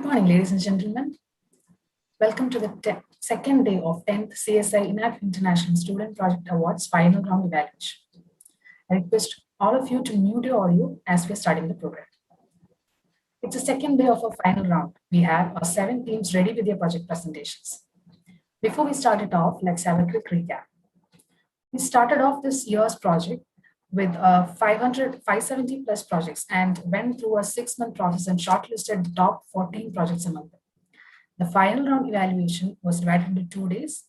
morning, ladies and gentlemen. Welcome to the second day of 10th CSI InApp International Student Project Awards final round evaluation. I request all of you to mute your audio as we're starting the program. It's the second day of our final round. We have our 7 teams ready with their project presentations. Before we start it off, let's have a quick recap. We started off this year's project with 570 plus projects and went through a 6-month process and shortlisted the top 14 projects among them. The final round evaluation was divided into 2 days,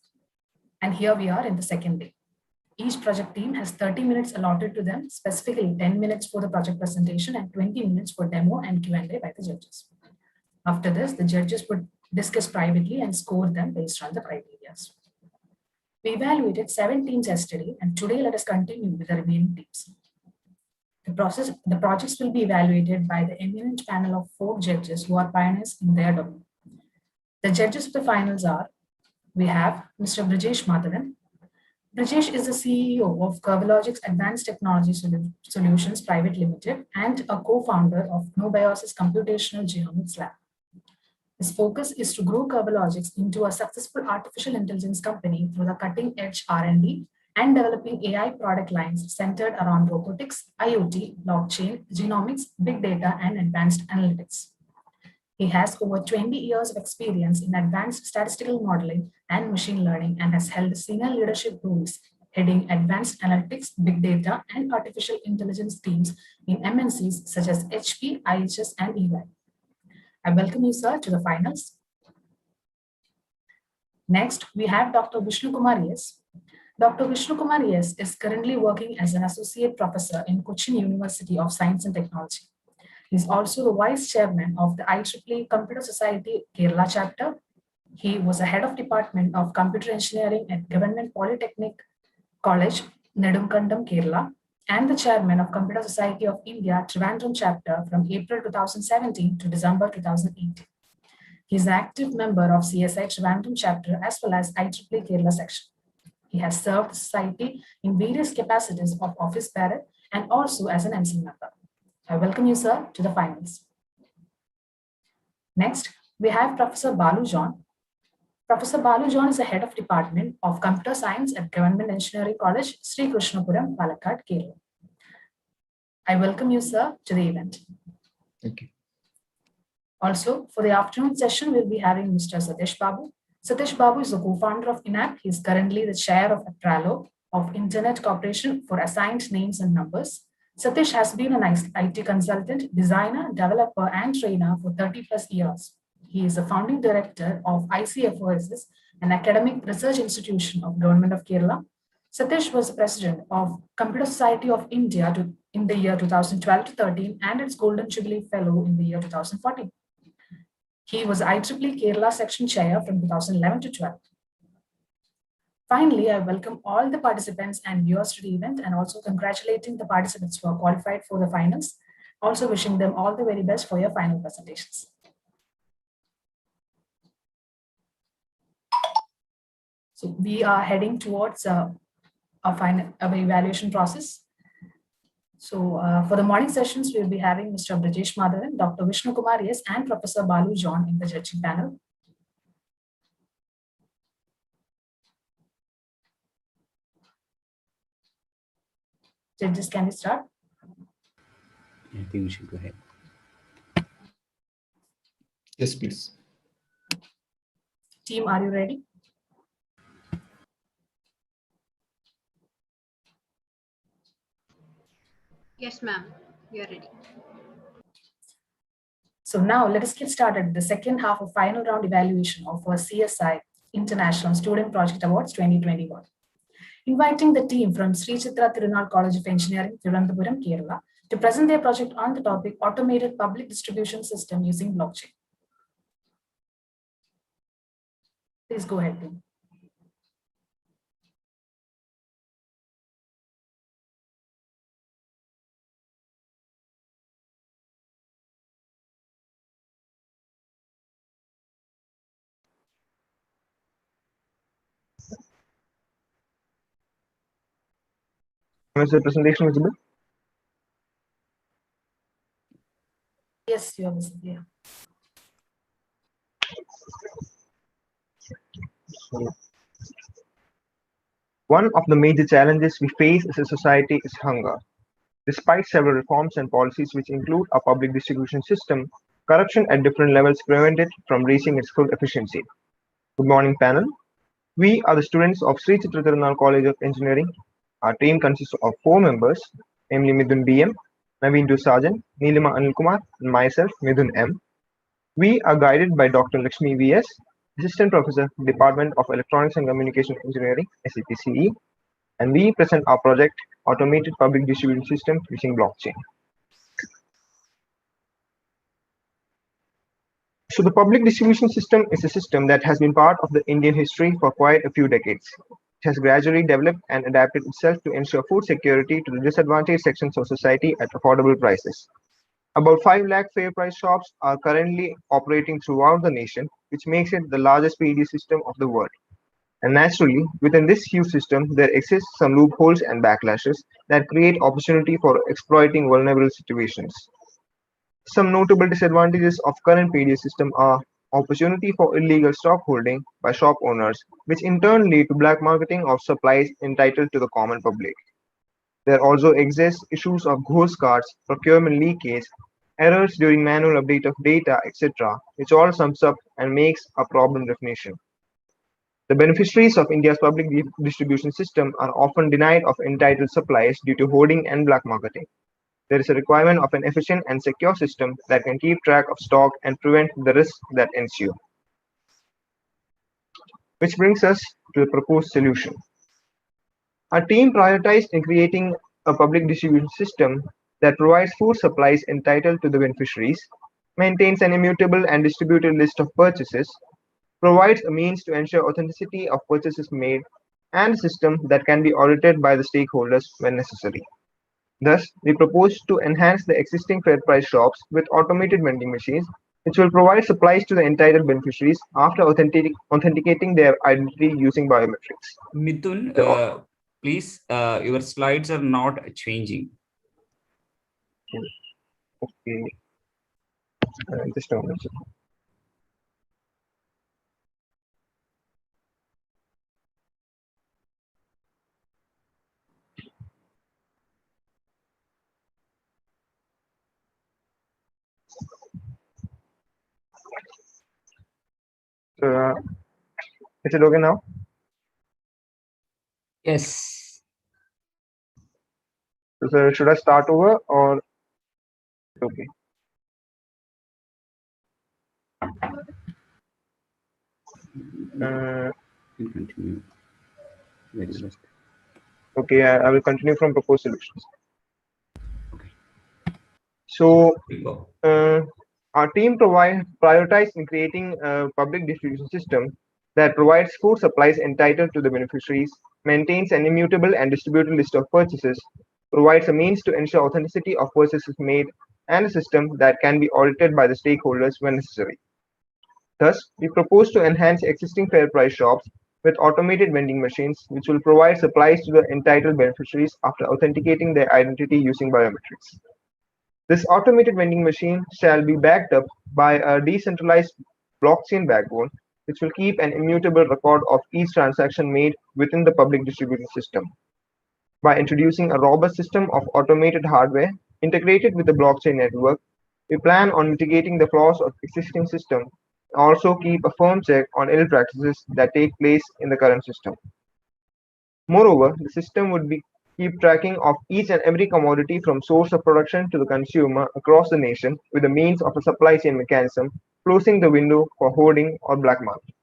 and here we are in the second day. Each project team has 30 minutes allotted to them, specifically 10 minutes for the project presentation and 20 minutes for demo and Q&A by the judges. After this, the judges would discuss privately and score them based on the criteria. We evaluated 7 teams yesterday, and today let us continue with the remaining teams. The projects will be evaluated by the eminent panel of 4 judges who are pioneers in their domain. The judges of the finals are, we have Mr. Brijesh Madhavan. Brijesh is the CEO of Curvelogics Advanced Technology Solutions Private Limited and a co-founder of Nobiosis Computational Genomics Lab. His focus is to grow Curvelogics into a successful artificial intelligence company through the cutting-edge R&D and developing AI product lines centered around robotics, IoT, blockchain, genomics, big data, and advanced analytics. He has over 20 years of experience in advanced statistical modeling and machine learning and has held senior leadership roles heading advanced analytics, big data, and artificial intelligence teams in MNCs such as HP, IHS, and EY. I welcome you, sir, to the finals. Next, we have Dr. Vishnu Kumar S. Dr. Vishnu Kumar S is currently working as an associate professor in Cochin University of Science and Technology. He is also the vice chairman of the IEEE Computer Society Kerala chapter. He was a head of department of computer engineering at Government Polytechnic College, Nedumkandam, Kerala, and the chairman of Computer Society of India, Trivandrum chapter from April 2017 to December 2018. He is an active member of CSI Trivandrum chapter as well as IEEE Kerala section. He has served the society in various capacities of office bearer and also as an MC member. I welcome you, sir, to the finals. Next, we have Professor Balu John. Professor Balu John is the head of Department of Computer Science at Government Engineering College, Sri Krishnapuram, Palakkad, Kerala. I welcome you, sir, to the event. Thank you. Also, for the afternoon session, we'll be having Mr. Satish Babu. Satish Babu is the co-founder of InApp. He is currently the chair of Apralo of Internet Corporation for Assigned Names and Numbers. Satish has been an IT consultant, designer, developer, and trainer for 30 plus years. He is the founding director of ICFOSS, an academic research institution of Government of Kerala. Satish was the president of Computer Society of India in the year 2012 to 13 and its Golden Jubilee Fellow in the year 2014. He was IEEE Kerala section chair from 2011 to 12. Finally, I welcome all the participants and viewers to the event and also congratulating the participants who are qualified for the finals. Also wishing them all the very best for your final presentations. So we are heading towards our evaluation process. So for the morning sessions, we'll be having Mr. Brijesh Madhavan, Dr. Vishnu Kumar S, and Professor Balu John in the judging panel. Judges, can we start? I think we should go ahead. Yes, please. Team, are you ready? Yes, ma'am. We are ready. So now let us get started with the second half of final round evaluation of our CSI International Student Project Awards 2021. Inviting the team from Sri Chitra Tirunal College of Engineering, Thiruvananthapuram, Kerala, to present their project on the topic Automated Public Distribution System using Blockchain. Please go ahead, team. Is the presentation visible? Yes, you are visible. Yeah. One of the major challenges we face as a society is hunger. Despite several reforms and policies which include a public distribution system, corruption at different levels prevent it from reaching its full efficiency. Good morning, panel. We are the students of Sri Chitra Tirunal College of Engineering. Our team consists of 4 members, namely Midun BM, Naveen Sarjan, Neelima Anil Kumar, and myself, Midun M. We are guided by Dr. Lakshmi V.S., Assistant Professor, Department of Electronics and Communication Engineering, SEPCE, and we present our project, Automated Public Distribution System using Blockchain. So the public distribution system is a system that has been part of the Indian history for quite a few decades. It has gradually developed and adapted itself to ensure food security to the disadvantaged sections of society at affordable prices. About 5 lakh fair price shops are currently operating throughout the nation, which makes it the largest PD system of the world. And naturally, within this huge system, there exist some loopholes and backlashes that create opportunity for exploiting vulnerable situations. Some notable disadvantages of current PD system are opportunity for illegal stock holding by shop owners, which in turn lead to black marketing of supplies entitled to the common public. There also exist issues of ghost cards, procurement leakage, errors during manual update of data, etc., which all sums up and makes a problem definition. The beneficiaries of India's public distribution system are often denied of entitled supplies due to hoarding and black marketing. There is a requirement of an efficient and secure system that can keep track of stock and prevent the risks that ensue. Which brings us to the proposed solution. Our team prioritized in creating a public distribution system that provides food supplies entitled to the beneficiaries, maintains an immutable and distributed list of purchases, provides a means to ensure authenticity of purchases made, and a system that can be audited by the stakeholders when necessary. Thus, we propose to enhance the existing fair price shops with automated vending machines, which will provide supplies to the entitled beneficiaries after authenticating their identity using biometrics. Mithun, please, your slides are not changing. Okay. Just a moment. Is it okay now? Yes. So, should I start over or okay? You continue. Very good. Okay, I will continue from proposed solutions. Okay. So, Go. our team prioritized in creating a public distribution system that provides food supplies entitled to the beneficiaries, maintains an immutable and distributed list of purchases, provides a means to ensure authenticity of purchases made, and a system that can be audited by the stakeholders when necessary. Thus, we propose to enhance existing fair price shops with automated vending machines, which will provide supplies to the entitled beneficiaries after authenticating their identity using biometrics. This automated vending machine shall be backed up by a decentralized blockchain backbone, which will keep an immutable record of each transaction made within the public distribution system. By introducing a robust system of automated hardware integrated with the blockchain network, we plan on mitigating the flaws of existing system and also keep a firm check on ill practices that take place in the current system. Moreover, the system would keep tracking of each and every commodity from source of production to the consumer across the nation with the means of a supply chain mechanism, closing the window for hoarding or black market.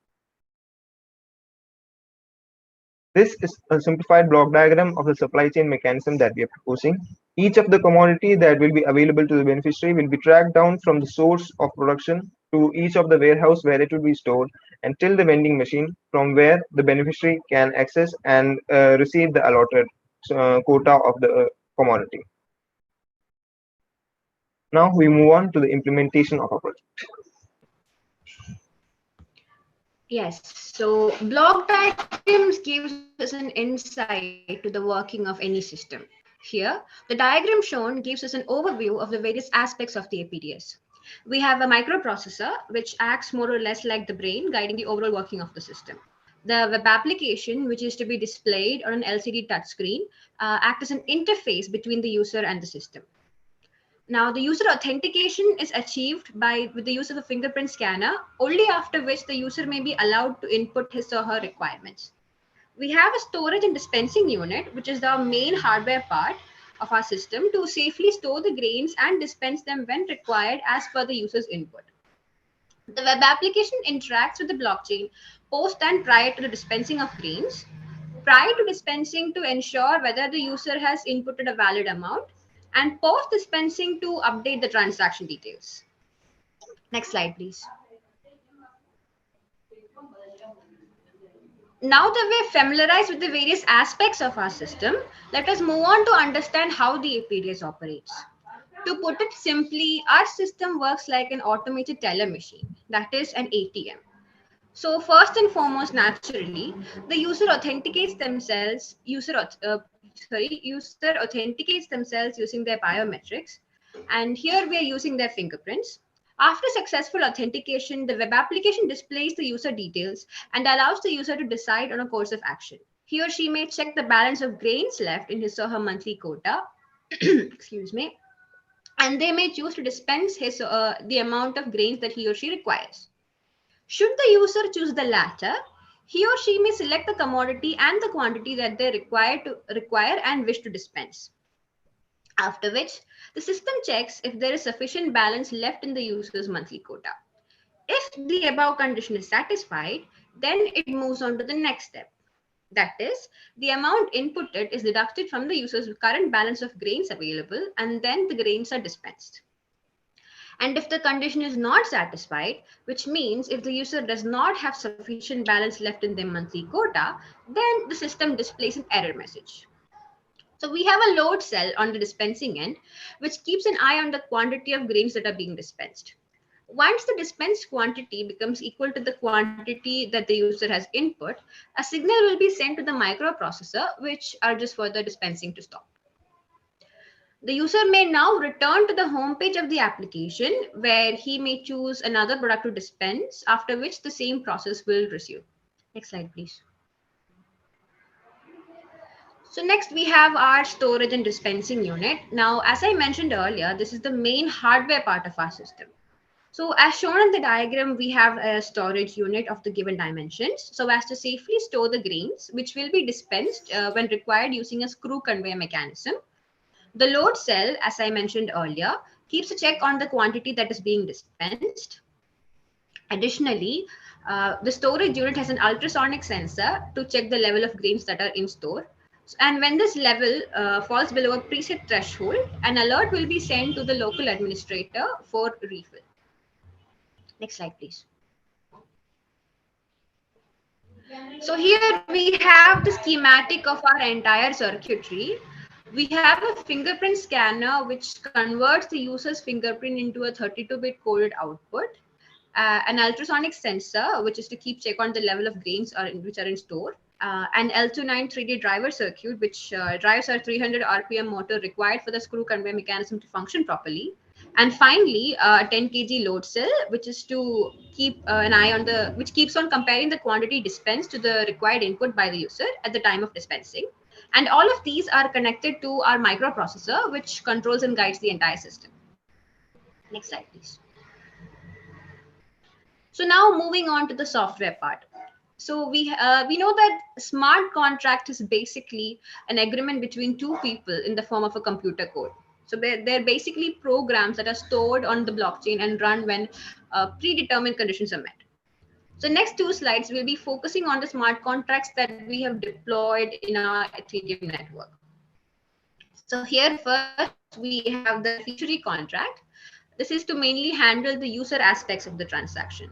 This is a simplified block diagram of the supply chain mechanism that we are proposing. Each of the commodity that will be available to the beneficiary will be tracked down from the source of production to each of the warehouse where it will be stored until the vending machine from where the beneficiary can access and receive the allotted quota of the commodity. Now we move on to the implementation of our project. Yes, so block diagrams gives us an insight to the working of any system. Here, the diagram shown gives us an overview of the various aspects of the APDS. We have a microprocessor, which acts more or less like the brain, guiding the overall working of the system. The web application, which is to be displayed on an LCD touchscreen, act as an interface between the user and the system. Now, the user authentication is achieved with the use of a fingerprint scanner, only after which the user may be allowed to input his or her requirements. We have a storage and dispensing unit, which is the main hardware part of our system to safely store the grains and dispense them when required as per the user's input. The web application interacts with the blockchain post and prior to the dispensing of grains, prior to dispensing to ensure whether the user has inputted a valid amount, and post dispensing to update the transaction details. Next slide, please. Now that we're familiarized with the various aspects of our system, let us move on to understand how the APDS operates. To put it simply, our system works like an automated teller machine, that is an ATM. So first and foremost, naturally, the user authenticates themselves. User authenticates themselves using their biometrics, and here we are using their fingerprints. After successful authentication, the web application displays the user details and allows the user to decide on a course of action. He or she may check the balance of grains left in his or her monthly quota, excuse me, and they may choose to dispense the amount of grains that he or she requires. Should the user choose the latter, he or she may select the commodity and the quantity that they require and wish to dispense. After which, the system checks if there is sufficient balance left in the user's monthly quota. If the above condition is satisfied, then it moves on to the next step. That is, the amount inputted is deducted from the user's current balance of grains available, and then the grains are dispensed. And if the condition is not satisfied, which means if the user does not have sufficient balance left in their monthly quota, then the system displays an error message. So we have a load cell on the dispensing end, which keeps an eye on the quantity of grains that are being dispensed. Once the dispensed quantity becomes equal to the quantity that the user has input, a signal will be sent to the microprocessor, which urges further dispensing to stop. The user may now return to the home page of the application, where he may choose another product to dispense, after which the same process will resume. Next slide, please. So next we have our storage and dispensing unit. Now, as I mentioned earlier, this is the main hardware part of our system. So as shown in the diagram, we have a storage unit of the given dimensions, so as to safely store the grains, which will be dispensed when required using a screw conveyor mechanism. The load cell, as I mentioned earlier, keeps a check on the quantity that is being dispensed. Additionally, the storage unit has an ultrasonic sensor to check the level of grains that are in store. And when this level falls below a preset threshold, an alert will be sent to the local administrator for refill. Next slide, please. So here we have the schematic of our entire circuitry. We have a fingerprint scanner which converts the user's fingerprint into a 32-bit coded output, an ultrasonic sensor, which is to keep check on the level of grains which are in store, an L29 3D driver circuit, which drives our 300 RPM motor required for the screw conveyor mechanism to function properly. And finally, a 10 kg load cell, which is to keep an eye on which keeps on comparing the quantity dispensed to the required input by the user at the time of dispensing. And all of these are connected to our microprocessor, which controls and guides the entire system. Next slide, please. So now moving on to the software part. So we know that smart contract is basically an agreement between two people in the form of a computer code. So they're basically programs that are stored on the blockchain and run when predetermined conditions are met. So next two slides will be focusing on the smart contracts that we have deployed in our Ethereum network. So here first we have the beneficiary contract. This is to mainly handle the user aspects of the transaction.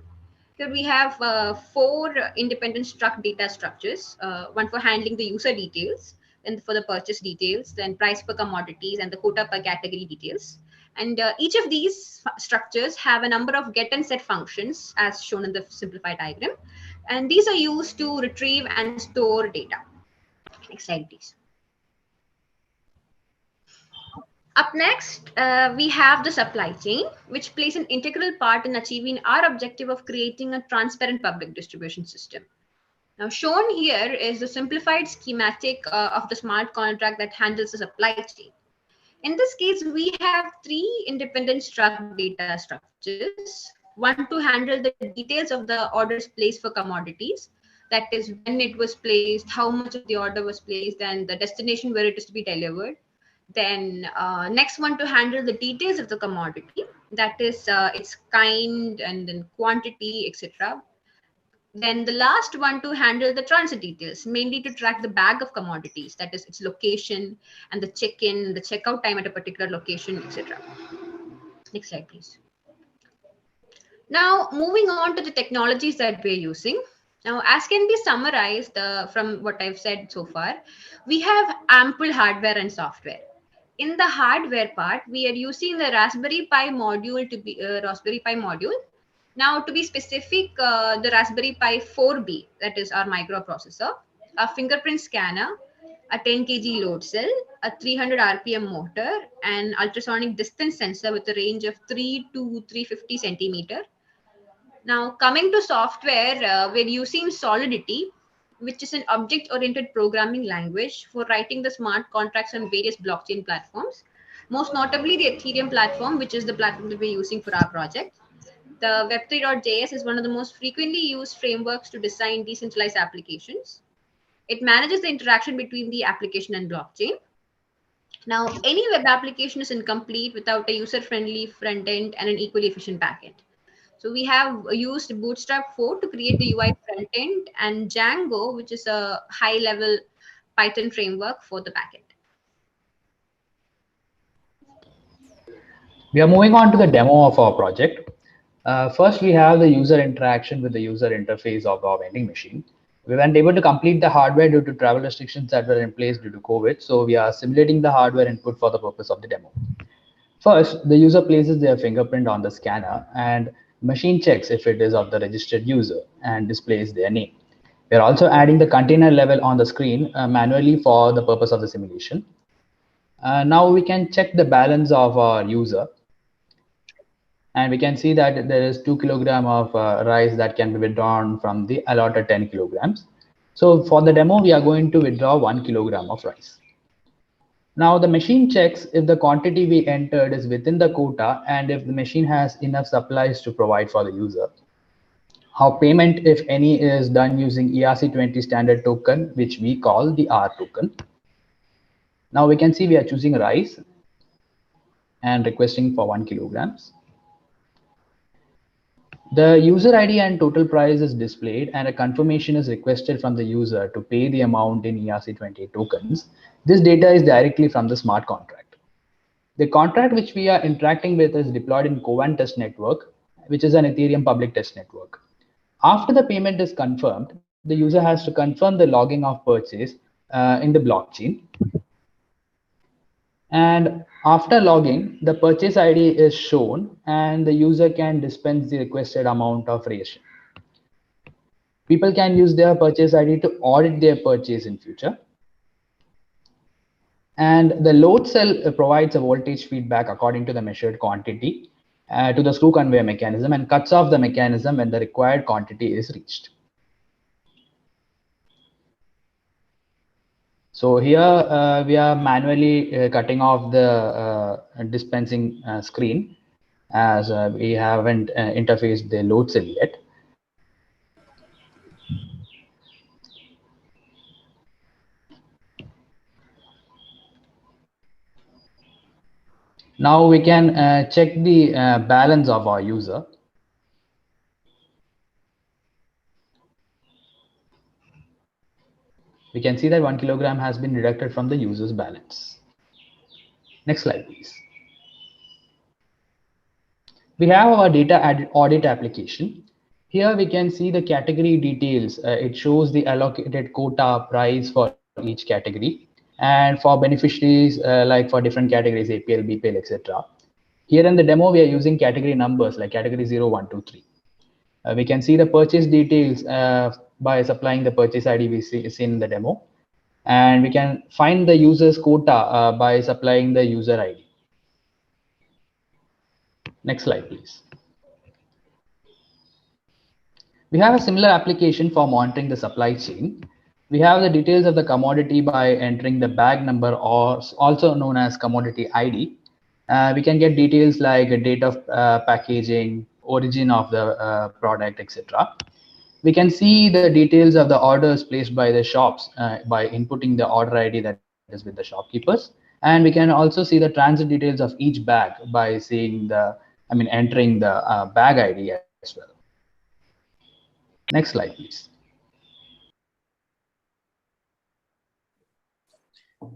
Here we have 4 independent struct data structures, one for handling the user details, and for the purchase details, then price per commodities and the quota per category details. And each of these structures have a number of get and set functions as shown in the simplified diagram. And these are used to retrieve and store data. Next slide, please. Up next, we have the supply chain, which plays an integral part in achieving our objective of creating a transparent public distribution system. Now, shown here is the simplified schematic of the smart contract that handles the supply chain. In this case, we have three independent struct data structures, one to handle the details of the orders placed for commodities, that is when it was placed, how much of the order was placed, and the destination where it is to be delivered. Then next one to handle the details of the commodity, that is its kind and then quantity, etc. Then the last one to handle the transit details, mainly to track the bag of commodities, that is its location and the check-in, the checkout time at a particular location, etc. Next slide, please. Now, moving on to the technologies that we're using. Now, as can be summarized from what I've said so far, we have ample hardware and software. In the hardware part, we are using the Raspberry Pi module to be Raspberry Pi module. Now, to be specific, the Raspberry Pi 4B, that is our microprocessor, a fingerprint scanner, a 10 kg load cell, a 300 RPM motor, and ultrasonic distance sensor with a range of 3 to 350 centimeter. Now, coming to software, we're using Solidity, which is an object-oriented programming language for writing the smart contracts on various blockchain platforms, most notably the Ethereum platform, which is the platform that we're using for our project. The Web3.js is one of the most frequently used frameworks to design decentralized applications. It manages the interaction between the application and blockchain. Now, any web application is incomplete without a user-friendly front end and an equally efficient backend. So we have used Bootstrap 4 to create the UI front end and Django, which is a high-level Python framework for the backend. We are moving on to the demo of our project. First, we have the user interaction with the user interface of our vending machine. We weren't able to complete the hardware due to travel restrictions that were in place due to COVID. So we are simulating the hardware input for the purpose of the demo. First, the user places their fingerprint on the scanner and machine checks if it is of the registered user and displays their name. We are also adding the container level on the screen manually for the purpose of the simulation. Now we can check the balance of our user. And we can see that there is 2 kilograms of rice that can be withdrawn from the allotted 10 kilograms. So for the demo, we are going to withdraw 1 kilogram of rice. Now the machine checks if the quantity we entered is within the quota and if the machine has enough supplies to provide for the user. How payment, if any, is done using ERC20 standard token, which we call the R token. Now we can see we are choosing rice and requesting for 1 kilograms. The user ID and total price is displayed and a confirmation is requested from the user to pay the amount in ERC20 tokens. This data is directly from the smart contract. The contract which we are interacting with is deployed in Covan test network, which is an Ethereum public test network. After the payment is confirmed, the user has to confirm the logging of purchase in the blockchain. And after logging, the purchase ID is shown and the user can dispense the requested amount of ration. People can use their purchase ID to audit their purchase in future. And the load cell provides a voltage feedback according to the measured quantity to the screw conveyor mechanism and cuts off the mechanism when the required quantity is reached. So here we are manually cutting off the dispensing screen as we haven't interfaced the load cell yet. Now we can check the balance of our user. We can see that 1 kilogram has been deducted from the user's balance. Next slide, please. We have our data audit application. Here we can see the category details. It shows the allocated quota price for each category. And for beneficiaries, like for different categories, APL, BPL, etc. Here in the demo, we are using category numbers like category 0, 1, 2, 3. We can see the purchase details by supplying the purchase ID we see in the demo. And we can find the user's quota by supplying the user ID. Next slide, please. We have a similar application for monitoring the supply chain. We have the details of the commodity by entering the bag number, or also known as commodity ID. We can get details like a date of packaging, origin of the product, etc. We can see the details of the orders placed by the shops by inputting the order ID that is with the shopkeepers. And we can also see the transit details of each bag by seeing entering the bag ID as well. Next slide, please.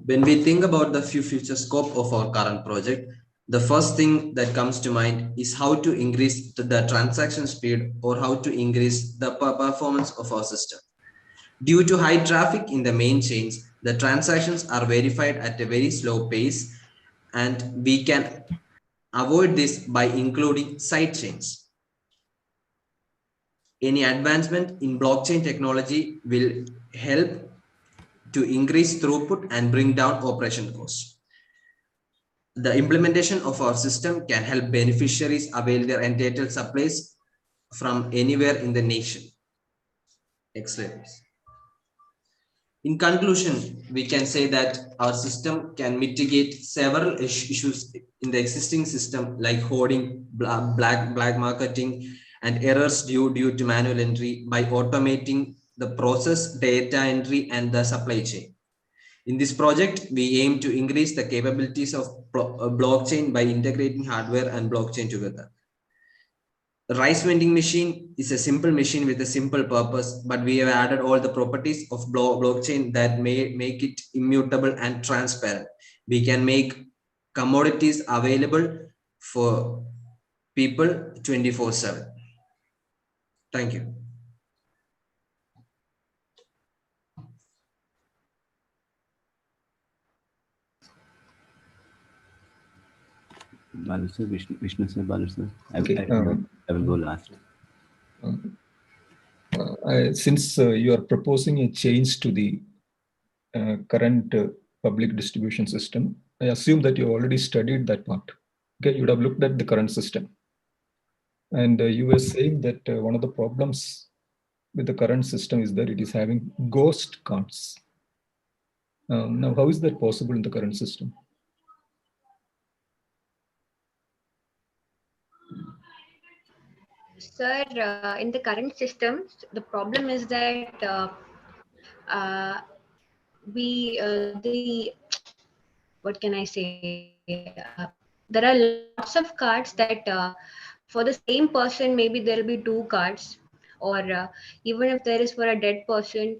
When we think about the future scope of our current project, the first thing that comes to mind is how to increase the transaction speed or how to increase the performance of our system. Due to high traffic in the main chains, the transactions are verified at a very slow pace, and we can avoid this by including side chains. Any advancement in blockchain technology will help to increase throughput and bring down operation costs. The implementation of our system can help beneficiaries avail their entitled supplies from anywhere in the nation. Excellent. In conclusion, we can say that our system can mitigate several issues in the existing system, like hoarding, black marketing, and errors due to manual entry by automating the process, data entry, and the supply chain. In this project, we aim to increase the capabilities of blockchain by integrating hardware and blockchain together. The rice vending machine is a simple machine with a simple purpose, but we have added all the properties of blockchain that may make it immutable and transparent. We can make commodities available for people 24/7. Thank you. Balu sir, Vishnu sir, Balu sir. I will go last. Since you are proposing a change to the current public distribution system, I assume that you already studied that part. Okay, you would have looked at the current system. And you were saying that one of the problems with the current system is that it is having ghost cards. Now, how is that possible in the current system? Sir, in the current system, the problem is that what can I say? There are lots of cards that for the same person, maybe there'll be two cards, or even if there is for a dead person,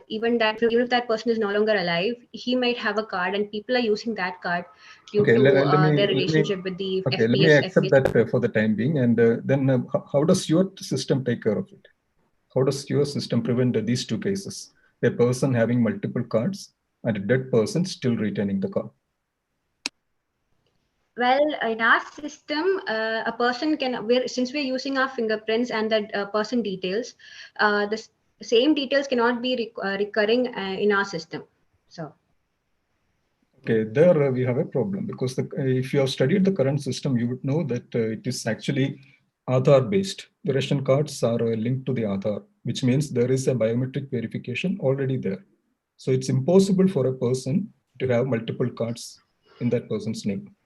even if that person is no longer alive, he might have a card, and people are using that card due to their relationship with the FPS. Let me accept that for the time being, and then how does your system take care of it? How does your system prevent these two cases? A person having multiple cards and a dead person still retaining the card? Well, in our system, a person since we're using our fingerprints and the person details, the same details cannot be recurring in our system. So. Okay, there we have a problem, because if you have studied the current system, you would know that it is actually Aadhaar based. The ration cards are linked to the Aadhaar, which means there is a biometric verification already there. So it's impossible for a person to have multiple cards in that person's name.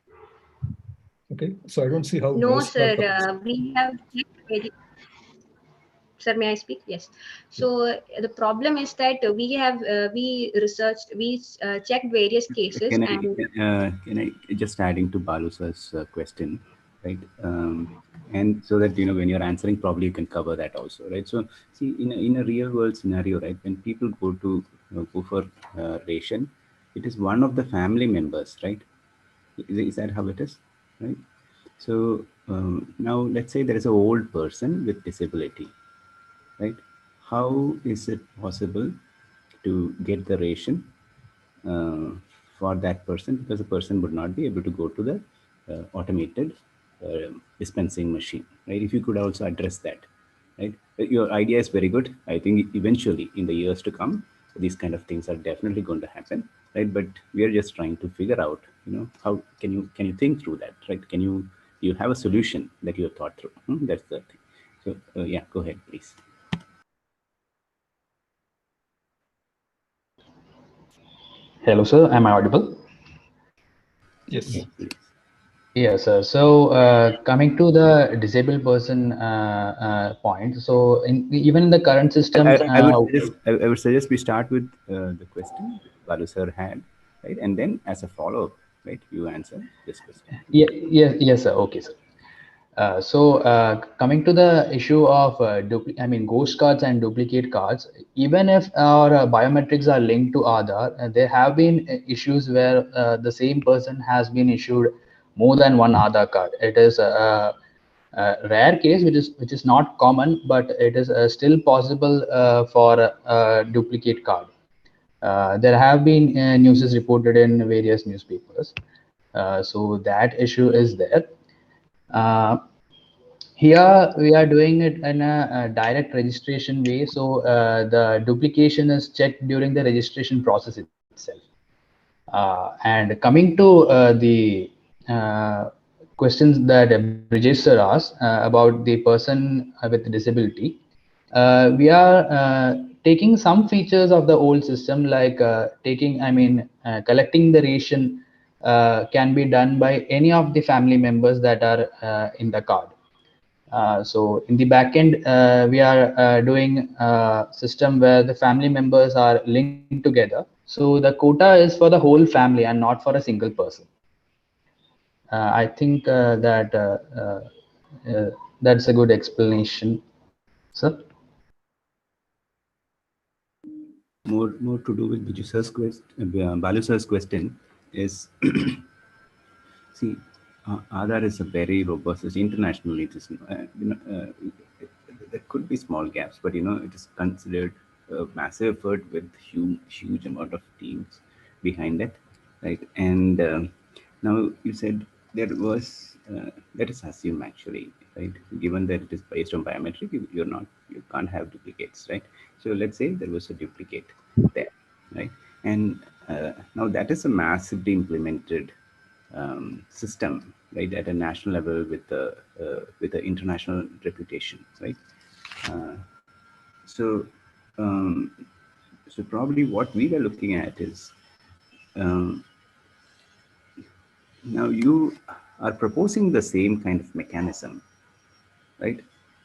Okay, so I don't see how. No, sir. We have checked. Sir, may I speak? Yes. So the problem is that we researched, we checked various cases. Can I just adding to Balu sir's question, right? And so that when you're answering, probably you can cover that also, right? So see, in a real world scenario, right, when people go for ration, it is one of the family members, right? Is that how it is, right? So now let's say there is an old person with disability, right? How is it possible to get the ration for that person, because the person would not be able to go to the automated dispensing machine, right? If you could also address that, right? Your idea is very good. I think eventually in the years to come, these kind of things are definitely going to happen, right? But we are just trying to figure out, how can you think through that, right? You have a solution that you have thought through? That's the thing. So yeah, go ahead, please. Hello, sir. Am I audible? Yes. Yes, sir. So coming to the disabled person point, so even in the current systems, I would suggest we start with the question Balu sir had, right? And then as a follow-up, right, you answer this question. yeah, yes, sir. Okay, sir. Coming to the issue of ghost cards and duplicate cards, even if our biometrics are linked to Aadhaar, there have been issues where the same person has been issued more than one Aadhaar card. It is a rare case, which is not common, but it is still possible for a duplicate card. There have been news reported in various newspapers, so that issue is there. Uh, Here we are doing it in a direct registration way, so the duplication is checked during the registration process itself. And coming to the questions that Brijesh sir asked about the person with disability, we are taking some features of the old system, like collecting the ration can be done by any of the family members that are in the card. So in the backend, we are doing a system where the family members are linked together. So the quota is for the whole family and not for a single person. I think that's a good explanation, sir. More to do with Biju sir's Balu sir's question is see, Aadhaar is a very robust system. Internationally. It is, there could be small gaps, but it is considered a massive effort with huge amount of teams behind it, right? And now you said there was let us assume actually, right? Given that it is based on biometric, you can't have duplicates, right? So let's say there was a duplicate there, right? And now that is a massively implemented system, right, at a national level with the international reputation, right? Uh, so, um, so probably what we were looking at is um, now you are proposing the same kind of mechanism, right?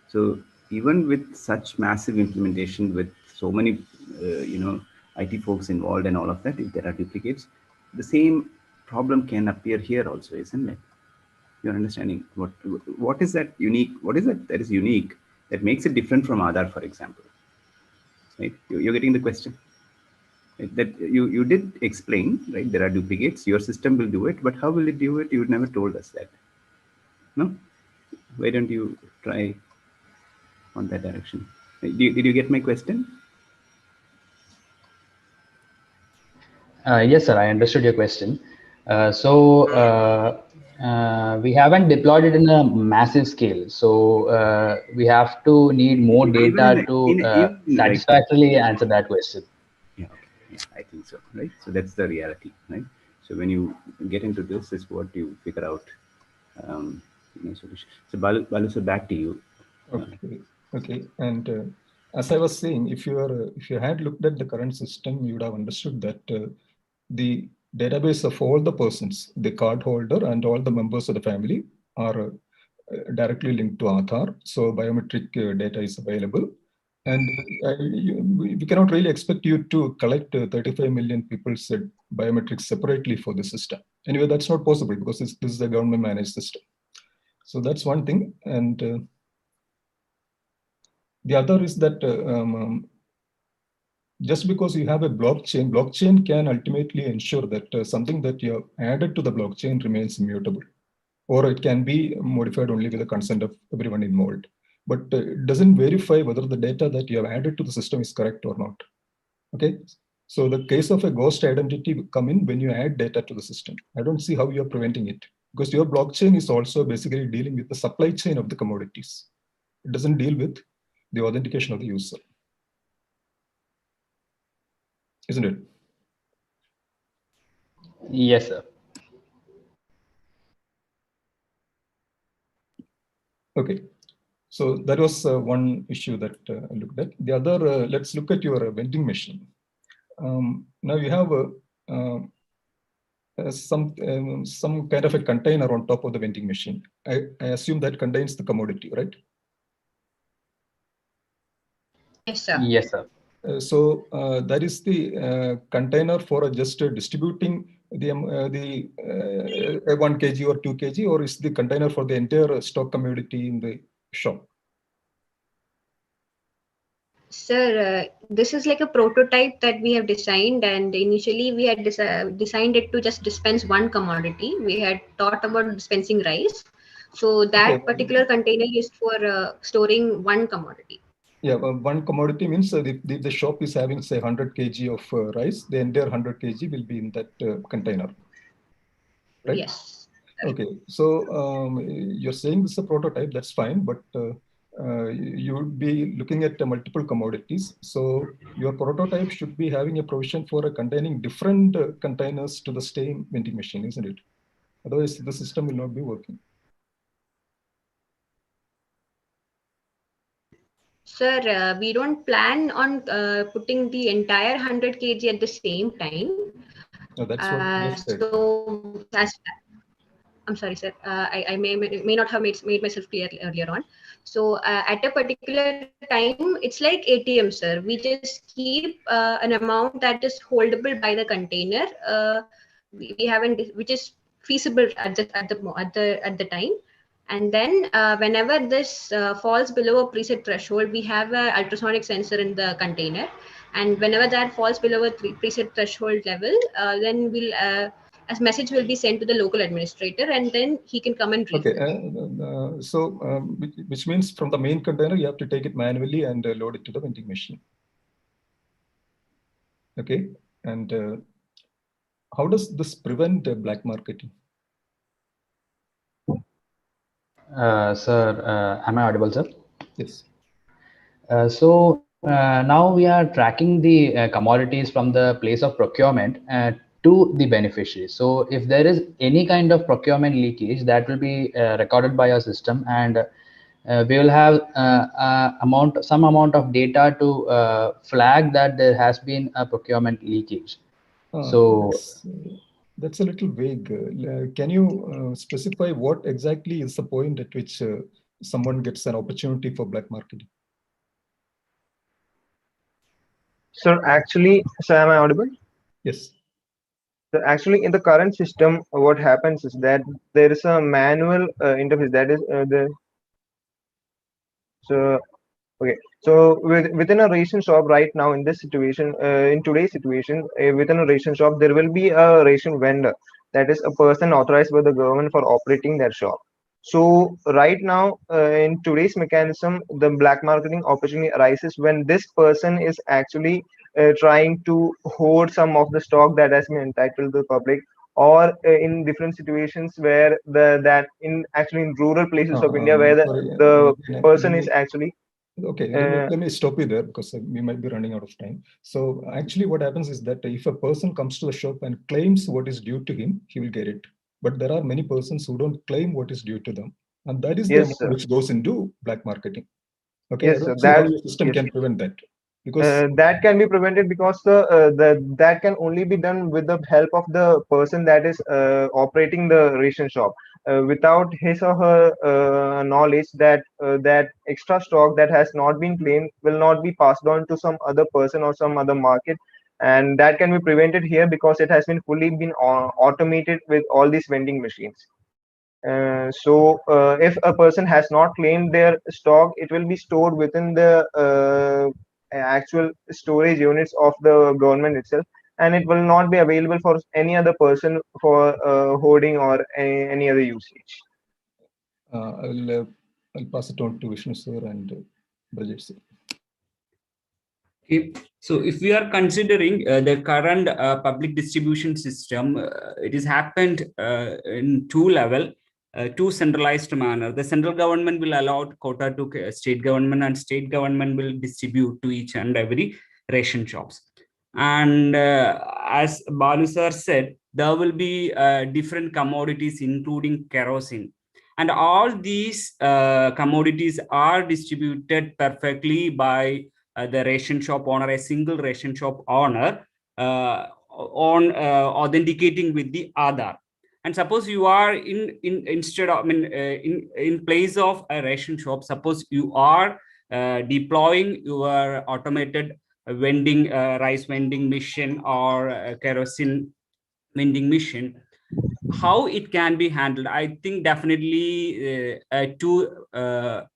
So even with such massive implementation, with so many, IT folks involved and all of that, if there are duplicates, the same problem can appear here also, isn't it? You're understanding what is that unique? What is that is unique that makes it different from Aadhaar, for example? Right? You're getting the question. Right? That you did explain, right? There are duplicates. Your system will do it, but how will it do it? You never told us that. No. Why don't you try on that direction? Did you get my question? Yes, sir. I understood your question. We haven't deployed it in a massive scale, so we have to need more data to Even in like satisfactorily answer that question. yeah, okay. Yeah, I think so, right? So that's the reality, right? So when you get into this, is what you figure out, solution. So Balu, so back to you. Okay. Okay. And as I was saying, if you had looked at the current system, you would have understood that the database of all the persons, the card holder and all the members of the family are directly linked to Aadhaar. So biometric data is available. And we cannot really expect you to collect 35 million people's biometrics separately for the system. Anyway, that's not possible because this is a government managed system. So that's one thing. And the other is that just because you have a blockchain can ultimately ensure that something that you have added to the blockchain remains immutable, or it can be modified only with the consent of everyone involved. But it doesn't verify whether the data that you have added to the system is correct or not. Okay. So the case of a ghost identity will come in when you add data to the system. I don't see how you are preventing it, because your blockchain is also basically dealing with the supply chain of the commodities. It doesn't deal with the authentication of the user. Isn't it? Yes, sir. Okay. So that was one issue that I looked at. The other, let's look at your vending machine. Now you have some kind of a container on top of the vending machine. I assume that contains the commodity, right? Yes, sir. Yes, sir. So that is the container for just distributing the 1 kg or 2 kg, or is the container for the entire stock commodity in the shop? Sir, this is like a prototype that we have designed, and initially we had designed it to just dispense one commodity. We had thought about dispensing rice. So that particular container is for storing one commodity. Yeah, one commodity means if the shop is having, say, 100 kg of rice, the entire 100 kg will be in that container, right? Yes. Okay, so you're saying this is a prototype, that's fine, but you would be looking at multiple commodities. So your prototype should be having a provision for containing different containers to the same vending machine, isn't it? Otherwise, the system will not be working. Sir, we don't plan on putting the entire 100 kg at the same time. No, that's what you said. So, I'm sorry, sir. I may not have made myself clear earlier on. So, at a particular time, it's like ATM, sir. We just keep an amount that is holdable by the container. We haven't, which is feasible at the time. And then whenever this falls below a preset threshold, we have an ultrasonic sensor in the container. And whenever that falls below a preset threshold level, then a message will be sent to the local administrator, and then he can come and refill. Okay, so which means from the main container, you have to take it manually and load it to the vending machine. Okay, and how does this prevent black marketing? Sir, am I audible, sir? Yes. So now we are tracking the commodities from the place of procurement to the beneficiary. So if there is any kind of procurement leakage, that will be recorded by our system, and we will have some amount of data to flag that there has been a procurement leakage. So that's a little vague. Can you specify what exactly is the point at which someone gets an opportunity for black marketing? Sir, actually, sir, am I audible? Yes. So actually, in the current system, what happens is that there is a manual interface, that is okay. So within a ration shop right now, in this situation, in today's situation, within a ration shop, there will be a ration vendor, that is a person authorized by the government for operating that shop. So right now, in today's mechanism, the black marketing opportunity arises when this person is actually trying to hoard some of the stock that has been entitled to the public, or in different situations where actually in rural places of India, where the person is actually. Okay, let me stop you there, because we might be running out of time. So actually what happens is that if a person comes to the shop and claims what is due to him, he will get it. But there are many persons who don't claim what is due to them. And that is the amount which goes into black marketing. Okay, yes, I don't see how your system can prevent that. Because that can be prevented, because that can only be done with the help of the person that is operating the ration shop. Without his or her knowledge, that extra stock that has not been claimed will not be passed on to some other person or some other market, and that can be prevented here because it has been fully automated with all these vending machines. So if a person has not claimed their stock, it will be stored within the actual storage units of the government itself, and it will not be available for any other person for hoarding or any other usage. I'll pass it on to Vishnu sir and Brajesh sir. Okay. So if we are considering the current public distribution system, it has happened in two centralized manner. The central government will allow quota to state government, and state government will distribute to each and every ration shops. And as Balu sir said, there will be different commodities, including kerosene. And all these commodities are distributed perfectly by the ration shop owner, a single ration shop owner, on authenticating with the Aadhaar. And suppose you are instead of, in place of a ration shop, suppose you are deploying your automated vending, rice vending machine or kerosene vending machine, how it can be handled? I think definitely two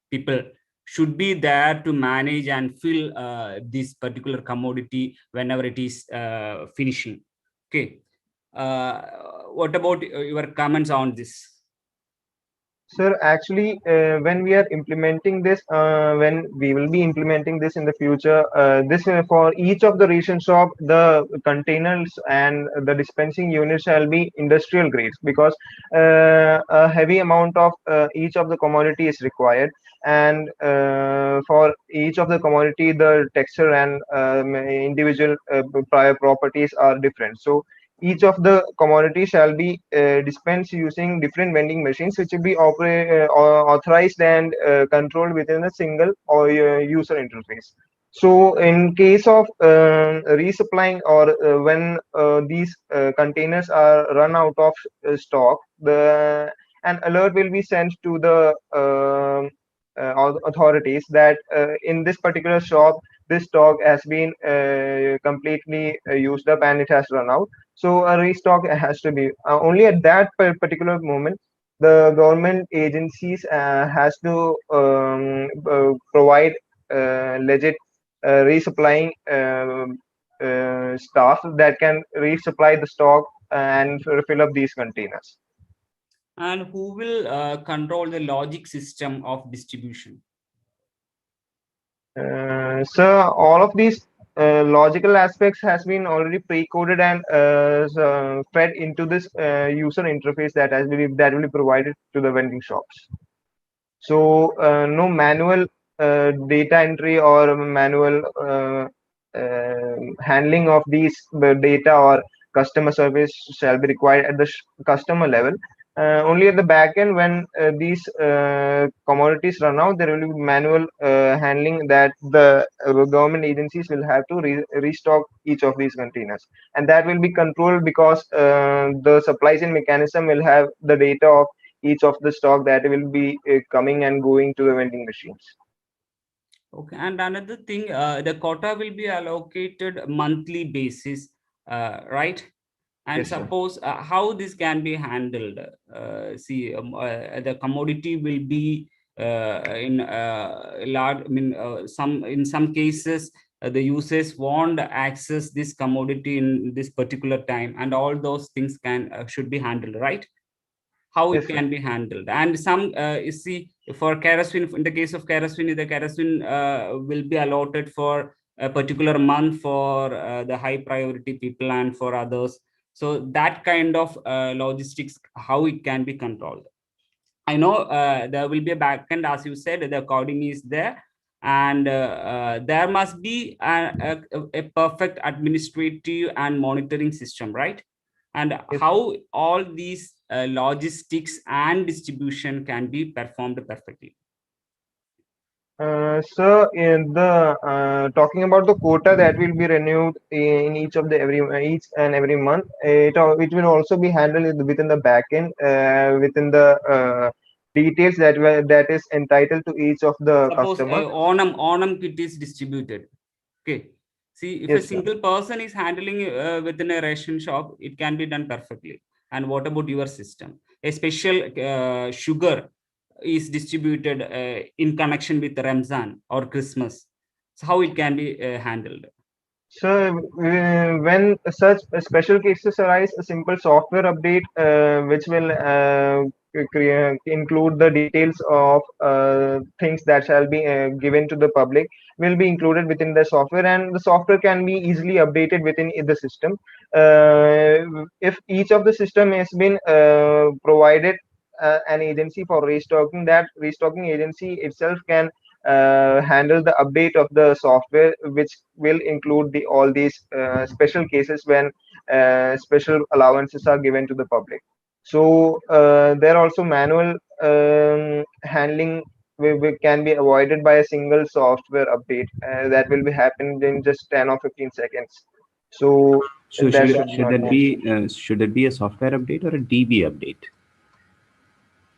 people should be there to manage and fill this particular commodity whenever it is finishing. Okay. What about your comments on this? Sir, actually, when we are implementing this, when we will be implementing this in the future, this for each of the ration shop, the containers and the dispensing units shall be industrial grades, because a heavy amount of each of the commodity is required, and for each of the commodity, the texture and individual prior properties are different. So each of the commodities shall be dispensed using different vending machines, which will be authorized and controlled within a single or user interface. So in case of resupplying, or when these containers are run out of stock, an alert will be sent to the authorities that in this particular shop, this stock has been completely used up and it has run out, so a restock has to be only at that particular moment. The government agencies has to provide legit resupplying staff that can resupply the stock and fill up these containers. And who will control the logic system of distribution? So all of these logical aspects has been already pre-coded and fed into this user interface that will be provided to the vending shops. So no manual data entry or manual handling of these data or customer service shall be required at the customer level. Only at the back end, when these commodities run out, there will be manual handling that the government agencies will have to restock each of these containers, and that will be controlled because the supply chain mechanism will have the data of each of the stock that will be coming and going to the vending machines. Okay, and another thing, the quota will be allocated monthly basis, right? And Yes, sir. suppose how this can be handled. The commodity will be in large. In some cases, the users want access this commodity in this particular time, and all those things should be handled, right? How it Yes, sir. can be handled. And some you see, for kerosene, in the case of kerosene, the kerosene will be allotted for a particular month for the high priority people and for others. So that kind of logistics, how it can be controlled. I know there will be a backend, as you said, the coding is there, and there must be a perfect administrative and monitoring system, right? And Yes, how all these logistics and distribution can be performed perfectly. So in the talking about the quota that will be renewed in each and every month, it will also be handled within the backend within the details that is entitled to each of the Suppose customer. Onam kit is distributed. Okay. See, if a Yes, sir. single person is handling within a ration shop, it can be done perfectly. And what about your system? A special sugar is distributed in connection with Ramzan or Christmas. So how it can be handled? So when such special cases arise, a simple software update which will include the details of things that shall be given to the public will be included within the software, and the software can be easily updated within the system. If each of the system has been provided an agency for restocking, that restocking agency itself can handle the update of the software, which will include all these special cases when special allowances are given to the public. So there also manual handling can be avoided by a single software update that will be happening in just 10 or 15 seconds. So So That should that be a software update or a DB update?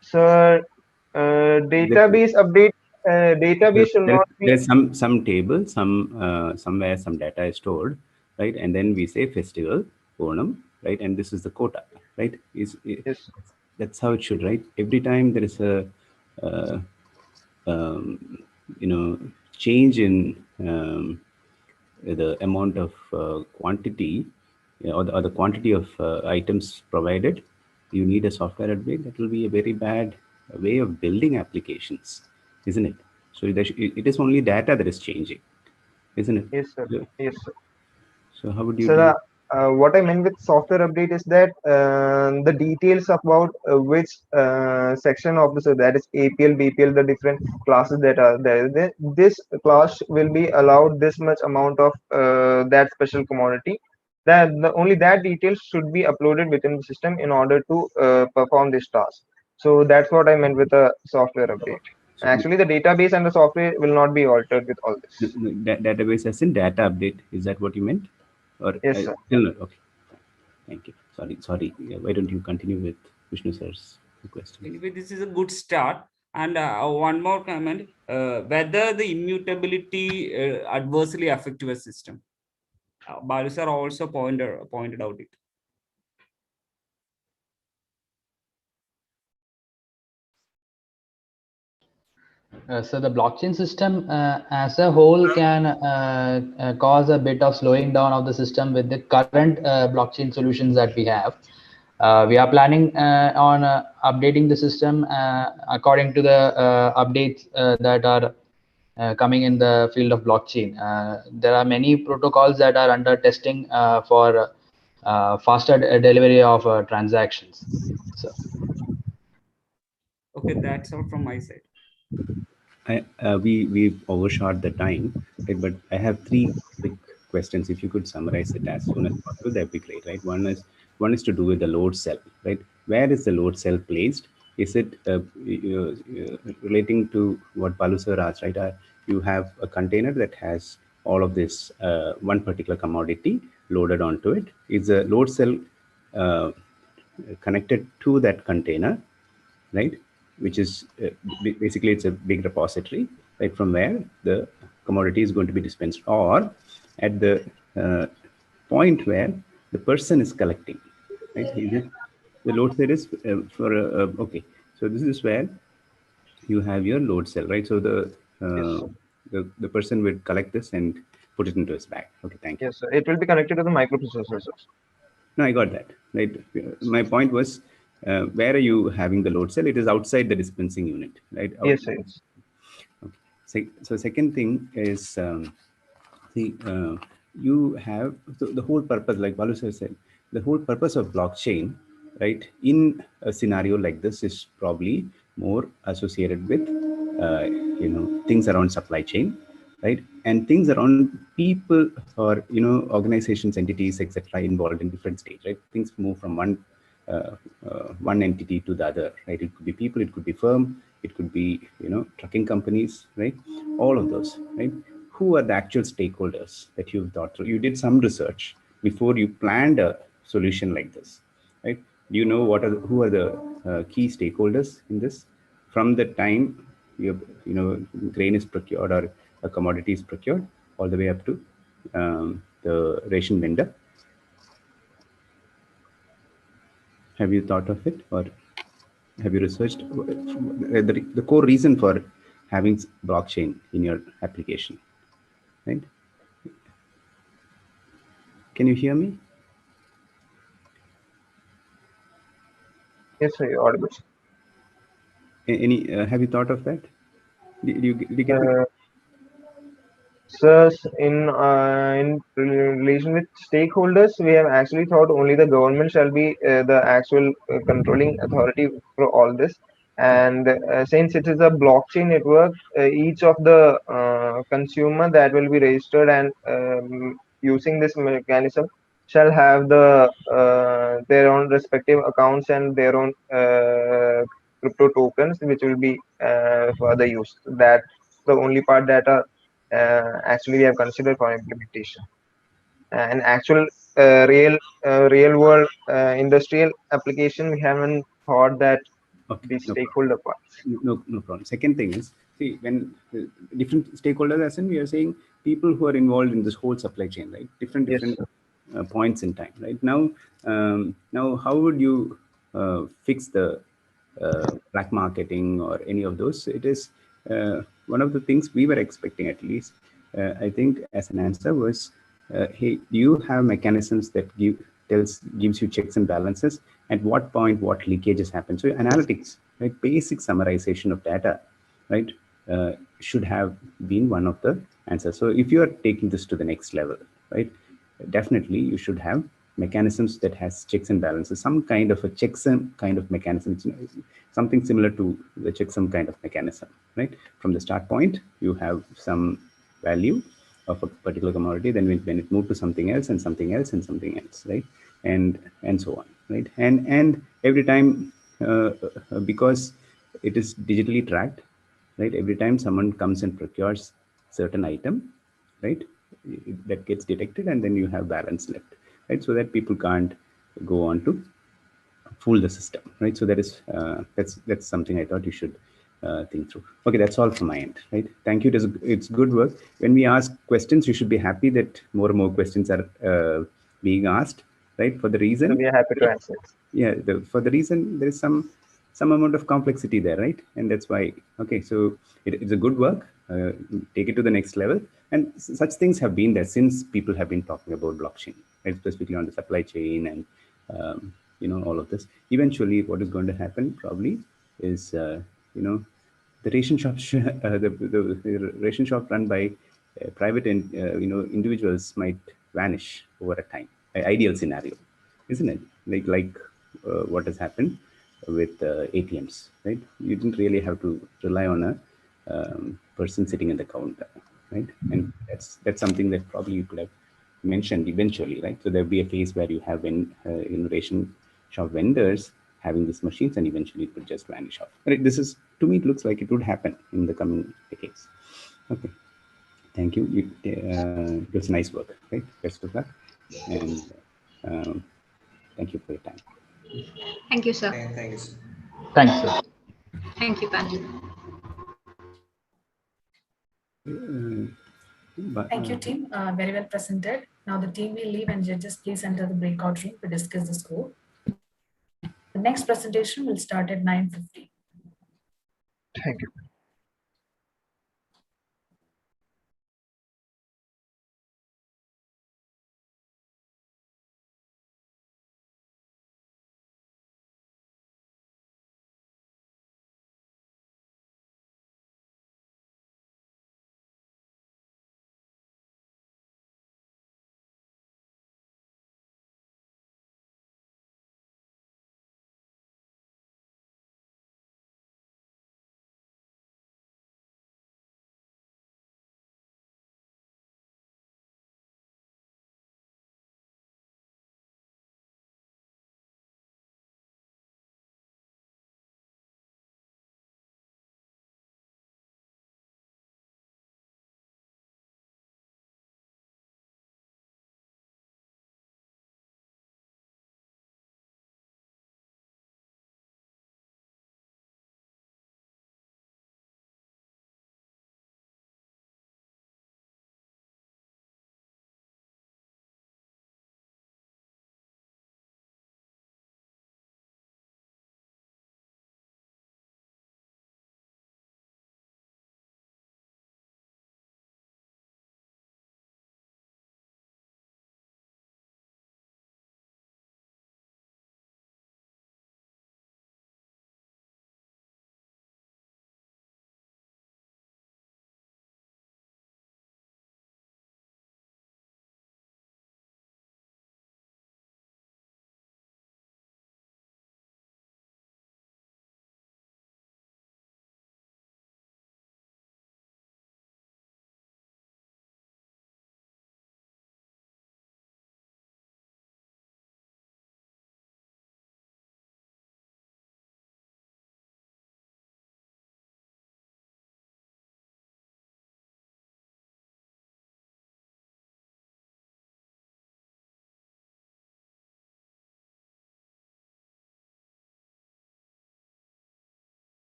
So database update, database should not be. There's some table, somewhere some data is stored, right? And then we say festival, Onam, right? And this is the quota, right? Yes. That's how it should, right? Every time there is a uh, um, change in the amount of quantity, or the quantity of items provided, you need a software update. That will be a very bad way of building applications, isn't it? So it is only data that is changing, isn't it? Yes, sir. So, Yes, sir. so how would you So do? what I meant with software update is that the details about which section of the, so that is APL, BPL, the different classes that are there. This class will be allowed this much amount of that special commodity. That only that details should be uploaded within the system in order to perform this task. So that's what I meant with a software update. So, Actually, the database and the software will not be altered with all this. database as in data update, is that what you meant? Or Yes, sir. still not? Okay, thank you. Sorry. Why don't you continue with Vishnu sir's question? Anyway, this is a good start. And one more comment, whether the immutability adversely affect your system. Balu sir also pointed out it. So the blockchain system as a whole can cause a bit of slowing down of the system with the current blockchain solutions that we have. We are planning on updating the system according to the updates that are coming in the field of blockchain. There are many protocols that are under testing for faster delivery of transactions. So. Okay, that's all from my side. We've overshot the time, right? But I have three quick questions. If you could summarize it as soon as possible, that'd be great, right? One is to do with the load cell, right? Where is the load cell placed? Is it relating to what Balu sir asked, right? You have a container that has all of this one particular commodity loaded onto it. Is the load cell connected to that container, right? Which is basically it's a big repository, right? From where the commodity is going to be dispensed, or at the point where the person is collecting, right? The load cell is okay. So this is where you have your load cell, right? So Yes, the person will collect this and put it into his bag. Okay, thank you. yes, sir. It will be connected to the microprocessor. No, I got that. Right. My point was, where are you having the load cell? It is outside the dispensing unit, right? Yes, sir. Yes. Okay. So second thing is, see, you have the whole purpose, like Balu sir said, the whole purpose of blockchain, right? In a scenario like this is probably more associated with, things around supply chain, right? And things around people or, organizations, entities, etc., involved in different states, right? Things move from one entity to the other, right? It could be people, it could be firm, it could be, trucking companies, right? All of those, right? Who are the actual stakeholders that you've thought through? You did some research before you planned a solution like this, right? Do you know who are the key stakeholders in this? From the time grain is procured or a commodity is procured, all the way up to the ration vendor. Have you thought of it, or have you researched the core reason for having blockchain in your application, right? Can you hear me? Yes, sir. You're audible. Any have you thought of that? Did you get me? So in relation with stakeholders, we have actually thought only the government shall be the actual controlling authority for all this. And since it is a blockchain network, each of the consumer that will be registered and using this mechanism shall have their own respective accounts and their own crypto tokens, which will be further used. That's the only part that are actually we have considered for implementation. And actual real world industrial application, we haven't thought that Okay, the no problem. stakeholder part. No problem. Second thing is, see, when different stakeholders, as in we are saying, people who are involved in this whole supply chain, right? Different Yes, sir. points in time, right? Now, how would you fix the black marketing or any of those? It is one of the things we were expecting, at least. I think as an answer was, hey, do you have mechanisms that gives you checks and balances? At what point, what leakages happen? So analytics, right? Basic summarization of data, right? Should have been one of the answers. So if you are taking this to the next level, right? Definitely you should have mechanisms that has checks and balances, some kind of a checksum kind of mechanism, something similar to the checksum kind of mechanism, right? From the start point, you have some value of a particular commodity, then when it moved to something else and something else and something else, right? And so on, right? And every time, because it is digitally tracked, right? Every time someone comes and procures certain item, right, that gets detected, and then you have balance left, right? So that people can't go on to fool the system, right? So that is that's something I thought you should think through. Okay, that's all from my end, right? Thank you. It's good work. When we ask questions, you should be happy that more and more questions are being asked, right? For the So reason, we are happy to answer. yeah, for the reason there is some amount of complexity there, right? And that's why, okay, so it's a good work. Take it to the next level, and such things have been there since people have been talking about blockchain, right? Specifically on the supply chain and all of this. Eventually what is going to happen probably is the ration shop the ration shop run by private and individuals might vanish over a time. Ideal scenario, isn't it? Like what has happened with ATMs, right? You didn't really have to rely on a person sitting in the counter, right? And that's something that probably you could have mentioned eventually, right? So there'll be a phase where you have ration shop vendors having these machines, and eventually it would just vanish off. Right? This is, to me, it looks like it would happen in the coming decades. Okay, thank you. It was nice work, right? Best of luck, and thank you for your time. Thank you, sir. Thank you, sir. Thanks, sir. Thank you, panel. Thank you, team. Very well presented. Now the team will leave, and judges, please enter the breakout room to discuss the score. The next presentation will start at 9:50. Thank you.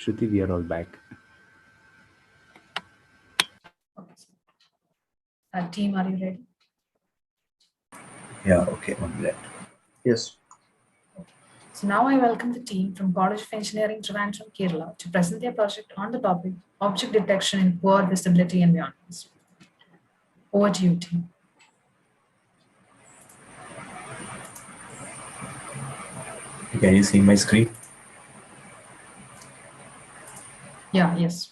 Shruti, we are all back. Okay. Team, are you ready? Yeah, okay, on that. Yes. So now I welcome the team from College of Engineering, Trivandrum, Kerala, to present their project on the topic Object Detection in Poor Visibility Environments. Over to you, team. Can you see my screen? Yeah, yes.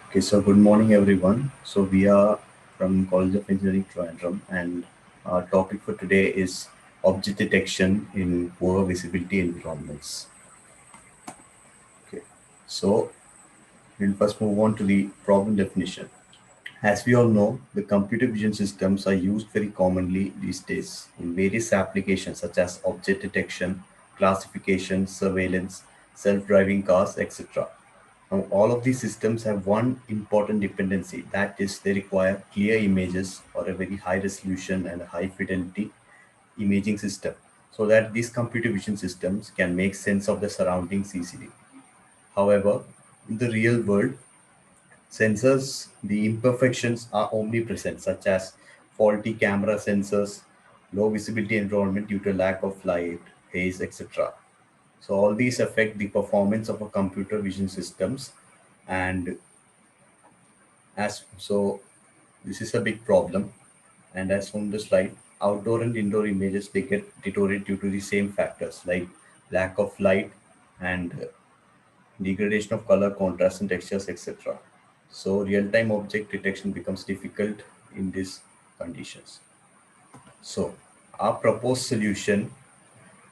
Okay, so good morning, everyone. So we are from College of Engineering, Trivandrum, and our topic for today is object detection in poor visibility environments. Okay, so we'll first move on to the problem definition. As we all know, the computer vision systems are used very commonly these days in various applications such as object detection, classification, surveillance, self-driving cars, etc. Now, all of these systems have one important dependency, that is, they require clear images or a very high resolution and a high fidelity imaging system so that these computer vision systems can make sense of the surroundings easily. However, in the real world, sensors, the imperfections are omnipresent, such as faulty camera sensors, low visibility environment due to lack of light, haze, etc. So all these affect the performance of a computer vision systems, and as so this is a big problem. And as from the slide, outdoor and indoor images, they get deteriorated due to the same factors like lack of light and degradation of color, contrast and textures, etc. So real-time object detection becomes difficult in these conditions. So our proposed solution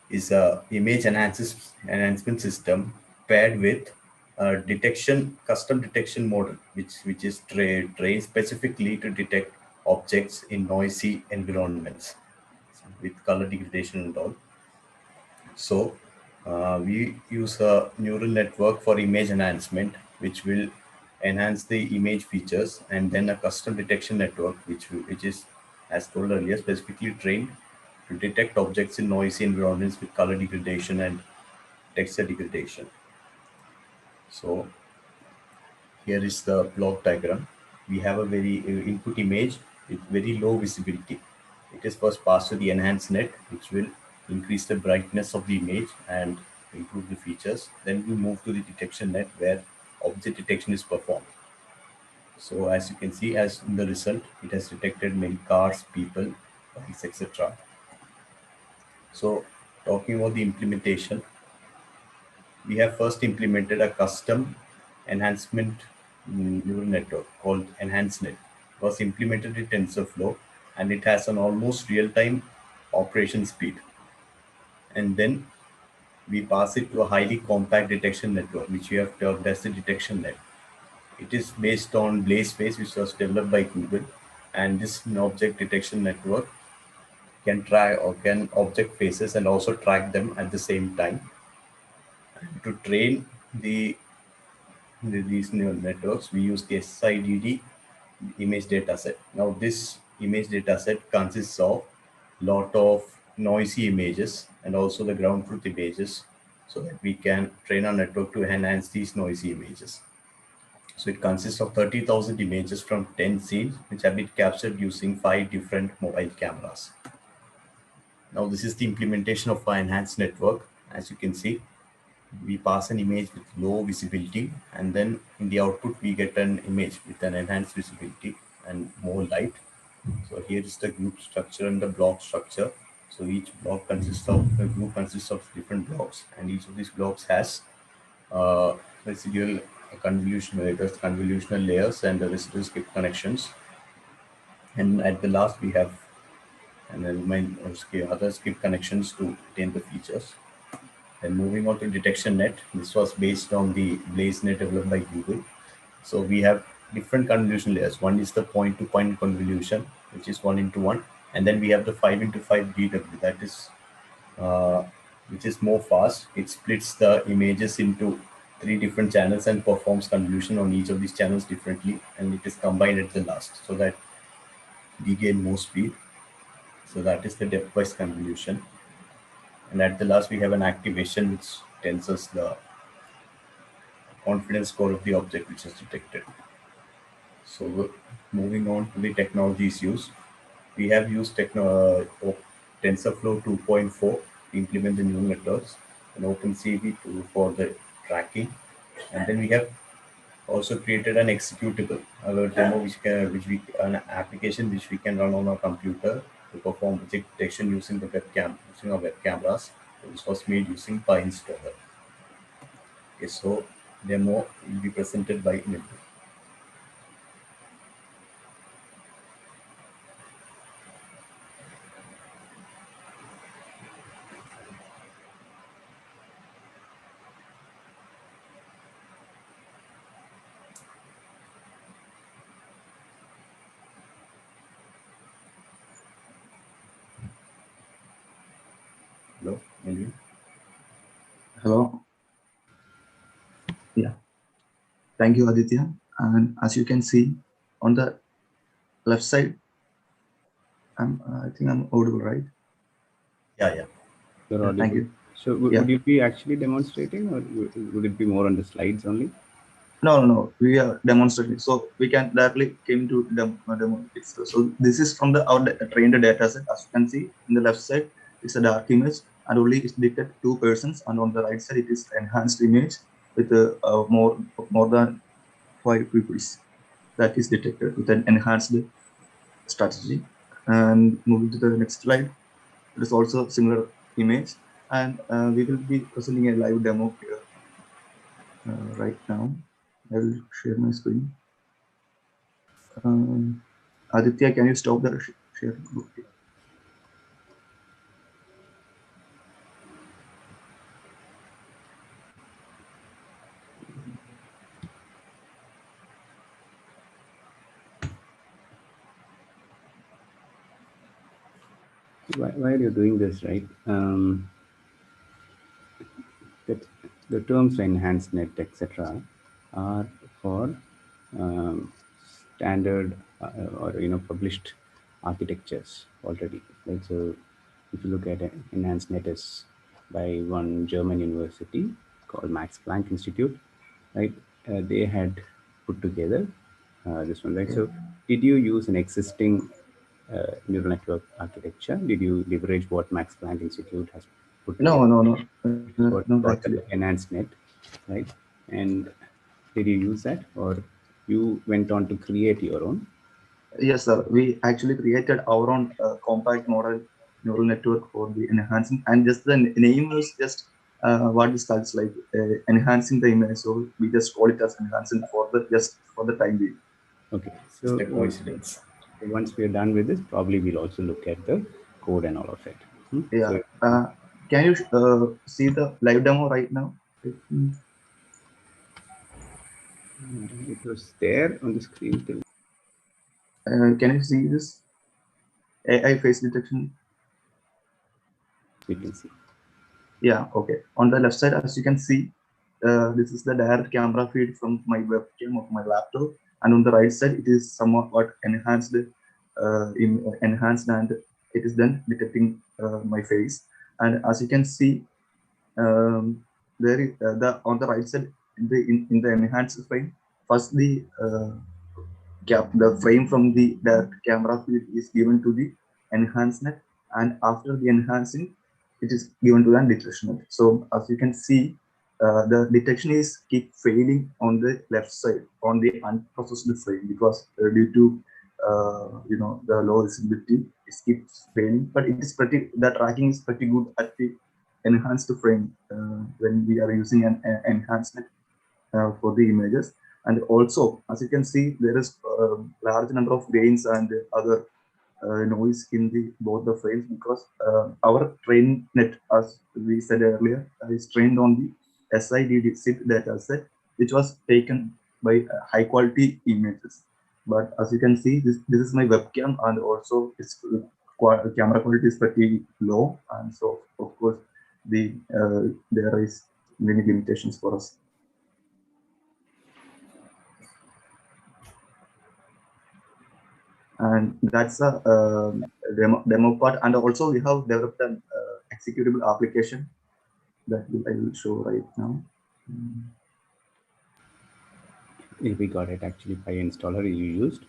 is a image enhancement system paired with a custom detection model, which is trained specifically to detect objects in noisy environments with color degradation and all. So we use a neural network for image enhancement, which will enhance the image features, and then a custom detection network, which is, as told earlier, specifically trained to detect objects in noisy environments with color degradation and texture degradation. So here is the block diagram. We have a very input image with very low visibility. It is first passed to the enhanced net, which will increase the brightness of the image and improve the features. Then we move to the detection net where object detection is performed. So as you can see, as in the result, it has detected many cars, people, bikes, etc. So talking about the implementation, we have first implemented a custom enhancement neural network called EnhanceNet. It was implemented in TensorFlow, and it has an almost real-time operation speed. And then we pass it to a highly compact detection network, which we have termed as the detection net. It is based on Blazeface, which was developed by Google, and this object detection network can object faces and also track them at the same time. To train these neural networks, we use the SIDD image dataset. Now, this image dataset consists of lot of noisy images and also the ground truth images, so that we can train our network to enhance these noisy images. So it consists of 30,000 images from 10 scenes, which have been captured using 5 different mobile cameras. Now, this is the implementation of our enhanced network. As you can see, we pass an image with low visibility, and then in the output we get an image with an enhanced visibility and more light. So here is the group structure and the block structure. So each block consists of different blocks, and each of these blocks has residual convolutional layers and the residual skip connections. And at the last we have other skip connections to obtain the features. Then moving on to detection net, this was based on the BlazeNet developed by Google. So we have different convolution layers. One is the point-to-point convolution, which is 1:1, and then we have the 5:5 DW, that is which is more fast. It splits the images into 3 different channels and performs convolution on each of these channels differently, and it is combined at the last so that we gain more speed. So that is the depth-wise convolution. And at the last, we have an activation, which tells us the confidence score of the object which is detected. So moving on to the technologies used, we have used TensorFlow 2.4 to implement the neural networks and OpenCV for the tracking, and then we have also created an executable, a demo an application which we can run on our computer to perform object detection using our web cameras. So this was made using PyInstaller. Okay, so demo will be presented by Nidhu. Hello, Nidhu. Hello. Yeah. Thank you, Aditya. And as you can see on the left side, I think I'm audible, right? Yeah. You're Yeah, audible. thank you. So would you be actually demonstrating, or would it be more on the slides only? No. We are demonstrating. So we can directly came to demo itself. So this is from our trained data set. As you can see in the left side, it's a dark image and only it's detected 2 persons. And on the right side, it is enhanced image with more than 5 peoples that is detected with an enhanced strategy. And moving to the next slide, it is also similar image, and we will be presenting a live demo here right now. I will share my screen. Aditya, can you stop the share? Why are you doing this, right? That the terms enhanced net, etc., are for standard or published architectures already. Right? So if you look at enhanced net is by one German university called Max Planck Institute, right? They had put together this one, right? So did you use an existing neural network architecture? Did you leverage what Max Planck Institute has put together? No, not actually. Enhanced net, right? And did you use that, or you went on to create your own? Yes, sir. We actually created our own compact model neural network for the enhancing, and just the name was just what is called like enhancing the image. So we just call it as enhancing for the time being. Okay, so Just a coincidence. Once we are done with this, probably we'll also look at the code and all of it. Yeah. Can you see the live demo right now? It was there on the screen till. Can you see this AI face detection? We can see. Yeah. Okay. On the left side, as you can see, this is the direct camera feed from my webcam of my laptop, and on the right side, it is somewhat enhanced, and it is then detecting my face. And as you can see, there is on the right side in the enhanced frame. First, the frame from the direct camera feed is given to the enhanced net, and after the enhancing, it is given to the detection net. So as you can see, the detection is keep failing on the left side on the unprocessed frame because due to the low visibility, it keeps failing. But it is the tracking is pretty good at the enhanced frame when we are using an enhancement for the images. And also, as you can see, there is a large number of gains and other noise in both the frames because our train net, as we said earlier, is trained on the SID data set, which was taken by high quality images. But as you can see, this is my webcam, and also its camera quality is pretty low, and so of course there is many limitations for us. And that's a demo part. And also we have developed an executable application that I will show right now. We got it actually by installer you used.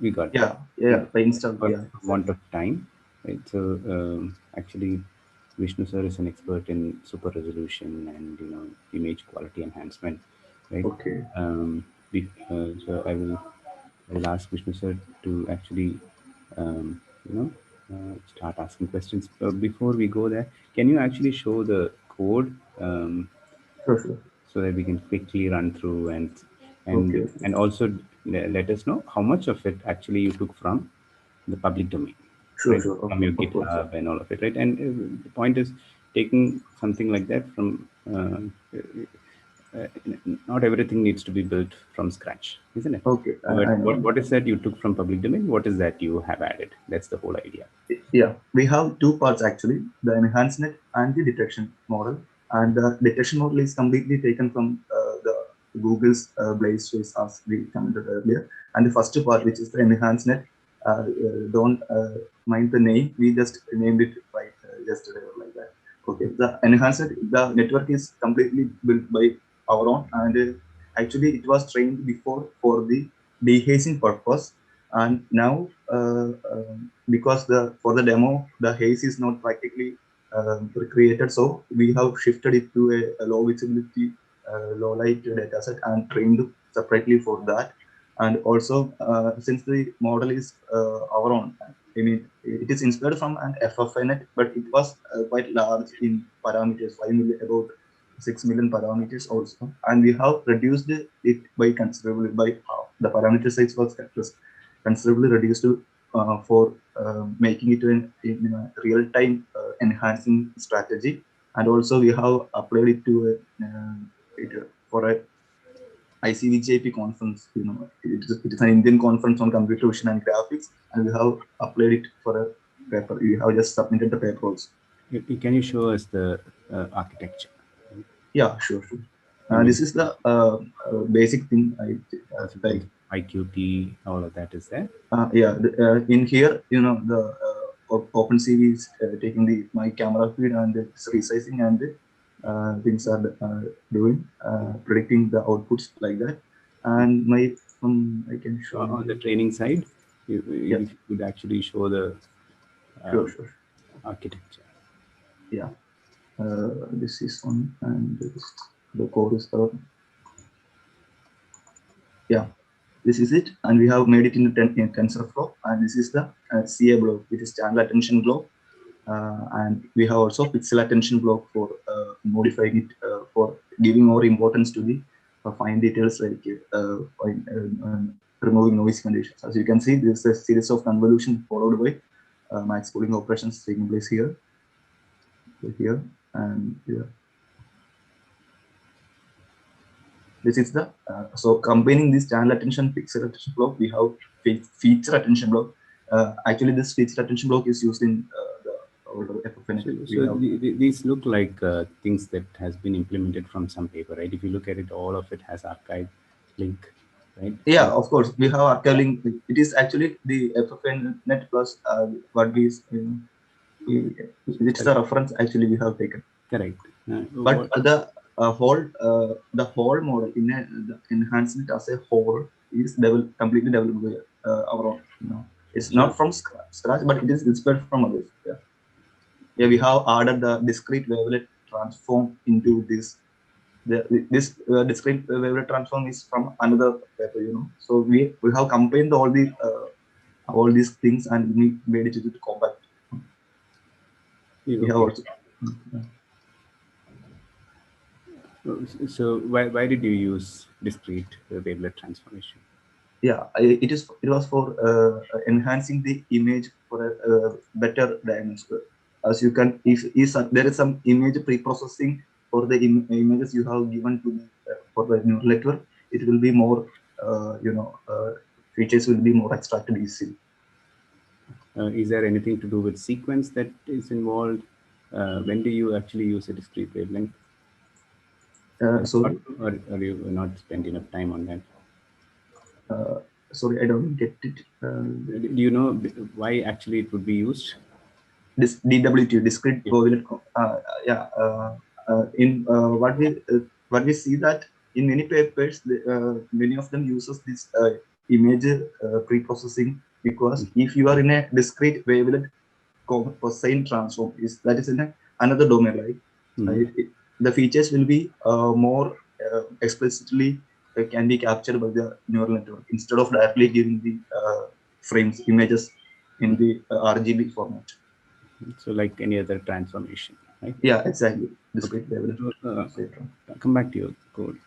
We got Yeah, by install. for Yeah, want of time, right? So actually, Vishnu sir is an expert in super resolution and image quality enhancement, right? okay. So I will ask Vishnu sir to actually um, you know start asking questions. Before we go there, can you actually show the code? Sure. So that we can quickly run through Okay. and also let us know how much of it actually you took from the public domain, right? Sure. From your Of course. GitHub and all of it, right? And the point is taking something like that from not everything needs to be built from scratch, isn't it? Okay, But I know. what is that you took from public domain? What is that you have added? That's the whole idea. Yeah, we have two parts actually, the enhancement and the detection model. And the detection model is completely taken from the Google's Blaze Trace, as we commented earlier. And the first part, which is the enhancement, don't mind the name, we just named it right yesterday or like that. Okay, the enhancement, the network is completely built by our own, and actually it was trained before for the dehazing purpose. And now because for the demo the haze is not practically created, so we have shifted it to a low visibility low light data set and trained separately for that. And also since the model is our own, I mean it is inspired from an FFNet, but it was quite large in parameters, 5 million, about 6 million parameters also, and we have reduced it by considerably by half. The parameter size was considerably reduced for making it in a real-time enhancing strategy. And also we have applied it to for a ICVJP conference. It is an Indian conference on computer vision and graphics, and we have applied it for a paper. We have just submitted the paper also. Can you show us the architecture? Yeah, sure. This is the basic thing like IQT, all of that is there. In here, the OpenCV is taking my camera feed and it's resizing, and things are doing predicting the outputs like that. And I can show on the training side, if you could actually show the sure architecture. Yeah, this is one, and the code is this is it, and we have made it in TensorFlow, and this is the CA block, which is channel attention block, and we have also pixel attention block for modifying it for giving more importance to the fine details like removing noise conditions. As you can see, this is a series of convolution followed by max pooling operations taking place here and here. This is the so combining this channel attention, pixel attention block, we have feature attention block. Actually, this feature attention block is used in the older FFNet. So these look like things that has been implemented from some paper, right? If you look at it, all of it has archive link, right? Yeah, of course, we have archive link. It is actually the FFNet plus what we it's the reference actually we have taken. Correct. But the whole model in the enhancement as a whole is completely developed by our own. It's not from scratch, but it is inspired from others. Yeah, we have added the discrete wavelet transform into this. This discrete wavelet transform is from another paper, So we have combined all these things and we made it into compact. We have also. So why did you use discrete wavelet transformation? Yeah, it was for enhancing the image for a better dimension. As you can, if there is some image pre-processing for the images you have given to for the neural network, it will be more, features will be more extracted easily. Is there anything to do with sequence that is involved? When do you actually use a discrete wavelength? Sorry, or you not spend enough time on that? Sorry, I don't get it. Do you know why actually it would be used? This DWT, discrete wavelet. what we see that in many papers, many of them uses this image pre-processing, because if you are in a discrete wavelet cosine transform, that is in another domain, right? The features will be more explicitly can be captured by the neural network instead of directly giving the frames images in the RGB format. So like any other transformation, right? Yeah, exactly. Discrete wavelet. Come back to your code.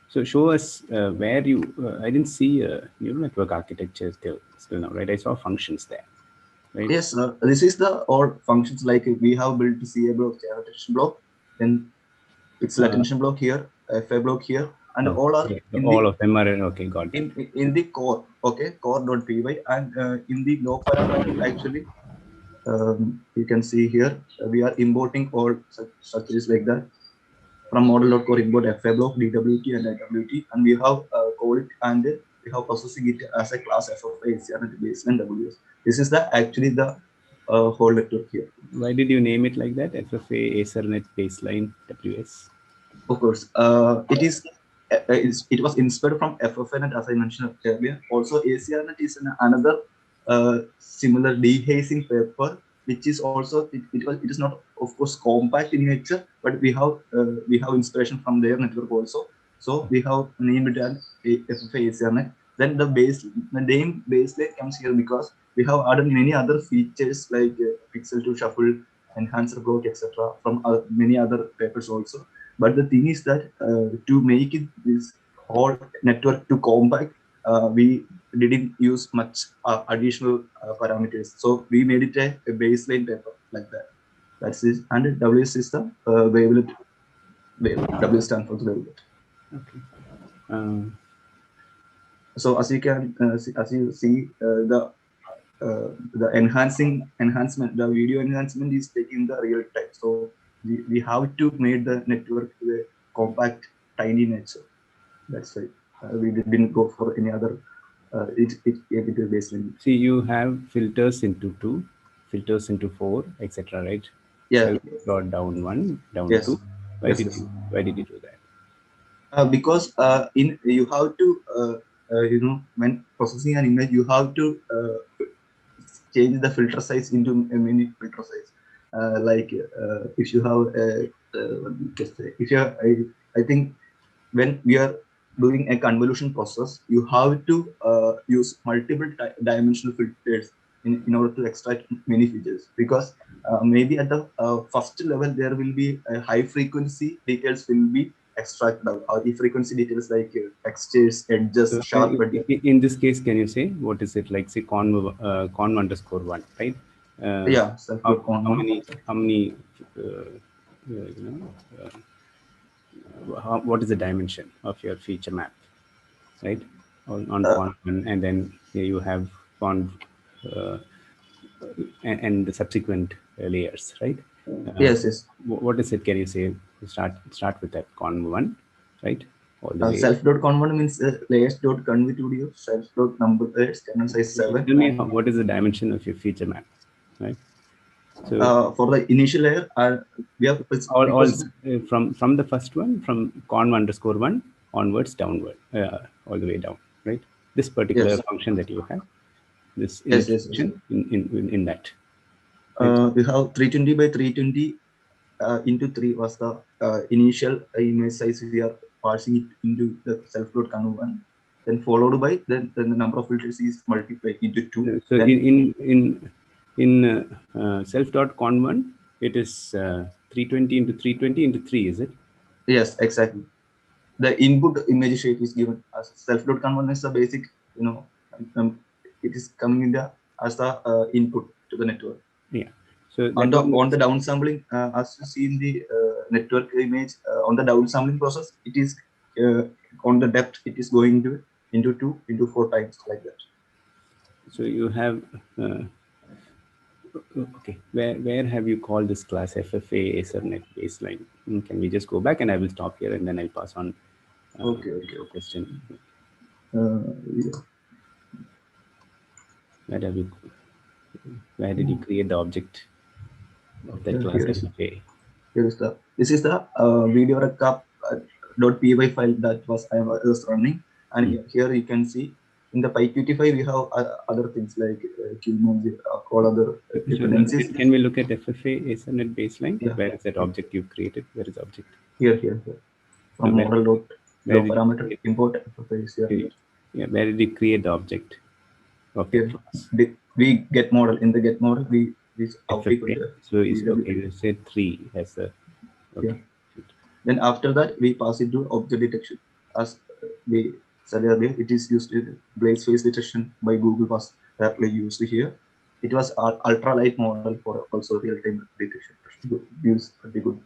So show us where you. I didn't see neural network architecture still now, right? I saw functions there, right? Yes, this is the all functions, like we have built CA block, attention block, then pixel attention block here, FA block here, and all are all of them are okay. Got it. In the core, okay, core.py, and in the log file module, actually, you can see here we are importing all such structures like that from model.core, import FA block, DWT, and IWT, and we have called it, and we have processing it as a class FFA, ACR, baseline WS. This is the actually the whole network here. Why did you name it like that? FFA, AcerNet, baseline, WS? Of course, it was inspired from FFNet, as I mentioned earlier. Also, ACRNet is another similar dehazing paper, which is also it is not, of course, compact in nature, but we have inspiration from their network also. So we have named it as FFA ACRNet. Then the name baseline comes here because we have added many other features like pixel to shuffle, enhancer block, etc. from many other papers also. But the thing is that to make it this whole network to compact, we didn't use much additional parameters. So we made it a baseline paper like that. That's it. And W system, wavelet. W stands for wavelet. Okay. So as you can as you see, the enhancement, the video enhancement is taking the real time. So we have to make the network a compact, tiny nature. That's right. We didn't go for any other. It is baseline. See, you have filters into 2, filters into 4, etc. Right? Yeah. Self down 1, down yes. 2. Why did you do that? Because you have to when processing an image, you have to change the filter size into a mini filter size. Like if you have if you have, I think when we are doing a convolution process, you have to use multiple dimensional filters in order to extract many features, because maybe at the first level there will be a high frequency details will be extracted out. High frequency details like textures, edges, So, sharp edges. in this case, can you say what is it like? Say conv_1, right? Yeah. How many what is the dimension of your feature map, right? On conv1, and then you have conv and the subsequent layers, right? Yes. What is it? Can you say? Start with that conv1, right? Self.conv means layers.conv2, self.number layers, kernel size 7. Tell me what is the dimension of your feature map, right? So for the initial layer, we have all from the first one, from conv_1 onwards, downward, all the way down, right? This particular function that you have, this in that. Right? We have 320 by 320 into 3 was the initial image size. We are parsing it into the self.conv1, then followed by then the number of filters is multiplied into 2. So then, in self.conv1, it is 320 into 320 into 3, is it? Yes, exactly. The input image shape is given as self.conv1 is the basic, it is coming in the as the input to the network. Yeah. So on the downsampling, as you see in the network image, on the downsampling process, it is on the depth, it is going into 2 into 4 times like that. So you have okay, where have you called this class FFA AcerNet baseline? Can we just go back, and I will stop here, and then I'll pass on okay. question. Yeah. Where did you create the object of that class FFA? This is the video recap .py file that I was running, and here you can see in the PyQt file we have other things like all other dependencies. Can we look at FFA Ethernet baseline? Yeah. Where is that object you've created? Where is object? Here. From model parameter import FFA is here. Yeah, where did you create the object of the class? We get model in the get model. We FFA. So it's okay. You said 3 as a. Okay. Yeah. Then after that we pass it to object detection. As we said earlier, it is used in blaze face detection by Google was directly used here. It was ultra light model for also real time detection. Gives pretty good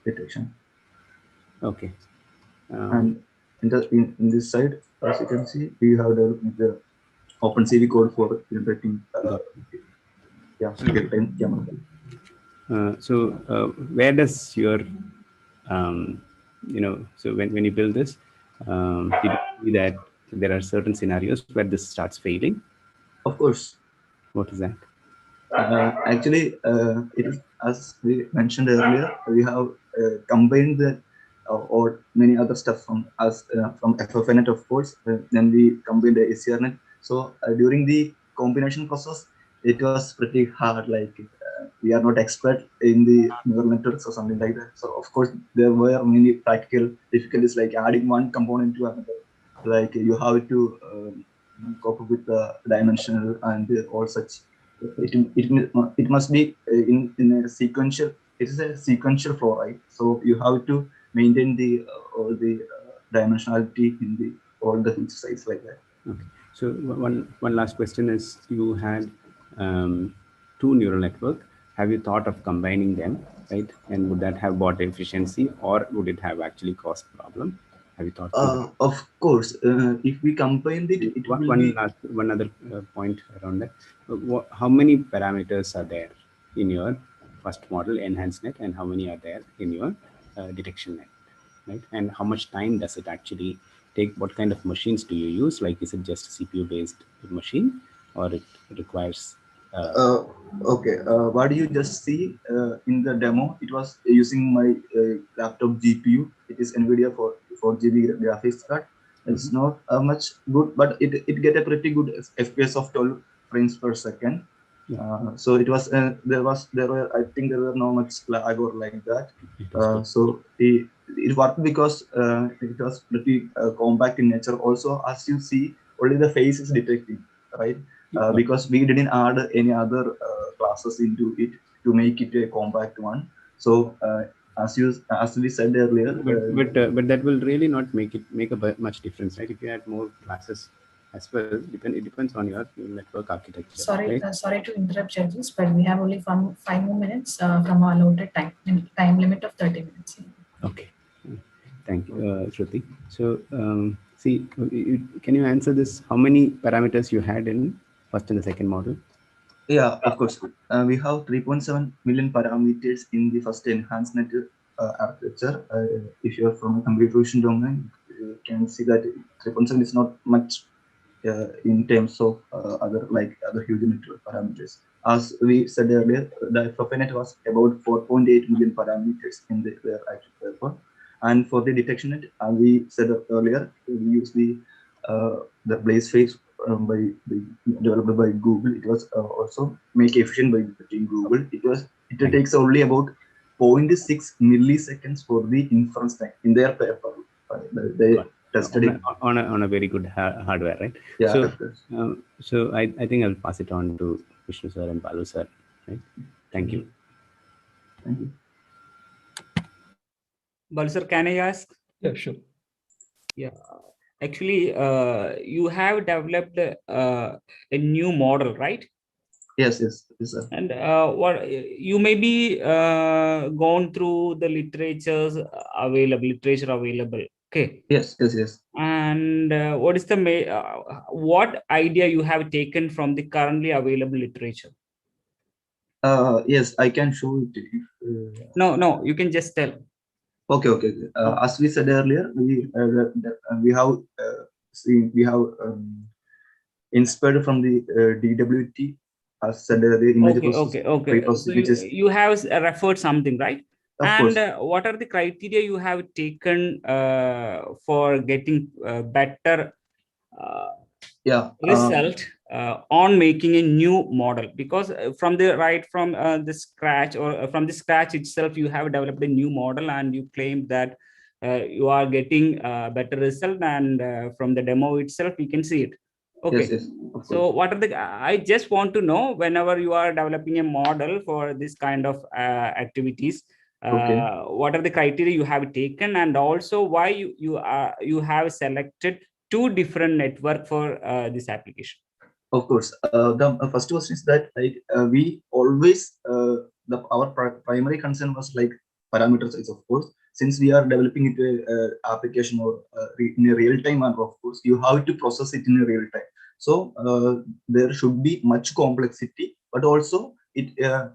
detection. Okay. And in this side, as you can see, we have the OpenCV code for generating real-time camera. So where does your so when you build this, did you see that there are certain scenarios where this starts failing? Of course. What is that? Actually, it is, as we mentioned earlier, we have combined the or many other stuff from FFNet, of course. Then we combined the ACRNet. So during the combination process, it was pretty hard. Like we are not expert in the neural networks or something like that. So of course there were many practical difficulties, like adding one component to another. Like you have to cope with the dimensional and all such. It must be in a sequential. It is a sequential flow, right? So you have to maintain the all the dimensionality in the all the feature size like that. Okay. So one last question is: you had 2 neural network. Have you thought of combining them, right? And would that have brought efficiency, or would it have actually caused problem? Have you thought? Of course, if we combine it, one other point around that. How many parameters are there in your first model enhanced net, and how many are there in your detection net, right? And how much time does it actually take? What kind of machines do you use? Like, is it just a CPU based machine, or it requires okay, what you just see in the demo, it was using my laptop GPU. It is NVIDIA for 4 GB graphics card. It's not much good, but it get a pretty good FPS of 12 frames per second. So it was there were I think there were no much lag or like that. So it worked because it was pretty compact in nature. Also, as you see, only the face is detecting, right? Because we didn't add any other classes into it to make it a compact one. So as we said earlier, but that will really not make a much difference, right? If you add more classes as well, it depends on your network architecture. Sorry, right? Sorry to interrupt, judges, but we have only 5 more minutes from our allotted time limit of 30 minutes. Okay, thank you, Shruti. So see, can you answer this? How many parameters you had in first and the second model? Yeah, of course. We have 3.7 million parameters in the first enhanced net architecture. If you're from a computer vision domain, you can see that 3.7 is not much in terms of other huge network parameters. As we said earlier, the FFNet was about 4.8 million parameters in their actual paper. And for the detection net, we said earlier, we use the blaze face developed by Google. It was also make efficient by Google. It takes only about 0.6 milliseconds for the inference time in their paper. They tested it on a very good hardware, right? Yeah. So I think I'll pass it on to Vishnu sir and Balu sir. Right? Thank you. Thank you. Balu sir, can I ask? Yeah, sure. Yeah. Actually, you have developed a new model, right? Yes, sir. And what you may be gone through the literature available. Okay. Yes. And what is the what idea you have taken from the currently available literature? Yes, I can show it. No, you can just tell. Okay. As we said earlier, we have inspired from the DWT as said the image Okay. So you have referred something, right? And what are the criteria you have taken for getting better result on making a new model? Because from the scratch, or from the scratch itself, you have developed a new model and you claim that you are getting better result, and from the demo itself we can see it. Okay. Yes, So what are the, I just want to know, whenever you are developing a model for this kind of activities, what are the criteria you have taken, and also why you have selected two different network for this application? Of course, the first question is that we always our primary concern was like parameter size. Of course, since we are developing it application or in a real time manner, of course, you have to process it in a real time. So there should be much complexity, but also the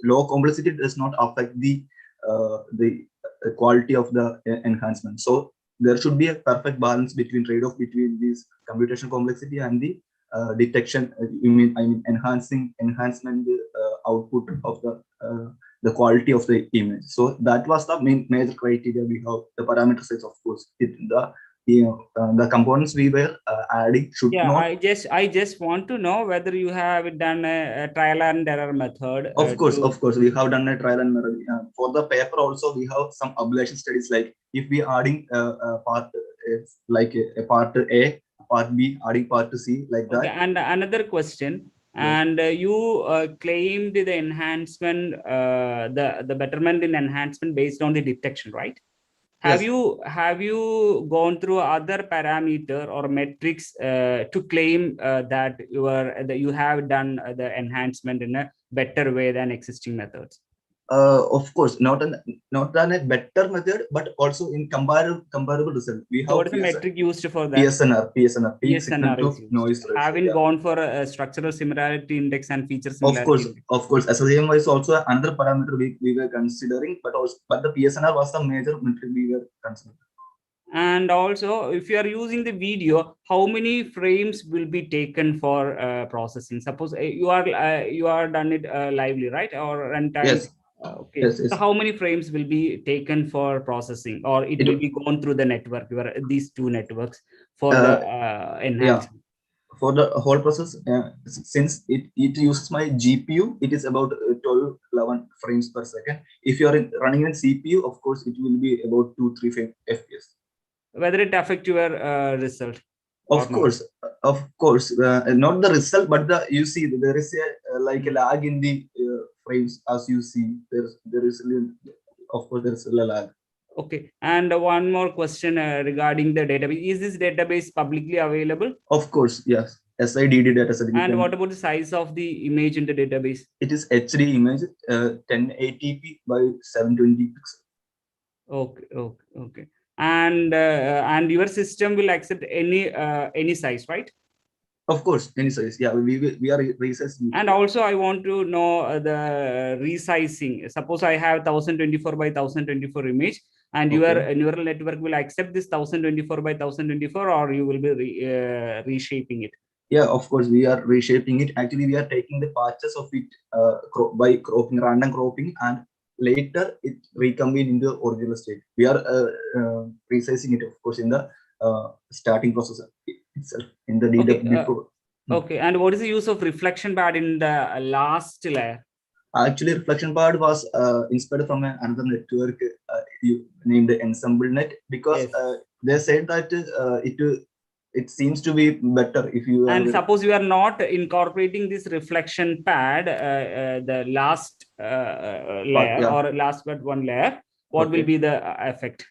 low complexity does not affect the quality of the enhancement. So there should be a perfect balance between trade-off between this computational complexity and the detection. I mean enhancement output of the quality of the image. So that was the major criteria we have. The parameter size, of course, the components we were adding should not. I just want to know whether you have done a trial and error method. Of course, we have done a trial and error. For the paper also, we have some ablation studies, like if we adding part like a part A, part B, adding part C, like that. And another question. And you claimed the enhancement, the betterment in enhancement based on the detection, right? Have you gone through other parameter or metrics to claim that you have done the enhancement in a better way than existing methods? Of course, not done a better method, but also in comparable result. We have what is the metric used for that? PSNR, peak signal to noise ratio. Having gone for a structural similarity index and feature similarity. Of course, SSAM is also another parameter we were considering, but the PSNR was the major metric we were considering. And also, if you are using the video, how many frames will be taken for processing? Suppose you are done it lively, right, or runtime? Yes. Okay. Yes. So how many frames will be taken for processing, or it will be gone through the network, these two networks for the enhancement? Yeah. For the whole process, since it uses my GPU, it is about 11 frames per second. If you are running in CPU, of course, it will be about 2-3 FPS. Whether it affect your result? Of course, not the result, but you see there is a like a lag in the frames. As you see, there is of course there is a lag. Okay, and one more question regarding the database. Is this database publicly available? Of course, yes. SIDD data set. And what about the size of the image in the database? It is HD image, 1080p by 720 pixels. Okay. And your system will accept any size, right? Of course, any size. Yeah, we are resizing. And also, I want to know the resizing. Suppose I have 1024 by 1024 image, and your neural network will accept this 1024 by 1024, or you will be reshaping it? Yeah, of course, we are reshaping it. Actually, we are taking the patches of it by cropping, random cropping, and later it recombine into the original state. We are resizing it, of course, in the starting process itself, in the DW. Okay, and what is the use of reflection pad in the last layer? Actually, reflection pad was inspired from another network named EnsembleNet, because they said that it seems to be better if you. And suppose you are not incorporating this reflection pad, the last layer or last but one layer, what will be the effect?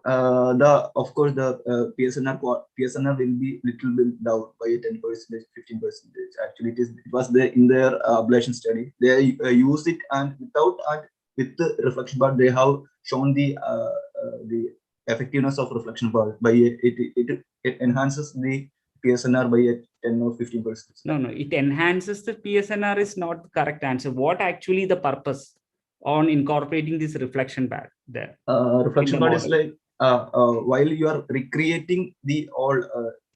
Of course the PSNR will be little bit down by 10%, 15%. Actually, it was there in their ablation study. They used it, and with the reflection pad, they have shown the effectiveness of reflection pad by it enhances the PSNR by 10 or 15%. No, it enhances the PSNR is not the correct answer. What actually the purpose on incorporating this reflection pad there? Reflection pad is like while you are recreating the all,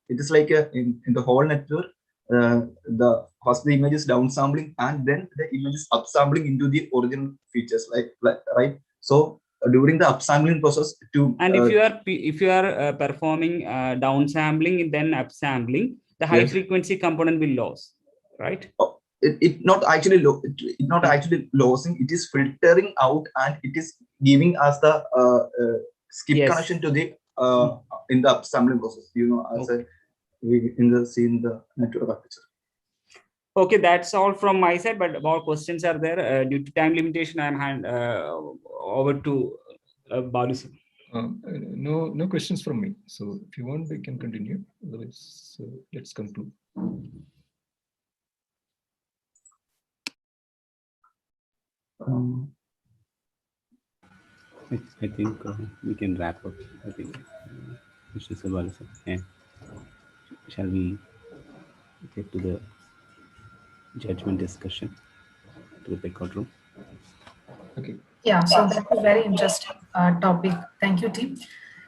it is like in the whole network. the first the image is downsampling and then the image is upsampling into the original features, like right. So during the upsampling process, and if you are performing downsampling then upsampling, the high yes. frequency component will lose, right? It not actually it not actually losing, it is filtering out and it is giving us the skip Yes. connection to the in the upsampling process, as Okay. we in the network architecture. Okay, that's all from my side, but more questions are there. Due to time limitation, I'm hand over to Balu sir. No questions from me. So if you want, we can continue. Otherwise, let's conclude. I think we can wrap up. I think, Mr. Sabal, sir. Yeah. Shall we get to the judgment discussion to the breakout room? Okay. Yeah, so that was very interesting topic. Thank you, team.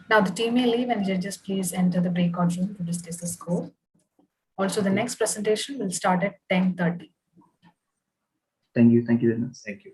Now the team may leave and judges please enter the breakout room to discuss the score. Also, the next presentation will start at 10:30. Thank you very much. Thank you.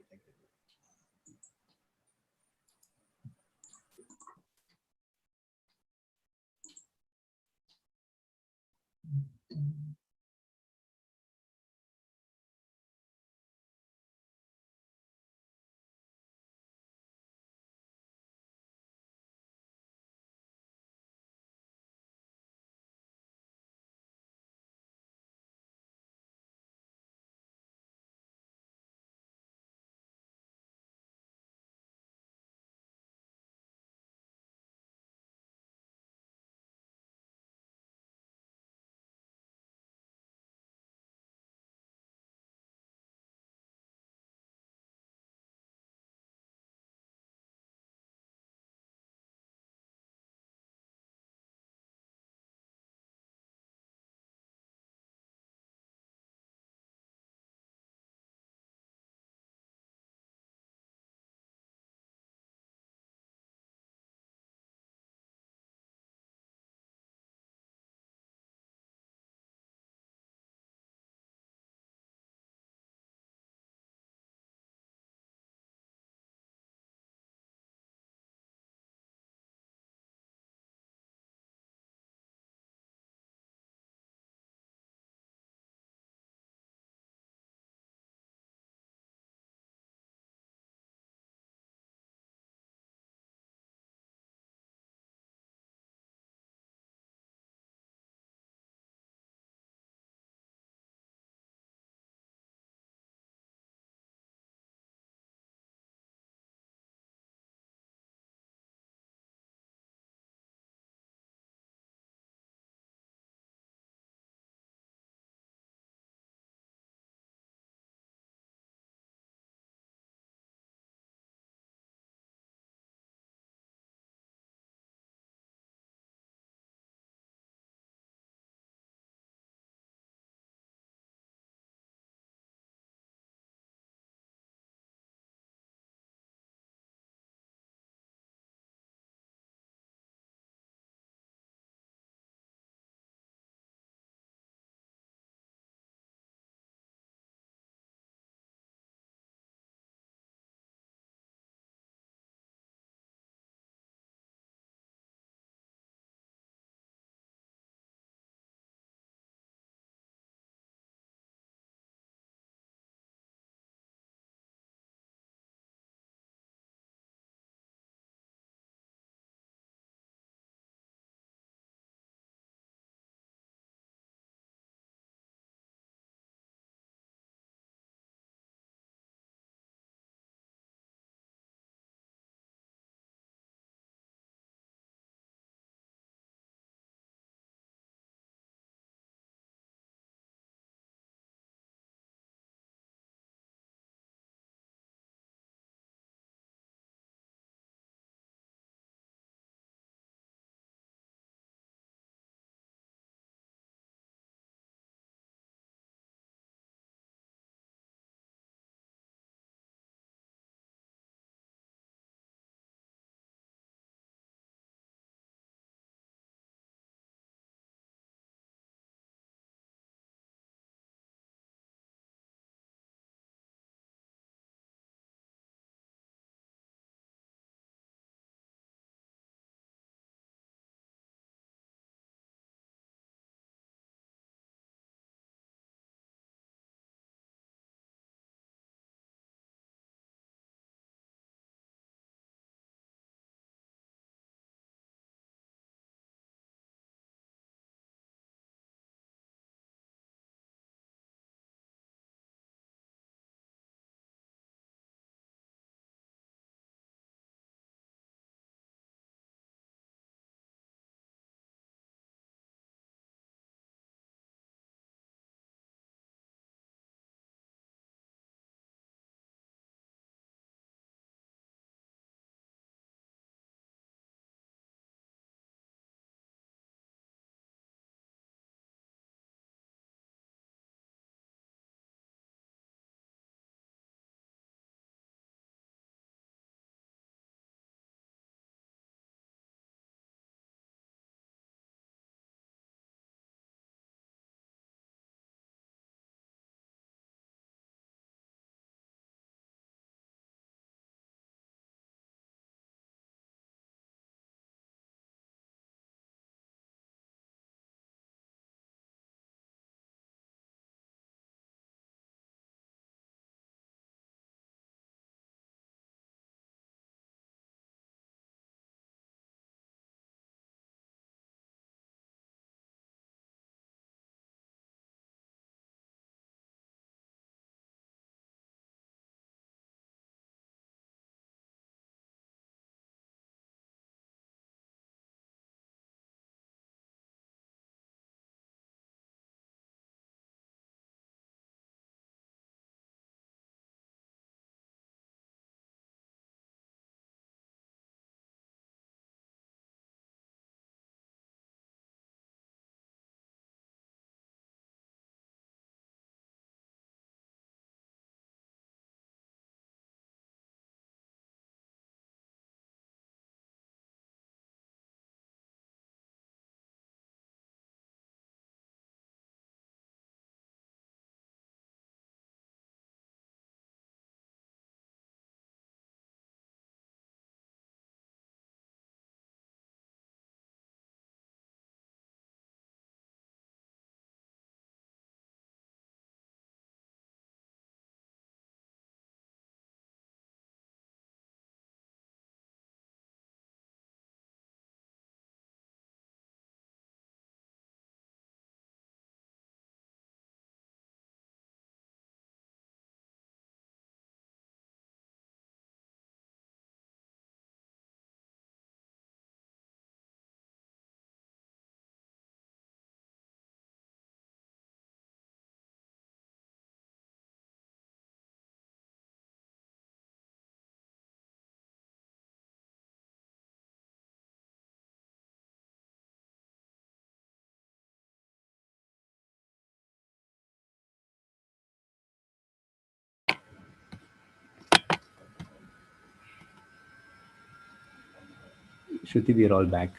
Shruti, we are all back.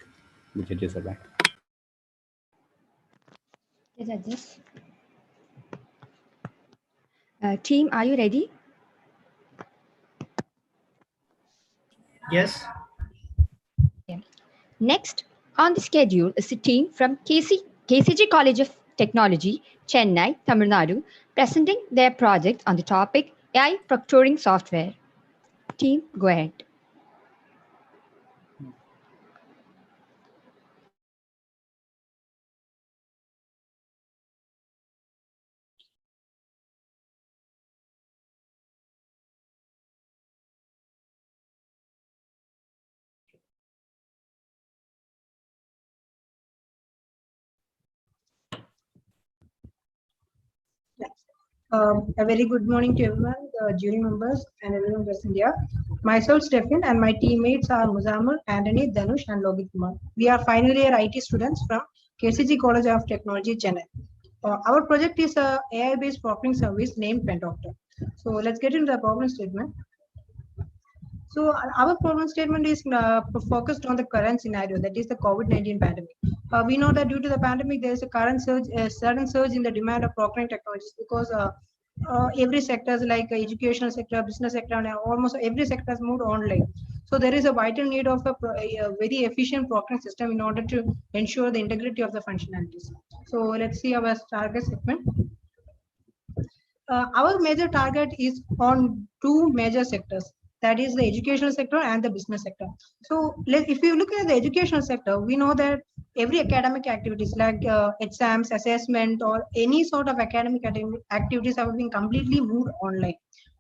The judges are back. The judges. Team, are you ready? Yes. Okay. Next on the schedule is a team from KCG College of Technology, Chennai, Tamil Nadu, presenting their project on the topic AI proctoring software. Team, go ahead. A very good morning to everyone, the jury members and everyone present here. Myself, Stephen, and my teammates are Muzamul, Anthony, Dhanush, and Logit Kumar. We are final year IT students from KCG College of Technology, Chennai. Our project is a AI-based proctoring service named Pentoctor. So let's get into the problem statement. So our problem statement is focused on the current scenario, that is the COVID-19 pandemic. We know that due to the pandemic, there is a sudden surge in the demand of proctoring technologies because every sectors like educational sector, business sector, and almost every sector has moved online. So there is a vital need of a very efficient proctoring system in order to ensure the integrity of the functionalities. So let's see our target segment. Our major target is on two major sectors, that is the educational sector and the business sector. So if you look at the educational sector, we know that every academic activities like exams, assessment, or any sort of academic activities have been completely moved online,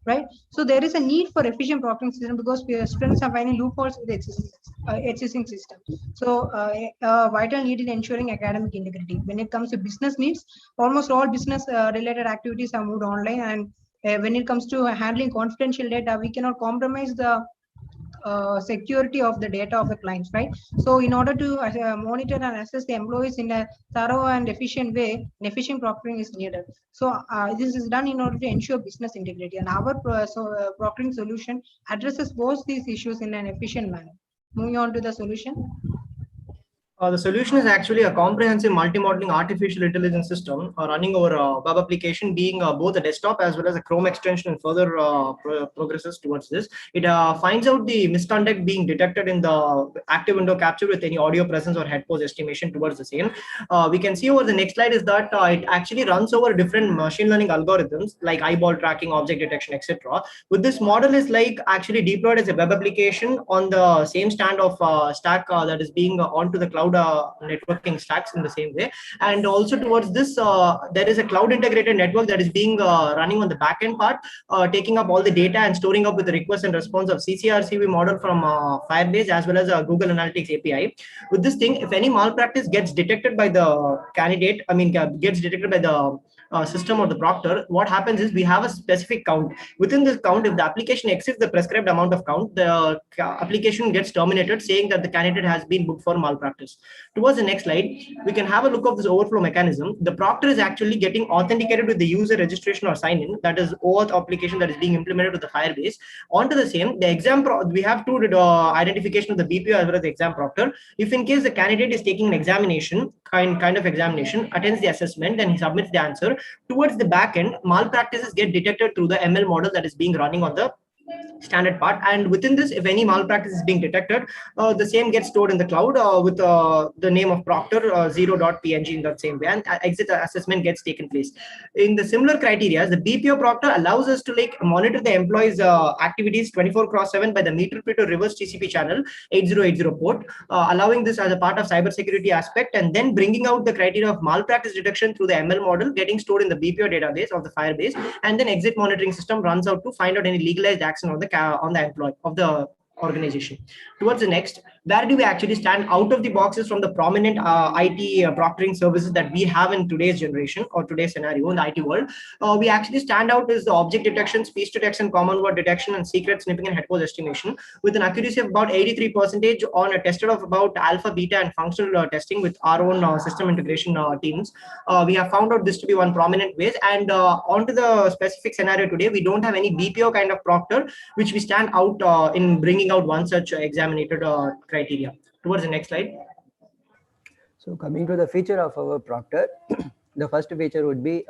right? So there is a need for efficient proctoring system because students are finding loopholes with the existing system. So a vital need in ensuring academic integrity. When it comes to business needs, almost all business related activities are moved online, and when it comes to handling confidential data, we cannot compromise the security of the data of the clients, right? So in order to monitor and assess the employees in a thorough and efficient way, an efficient proctoring is needed. So this is done in order to ensure business integrity, and our proctoring solution addresses both these issues in an efficient manner. Moving on to the solution. The solution is actually a comprehensive multi-modeling artificial intelligence system running over a web application, being both a desktop as well as a Chrome extension, and further progresses towards this. It finds out the misconduct being detected in the active window capture with any audio presence or head pose estimation towards the same. We can see over the next slide is that it actually runs over different machine learning algorithms like eyeball tracking, object detection, etc. With this model is like actually deployed as a web application on the same stand of stack that is being onto the cloud networking stacks in the same way. And also towards this, there is a cloud integrated network that is being running on the backend part, taking up all the data and storing up with the request and response of CCRCV model from Firebase as well as Google Analytics API. With this thing, if any malpractice gets detected by the candidate, gets detected by the system or the proctor, what happens is we have a specific count. Within this count, if the application exceeds the prescribed amount of count, the application gets terminated, saying that the candidate has been booked for malpractice. Towards the next slide, we can have a look of this overflow mechanism. The proctor is actually getting authenticated with the user registration or sign-in, that is OAuth application that is being implemented with the Firebase. Onto the same, the exam we have two identification of the BPO as well as the exam proctor. If in case the candidate is taking an examination, kind of examination, attends the assessment, then he submits the answer. Towards the back end, malpractices get detected through the ML model that is being running on the standard part, and within this, if any malpractice is being detected, the same gets stored in the cloud with the name of proctor 0.png in that same way, and exit assessment gets taken place. In the similar criteria, the BPO proctor allows us to like monitor the employees activities 24/7 by the meter to reverse TCP channel 8080 port, allowing this as a part of cybersecurity aspect, and then bringing out the criteria of malpractice detection through the ML model getting stored in the BPO database of the Firebase, and then exit monitoring system runs out to find out any legalized action on the employee of the organization. Towards the next, where do we actually stand out of the boxes from the prominent IT proctoring services that we have in today's generation or today's scenario in the IT world? We actually stand out as the object detection, speech detection, common word detection, and secret snipping and head pose estimation with an accuracy of about 83% on a tested of about alpha, beta, and functional testing with our own system integration teams. We have found out this to be one prominent ways. And onto the specific scenario today, we don't have any BPO kind of proctor which we stand out in bringing out one such examinated criteria. towards the next slide. So coming to the feature of our proctor, the first feature would be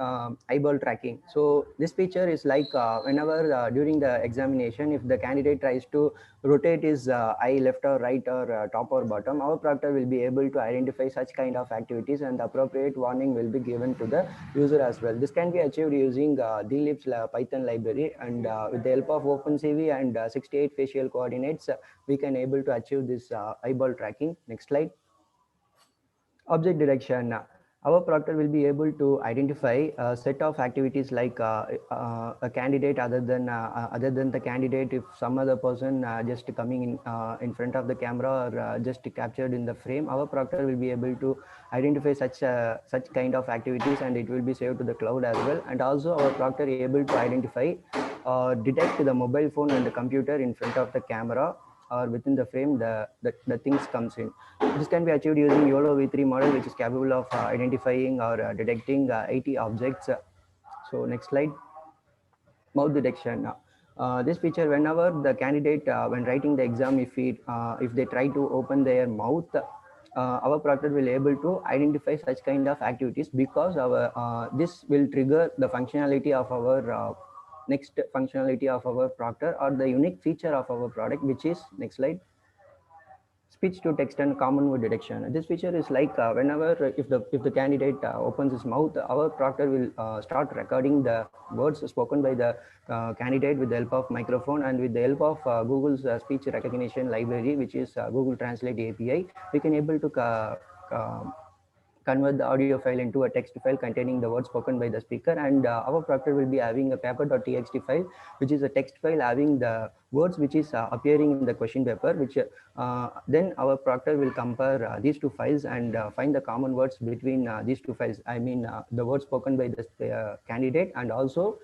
eyeball tracking. So this feature is like whenever during the examination, if the candidate tries to rotate his eye left or right or top or bottom, our proctor will be able to identify such kind of activities, and the appropriate warning will be given to the user as well. This can be achieved using DLIP's Python library, and with the help of OpenCV and 68 facial coordinates, we can able to achieve this eyeball tracking. Next slide. Object detection. Our proctor will be able to identify a set of activities like a candidate other than the candidate. If some other person just coming in front of the camera or just captured in the frame, our proctor will be able to identify such kind of activities, and it will be saved to the cloud as well. And also our proctor able to identify detect the mobile phone and the computer in front of the camera or within the frame, the things comes in. This can be achieved using YOLO V3 model, which is capable of identifying or detecting 80 objects. So next slide. Mouth detection. This feature, whenever the candidate, when writing the exam, if they try to open their mouth, our proctor will able to identify such kind of activities, because our this will trigger the functionality of our next functionality of our proctor, or the unique feature of our product, which is next slide. Speech to text and common word detection. This feature is like whenever if the candidate opens his mouth, our proctor will start recording the words spoken by the candidate with the help of microphone, and with the help of Google's speech recognition library, which is Google Translate API. We can able to convert the audio file into a text file containing the words spoken by the speaker, and our proctor will be having a paper.txt file, which is a text file having the words which is appearing in the question paper, which then our proctor will compare these two files and find the common words between these two files. I mean the words spoken by the candidate, and also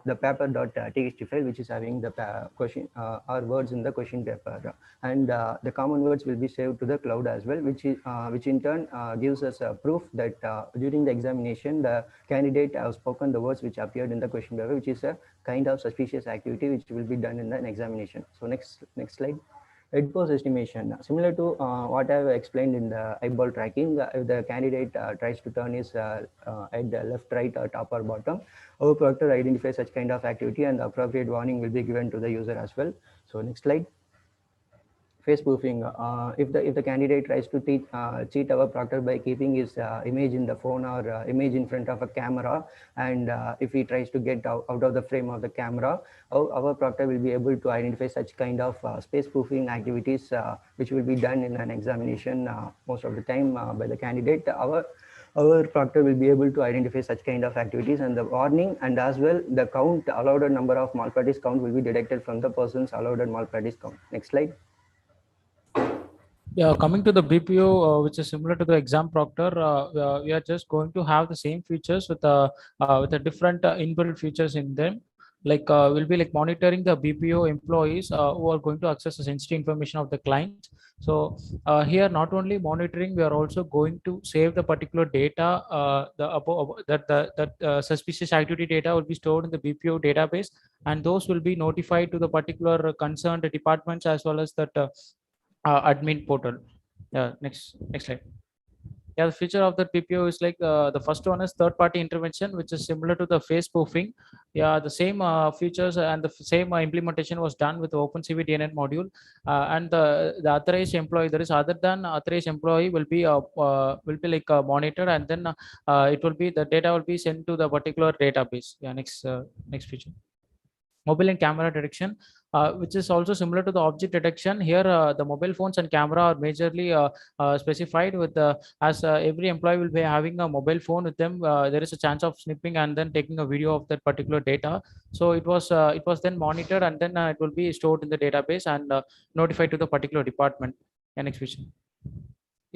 the paper.txt file, which is having the question or words in the question paper, and the common words will be saved to the cloud as well, which in turn gives us a proof that during the examination the candidate has spoken the words which appeared in the question paper, which is a kind of suspicious activity which will be done in an examination. So next slide. Head pose estimation, similar to what I have explained in the eyeball tracking. If the candidate tries to turn his head left, right, or top or bottom, our proctor identifies such kind of activity, and the appropriate warning will be given to the user as well. So next slide. Face spoofing. If the candidate tries to cheat our proctor by keeping his image in the phone or image in front of a camera, and if he tries to get out of the frame of the camera, our proctor will be able to identify such kind of space spoofing activities, which will be done in an examination most of the time by the candidate. Our proctor will be able to identify such kind of activities, and the warning and as well the count, allowed number of malpractice count, will be detected from the person's allowed malpractice count. Next slide. Yeah, coming to the BPO, which is similar to the exam proctor, we are just going to have the same features with a different inbuilt features in them. Like we'll be like monitoring the BPO employees who are going to access the sensitive information of the client. So here, not only monitoring, we are also going to save the particular data. That suspicious activity data will be stored in the BPO database, and those will be notified to the particular concerned departments as well as that admin portal. Yeah, next slide. Yeah, the feature of the PPO is like the first one is third-party intervention, which is similar to the face spoofing. Yeah, the same features and the same implementation was done with the OpenCV DNN module, and the authorized employee, that is other than authorized employee, will be like monitored, and then it will be the data will be sent to the particular database. Yeah, next feature. Mobile and camera detection, which is also similar to the object detection. Here, the mobile phones and camera are majorly specified with as every employee will be having a mobile phone with them. There is a chance of snipping and then taking a video of that particular data. So it was then monitored, and then it will be stored in the database and notified to the particular department. Next feature.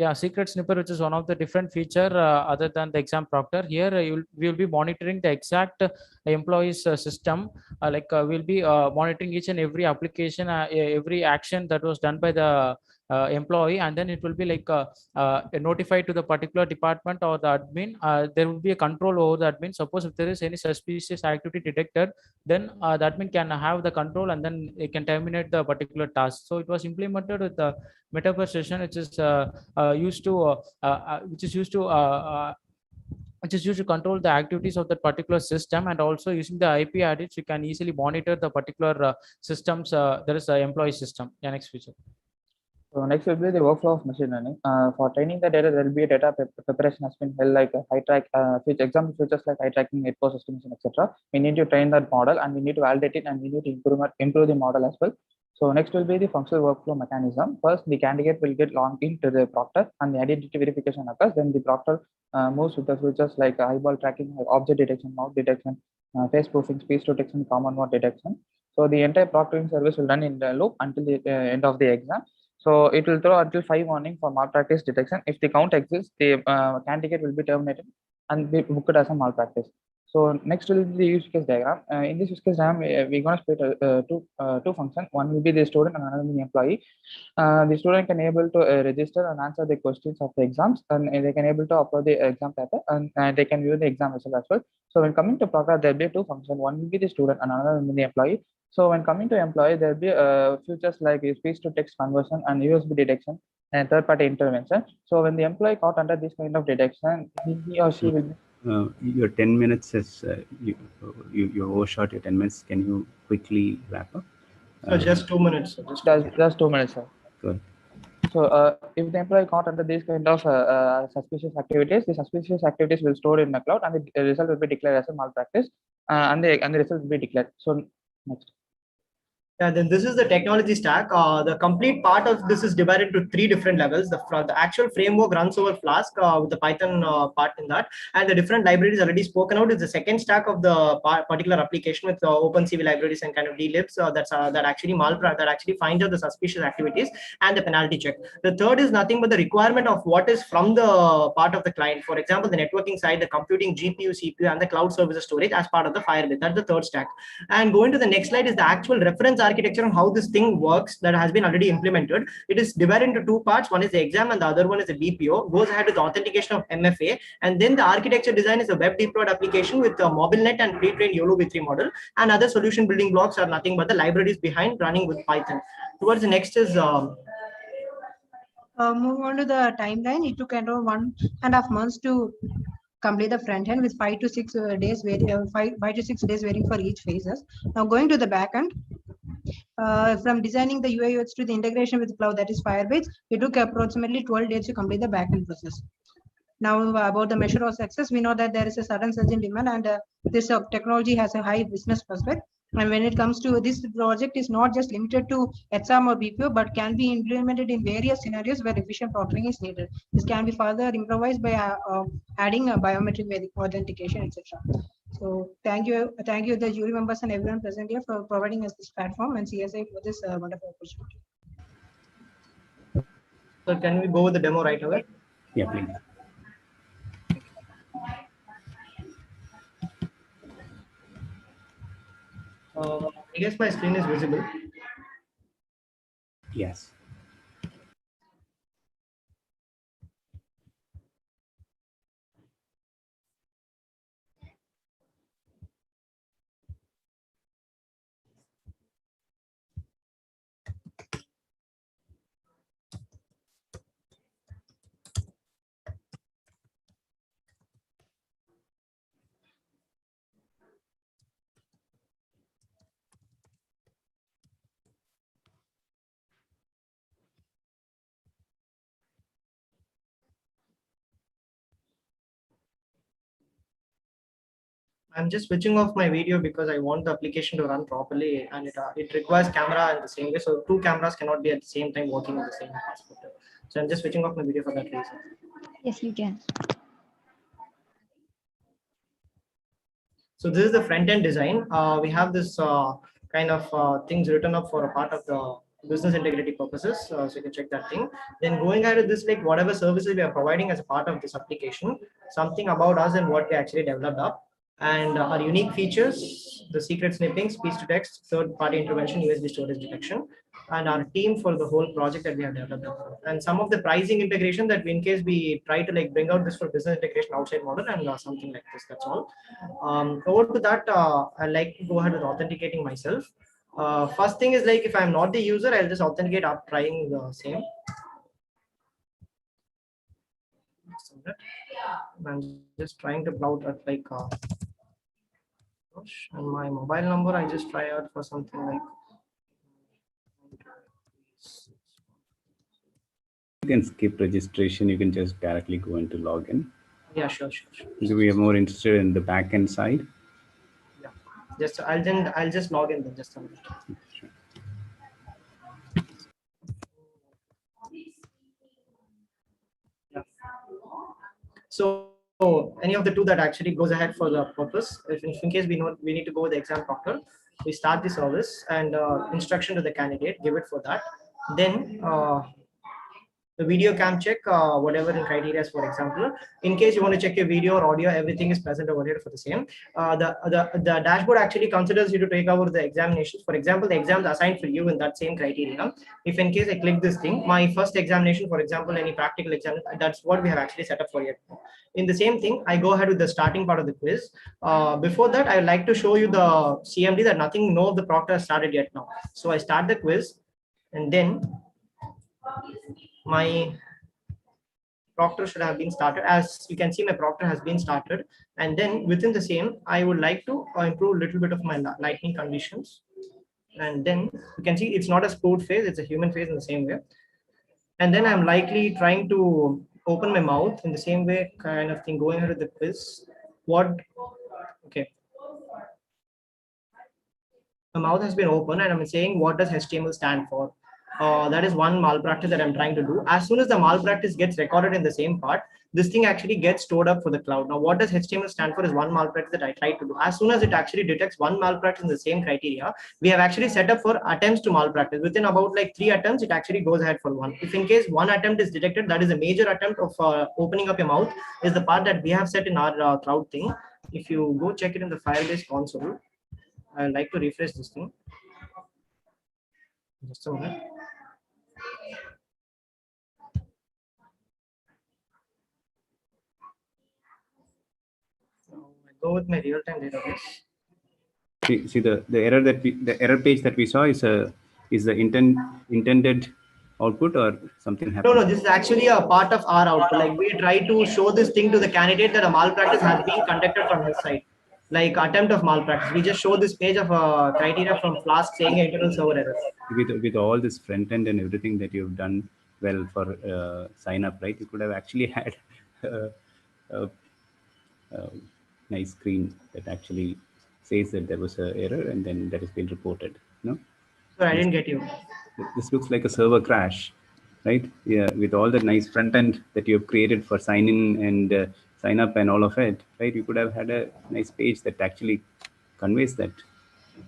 Yeah, secret snipper, which is one of the different feature other than the exam proctor. Here we will be monitoring the exact employees system, we'll be monitoring each and every application, every action that was done by the employee, and then it will be like notified to the particular department or the admin. There will be a control over the admin. Suppose if there is any suspicious activity detected, then the admin can have the control, and then it can terminate the particular task. So it was implemented with the metaverse session, which is used to which is used to which is used to control the activities of that particular system, and also using the IP address, you can easily monitor the particular systems. There is an employee system. Yeah, next feature. So next will be the workflow of machine learning. For training the data, there will be a data preparation has been held, like high track, example features like high tracking, network estimation, etc. We need to train that model, and we need to validate it, and we need to improve the model as well. So next will be the functional workflow mechanism. First, the candidate will get logged into the proctor, and the identity verification occurs. Then the proctor moves with the features like eyeball tracking, object detection, mouth detection, face proofing, speech detection, common word detection. So the entire proctoring service will run in the loop until the end of the exam. So it will throw until 5 warning for malpractice detection. If the count exists, the candidate will be terminated and be booked as a malpractice. So next will be the use case diagram. In this use case diagram, we're going to split two functions. One will be the student and another will be the employee. The student can able to register and answer the questions of the exams, and they can able to upload the exam paper, and they can view the exam result as well. So when coming to Proctor, there will be two functions. One will be the student and another will be the employee. So when coming to employee, there will be features like speech to text conversion and USB detection and third party intervention. So when the employee caught under this kind of detection, he or she will be your 10 minutes is you overshot your 10 minutes. Can you quickly wrap up? So just 2 minutes. Just 2 minutes, sir. Good. So if the employee caught under these kind of suspicious activities, the suspicious activities will store in the cloud, and the result will be declared as a malpractice, and the result will be declared. So next. Yeah, then this is the technology stack. The complete part of this is divided into 3 different levels. The actual framework runs over Flask with the Python part in that, and the different libraries already spoken out is the second stack of the particular application with OpenCV libraries and kind of dlibs that actually finds out the suspicious activities and the penalty check. The third is nothing but the requirement of what is from the part of the client. For example, the networking side, the computing GPU, CPU, and the cloud services storage as part of the Firebase. That's the third stack. And going to the next slide is the actual reference architecture on how this thing works that has been already implemented. It is divided into 2 parts. One is the exam and the other one is the BPO. Goes ahead with the authentication of MFA, and then the architecture design is a web deployed application with a MobileNet and pre-trained YOLO v3 model, and other solution building blocks are nothing but the libraries behind running with Python. Towards the next is move on to the timeline. It took around 1.5 months to complete the front end with 5 to 6 days waiting, 5 to 6 days waiting for each phases. Now going to the back end, from designing the UI UX to the integration with cloud, that is Firebase, it took approximately 12 days to complete the backend process. Now about the measure of success, we know that there is a sudden surge in demand, and this technology has a high business prospect. And when it comes to this project, is not just limited to exam or BPO, but can be implemented in various scenarios where efficient proctoring is needed. This can be further improvised by adding a biometric authentication, etc. So thank you, the jury members and everyone present here for providing us this platform and CSI for this wonderful opportunity. So can we go with the demo right away? Yeah, please. I guess my screen is visible. Yes. I'm just switching off my video because I want the application to run properly, and it requires camera in the same way. So 2 cameras cannot be at the same time working on the same passport. So I'm just switching off my video for that reason. Yes, you can. So this is the front end design. We have this kind of things written up for a part of the business integrity purposes. So you can check that thing. Then going ahead with this, like whatever services we are providing as a part of this application, something about us and what we actually developed up. And our unique features, the secret snipping, speech-to-text, third-party intervention, USB storage detection, and our team for the whole project that we have developed. And some of the pricing integration that in case we try to like bring out this for business integration outside model and something like this, that's all. Over to that, I like to go ahead with authenticating myself. First thing is like if I'm not the user, I'll just authenticate after trying the same. I'm just trying to plot at like and my mobile number. I just try out for something like. You can skip registration. You can just directly go into login. Yeah, sure. We are more interested in the backend side. Yeah, just I'll just log in then just a minute. Sure. Yeah. So any of the two that actually goes ahead for the purpose. If in case we know we need to go with the exam proctor, we start the service and instruction to the candidate, give it for that. Then the video cam check, whatever in criteria, for example, in case you want to check your video or audio, everything is present over here for the same. The dashboard actually considers you to take over the examinations. For example, the exams assigned for you in that same criteria. If in case I click this thing, my first examination, for example, any practical exam, that's what we have actually set up for you. In the same thing, I go ahead with the starting part of the quiz. Before that, I would like to show you the CMD that no of the proctor has started yet now. So I start the quiz and then my proctor should have been started. As you can see, my proctor has been started, and then within the same I would like to improve a little bit of my lightning conditions, and then you can see it's not a sport phase, it's a human phase in the same way. And then I'm likely trying to open my mouth in the same way kind of thing, going ahead with the quiz. Okay, the mouth has been open and I'm saying what does HTML stand for. That is one malpractice that I'm trying to do. As soon as the malpractice gets recorded in the same part, this thing actually gets stored up for the cloud. Now, what does HTML stand for is one malpractice that I tried to do. As soon as it actually detects one malpractice in the same criteria, we have actually set up for attempts to malpractice. Within about like 3 attempts, it actually goes ahead for one. If in case one attempt is detected, that is a major attempt of opening up your mouth, is the part that we have set in our cloud thing. If you go check it in the Firebase console, I'd like to refresh this thing. Just a minute. Go with my real-time database. See the error page that we saw is the intended output or something happened? No, this is actually a part of our output. Like we try to show this thing to the candidate that a malpractice has been conducted from his side, like attempt of malpractice. We just show this page of criteria from Flask saying internal server error. With all this front end and everything that you've done well for sign up, right? You could have actually had a nice screen that actually says that there was an error and then that has been reported. No? Sorry, I didn't get you. This looks like a server crash, right? Yeah, with all the nice front end that you've created for sign in and sign up and all of it, right? You could have had a nice page that actually conveys that.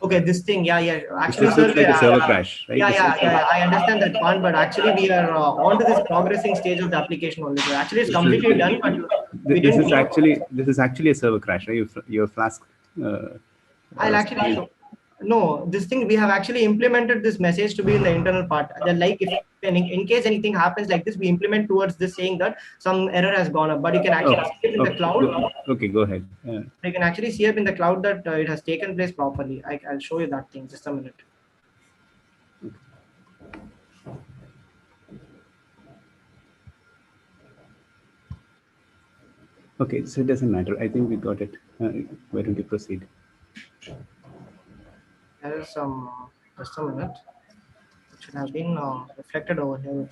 Okay, this thing, yeah. Actually, this looks like a server crash, right? Yeah. I understand that part, but actually we are on to this progressing stage of the application only. So actually, it's completely done, but this is actually a server crash, right? Your Flask. I'll actually show. No, this thing we have actually implemented this message to be in the internal part. Then, like if in case anything happens like this, we implement towards this saying that some error has gone up. But you can actually see it in the cloud. Okay, go ahead. You can actually see up in the cloud that it has taken place properly. I'll show you that thing. Just a minute. Okay, so it doesn't matter. I think we got it. Why don't you proceed? There is some, just a minute. It should have been reflected over here.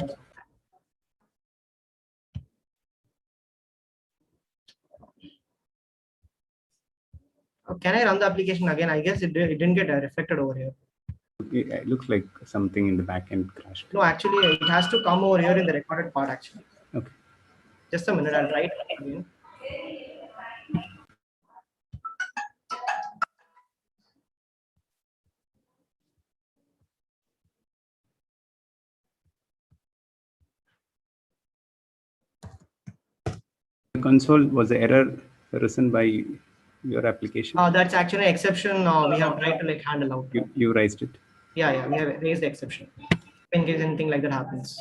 Can I run the application again? I guess it didn't get reflected over here. It looks like something in the backend crashed. No, actually, it has to come over here in the recorded part, actually. Okay. Just a minute, I'll try it again. The console, was the error arisen by your application? That's actually an exception we have tried to like handle out. You raised it? Yeah, we have raised the exception in case anything like that happens.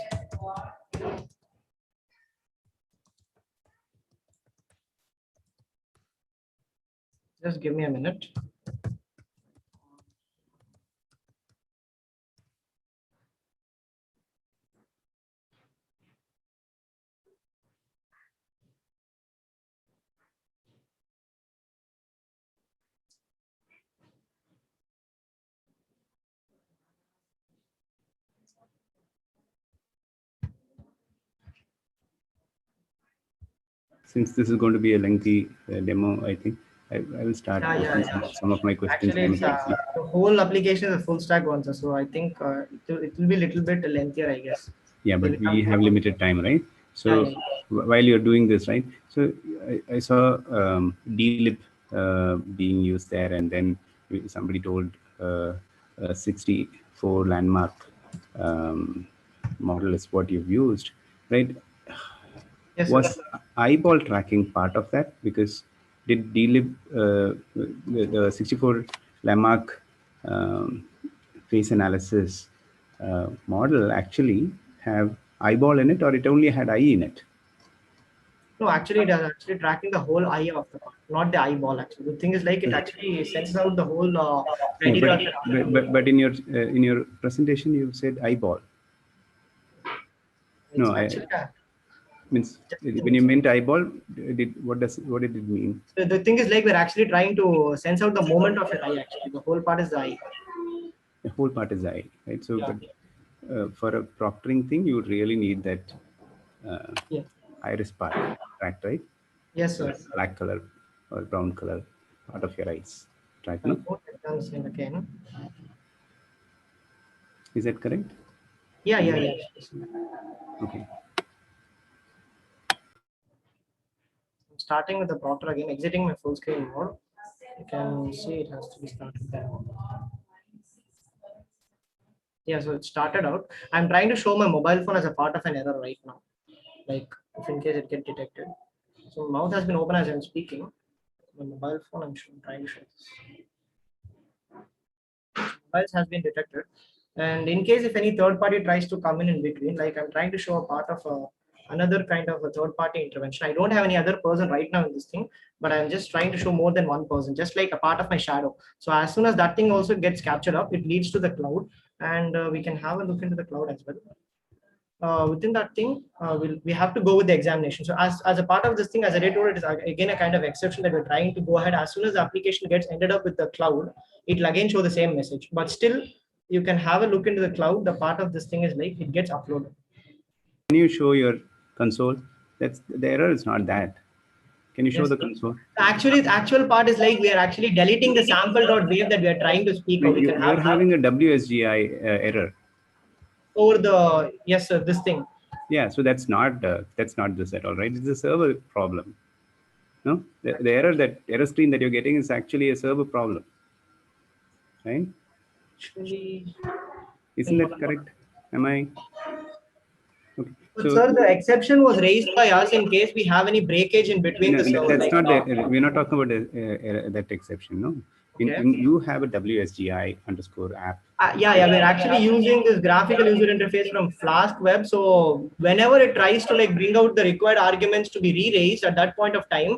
Just give me a minute. Since this is going to be a lengthy demo, I think I will start some of my questions. Actually, it's, the whole application is a full stack one, so I think it will be a little bit lengthier, I guess. Yeah, but we have limited time, right? So yeah. While you're doing this, right? So I saw DLib being used there, and then somebody told 64 landmark model is what you've used, right? Yes, was eyeball tracking part of that? Because did DLib the 64 landmark face analysis model actually have eyeball in it, or it only had eye in it? No, actually, it is actually tracking the whole eye of the part, not the eyeball. Actually, the thing is like it actually sends out the whole but in your presentation you said eyeball. No, means when you meant eyeball, what did it mean? The thing is like we're actually trying to sense out the movement of your eye. Actually, the whole part is the eye. The whole part is the eye, right? So, but for a proctoring thing, you really need that iris part tracked, right? Yes, sir. Black color or brown color part of your eyes tracked, no? Again. Is that correct? Yeah. Okay. I'm starting with the proctor again, exiting my full screen mode. You can see it has to be started there. Yeah, so it started out. I'm trying to show my mobile phone as a part of an error right now, like if in case it gets detected. So mouth has been open as I'm speaking. My mobile phone, I'm trying to show this. Mobiles has been detected, and in case if any third party tries to come in between, like I'm trying to show a part of another kind of a third party intervention. I don't have any other person right now in this thing, but I'm just trying to show more than one person, just like a part of my shadow. So as soon as that thing also gets captured up, it leads to the cloud, and we can have a look into the cloud as well. Within that thing, we have to go with the examination. So as a part of this thing, as I told, it is again a kind of exception that we're trying to go ahead. As soon as the application gets ended up with the cloud, it will again show the same message. But still, you can have a look into the cloud. The part of this thing is like it gets uploaded. Can you show your console? That's the error is not that. Can you show the console? Actually, the actual part is like we are actually deleting the sample.wave that we are trying to speak of. You're having a WSGI error. Over the yes, sir, this thing. Yeah, so that's not this at all, right? It's a server problem. No, the error screen that you're getting is actually a server problem, right? Actually, isn't that correct? Am I? Okay. So, sir, the exception was raised by us in case we have any breakage in between the server. That's not we're not talking about that exception, no. You have a WSGI_app. We're actually using this graphical user interface from Flask Web. So whenever it tries to like bring out the required arguments to be re-raised at that point of time,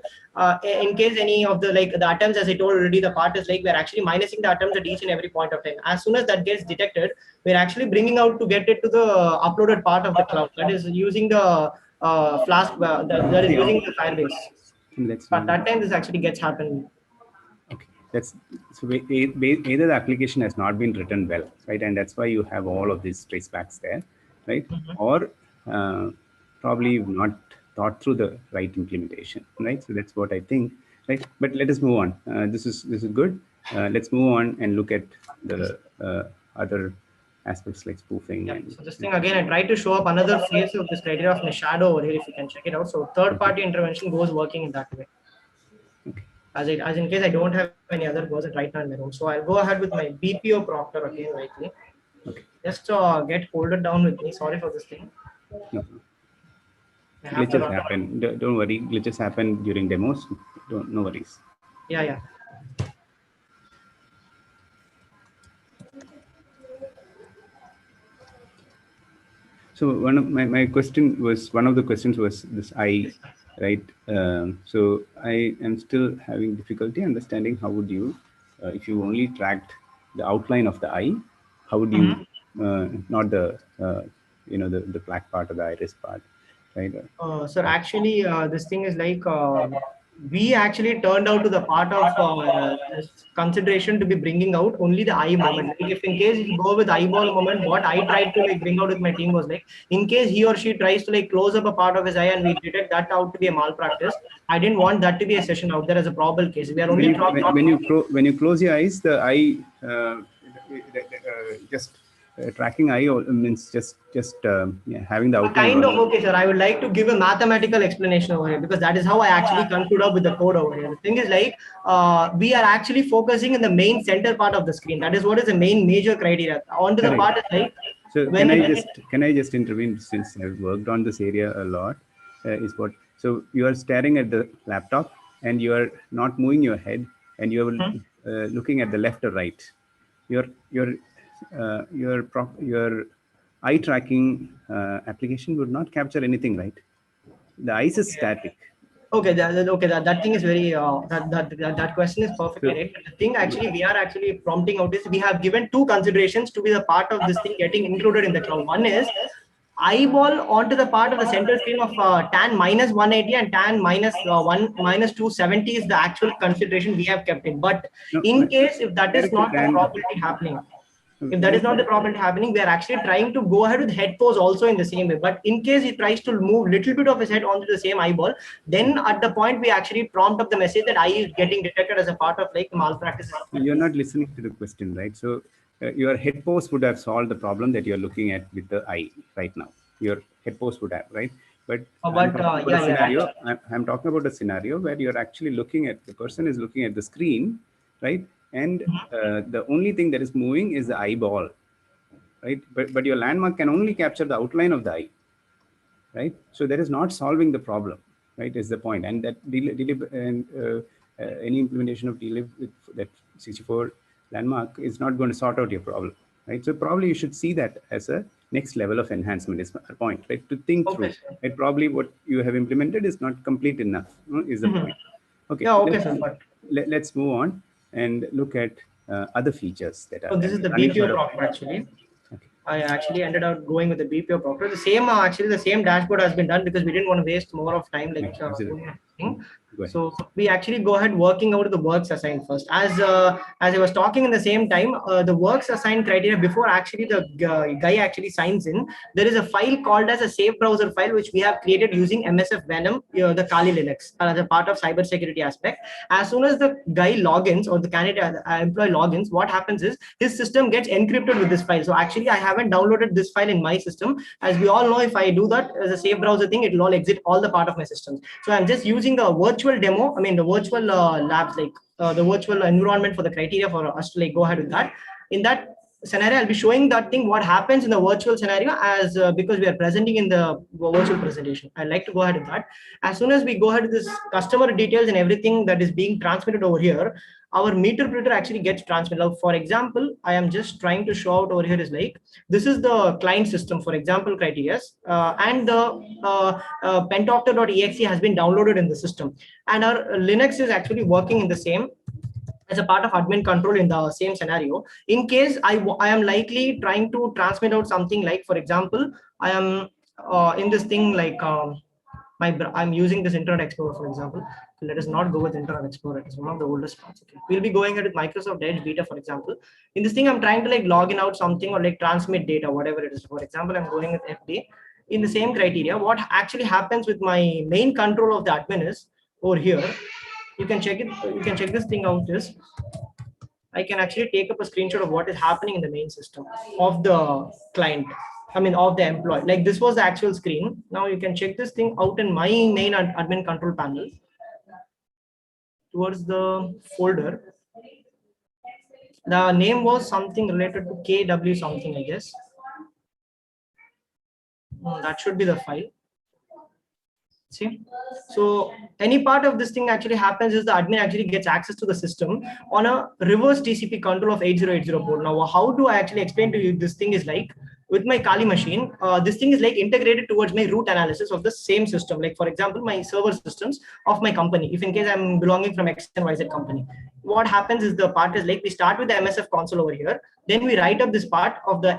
in case any of the the attempts, as I told already, the part is like we're actually minusing the attempts at each and every point of time. As soon as that gets detected, we're actually bringing out to get it to the uploaded part of the cloud. That is using the Flask, that is using the Firebase. But that time this actually gets happened. Okay, that's so either the application has not been written well, right, and that's why you have all of these tracebacks there, right? Or probably you've not thought through the right implementation, right? So that's what I think, right? But let us move on. This is good. Let's move on and look at the other aspects like spoofing. So this thing again, I tried to show up another phase of this criteria of my shadow over here. If you can check it out. So third-party intervention goes working in that way. As in case I don't have any other person right now in my room, so I'll go ahead with my BPO proctor again rightly. Okay. Just get folded down with me. Sorry for this thing. No. Glitches happen. Don't worry. Glitches happen during demos. No worries. Yeah. So one of my question was, one of the questions was this eye, right? So I am still having difficulty understanding how would you, if you only tracked the outline of the eye, how would you, not the, the black part of the iris part, right? Sir, actually, this thing is like we actually turned out to the part of this consideration to be bringing out only the eye moment. Like if in case you go with eyeball moment, what I tried to like bring out with my team was like, in case he or she tries to like close up a part of his eye and we detect that out to be a malpractice, I didn't want that to be a session out there as a probable case. We are only when you close your eyes, the eye just tracking eye means just having the outline. Kind of, okay, sir. I would like to give a mathematical explanation over here because that is how I actually conclude up with the code over here. The thing is like we are actually focusing in the main center part of the screen. That is what is the main major criteria. Onto the part is like. So can I just intervene, since I've worked on this area a lot? Is what, so you are staring at the laptop and you are not moving your head and you are looking at the left or right. Your eye tracking application would not capture anything, right? The eyes is static. Okay, that thing is very that question is perfectly right. The thing actually we are actually prompting out is we have given two considerations to be the part of this thing getting included in the cloud. One is eyeball onto the part of the center screen of tan minus 180 and tan minus 270 is the actual consideration we have kept in. But in case if that is not the probability happening, if that is not the probability happening, we are actually trying to go ahead with head pose also in the same way. But in case he tries to move little bit of his head onto the same eyeball, then at the point we actually prompt up the message that eye is getting detected as a part of like malpractice. You're not listening to the question, right? So your head pose would have solved the problem that you're looking at with the eye right now. Your head pose would have, right? But I'm talking about a scenario where you're actually looking at, the person is looking at the screen, right? And the only thing that is moving is the eyeball, right? But your landmark can only capture the outline of the eye, right? So that is not solving the problem, right? Is the point. And that any implementation of DLIB with that 64 landmark is not going to sort out your problem, right? So probably you should see that as a next level of enhancement is our point, right? To think through, right? Probably what you have implemented is not complete enough, is the point. Okay. Yeah, okay, sir. Let's move on and look at other features that are. So this is the BPO proctor actually. I actually ended up going with the BPO proctor. The same actually the same dashboard has been done because we didn't want to waste more of time like thing. So we actually go ahead working out the works assigned first. As I was talking in the same time, the works assigned criteria before actually the guy actually signs in, there is a file called as a safe browser file which we have created using MSF Venom, the Kali Linux as a part of cybersecurity aspect. As soon as the guy logins or the candidate employee logins, what happens is his system gets encrypted with this file. So actually I haven't downloaded this file in my system. As we all know, if I do that as a safe browser thing, it will all exit all the part of my systems. So I'm just using the virtual demo, I mean the virtual labs, like the virtual environment for the criteria for us to like go ahead with that. In that scenario, I'll be showing that thing what happens in the virtual scenario as because we are presenting in the virtual presentation. I like to go ahead with that. As soon as we go ahead with this customer details and everything that is being transmitted over here, our meter printer actually gets transmitted. Now, for example, I am just trying to show out over here is like, this is the client system, for example, criteria, and the pentoctor.exe has been downloaded in the system. And our Linux is actually working in the same as a part of admin control in the same scenario. In case I am likely trying to transmit out something like, for example, I am in this thing like I'm using this Internet Explorer, for example. Let us not go with Internet Explorer. It's one of the oldest parts. Okay. We'll be going ahead with Microsoft Edge Beta, for example. In this thing, I'm trying to like log in out something or like transmit data, whatever it is. For example, I'm going with FD. In the same criteria, what actually happens with my main control of the admin is over here. You can check it. You can check this thing out. Is I can actually take up a screenshot of what is happening in the main system of the client. I mean, of the employee. Like this was the actual screen. Now you can check this thing out in my main admin control panel towards the folder. The name was something related to KW something, I guess. That should be the file. See, so any part of this thing actually happens is the admin actually gets access to the system on a reverse TCP control of 8080 port. Now, how do I actually explain to you this thing is like with my Kali machine, this thing is like integrated towards my root analysis of the same system. Like for example, my server systems of my company. If in case I'm belonging from X and YZ company, what happens is the part is like we start with the MSF console over here. Then we write up this part of the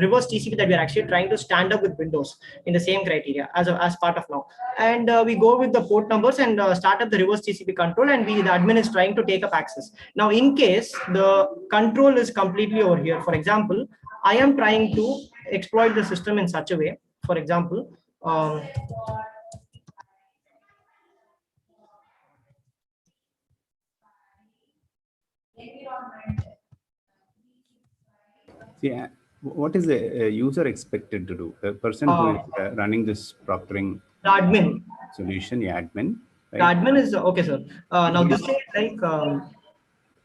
reverse TCP that we are actually trying to stand up with Windows in the same criteria as part of now. And we go with the port numbers and start up the reverse TCP control, and the admin is trying to take up access. Now, in case the control is completely over here, for example, I am trying to exploit the system in such a way. For example, yeah, what is the user expected to do? The person who is running this proctoring the admin solution, the admin. Right? The admin is okay, sir. Now this thing is like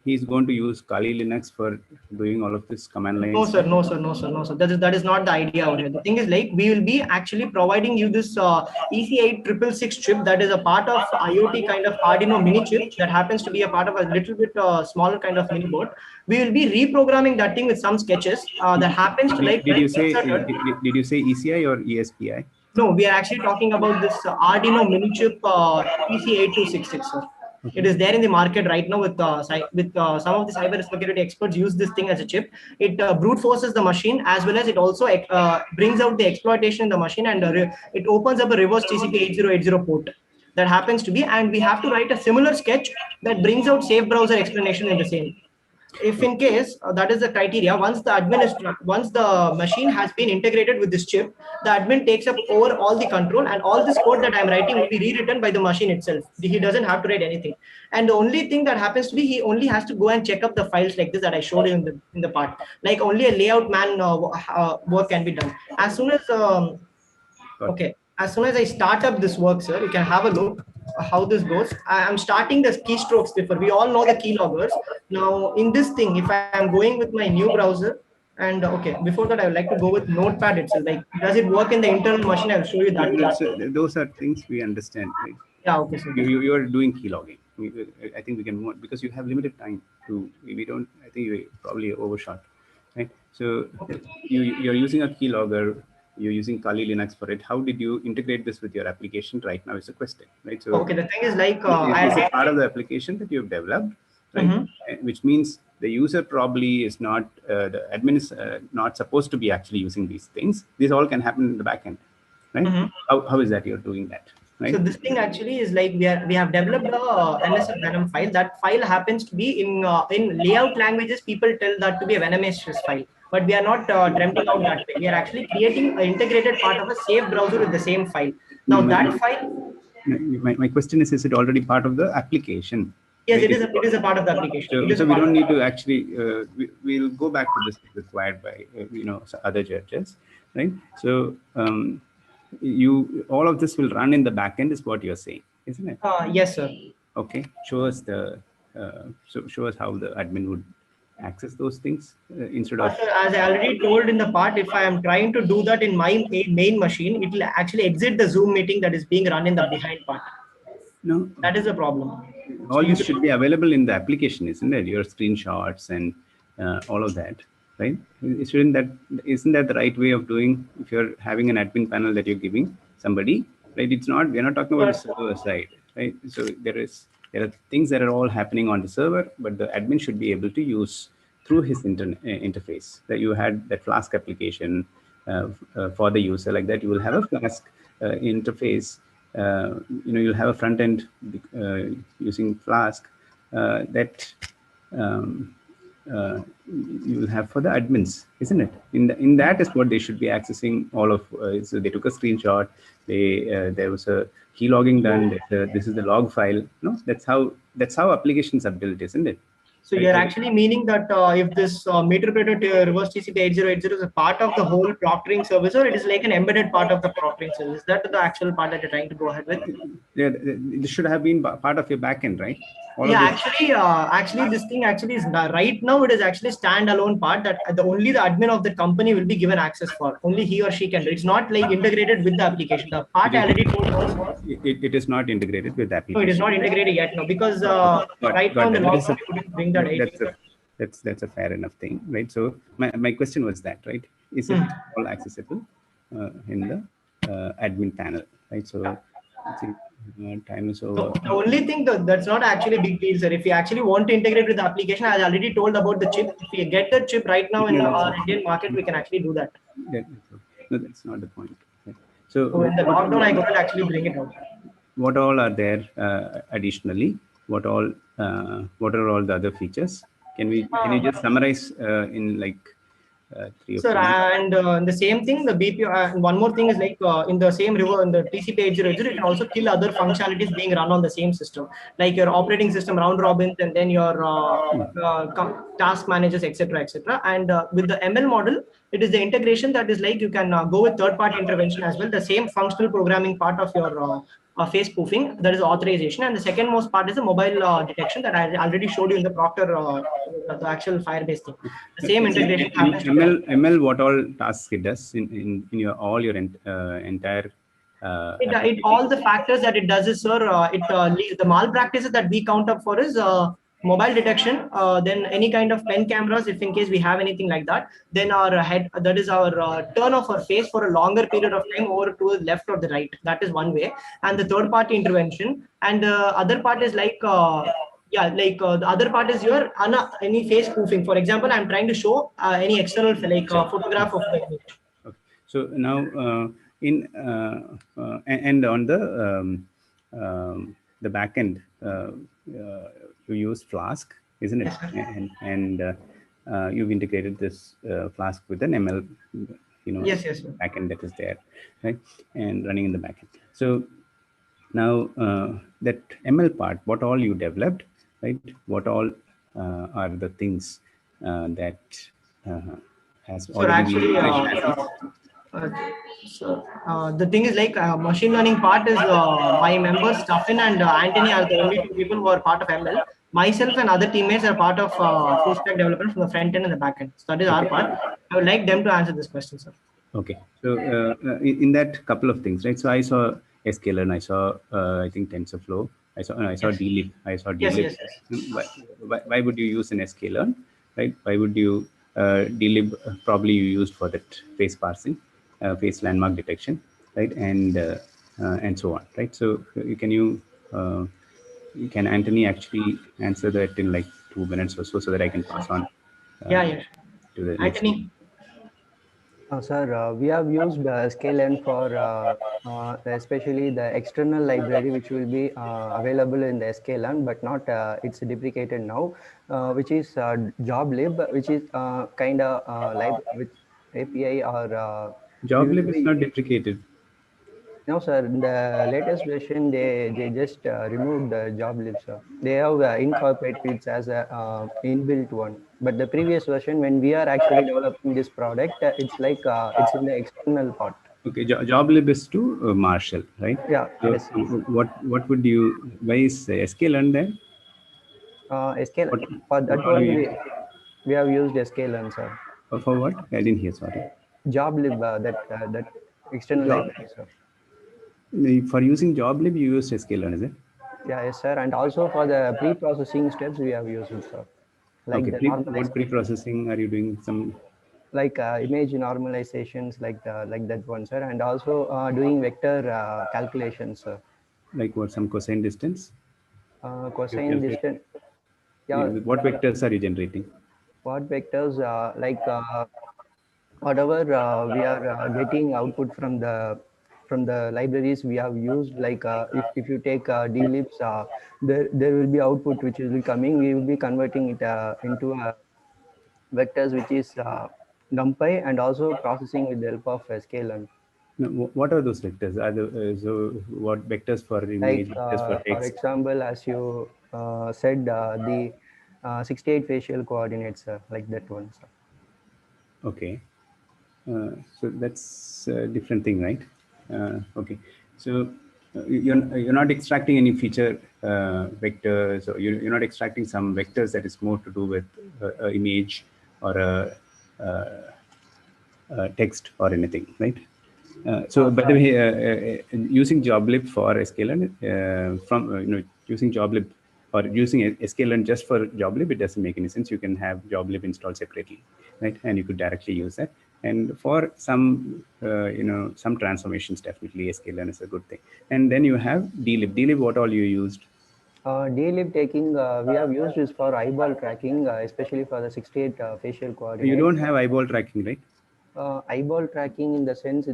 he's going to use Kali Linux for doing all of this command line. No, sir. No, sir. No, sir. No, sir. That is not the idea over here. The thing is like we will be actually providing you this EC8666 chip that is a part of IoT kind of Arduino mini chip that happens to be a part of a little bit smaller kind of mini board. We will be reprogramming that thing with some sketches that happens to like. Did you say ECI or ESPI? No, we are actually talking about this Arduino mini chip EC8266, sir. It is there in the market right now with some of the cyber security experts use this thing as a chip. It brute forces the machine as well as it also brings out the exploitation in the machine, and it opens up a reverse TCP 8080 port that happens to be, and we have to write a similar sketch that brings out safe browser explanation in the same. If in case that is the criteria, once the machine has been integrated with this chip, the admin takes up over all the control, and all this code that I'm writing will be rewritten by the machine itself. He doesn't have to write anything. And the only thing that happens to be, he only has to go and check up the files like this that I showed you in the part. Like only a layout man work can be done. As soon as as soon as I start up this work, sir, you can have a look how this goes. I'm starting the keystrokes differ. We all know the keyloggers. Now in this thing, if I am going with my new browser, and before that I would like to go with Notepad itself. Like, does it work in the internal machine? I'll show you that. So those are things we understand, right? Yeah, okay. So you are doing keylogging. I think we can move on because you have limited time to. We don't. I think you probably overshot, right? So you're using a keylogger. You're using Kali Linux for it. How did you integrate this with your application right now is a question, right? So the thing is like it's a part of the application that you've developed, right? Which means the user probably is not, the admin is not supposed to be actually using these things. These all can happen in the backend, right? How is that you're doing that? Right? So this thing actually is like we have developed a NSF Venom file. That file happens to be in layout languages. People tell that to be a Venomous file, but we are not tremping out that way. We are actually creating an integrated part of a safe browser with the same file. Now that file. My question is it already part of the application? Yes, right? It is a part of the application. So we don't need to actually. We'll go back to this if required by other judges, right? So. All of this will run in the backend is what you're saying, isn't it? Yes, sir. Okay, show us show us how the admin would access those things instead of. Sir, as I already told in the part, if I am trying to do that in my main machine, it will actually exit the Zoom meeting that is being run in the behind part. No, that is the problem. All this should be available in the application, isn't it? Your screenshots and all of that. Right? Isn't that the right way of doing? If you're having an admin panel that you're giving somebody, right? It's not. We're not talking about the server side, right? So there are things that are all happening on the server, but the admin should be able to use through his interface. That you had that Flask application for the user like that. You will have a Flask interface. You'll have a front end using Flask that. You will have for the admins, isn't it? In that is what they should be accessing all of. So they took a screenshot. There was a keylogging done. This is the log file. No, that's how applications are built, isn't it? So you're actually meaning that if this meter-operated reverse TCP 8080 is a part of the whole proctoring service, or it is like an embedded part of the proctoring service. Is that the actual part that you're trying to go ahead with? Yeah, this should have been part of your backend, right? Actually, this thing actually is right now. It is actually standalone part that only the admin of the company will be given access for. Only he or she can do. It's not like integrated with the application. The part I already told was it is not integrated with the application. No, it is not integrated yet. No, because right now in the lockdown we couldn't bring that. That's a fair enough thing, right? So my question was that, right? Is it all accessible in the admin panel, right? So let's see, time is over. The only thing that's not actually a big deal, sir. If you actually want to integrate with the application, I already told about the chip. If you get the chip right now in our Indian market, we can actually do that. No, that's not the point. Right? So in the lockdown, I couldn't actually bring it out. What all are there additionally? What are all the other features? Can you just summarize in like 3 or 4 minutes? And the same thing, the BPO. One more thing is like in the same river in the TCP 8080, it can also kill other functionalities being run on the same system, like your operating system round robins, and then your task managers, etc., etc. And with the ML model, it is the integration that is like you can go with third-party intervention as well. The same functional programming part of your face spoofing, that is authorization, and the second most part is the mobile detection that I already showed you in the Proctor, the actual Firebase thing. The same integration happens. ML, what all tasks it does in your entire. It all the factors that it does is, sir, the malpractices that we count up for is mobile detection, then any kind of pen cameras, if in case we have anything like that, then our head, that is our turn of our face for a longer period of time over to the left or the right. That is one way. And the third party intervention, and the other part is like the other part is your any face spoofing. For example, I'm trying to show any external photograph of the image. Okay. So now and on the back end, you use Flask, isn't it? Yes, and you've integrated this Flask with an ML, yes, backend that is there, right? And running in the backend. So now that ML part, what all you developed, right? What all are the things that has already been the thing is like machine learning part is my members Stuffin and Anthony are the only two people who are part of ML. Myself and other teammates are part of full stack development from the front end and the back end. So that is our part. I would like them to answer this question, sir. Okay, so in that couple of things, right? So I saw sklearn, I saw I think TensorFlow, I saw DLib, Yes. Why would you use an sklearn, right? Why would you DLib? Probably you used for that face parsing, face landmark detection, right? And so on, right? So can Anthony actually answer that in like 2 minutes or so that I can pass on? To the Anthony. Sir, we have used sklearn for especially the external library, which will be available in the sklearn, but not it's deprecated now, which is joblib, which is kind of with API or joblib is not deprecated. No, sir. In the latest version, they just removed the joblib, sir. They have incorporated it as a inbuilt one. But the previous version, when we are actually developing this product, it's like it's in the external part. Okay, joblib is to Marshall, right? Yeah. So Yes. what would you? Why is sklearn there? Sklearn for that one we have used sklearn, sir. For what? I didn't hear. Sorry. Joblib, that external library, sir. For using joblib, you use sklearn, is it? Yeah, yes, sir. And also for the pre-processing steps, we have used it, sir. Like okay. What pre-processing are you doing? Some like image normalizations, like that one, sir, and also doing vector calculations, sir. Like what? Some cosine distance? Cosine distance. Yeah. What vectors are you generating? What vectors? Like whatever we are getting output from the libraries we have used, like if you take dlibs, there will be output which will be coming. We will be converting it into vectors, which is numpy, and also processing with the help of sklearn. No, what are those vectors? So what vectors for image, like vectors for text? For example, as you said, the 68 facial coordinates, like that one, sir. Okay. So that's a different thing, right? Okay. So you're not extracting any feature vectors, or you're not extracting some vectors that is more to do with image or text or anything, right? So by the way, using joblib for sklearn using joblib or using sklearn just for joblib, it doesn't make any sense. You can have joblib installed separately, right? And you could directly use that. And for some some transformations, definitely sklearn is a good thing. And then you have dlib. Dlib, what all you used? Dlib taking, we have used this for eyeball tracking, especially for the 68 facial coordinates. You don't have eyeball tracking, right? Eyeball tracking in the sense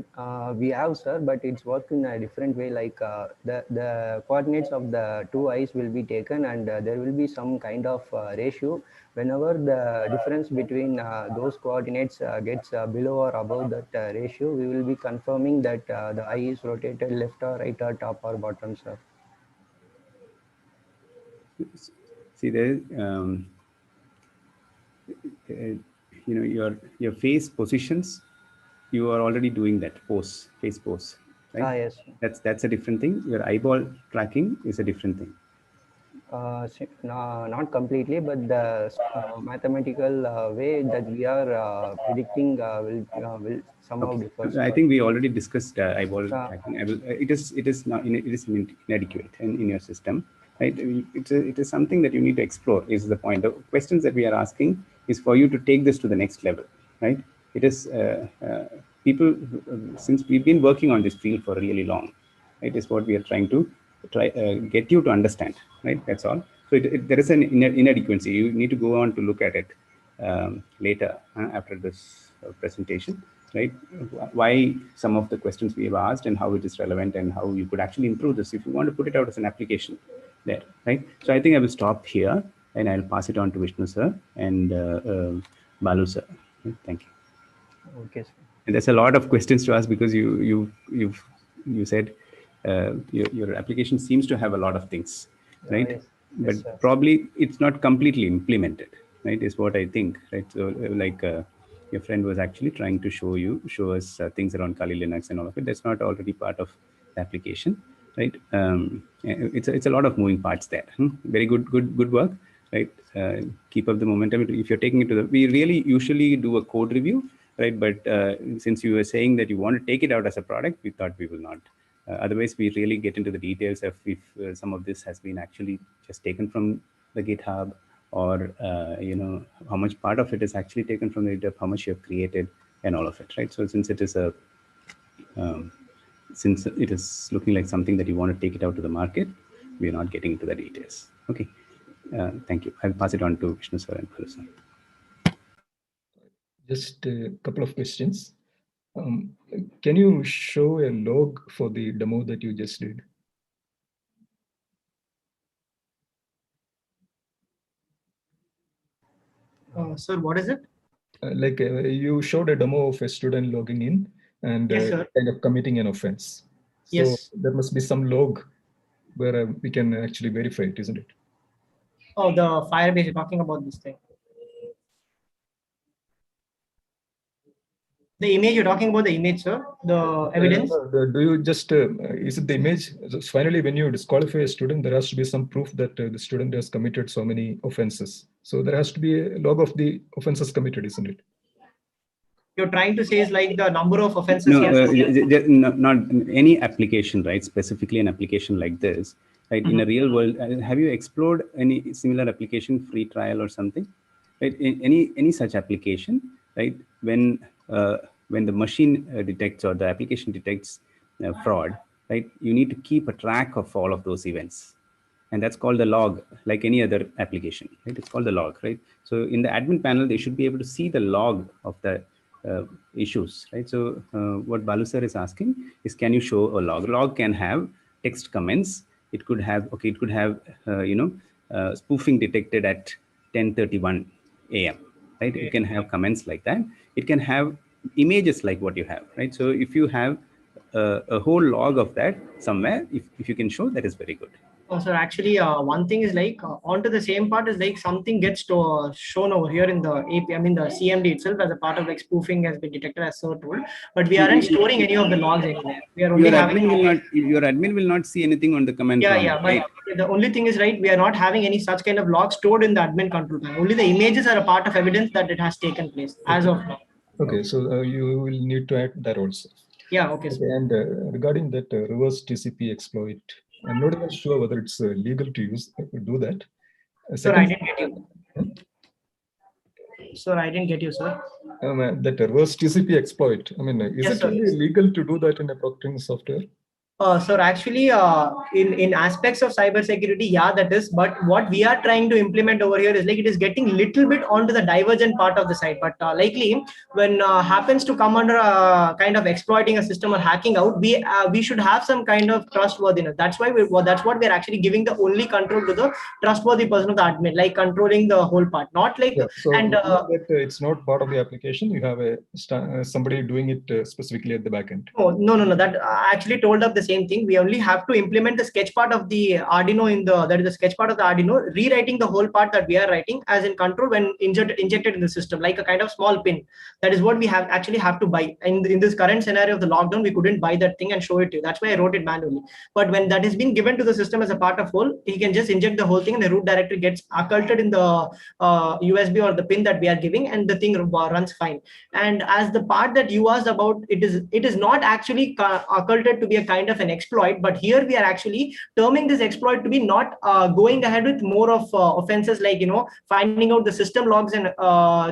we have, sir, but it's worked in a different way. Like the coordinates of the two eyes will be taken, and there will be some kind of ratio. Whenever the difference between those coordinates gets below or above that ratio, we will be confirming that the eye is rotated left or right or top or bottom, sir. See, there your face positions, you are already doing that face pose, right? Yes. That's a different thing. Your eyeball tracking is a different thing. Not completely, but the mathematical way that we are predicting will somehow differ. I think we already discussed eyeball tracking. It is not it is inadequate in your system, right? It is something that you need to explore. Is the point? The questions that we are asking is for you to take this to the next level, right? It is people, since we've been working on this field for really long, right? Is what we are trying to get you to understand, right? That's all. So there is an inadequacy. You need to go on to look at it later after this presentation, right? Why some of the questions we have asked and how it is relevant and how you could actually improve this if you want to put it out as an application there, right? So I think I will stop here and I'll pass it on to Vishnu sir and Balu sir. Thank you. Okay, sir. And there's a lot of questions to ask because you said your application seems to have a lot of things, right? Yes. But Yes, probably it's not completely implemented, right? Is what I think, right? So like your friend was actually trying to show us things around Kali Linux and all of it. That's not already part of the application, right? It's a lot of moving parts there. Very good work, right? Keep up the momentum. If you're taking it to we really usually do a code review, right? But since you were saying that you want to take it out as a product, we thought we will not. Otherwise, we really get into the details of if some of this has been actually just taken from the GitHub, or how much part of it is actually taken from the GitHub, how much you have created, and all of it, right? So since it is since it is looking like something that you want to take it out to the market, we are not getting into the details. Okay, thank you. I'll pass it on to Vishnu sir and Balu sir. Just a couple of questions. Can you show a log for the demo that you just did? Sir, what is it? You showed a demo of a student logging in and Yes, kind of committing an offense. So yes. there must be some log where we can actually verify it, isn't it? Oh, the Firebase, you're talking about this thing. The image, you're talking about the image, sir? The evidence? Do you just, is it the image? So finally, when you disqualify a student, there has to be some proof that the student has committed so many offenses. So there has to be a log of the offenses committed, isn't it? You're trying to say is like the number of offenses No, not any application, right? Specifically an application like this, right? In a real world, have you explored any similar application, free trial or something, right? Any such application, right? When the machine detects or the application detects fraud, right? You need to keep a track of all of those events. And that's called the log, like any other application, right? It's called the log, right? So in the admin panel, they should be able to see the log of the issues, right? So what Balu sir is asking is, can you show a log? Log can have text comments. It could have, okay, it could have, spoofing detected at 10:31 a.m., right? It can have comments like that. It can have images like what you have, right? So if you have a whole log of that somewhere, if you can show, that is very good. So actually, one thing is like onto the same part is like something gets shown over here in the AP. I mean the CMD itself as a part of like spoofing has been detected as so told, but we aren't storing any of the logs anywhere. We are only having your admin will not see anything on the command prompt. Yeah, right? but the only thing is right. We are not having any such kind of logs stored in the admin control panel. Only the images are a part of evidence that it has taken place as of now. Okay, so you will need to add that also. Yeah, okay. And regarding that reverse TCP exploit, I'm not even sure whether it's legal to do that. Sir, I didn't get you. Sir, I didn't get you, sir. That reverse TCP exploit, I mean, is it really legal to do that in a proctoring software? Sir, actually, in aspects of cybersecurity, yeah, that is. But what we are trying to implement over here is like it is getting little bit onto the divergent part of the site. But likely, when happens to come under kind of exploiting a system or hacking out, we should have some kind of trustworthiness. That's why that's what we're actually giving the only control to the trustworthy person of the admin, like controlling the whole part, not like so that it's not part of the application. You have somebody doing it specifically at the backend. Oh, no. That actually told up the same thing. We only have to implement the sketch part of the Arduino that is the sketch part of the Arduino, rewriting the whole part that we are writing as in control when injected in the system, like a kind of small pin. That is what we actually have to buy. In this current scenario of the lockdown, we couldn't buy that thing and show it to you. That's why I wrote it manually. But when that has been given to the system as a part of whole, he can just inject the whole thing and the root directory gets occulted in the USB or the pin that we are giving, and the thing runs fine. And as the part that you asked about, it is not actually occulted to be a kind of an exploit, but here we are actually terming this exploit to be not going ahead with more of offenses like finding out the system logs and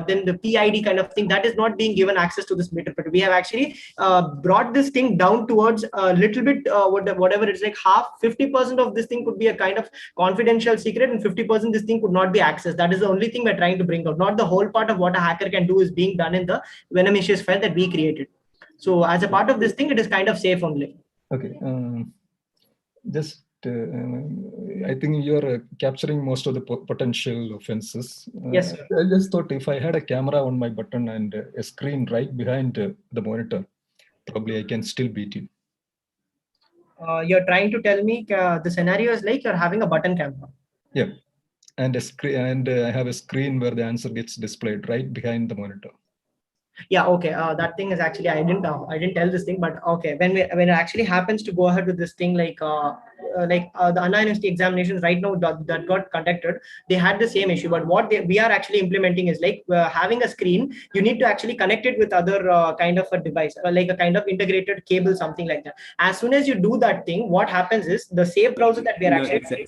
then the PID kind of thing that is not being given access to this interpreter. We have actually brought this thing down towards a little bit whatever it's like 50% of this thing could be a kind of confidential secret and 50% this thing could not be accessed. That is the only thing we're trying to bring out. Not the whole part of what a hacker can do is being done in the venomous file that we created. So as a part of this thing, it is kind of safe only. Okay. Just I think you're capturing most of the potential offenses. Yes, sir. I just thought if I had a camera on my button and a screen right behind the monitor, probably I can still beat you. You're trying to tell me the scenario is like you're having a button camera. Yeah, and a screen, and I have a screen where the answer gets displayed right behind the monitor. Yeah, okay. That thing is actually I didn't tell this thing, but okay. When it actually happens to go ahead with this thing, like the Anna University examinations right now that got conducted, they had the same issue. But what we are actually implementing is like having a screen. You need to actually connect it with other kind of a device, like a kind of integrated cable, something like that. As soon as you do that thing, what happens is the safe browser that we are actually it's a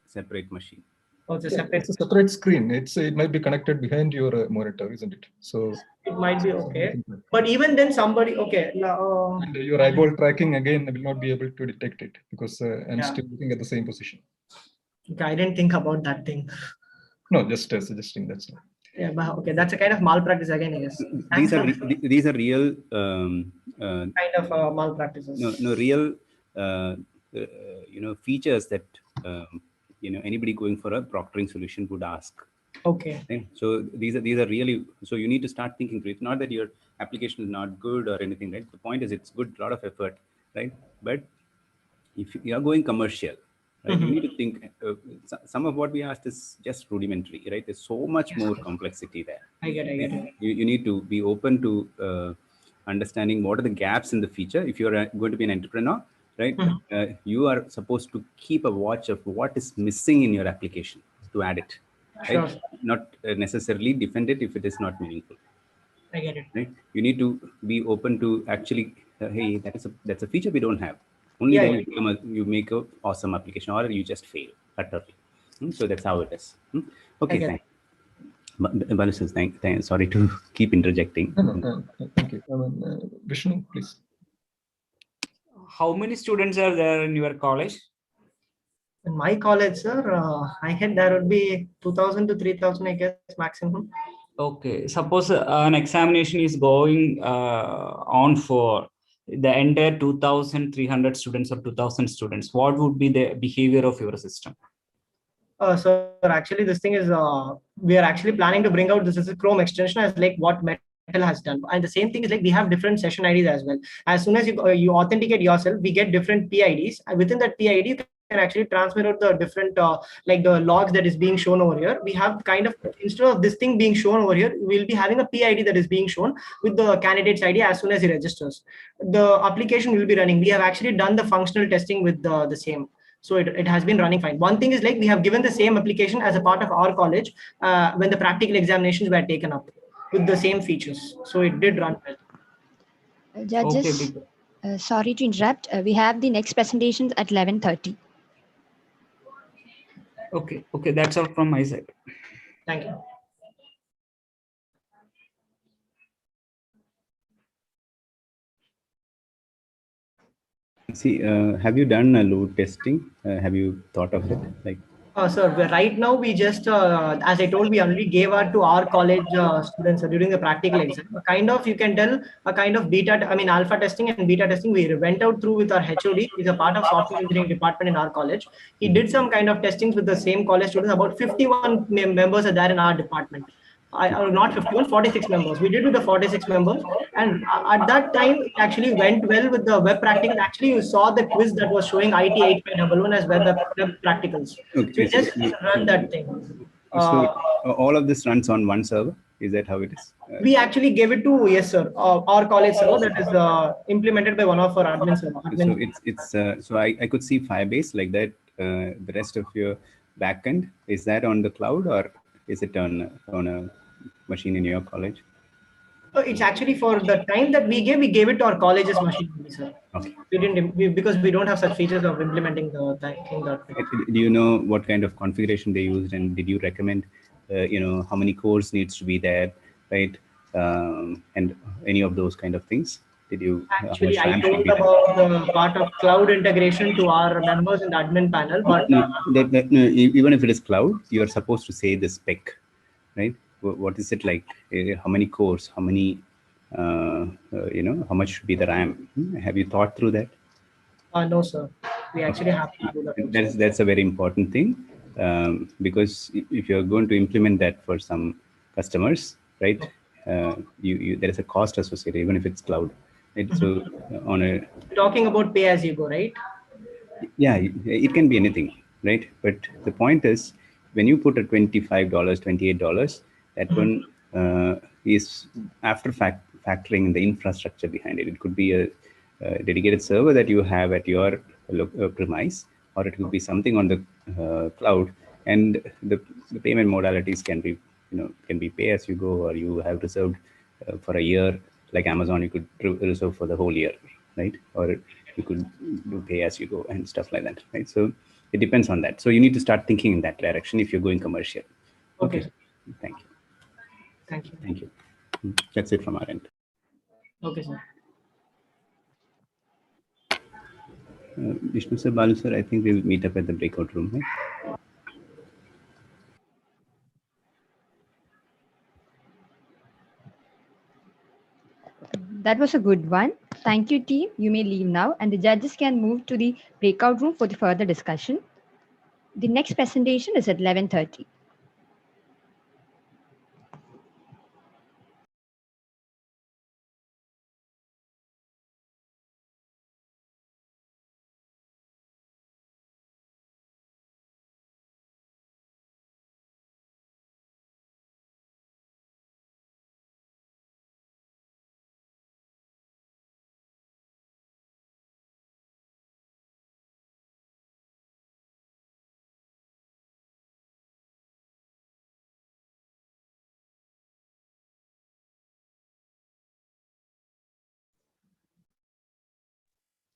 separate machine. Oh, it's a separate screen. It might be connected behind your monitor, isn't it? So it might be okay. But even then, somebody okay. And your eyeball tracking again will not be able to detect it because I'm still looking at the same position. Okay, I didn't think about that thing. No, just suggesting that's all. Yeah, but okay, that's a kind of malpractice again, I guess. These are real kind of malpractices. No, real features that anybody going for a proctoring solution would ask. Okay. Right? So these are really, so you need to start thinking through. It's not that your application is not good or anything, right? The point is it's good, a lot of effort, right? But if you are going commercial, right, you need to think. Some of what we asked is just rudimentary, right? There's so much more complexity there. I get it. You need to be open to understanding what are the gaps in the feature. If you're going to be an entrepreneur, right, you are supposed to keep a watch of what is missing in your application to add it. Right? Sure. Not necessarily defend it if it is not meaningful. I get it. Right? You need to be open to actually, hey, that's a feature we don't have. Only then you make an awesome application, or you just fail utterly. So that's how it is. Okay, thanks. Balu, sorry to keep interjecting. No, thank you. Vishnu, please. How many students are there in your college? In my college, sir, I think there would be 2,000 to 3,000, I guess, maximum. Okay. Suppose an examination is going on for the entire 2,300 students or 2,000 students. What would be the behavior of your system? So actually, this thing is, we are actually planning to bring out this as a Chrome extension as like what Metal has done. And the same thing is like we have different session IDs as well. As soon as you authenticate yourself, we get different PIDs. And within that PID, you can actually transmit out the different like the logs that is being shown over here. We have kind of, instead of this thing being shown over here, we'll be having a PID that is being shown with the candidate's ID as soon as he registers. The application will be running. We have actually done the functional testing with the same. So it has been running fine. One thing is, like, we have given the same application as a part of our college when the practical examinations were taken up with the same features. So it did run well. Judges, sorry to interrupt. We have the next presentations at 11:30. Okay, that's all from my side. Thank you. See, have you done a load testing? Have you thought of it? Like, Sir, right now we just, as I told, we only gave out to our college students during the practical exam. A kind of, you can tell, a kind of alpha testing and beta testing. We went out through with our HOD. He's a part of software engineering department in our college. He did some kind of testings with the same college students. About 51 members are there in our department. Not 51, 46 members. We did with the 46 members. And at that time, it actually went well with the web practical. Actually, you saw the quiz that was showing IT 8511 as web practicals. okay, So we just run that thing. So all of this runs on one server. Is that how it is? We actually gave it to, yes, sir, our college server that is implemented by one of our admins. So I could see Firebase like that. The rest of your backend, is that on the cloud or is it on a machine in your college? It's actually for the time that we gave it to our college's machine, sir. Okay. We didn't, because we don't have such features of implementing the thing. Do you know what kind of configuration they used, and did you recommend, how many cores needs to be there, right? And any of those kind of things? Did you actually? I told about the part of cloud integration to our members in the admin panel, but no, even if it is cloud, you are supposed to say the spec, right? What is it like? How many cores? How many? How much should be the RAM? Have you thought through that? No, sir. We actually have to do that. That's a very important thing, because if you're going to implement that for some customers, right? There is a cost associated, even if it's cloud. Right? So You're talking about pay as you go, right? Yeah, it can be anything, right? But the point is, when you put a $25, $28, that one is after factoring in the infrastructure behind it. It could be a dedicated server that you have at your premise, or it could be something on the cloud. And the payment modalities can be, can be pay as you go, or you have reserved for a year. Like Amazon, you could reserve for the whole year, right? Or you could do pay as you go and stuff like that, right? So it depends on that. So you need to start thinking in that direction if you're going commercial. Okay. Thank you. Thank you. Thank you. That's it from our end. Okay, sir. Vishnu sir, Balu sir, I think we'll meet up at the breakout room. Right? That was a good one. Thank you, team. You may leave now, and the judges can move to the breakout room for the further discussion. The next presentation is at 11:30.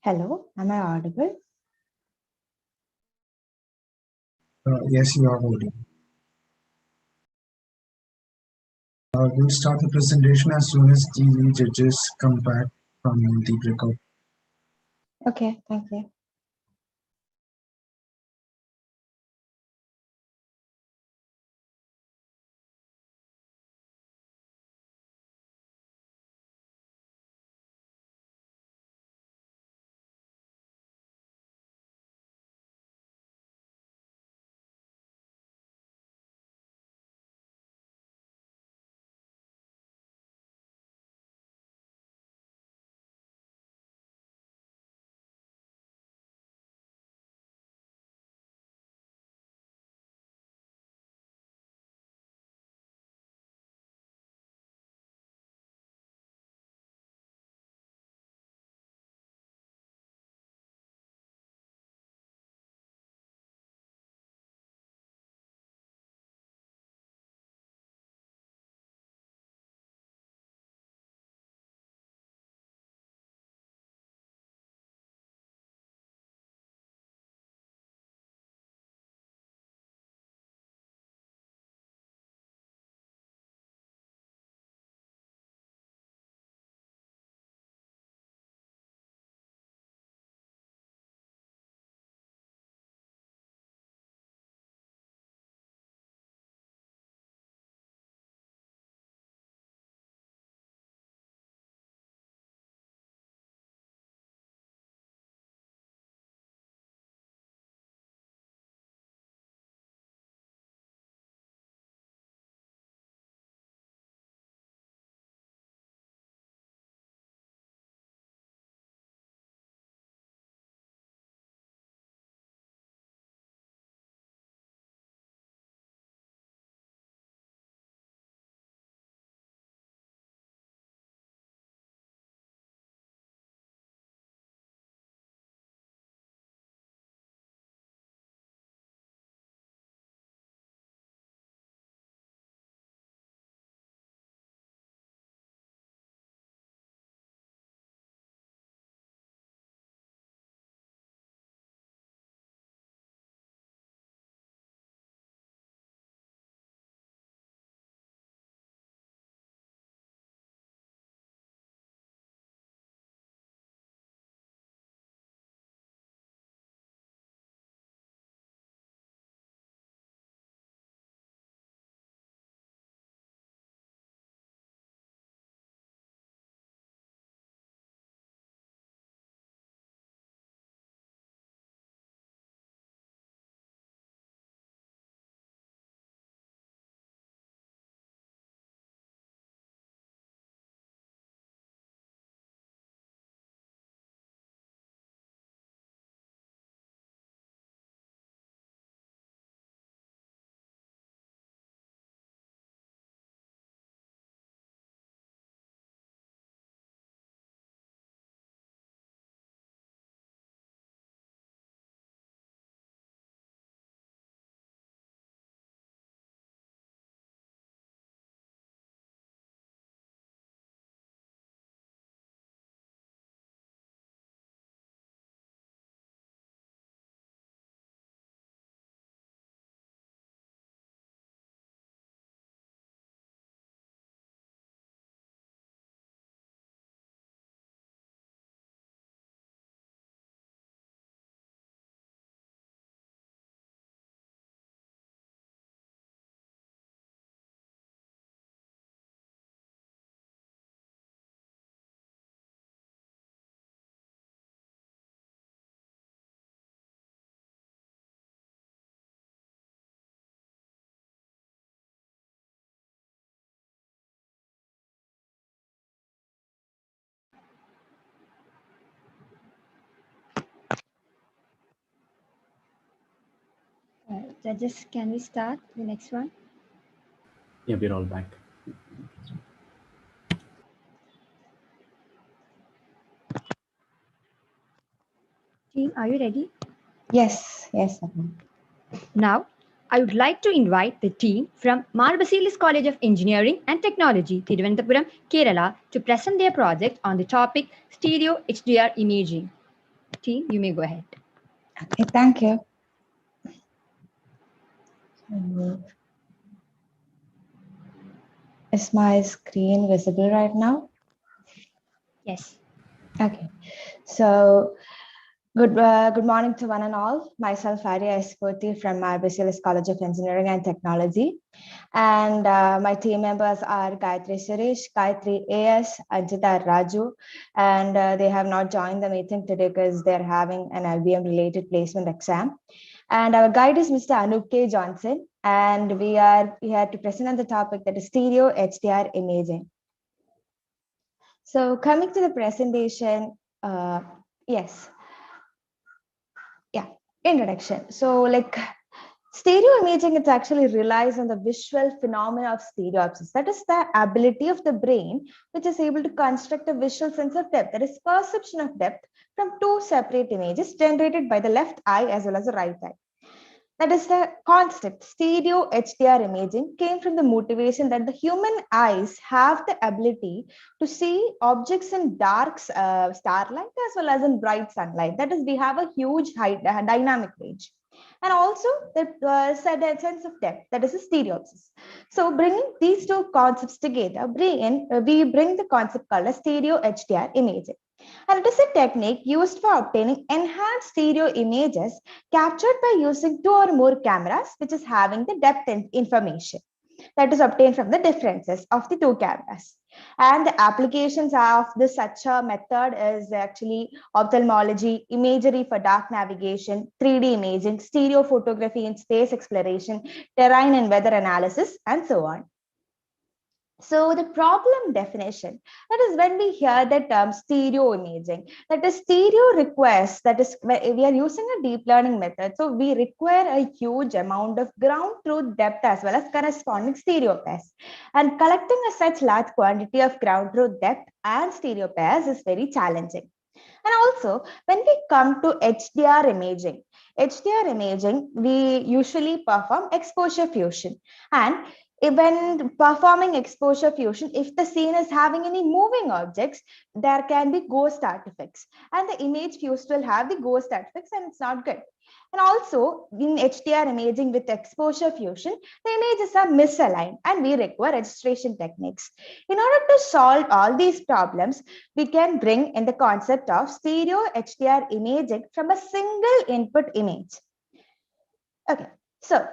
Hello, am I audible? Yes, you are audible. We'll start the presentation as soon as the judges come back from the breakout. Okay, thank you. Judges, can we start the next one? Yeah, we're all back. Team, are you ready? Yes. Now, I would like to invite the team from Basilis College of Engineering and Technology, Thiruvananthapuram, Kerala, to present their project on the topic stereo HDR imaging. Team, you may go ahead. Okay, thank you. Is my screen visible right now? Yes. Okay. So, good morning to one and all. Myself, Arya Escorti from Basilis College of Engineering and Technology. And my team members are Gayatri Suresh, Gayatri AS, Ajita Raju, and they have not joined the meeting today because they're having an LBM related placement exam. And our guide is Mr. Anup K. Johnson, and we are here to present on the topic that is stereo HDR imaging. So coming to the presentation, yes. Yeah, introduction. So like stereo imaging, it actually relies on the visual phenomena of stereopsis. That is the ability of the brain, which is able to construct a visual sense of depth, that is perception of depth from two separate images generated by the left eye as well as the right eye. That is the concept. Stereo HDR imaging came from the motivation that the human eyes have the ability to see objects in dark starlight as well as in bright sunlight. That is, we have a huge dynamic range. And also the sense of depth, that is a stereopsis. So bringing these two concepts together, we bring the concept called as stereo HDR imaging. And it is a technique used for obtaining enhanced stereo images captured by using two or more cameras, which is having the depth information that is obtained from the differences of the two cameras. And the applications of this such a method is actually ophthalmology, imagery for dark navigation, 3D imaging, stereo photography in space exploration, terrain and weather analysis, and so on. So the problem definition, that is when we hear the term stereo imaging, that is stereo requires, that is we are using a deep learning method. So we require a huge amount of ground truth depth as well as corresponding stereo pairs. And collecting a such large quantity of ground truth depth and stereo pairs is very challenging. And also when we come to HDR imaging, we usually perform exposure fusion. And when performing exposure fusion, if the scene is having any moving objects, there can be ghost artifacts, and the image fused will have the ghost artifacts, and it's not good. And also in HDR imaging with exposure fusion, the images are misaligned and we require registration techniques. In order to solve all these problems, we can bring in the concept of stereo HDR imaging from a single input image. Okay, so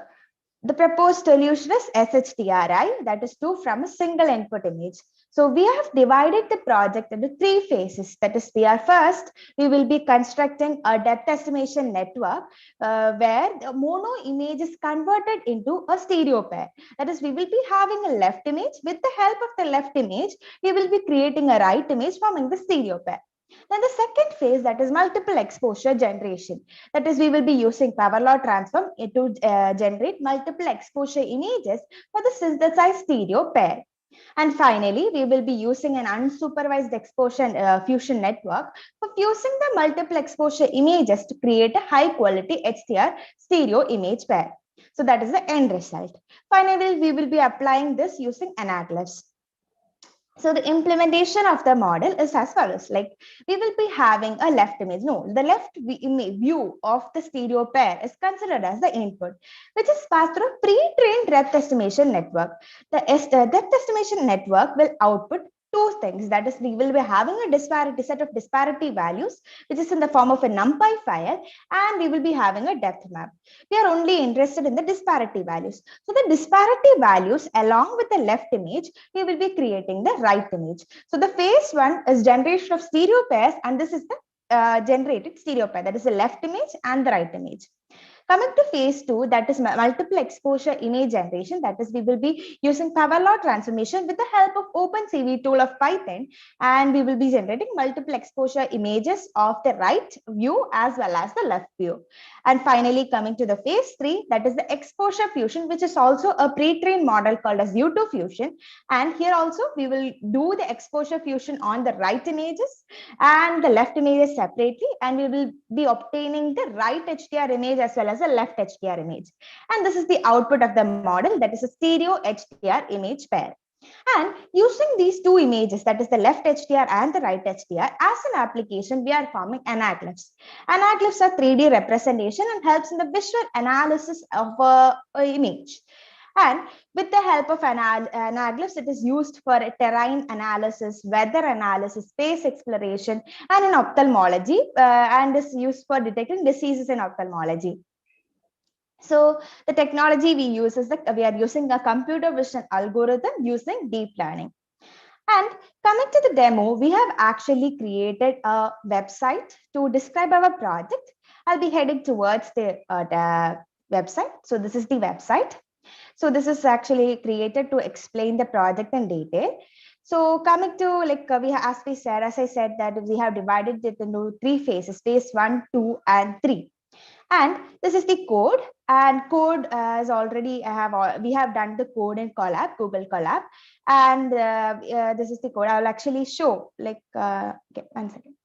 the proposed solution is SHDRI, that is 2 from a single input image. So we have divided the project into 3 phases. That is, we will be constructing a depth estimation network where the mono image is converted into a stereo pair. That is, we will be having a left image. With the help of the left image, we will be creating a right image forming the stereo pair. Then the second phase, that is multiple exposure generation. That is, we will be using power law transform to generate multiple exposure images for the synthesized stereo pair. And finally, we will be using an unsupervised exposure fusion network for fusing the multiple exposure images to create a high quality HDR stereo image pair. So that is the end result. Finally, we will be applying this using anaglyphs. So the implementation of the model is as follows. Like we will be having a left image. No, the left view of the stereo pair is considered as the input, which is passed through a pre-trained depth estimation network. The depth estimation network will output 2 things. That is, we will be having a set of disparity values, which is in the form of a NumPy file, and we will be having a depth map. We are only interested in the disparity values. So the disparity values along with the left image, we will be creating the right image. So the phase 1 is generation of stereo pairs, and this is the generated stereo pair. That is the left image and the right image. Coming to phase 2, that is multiple exposure image generation. That is, we will be using power law transformation with the help of OpenCV tool of Python, and we will be generating multiple exposure images of the right view as well as the left view. And finally, coming to the phase 3, that is the exposure fusion, which is also a pre-trained model called as U2 fusion. And here also we will do the exposure fusion on the right images and the left images separately, and we will be obtaining the right HDR image as well as a left HDR image. And this is the output of the model, that is a stereo HDR image pair. And using these two images, that is the left HDR and the right HDR, as an application, we are forming anaglyphs. Anaglyphs are 3D representation and helps in the visual analysis of an image. And with the help of anaglyphs, it is used for terrain analysis, weather analysis, space exploration, and in ophthalmology, and is used for detecting diseases in ophthalmology. So the technology we use is that we are using a computer vision algorithm using deep learning. And coming to the demo, we have actually created a website to describe our project. I'll be heading towards the website. So this is the website. So this is actually created to explain the project in detail. So coming to as I said that we have divided it into 3 phases, phase 1, 2, and 3. And this is the code, and code is already we have done the code in Colab, Google Colab, and this is the code. I will actually show okay, 1 second.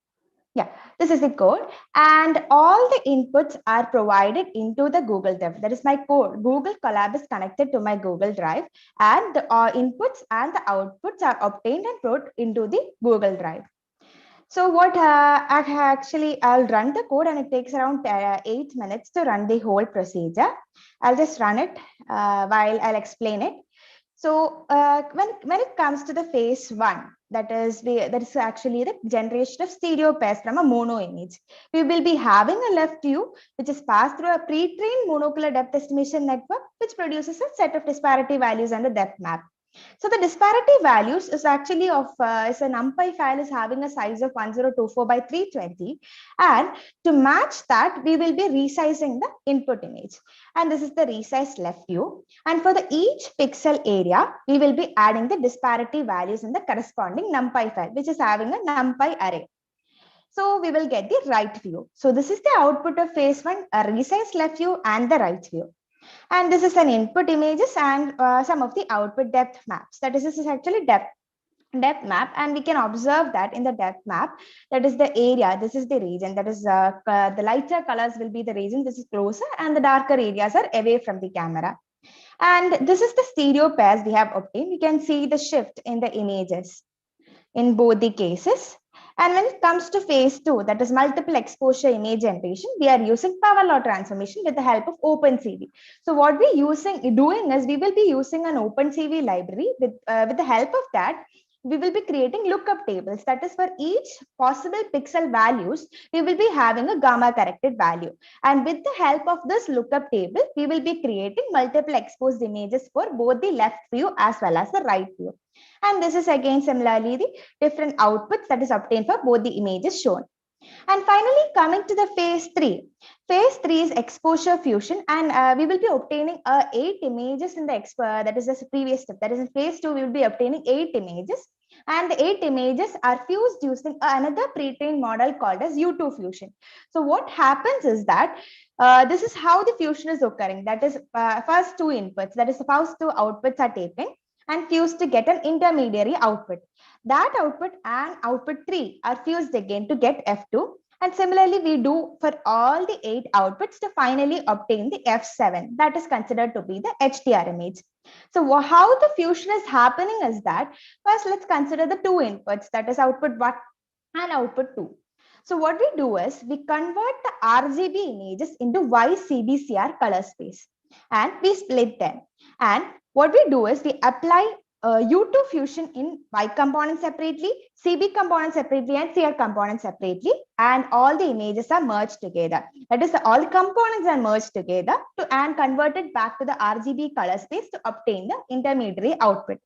Yeah, this is the code, and all the inputs are provided into the Google Drive. That is my code. Google Colab is connected to my Google Drive, and the inputs and the outputs are obtained and put into the Google Drive. So what I'll run the code, and it takes around 8 minutes to run the whole procedure. I'll just run it while I'll explain it. So when it comes to the phase 1, that is actually the generation of stereo pairs from a mono image. We will be having a left view, which is passed through a pre-trained monocular depth estimation network, which produces a set of disparity values and a depth map. So the disparity values is actually of is a numpy file is having a size of 1024 by 320, and to match that we will be resizing the input image, and this is the resized left view. And for the each pixel area, we will be adding the disparity values in the corresponding numpy file, which is having a numpy array. So we will get the right view. So this is the output of phase 1, a resized left view and the right view. And this is an input images and some of the output depth maps. That is, this is actually depth map, and we can observe that in the depth map, that is the area, this is the region, that is the lighter colors will be the region, this is closer, and the darker areas are away from the camera. And this is the stereo pairs we have obtained. We can see the shift in the images in both the cases. And when it comes to phase 2, that is multiple exposure image generation, we are using power law transformation with the help of OpenCV. So what we're doing is we will be using an OpenCV library with the help of that. We will be creating lookup tables. That is, for each possible pixel values, we will be having a gamma corrected value. And with the help of this lookup table, we will be creating multiple exposed images for both the left view as well as the right view. And this is again similarly the different outputs that is obtained for both the images shown. And finally, coming to the phase 3. Phase 3 is exposure fusion, and we will be obtaining 8 images in the that is the previous step. That is, in phase 2, we will be obtaining 8 images, and the 8 images are fused using another pre-trained model called as U2 fusion. So what happens is that this is how the fusion is occurring. That is, first 2 inputs, that is the first 2 outputs are taken and fused to get an intermediary output. That output and output 3 are fused again to get F2. And similarly, we do for all the 8 outputs to finally obtain the F7. That is considered to be the HDR image. So how the fusion is happening is that, first let's consider the 2 inputs, that is output 1 and output 2. So what we do is we convert the RGB images into YCBCR color space, and we split them. And what we do is we apply U2 fusion in Y component separately, CB component separately, and CR component separately, and all the images are merged together. That is, all the components are merged together and converted back to the RGB color space to obtain the intermediary output.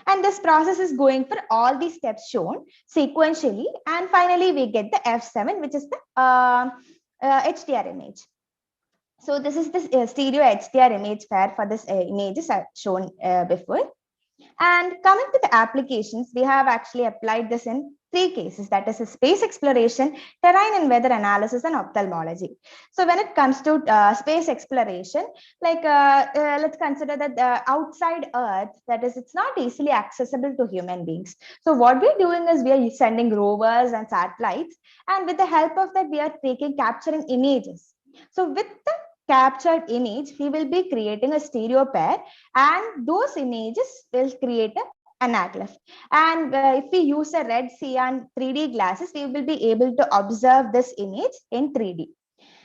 And this process is going for all these steps shown sequentially, and finally we get the F7, which is the HDR image. So this is this stereo HDR image pair for this images shown before. And coming to the applications, we have actually applied this in 3 cases, that is space exploration, terrain and weather analysis, and ophthalmology. So when it comes to space exploration, like let's consider that outside Earth, that is, it's not easily accessible to human beings. So what we're doing is we are sending rovers and satellites, and with the help of that, we are capturing images. So with the captured image, we will be creating a stereo pair, and those images will create an anaglyph. And if we use a red cyan 3D glasses, we will be able to observe this image in 3D.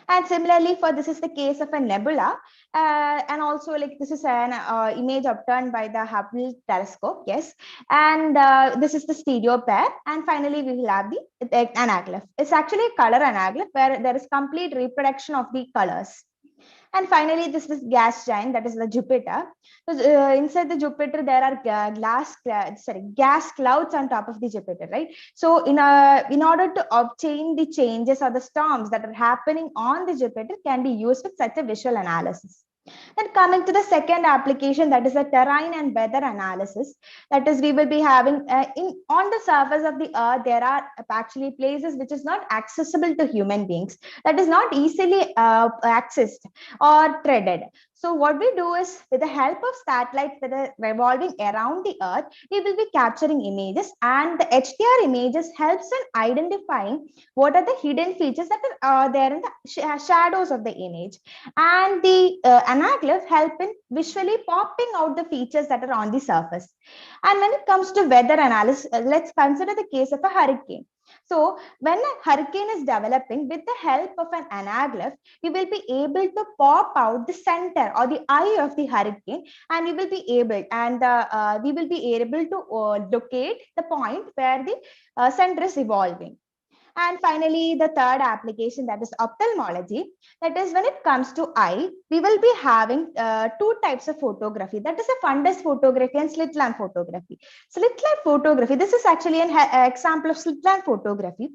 And similarly, for this is the case of a nebula, and also like this is an image obtained by the Hubble telescope, yes. And this is the stereo pair, and finally we will have the anaglyph. It's actually a color anaglyph where there is complete reproduction of the colors. And finally, this is gas giant, that is the Jupiter. So inside the Jupiter, there are gas clouds on top of the Jupiter, right? So in order to obtain the changes or the storms that are happening on the Jupiter can be used with such a visual analysis. Then coming to the second application, that is a terrain and weather analysis. That is, we will be having on the surface of the Earth, there are actually places which is not accessible to human beings, that is not easily accessed or treaded. So what we do is, with the help of satellites that are revolving around the Earth, we will be capturing images, and the HDR images helps in identifying what are the hidden features that are there in the shadows of the image. And the anaglyph help in visually popping out the features that are on the surface. And when it comes to weather analysis, let's consider the case of a hurricane. So when a hurricane is developing, with the help of an anaglyph, we will be able to pop out the center or the eye of the hurricane, and we will be able to locate the point where the center is evolving. And finally, the third application, that is ophthalmology. That is, when it comes to eye, we will be having 2 types of photography. That is a fundus photography and slit lamp photography. Slit lamp photography, this is actually an example of slit lamp photography.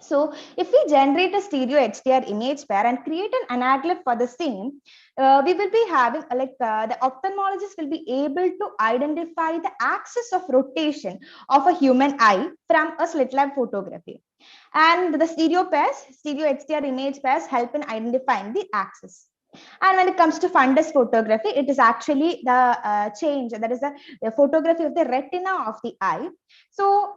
So if we generate a stereo HDR image pair and create an anaglyph for the same, we will be having the ophthalmologist will be able to identify the axis of rotation of a human eye from a slit lamp photography. And the stereo HDR image pairs help in identifying the axis. And when it comes to fundus photography, it is actually the change, that is the photography of the retina of the eye. So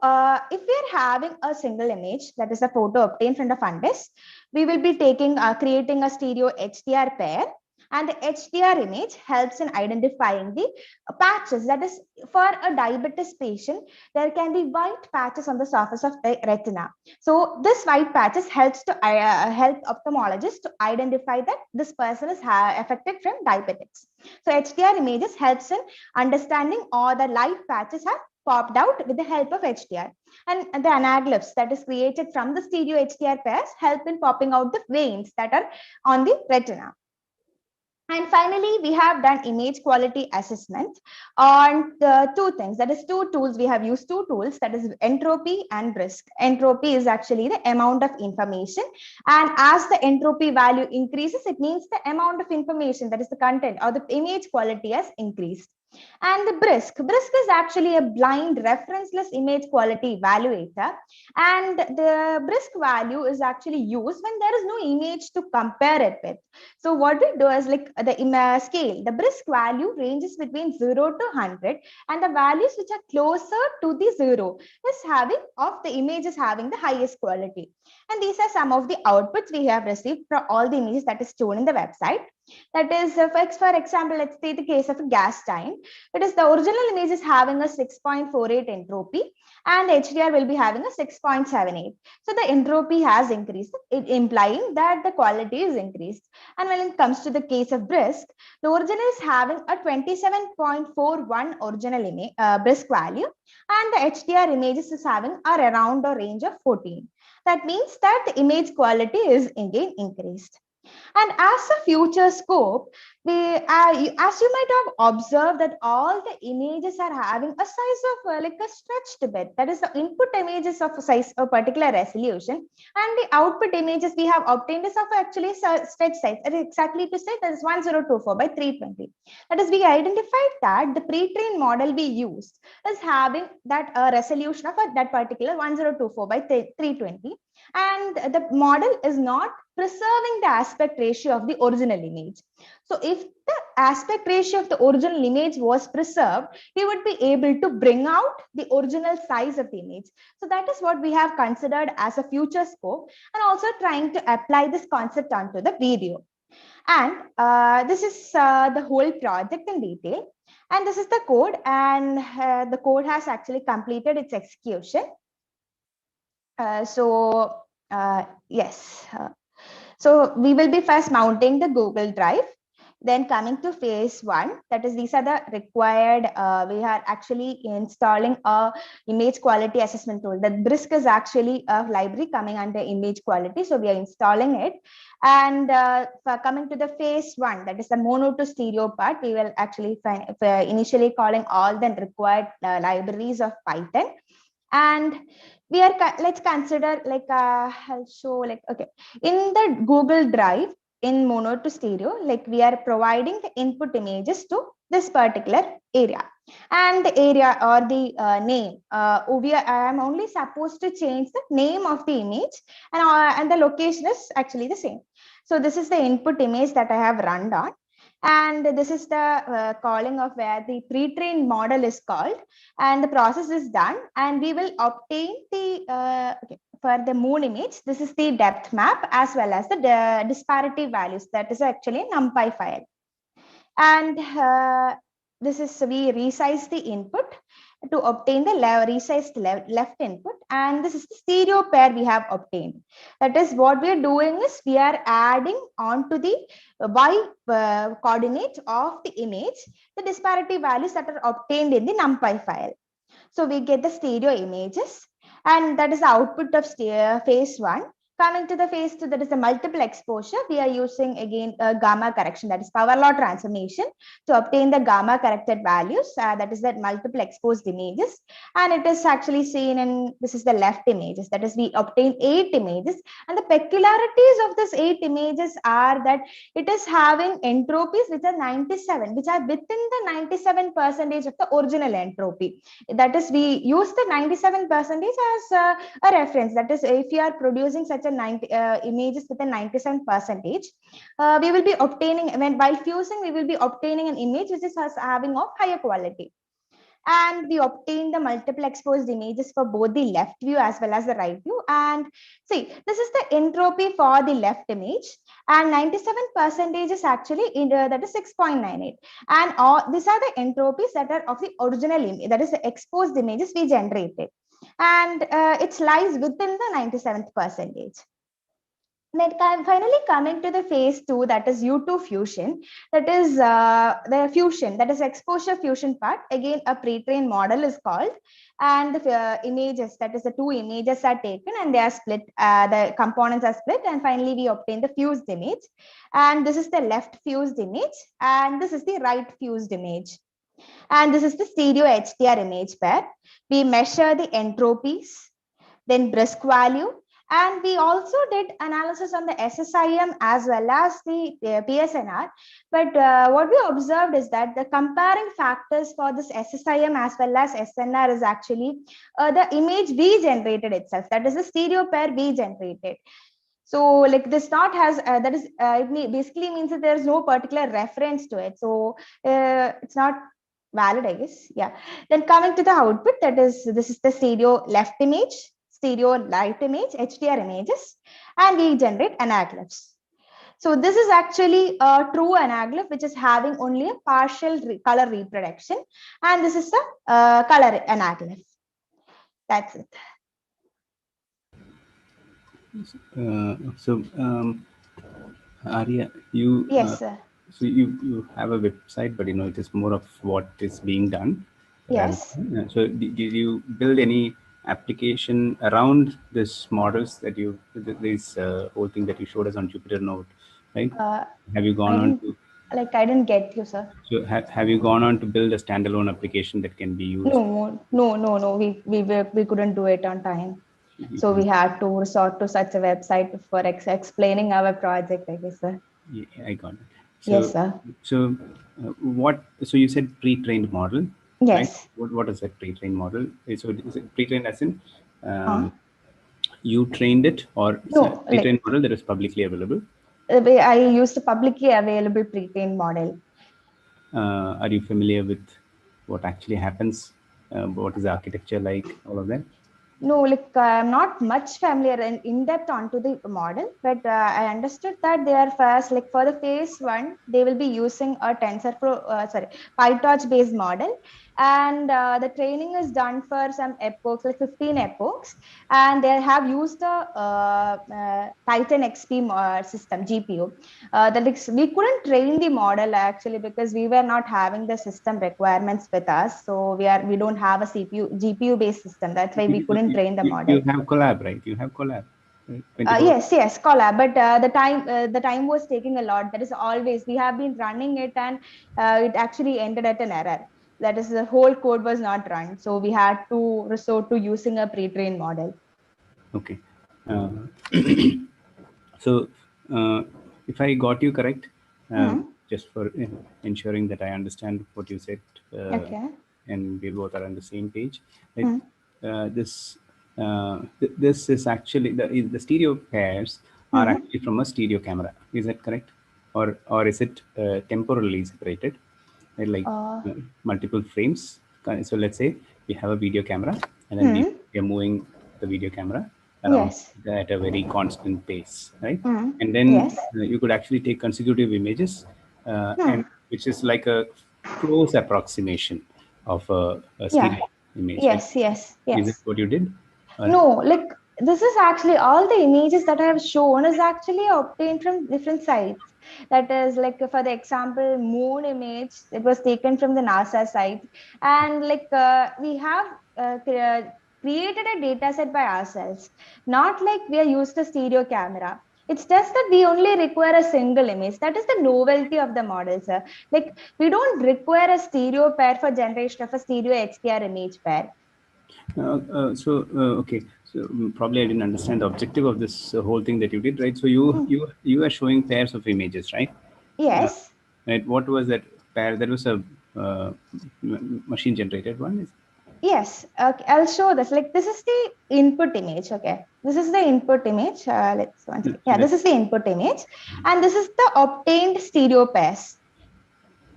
if we are having a single image, that is a photo obtained from the fundus, we will be creating a stereo HDR pair. And the HDR image helps in identifying the patches. That is, for a diabetes patient, there can be white patches on the surface of the retina. So this white patches helps to help ophthalmologists to identify that this person is affected from diabetics. So HDR images helps in understanding all the light patches have popped out with the help of HDR. And the anaglyphs that is created from the stereo HDR pairs help in popping out the veins that are on the retina. And finally, we have done image quality assessment on 2 things. That is 2 tools. We have used 2 tools, that is entropy and brisk. Entropy is actually the amount of information. And as the entropy value increases, it means the amount of information, that is the content or the image quality, has increased. And the brisk is actually a blind referenceless image quality evaluator, and the brisk value is actually used when there is no image to compare it with. So what we do is, like the scale, the brisk value ranges between 0 to 100, and the values which are closer to the 0 is having of the image is having the highest quality. And these are some of the outputs we have received from all the images that is shown in the website. That is, for example, let's take the case of a gas giant. It is the original image is having a 6.48 entropy, and HDR will be having a 6.78. So the entropy has increased, implying that the quality is increased. And when it comes to the case of brisk, the original is having a 27.41 original image brisk value, and the HDR images is having around a range of 14. That means that the image quality is again increased. And as a future scope, as you might have observed that all the images are having a size of like a stretched bit. That is the input images of a size of particular resolution, and the output images we have obtained is of actually stretch size. That is exactly to say that is 1024 by 320. That is, we identified that the pre-trained model we used is having that resolution of that particular 1024 by 320, and the model is not preserving the aspect ratio of the original image. So if the aspect ratio of the original image was preserved, we would be able to bring out the original size of the image. So that is what we have considered as a future scope, and also trying to apply this concept onto the video. And this is the whole project in detail. And this is the code, and the code has actually completed its execution. Yes. So we will be first mounting the Google Drive, then coming to phase 1. That is, these are the required, we are actually installing a image quality assessment tool. The BRISC is actually a library coming under image quality. So we are installing it. And for coming to the phase 1, that is the mono to stereo part, we will actually initially calling all the required libraries of Python. And we are, let's consider like I'll show like, okay, in the Google Drive in mono to stereo, like we are providing the input images to this particular area, and the area or the name, I am only supposed to change the name of the image, and the location is actually the same. So this is the input image that I have run on. And this is the calling of where the pre-trained model is called, and the process is done, and we will obtain the okay, for the moon image, this is the depth map as well as the disparity values. That is actually a NumPy file. And this is, we resize the input to obtain the resized left input, and this is the stereo pair we have obtained. That is, what we are doing is we are adding onto the y coordinate of the image the disparity values that are obtained in the NumPy file. So we get the stereo images, and that is the output of phase 1. Coming to the phase 2, that is the multiple exposure, we are using again gamma correction, that is power law transformation, to obtain the gamma corrected values, that is that multiple exposed images. And it is actually seen in, this is the left images, that is we obtain 8 images, and the peculiarities of this 8 images are that it is having entropies which are 97, which are within the 97% of the original entropy. That is, we use the 97% as a reference. That is, if you are producing such a images with a 97%, we will be obtaining, while fusing, we will be obtaining an image which is having of higher quality. And we obtain the multiple exposed images for both the left view as well as the right view. And see, this is the entropy for the left image, and 97% is actually that is 6.98. And all these are the entropies that are of the original image, that is the exposed images we generated, and it lies within the 97th percentage. Then finally coming to the phase 2, that is U2 fusion, that is the fusion, that is exposure fusion part. Again, a pre-trained model is called, and the images, that is the 2 images are taken and they are split, the components are split, and finally we obtain the fused image. And this is the left fused image, and this is the right fused image. And this is the stereo HDR image pair. We measure the entropies, then BRISC value, and we also did analysis on the SSIM as well as the PSNR. But what we observed is that the comparing factors for this SSIM as well as SNR is actually the image we generated itself. That is the stereo pair we generated. So like this not has that is it basically means that there is no particular reference to it. So it's not valid, I guess. Yeah. Then coming to the output, that is, this is the stereo left image, stereo right image, HDR images, and we generate anaglyphs. So this is actually a true anaglyph which is having only a partial color reproduction, and this is the color anaglyph. That's it. Arya, you Yes, sir. so you have a website, but it is more of what is being done. Yes. So did you build any application around this models that this whole thing that you showed us on Jupyter Note? right? Uh, Have you I gone on didn't to? I didn't get you, sir. So have you gone on to build a standalone application that can be used? No. We couldn't do it on time. So we had to resort to such a website for explaining our project, I guess, sir. Yeah, I got it. So, Yes, sir. So what? So you said pre-trained model, right? Yes. What is that pre-trained model? So is it pre-trained as in you trained it, or No, pre-trained like model that is publicly available? I used a publicly available pre-trained model. Are you familiar with what actually happens? What is the architecture like? All of that. No, like I'm not much familiar and in depth onto the model, but I understood that they are first, like for the phase one, they will be using a PyTorch based model, and the training is done for some epochs, like 15 epochs, and they have used the Titan XP system GPU. We couldn't train the model actually because we were not having the system requirements with us, so we don't have a GPU based system. That's why we couldn't train the model. You have collab, right? You have collab. Right? Yes, collab. But the time was taking a lot. That is always we have been running it, and it actually ended at an error. That is, the whole code was not run, so we had to resort to using a pre-trained model. Okay. So, if I got you correct, just for ensuring that I understand what you said, Okay. and we both are on the same page, right? This is actually the stereo pairs are actually from a stereo camera. Is that correct, or is it temporally separated, right? Like multiple frames? So let's say we have a video camera, and then we are moving the video camera around at a very constant pace, right? And then you could actually take consecutive images, and which is like a close approximation of a stereo image. Yes. Is it what you did? No, like this is actually all the images that I have shown is actually obtained from different sites. That is, like for the example, moon image, it was taken from the NASA site, and like we have created a data set by ourselves. Not like we are used a stereo camera. It's just that we only require a single image. That is the novelty of the model, sir. Like we don't require a stereo pair for generation of a stereo XDR image pair. Okay, so probably I didn't understand the objective of this whole thing that you did, right? So you are showing pairs of images, right? Yes. Right. What was that pair? That was a machine generated one. Yes. Okay. I'll show this. Like this is the input image. Okay. This is the input image. Let's one second. Yeah, this is the input image, and this is the obtained stereo pairs.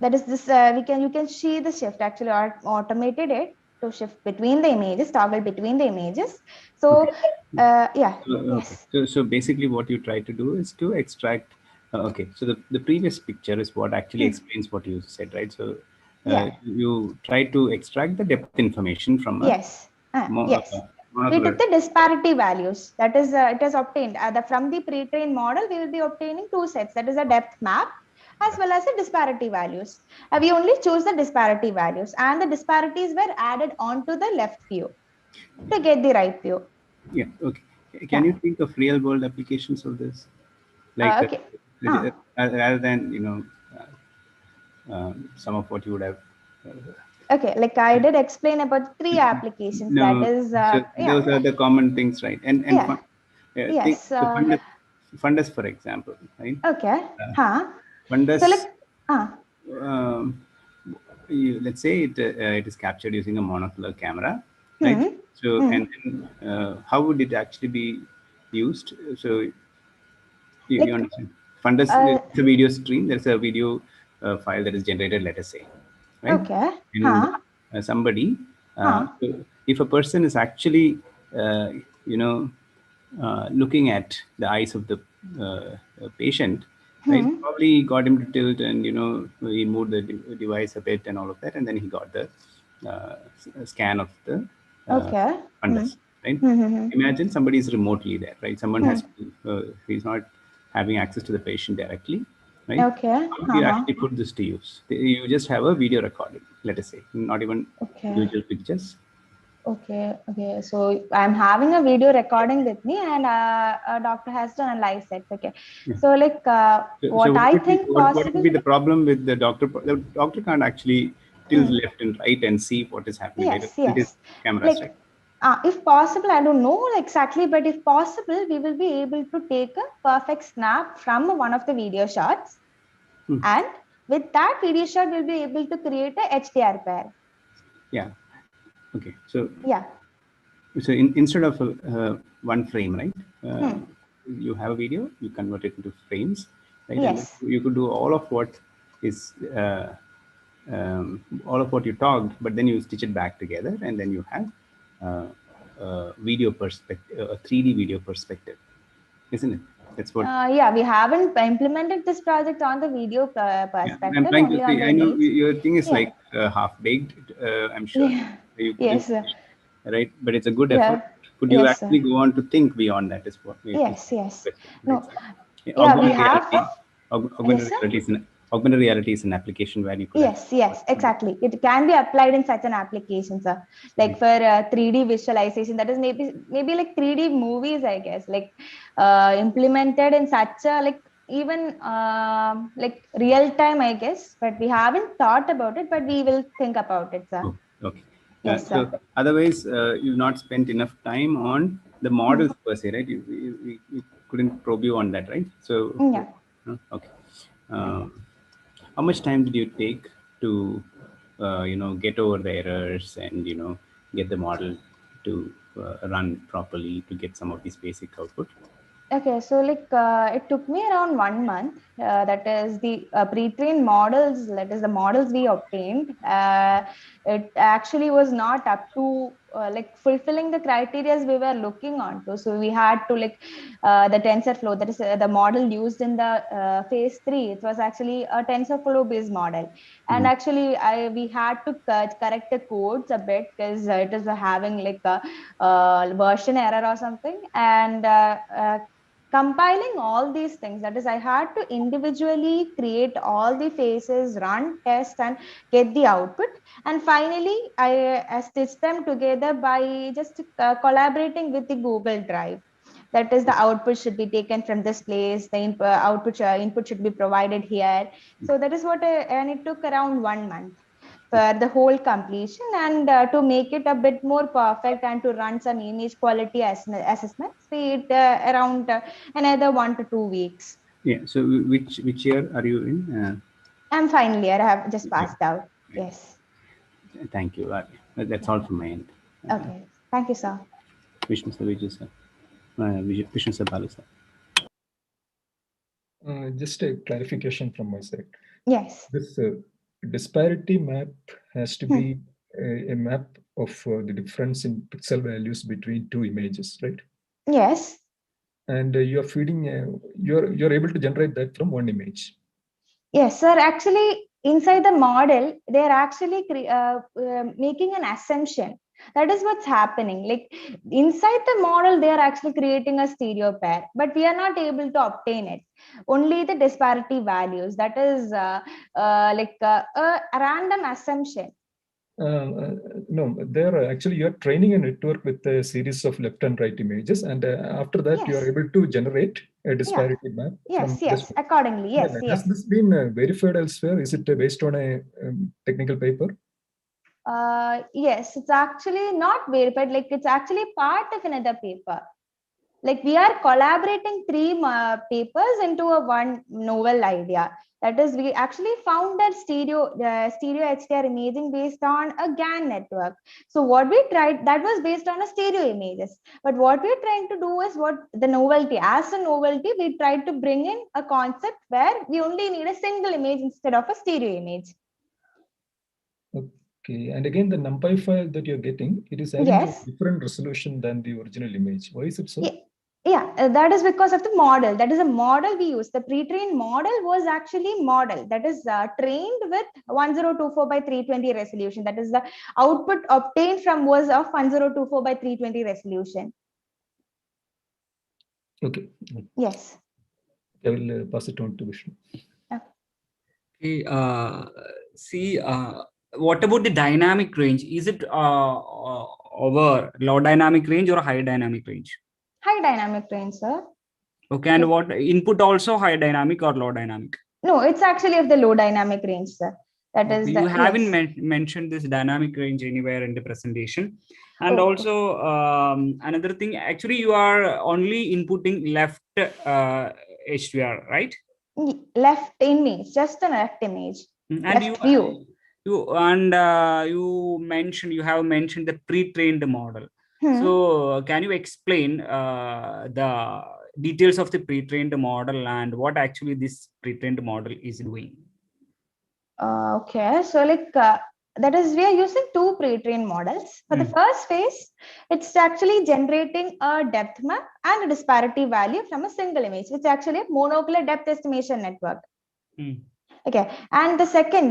That is this. You can see the shift. Actually, automated it to shift between the images, toggle between the images. So, yeah. Yes. So basically, what you try to do is to extract. Okay. So the previous picture is what actually explains what you said, right? So you try to extract the depth information from a yes. We took the disparity values. That is, it is obtained from the pre-trained model. We will be obtaining two sets. That is a depth map as well as the disparity values. We only choose the disparity values, and the disparities were added onto the left view to get the right view. Yeah. Okay. Can you think of real world applications of this, like rather than some of what you would have? Okay, like I did explain about 3 applications. No, that is, so those are the common things, right? And yes. Fundus, for example, right? Okay. Fundus. So like, let's say it is captured using a monocular camera, right? So and then, how would it actually be used? So you understand? Fundus is a video stream. There's a video file that is generated, let us say, right? Okay. And somebody, so if a person is actually, looking at the eyes of the patient, right? Probably got him to tilt, and he moved the device a bit and all of that, and then he got the scan of the fundus, right? Imagine somebody is remotely there, right? Someone has to, he's not having access to the patient directly, right? Okay. How do you actually put this to use? You just have a video recording, let us say, not even individual pictures. Okay, okay. So I'm having a video recording with me, and a doctor has to analyze it. Okay. Yeah. So like what I think what would possible. be the problem with the doctor? The doctor can't actually tilt left and right and see what is happening, right? Yes, It is yes. cameras, Like right? if possible, I don't know exactly, but if possible, we will be able to take a perfect snap from one of the video shots, and with that video shot, we'll be able to create a HDR pair. Yeah. Okay. So yeah. So instead of one frame, right? You have a video, you convert it into frames, right? Yes. And you could do all of what is all of what you talked, but then you stitch it back together, and then you have video perspective, a 3D video perspective, isn't it? That's what. Yeah, we haven't implemented this project on the video perspective, I'm trying to only on see. the I know image. your thing is Yeah. like half baked. I'm sure. Yeah. You Yes, couldn't sir. finish, right? But it's a good Yeah. effort. Could you Yes, actually sir. go on to think beyond that? Is what is Yes, the yes. question, No. right? So, Yeah, we have. augmented Yes, sir. reality is an augmented reality is an application where you could. Yes, yes, exactly. It can be applied in such an application, sir. Like for 3D visualization, that is maybe like 3D movies, I guess, like implemented in such a like even like real time, I guess. But we haven't thought about it, but we will think about it, sir. Okay. Yes, So sir. otherwise, you've not spent enough time on the models per se, right? You couldn't probe you on that, right? So Yeah. okay. How much time did you take to, get over the errors and get the model to run properly to get some of this basic output? Okay, so like it took me around 1 month. That is the pre-trained models, that is the models we obtained. It actually was not up to like fulfilling the criteria we were looking onto. So we had to like the TensorFlow, that is the model used in the phase 3. It was actually a TensorFlow based model, and actually we had to correct the codes a bit because it is having like a version error or something, and compiling all these things, that is I had to individually create all the phases, run test and get the output, and finally I stitched them together by just collaborating with the Google Drive. That is the output should be taken from this place, the input should be provided here. So that is what and it took around 1 month for the whole completion, and to make it a bit more perfect and to run some image quality assessments, we it around another 1 to 2 weeks. Yeah. So which year are you in? I'm final year. I have just passed out. Yes. Thank you. That's all from my end. Okay. Thank you, sir. Vishnu sir, Vishnu sir, Balu sir. Just a clarification from my side. Yes. This disparity map has to be a map of the difference in pixel values between two images, right? Yes. And you're feeding, you're able to generate that from one image. Yes, sir. Actually, inside the model, they're actually making an assumption. That is what's happening. Like inside the model, they are actually creating a stereo pair, but we are not able to obtain it. Only the disparity values. That is like a random assumption. No, they're actually you're training a network with a series of left and right images, and after that you are able to generate a disparity map. Yes, from yes, this. accordingly. Yes, Has yes. this been verified elsewhere? Is it based on a technical paper? Yes, it's actually not verified. Like it's actually part of another paper. Like we are collaborating 3 papers into a one novel idea. That is, we actually found that stereo HDR imaging based on a GAN network. So what we tried, that was based on a stereo images. But what we're trying to do is what the novelty, as a novelty, we tried to bring in a concept where we only need a single image instead of a stereo image. Okay, and again, the NumPy file that you're getting, it is having a different resolution than the original image. Why is it so? Yeah, that is because of the model. That is a model we use. The pre-trained model was actually model that is trained with 1024 by 320 resolution. That is the output obtained from was of 1024 by 320 resolution. Okay. Yes. I will pass it on to Vishnu. Okay. See, what about the dynamic range? Is it over low dynamic range or high dynamic range? High dynamic range, sir. Okay, and what input also high dynamic or low dynamic? No, it's actually of the low dynamic range, sir. That is you haven't mentioned this dynamic range anywhere in the presentation. And also another thing, actually you are only inputting left HDR, right? Left image, just a left image. And left view. You have mentioned the pre-trained model. Hmm. So can you explain the details of the pre-trained model and what actually this pre-trained model is doing? Okay, so that is, we are using two pre-trained models. For the first phase, it's actually generating a depth map and a disparity value from a single image, which is actually a monocular depth estimation network. Okay, and the second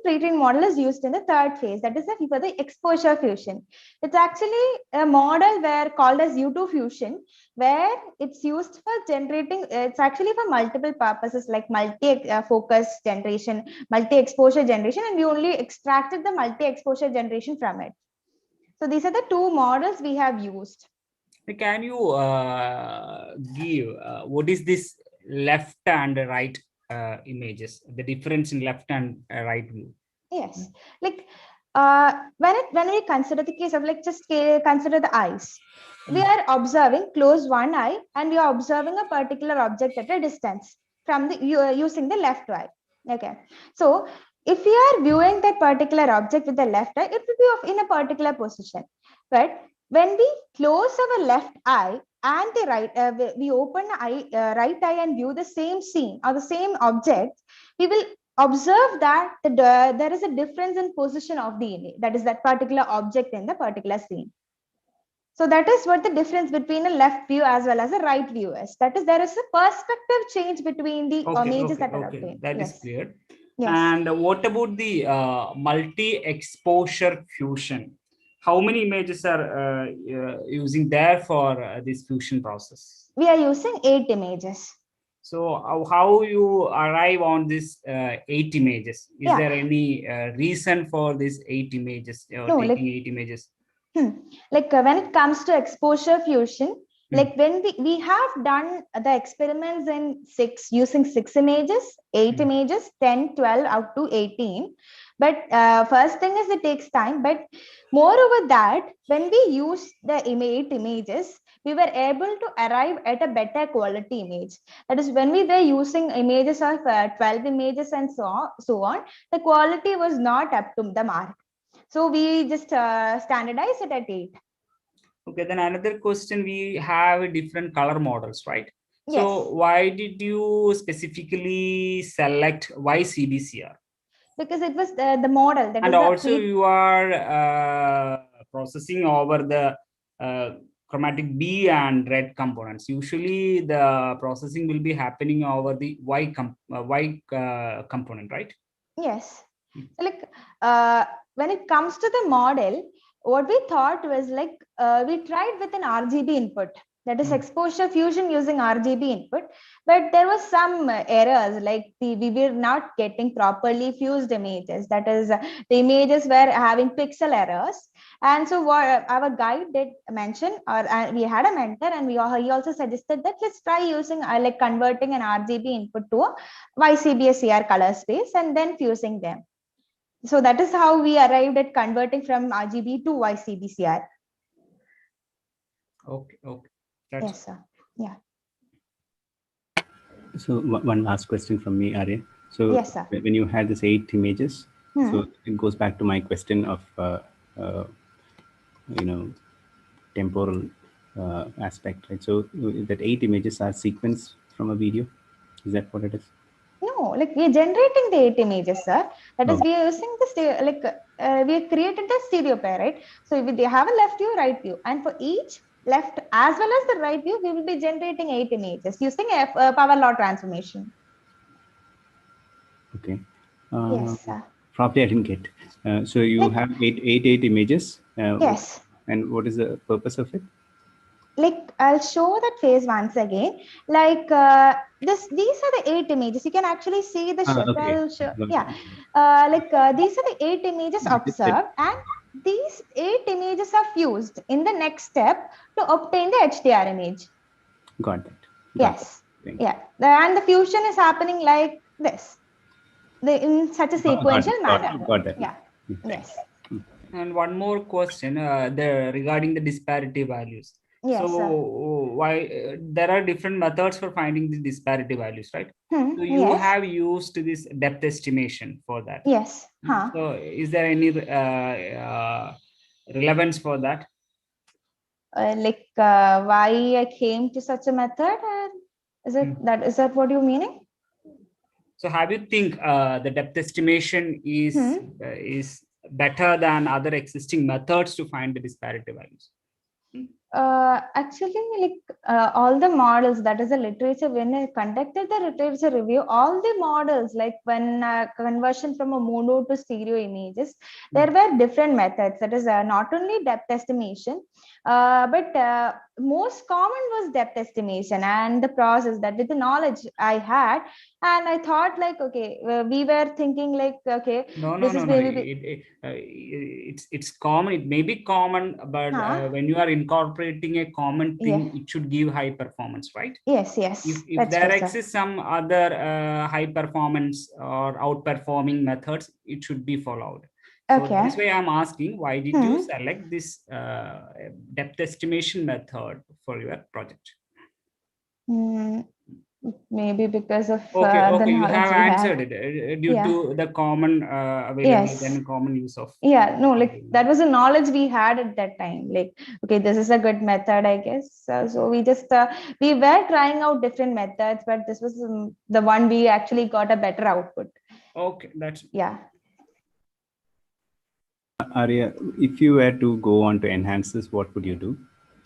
pre-trained model is used in the third phase, that is for the exposure fusion. It's actually a model called as U2 fusion, where it's used for generating, it's actually for multiple purposes like multi-focus generation, multi-exposure generation, and we only extracted the multi-exposure generation from it. So these are the two models we have used. Can you give what is this left and right images, the difference in left and right view? Yes, when we consider the case of just consider the eyes, we are observing, close one eye, and we are observing a particular object at a distance from using the left eye. Okay, so if we are viewing that particular object with the left eye, it will be in a particular position. But when we close our left eye and the right, we open right eye and view the same scene or the same object, we will observe that there is a difference in position of the image, that is that particular object in the particular scene. So that is what the difference between a left view as well as a right view is. That is, there is a perspective change between the images that are obtained. That is clear. Yes. And what about the multi-exposure fusion? How many images are using there for this fusion process? We are using 8 images. So how you arrive on this 8 images? Is there any reason for this 8 images or taking 8 images? When it comes to exposure fusion, when we have done the experiments in using 6 images, 8 images, 10, 12 out to 18. But first thing is it takes time. But moreover that, when we use the 8 images, we were able to arrive at a better quality image. That is, when we were using images of 12 images and so on, the quality was not up to the mark. So we just standardize it at 8. Okay, then another question, we have different color models, right? Yes. So why did you specifically select CBCR? Because it was the model. That and is also you are processing over the chromatic B and red components. Usually the processing will be happening over the Y component, right? Yes. When it comes to the model, what we thought was we tried with an RGB input, that is exposure fusion using RGB input, but there was some errors, we were not getting properly fused images. That is, the images were having pixel errors. And so what our guide did mention, or we had a mentor, and he also suggested that let's try using converting an RGB input to a YCBSCR color space and then fusing them. So that is how we arrived at converting from RGB to YCBCR. Okay. Yes, sir. Yeah. So one last question from me, Arya. So yes, sir. When you had this 8 images, so it goes back to my question of temporal aspect, right? So that 8 images are sequenced from a video. Is that what it is? No, we are generating the 8 images, sir. That is, we are using the we have created the stereo pair, right? So they have a left view, right view, and for each left as well as the right view, we will be generating 8 images using a power law transformation. Okay. Yes, sir. Probably I didn't get. So you have eight images. Yes. And what is the purpose of it? I'll show that phase once again. These are the 8 images. You can actually see the okay. these are the 8 images observed, and these 8 images are fused in the next step to obtain the HDR image. Got that. Yes. Yeah. And the fusion is happening like this, in such a sequential manner. Got that. Yeah. Yes. And one more question, regarding the disparity values. Yes, so sir. why there are different methods for finding the disparity values, right? So you Yes. have used this depth estimation for that. Yes. So is there any relevance for that? Why I came to such a method? Is that what you're meaning? So have you think the depth estimation is better than other existing methods to find the disparity values? Actually, all the models, that is the literature, when I conducted the literature review, all the models, like when conversion from a mono to stereo images, there were different methods. That is not only depth estimation, but most common was depth estimation, and the process that with the knowledge I had, and I thought like, okay, we were thinking like, okay, No. It's common. It may be common, but when you are incorporating a common thing, it should give high performance, right? Yes. If there exists some other high performance or outperforming methods, it should be followed. So this way I'm asking, why did you select this depth estimation method for your project? Maybe because of okay, the you knowledge have we answered had. it due to the common availability and common use of. Yeah, no, like that was the knowledge we had at that time. Like, okay, this is a good method, I guess. So we just we were trying out different methods, but this was the one we actually got a better output. Okay, that's Arya, if you were to go on to enhance this, what would you do?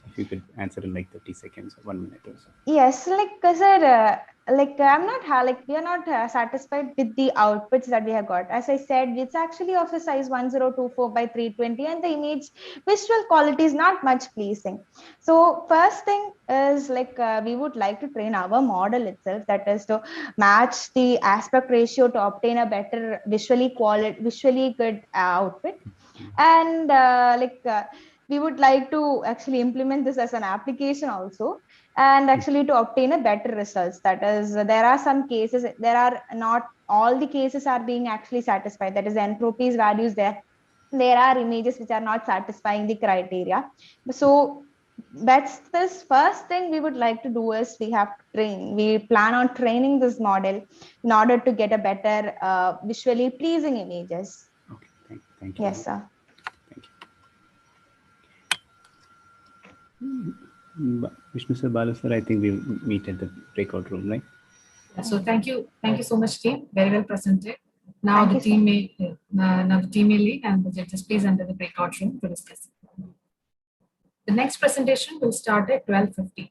If you could answer in like 30 seconds or 1 minute or so. Yes, sir, I'm not we are not satisfied with the outputs that we have got. As I said, it's actually of a size 1024 by 320, and the image visual quality is not much pleasing. So first thing is we would like to train our model itself, that is to match the aspect ratio to obtain a better visually good output. And we would like to actually implement this as an application also, and actually to obtain a better results. That is, there are some cases, there are not all the cases are being actually satisfied. That is, entropies values, there are images which are not satisfying the criteria. So that's this first thing we would like to do is we plan on training this model in order to get a better visually pleasing images. Okay, thank you. Yes, sir. Vishnu sir, Balu sir, I think we'll meet at the breakout room, right? So thank you so much, team. Very well presented. Now the team may lead, and the judges please enter the breakout room to discuss. The next presentation will start at 12:50.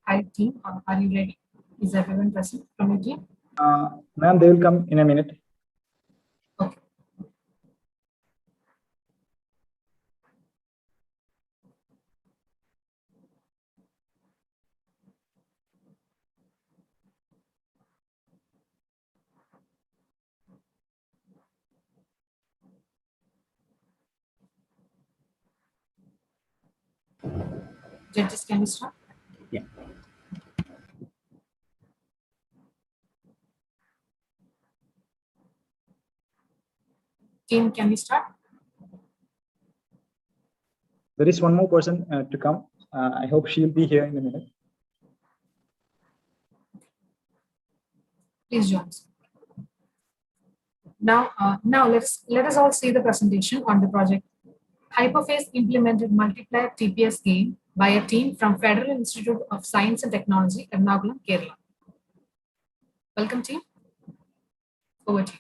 Hi team, are you ready? Is everyone present from your team? Ma'am, they will come in a minute. Okay. Judges, can you start? Yeah. Team, can we start? There is one more person to come. I hope she'll be here in a minute. Please join us. Now, let us all see the presentation on the project. Hyperface implemented multiplayer TPS game by a team from Federal Institute of Science and Technology, Ernakulam, Kerala. Welcome, team. Over to you.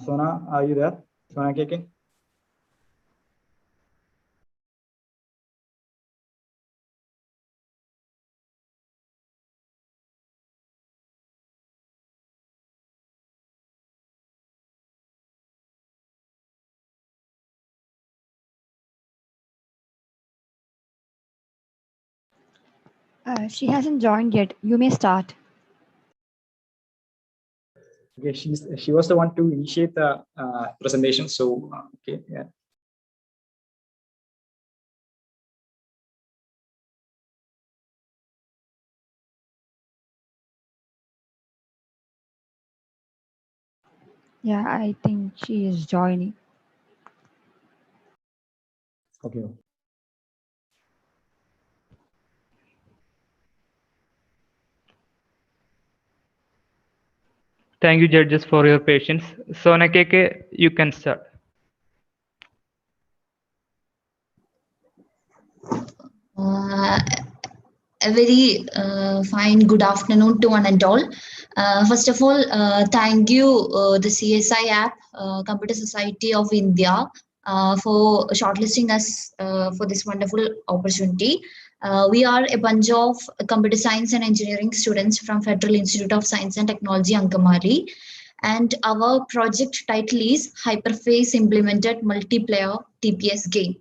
Sona, are you there? Sona KK? She hasn't joined yet. You may start. Okay, she was the one to initiate the presentation. So okay, yeah. Yeah, I think she is joining. Okay. Thank you, judges, for your patience. Sona KK, you can start. A very fine good afternoon to one and all. First of all, thank you, the CSI app, Computer Society of India, for shortlisting us for this wonderful opportunity. We are a bunch of computer science and engineering students from Federal Institute of Science and Technology, Ankamali. And our project title is Hyperface Implemented Multiplayer TPS Game.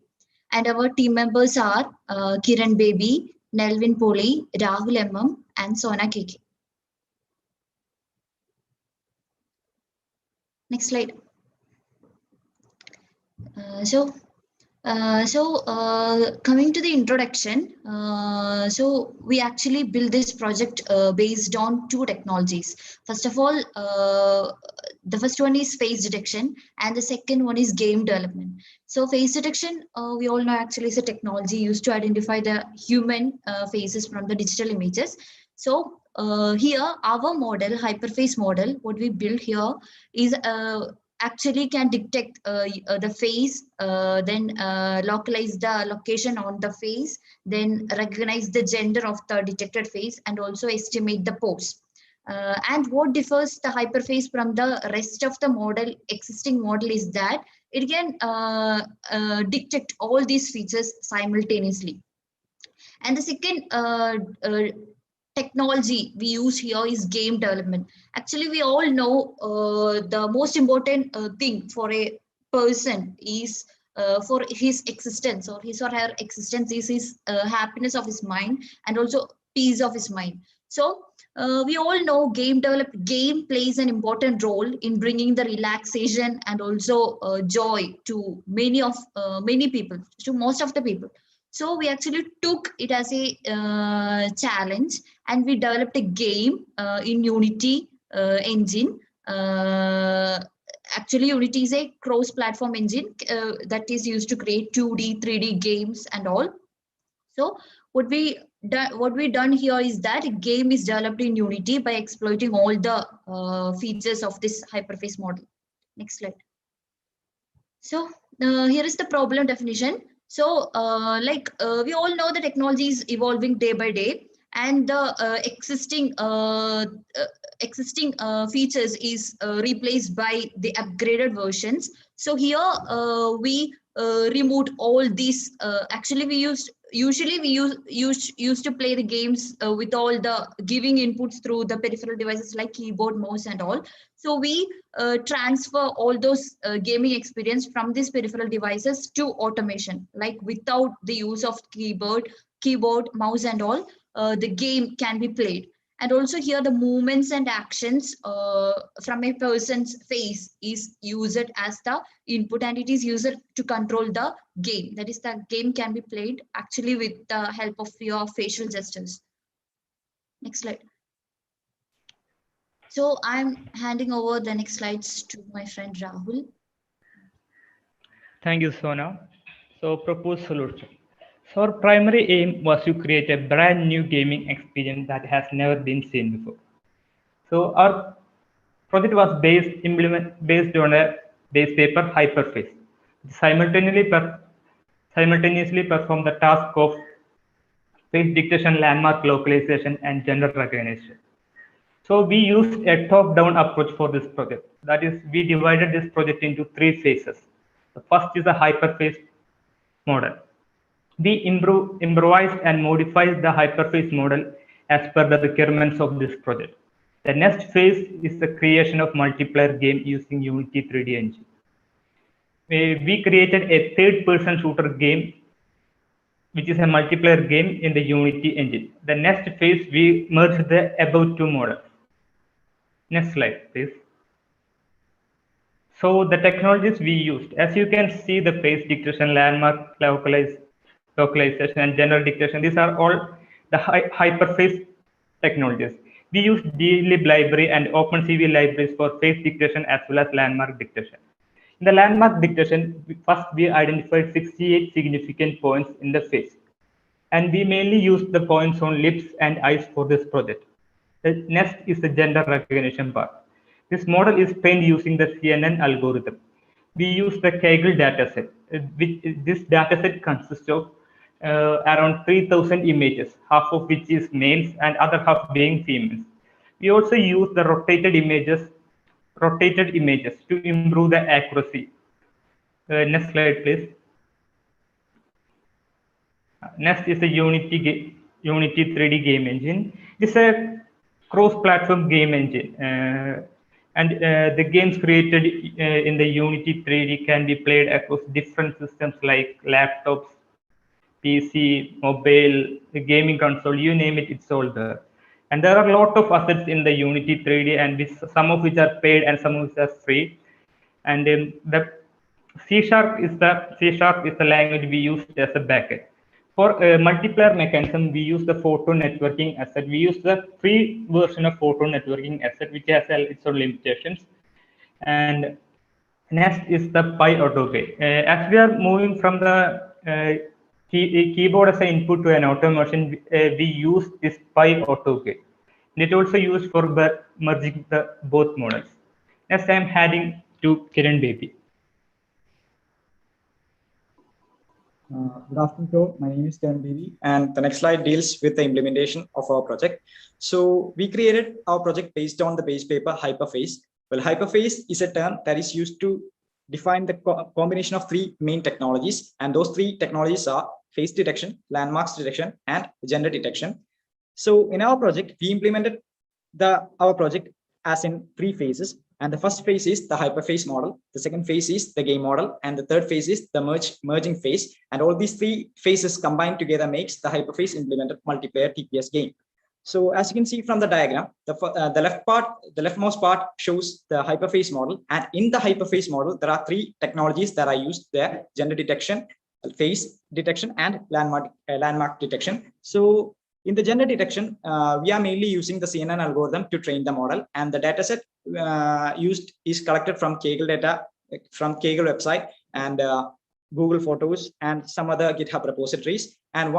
And our team members are Kiran Baby, Nelvin Poli, Rahul MM, and Sona KK. Next slide. Coming to the introduction, so we actually built this project based on two technologies. First of all, the first one is face detection and the second one is game development. So face detection, we all know actually is a technology used to identify the human faces from the digital images. So here our model, hyperface model, what we built here is actually can detect the face, then localize the location on the face, then recognize the gender of the detected face, and also estimate the pose. And what differs the hyperface from the rest of the model, existing model, is that it can detect all these features simultaneously. And the second technology we use here is game development. Actually, we all know the most important thing for a person is for his existence or his or her existence is his happiness of his mind and also peace of his mind. So we all know game plays an important role in bringing the relaxation and also joy to many people, to most of the people. So we actually took it as a challenge and we developed a game in Unity engine. Actually, Unity is a cross-platform engine that is used to create 2D, 3D games and all. So what we done here is that a game is developed in Unity by exploiting all the features of this hyperface model. Next slide. So here is the problem definition. So we all know the technology is evolving day by day, and the existing features is replaced by the upgraded versions. So here we removed all these. Actually, we used to play the games with all the giving inputs through the peripheral devices like keyboard, mouse, and all. So we transfer all those gaming experience from these peripheral devices to automation, like without the use of keyboard, mouse, and all. The game can be played. And also here the movements and actions from a person's face is used as the input, and it is used to control the game. That is, the game can be played actually with the help of your facial gestures. Next slide. So I'm handing over the next slides to my friend Rahul. Thank you, Sona. So, proposed solution. So, our primary aim was to create a brand new gaming experience that has never been seen before. So, our project was based on a base paper hyperface. Simultaneously perform the task of face detection, landmark localization, and gender recognition. So we used a top-down approach for this project. That is, we divided this project into 3 phases. The first is the hyperface model. We improvised and modified the hyperface model as per the requirements of this project. The next phase is the creation of multiplayer game using Unity 3D engine. We created a third-person shooter game, which is a multiplayer game in the Unity engine. The next phase, we merged the above 2 models. Next slide, please. So the technologies we used, as you can see, the face detection, landmark localization, and general detection, these are all the hyperface technologies. We used glib library and OpenCV libraries for face detection as well as landmark detection. In the landmark detection, first we identified 68 significant points in the face, and we mainly used the points on lips and eyes for this project. The next is the gender recognition part. This model is trained using the CNN algorithm. We use the Kaggle dataset. This dataset consists of around 3,000 images, half of which is males and other half being females. We also use the rotated images to improve the accuracy. Next slide, please. Next is the Unity 3D game engine. It's a cross-platform game engine, and the games created in the Unity 3D can be played across different systems like laptops, PC, mobile, the gaming console, you name it, it's all there. And there are a lot of assets in the Unity 3D, and some of which are paid and some of which are free. And the C# is the language we used as a backend. For multiplayer mechanism, we use the photo networking asset. We use the free version of photo networking asset, which has its own limitations. And next is the PyAutoGate. As we are moving from the keyboard as an input to an automation, we use this PyAutoGate. It also used for merging the both models. Next, I am heading to Kiran Baby. Good afternoon, to my name is Kiran Baby, and the next slide deals with the implementation of our project. So we created our project based on the base paper hyperface. Well, hyperface is a term that is used to define the combination of 3 main technologies, and those 3 technologies are face detection, landmarks detection, and gender detection. So in our project, we implemented our project as in 3 phases. And the first phase is the hyperface model. The second phase is the game model. And the third phase is the merging phase. And all these 3 phases combined together makes the hyperface implemented multiplayer TPS game. So as you can see from the diagram, the leftmost part shows the hyperface model. And in the hyperface model, there are 3 technologies that are used there: gender detection, face detection, and landmark detection. So in the gender detection, we are mainly using the CNN algorithm to train the model, and the dataset used is collected from Kaggle data, from Kaggle website, and Google Photos, and some other GitHub repositories. And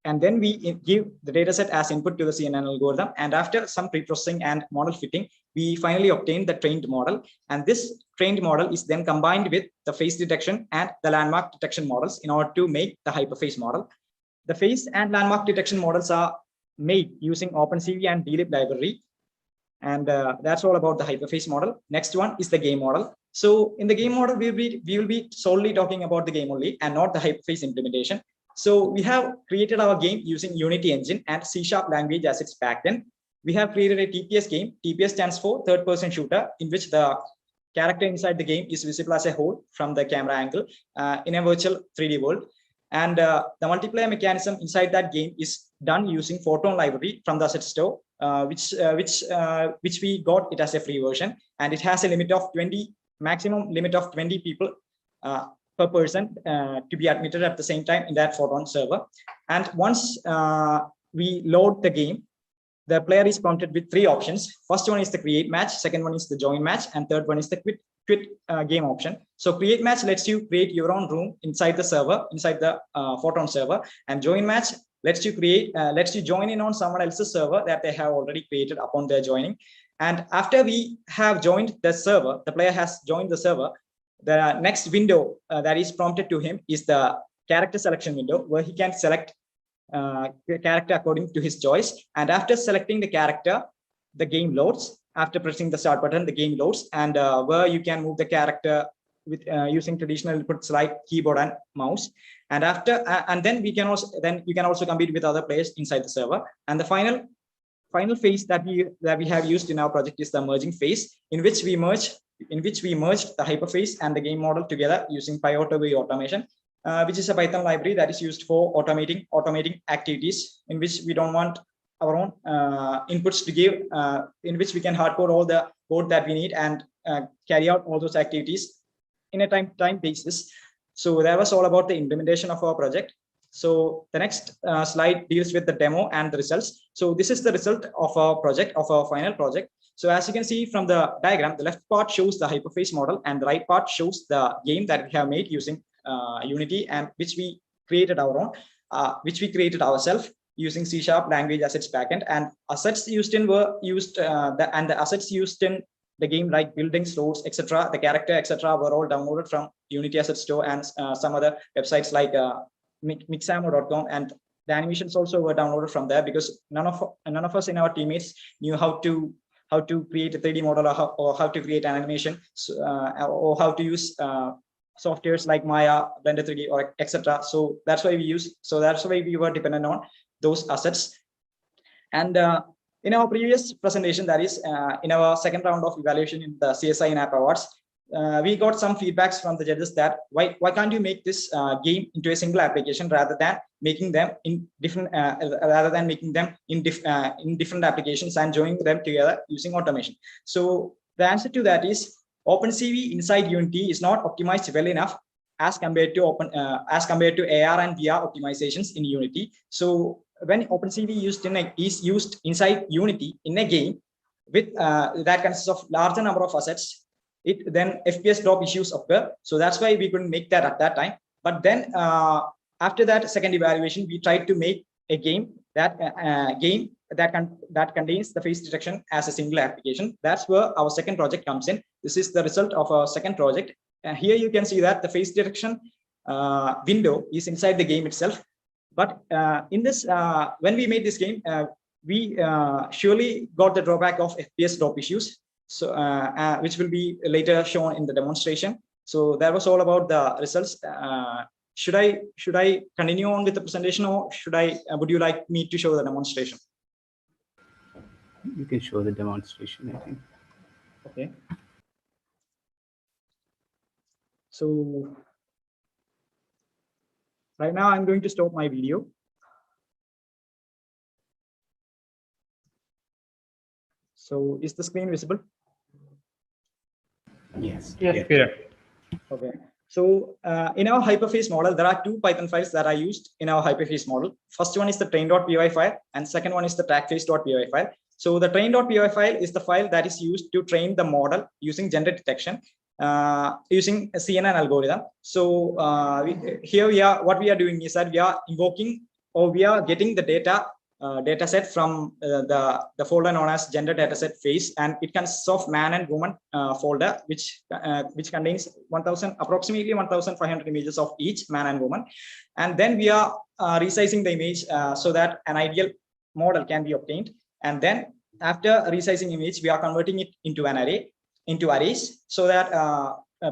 And then we give the dataset as input to the CNN algorithm. And after some pre-processing and model fitting, we finally obtain the trained model. And this trained model is then combined with the face detection and the landmark detection models in order to make the hyperface model. The face and landmark detection models are made using OpenCV and DLib library. And that's all about the hyperface model. Next one is the game model. So in the game model, we will be solely talking about the game only and not the hyperface implementation. So we have created our game using Unity engine and C# language as its backend. We have created a TPS game. TPS stands for third-person shooter, in which the character inside the game is visible as a whole from the camera angle in a virtual 3D world. And the multiplayer mechanism inside that game is done using Photon library from the asset store, which we got it as a free version, and it has a limit of 20, maximum limit of 20 people per person to be admitted at the same time in that Photon server. And once we load the game, the player is prompted with 3 options. First one is the create match, second one is the join match, and third one is the quit game option. So create match lets you create your own room inside the server, inside the Photon server, and join match lets you join in on someone else's server that they have already created upon their joining. And after we have joined the server, the player has joined the server, the next window that is prompted to him is the character selection window, where he can select the character according to his choice. And after selecting the character, the game loads. After pressing the start button, the game loads, and where you can move the character with using traditional inputs like keyboard and mouse. And after and then you can also compete with other players inside the server. And the final phase that we have used in our project is the merging phase, in which we merged the hyperface and the game model together using PyAutoWay automation, which is a Python library that is used for automating activities in which we don't want our own inputs to give, in which we can hardcode all the code that we need and carry out all those activities in a time basis. So that was all about the implementation of our project. So the next slide deals with the demo and the results. So this is the result of our project, of our final project. So as you can see from the diagram, the left part shows the hyperface model and the right part shows the game that we have made using Unity, and which we created ourselves using C# language as its backend. And assets used in the assets used in the game, like buildings, roads, etc., the character, etc., were all downloaded from Unity Asset Store and some other websites like mixamo.com, and the animations also were downloaded from there, because none of us in our teammates knew how to create a 3D model or how to create an animation, or how to use softwares like Maya, Blender 3D, or etc. So that's why we were dependent on those assets. And in our previous presentation, that is in our second round of evaluation in the CSI InApp Awards, we got some feedbacks from the judges that why can't you make this game into a single application rather than making them in different different applications and joining them together using automation. So the answer to that is OpenCV inside Unity is not optimized well enough as compared to AR and VR optimizations in Unity. So when OpenCV is used inside Unity in a game with that consists of larger number of assets, then FPS drop issues occur. So that's why we couldn't make that at that time. But then after that second evaluation, we tried to make a game that contains the face detection as a single application. That's where our second project comes in. This is the result of our second project. Here you can see that the face detection window is inside the game itself. But in this, when we made this game, we surely got the drawback of FPS drop issues, so which will be later shown in the demonstration. So that was all about the results. Should I continue on with the presentation, or would you like me to show the demonstration? You can show the demonstration, I think. Okay. So right now I'm going to stop my video. So is the screen visible? Yes. Yes, correct. Okay. So in our hyperface model, there are 2 Python files that are used in our hyperface model. First one is the train.py file, and second one is the trackface.py file. So the train.py file is the file that is used to train the model using gender detection using a CNN algorithm. So what we are doing is that we are invoking or we are getting the data set from the folder known as gender dataset face, and it consists of man and woman folder, which contains approximately 1,500 images of each man and woman. And then we are resizing the image so that an ideal model can be obtained. And then after resizing image, we are converting it into arrays, so that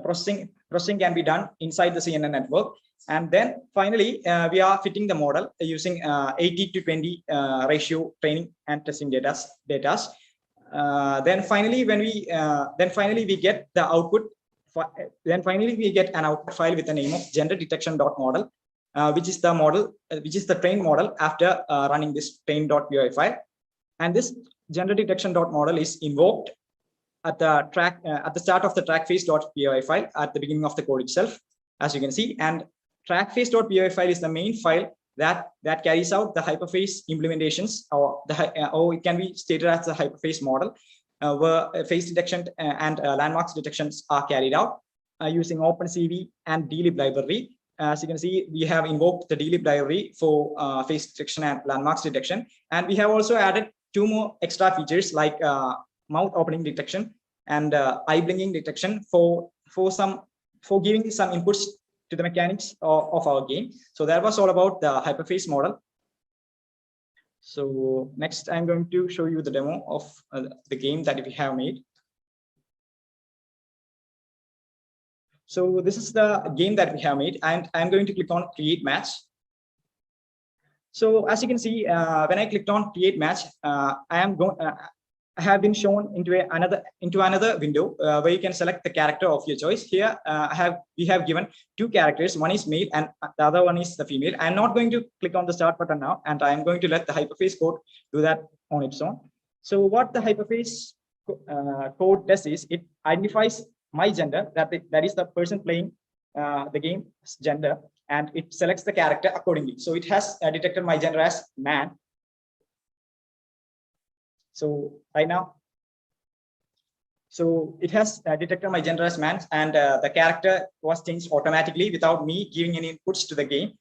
processing can be done inside the CNN network. And then finally, we are fitting the model using 80:20 ratio training and testing data. Then finally, we get the output. Then finally, we get an output file with the name of gender detection.model, which is the trained model after running this train.py file. And this gender detection.model is invoked at the start of the trackface.py file at the beginning of the code itself, as you can see. And trackface.py file is the main file that carries out the hyperface implementations, or it can be stated as the hyperface model, where face detection and landmarks detections are carried out using OpenCV and dlib library. As you can see, we have invoked the dlib library for face detection and landmarks detection, and we have also added 2 more extra features like mouth opening detection and eye blinking detection for giving some inputs to the mechanics of our game. So that was all about the hyperface model. So next, I'm going to show you the demo of the game that we have made. So this is the game that we have made, and I'm going to click on create match. So as you can see, when I clicked on create match, I have been shown into another window where you can select the character of your choice. Here we have given 2 characters. One is male and the other one is the female. I'm not going to click on the start button now, and I'm going to let the hyperface code do that on its own. So what the hyperface code does is it identifies my gender, that is the person playing the game's gender, and it selects the character accordingly. So it has detected my gender as man. So right now, so it has detected my gender as man, and the character was changed automatically without me giving any inputs to the game.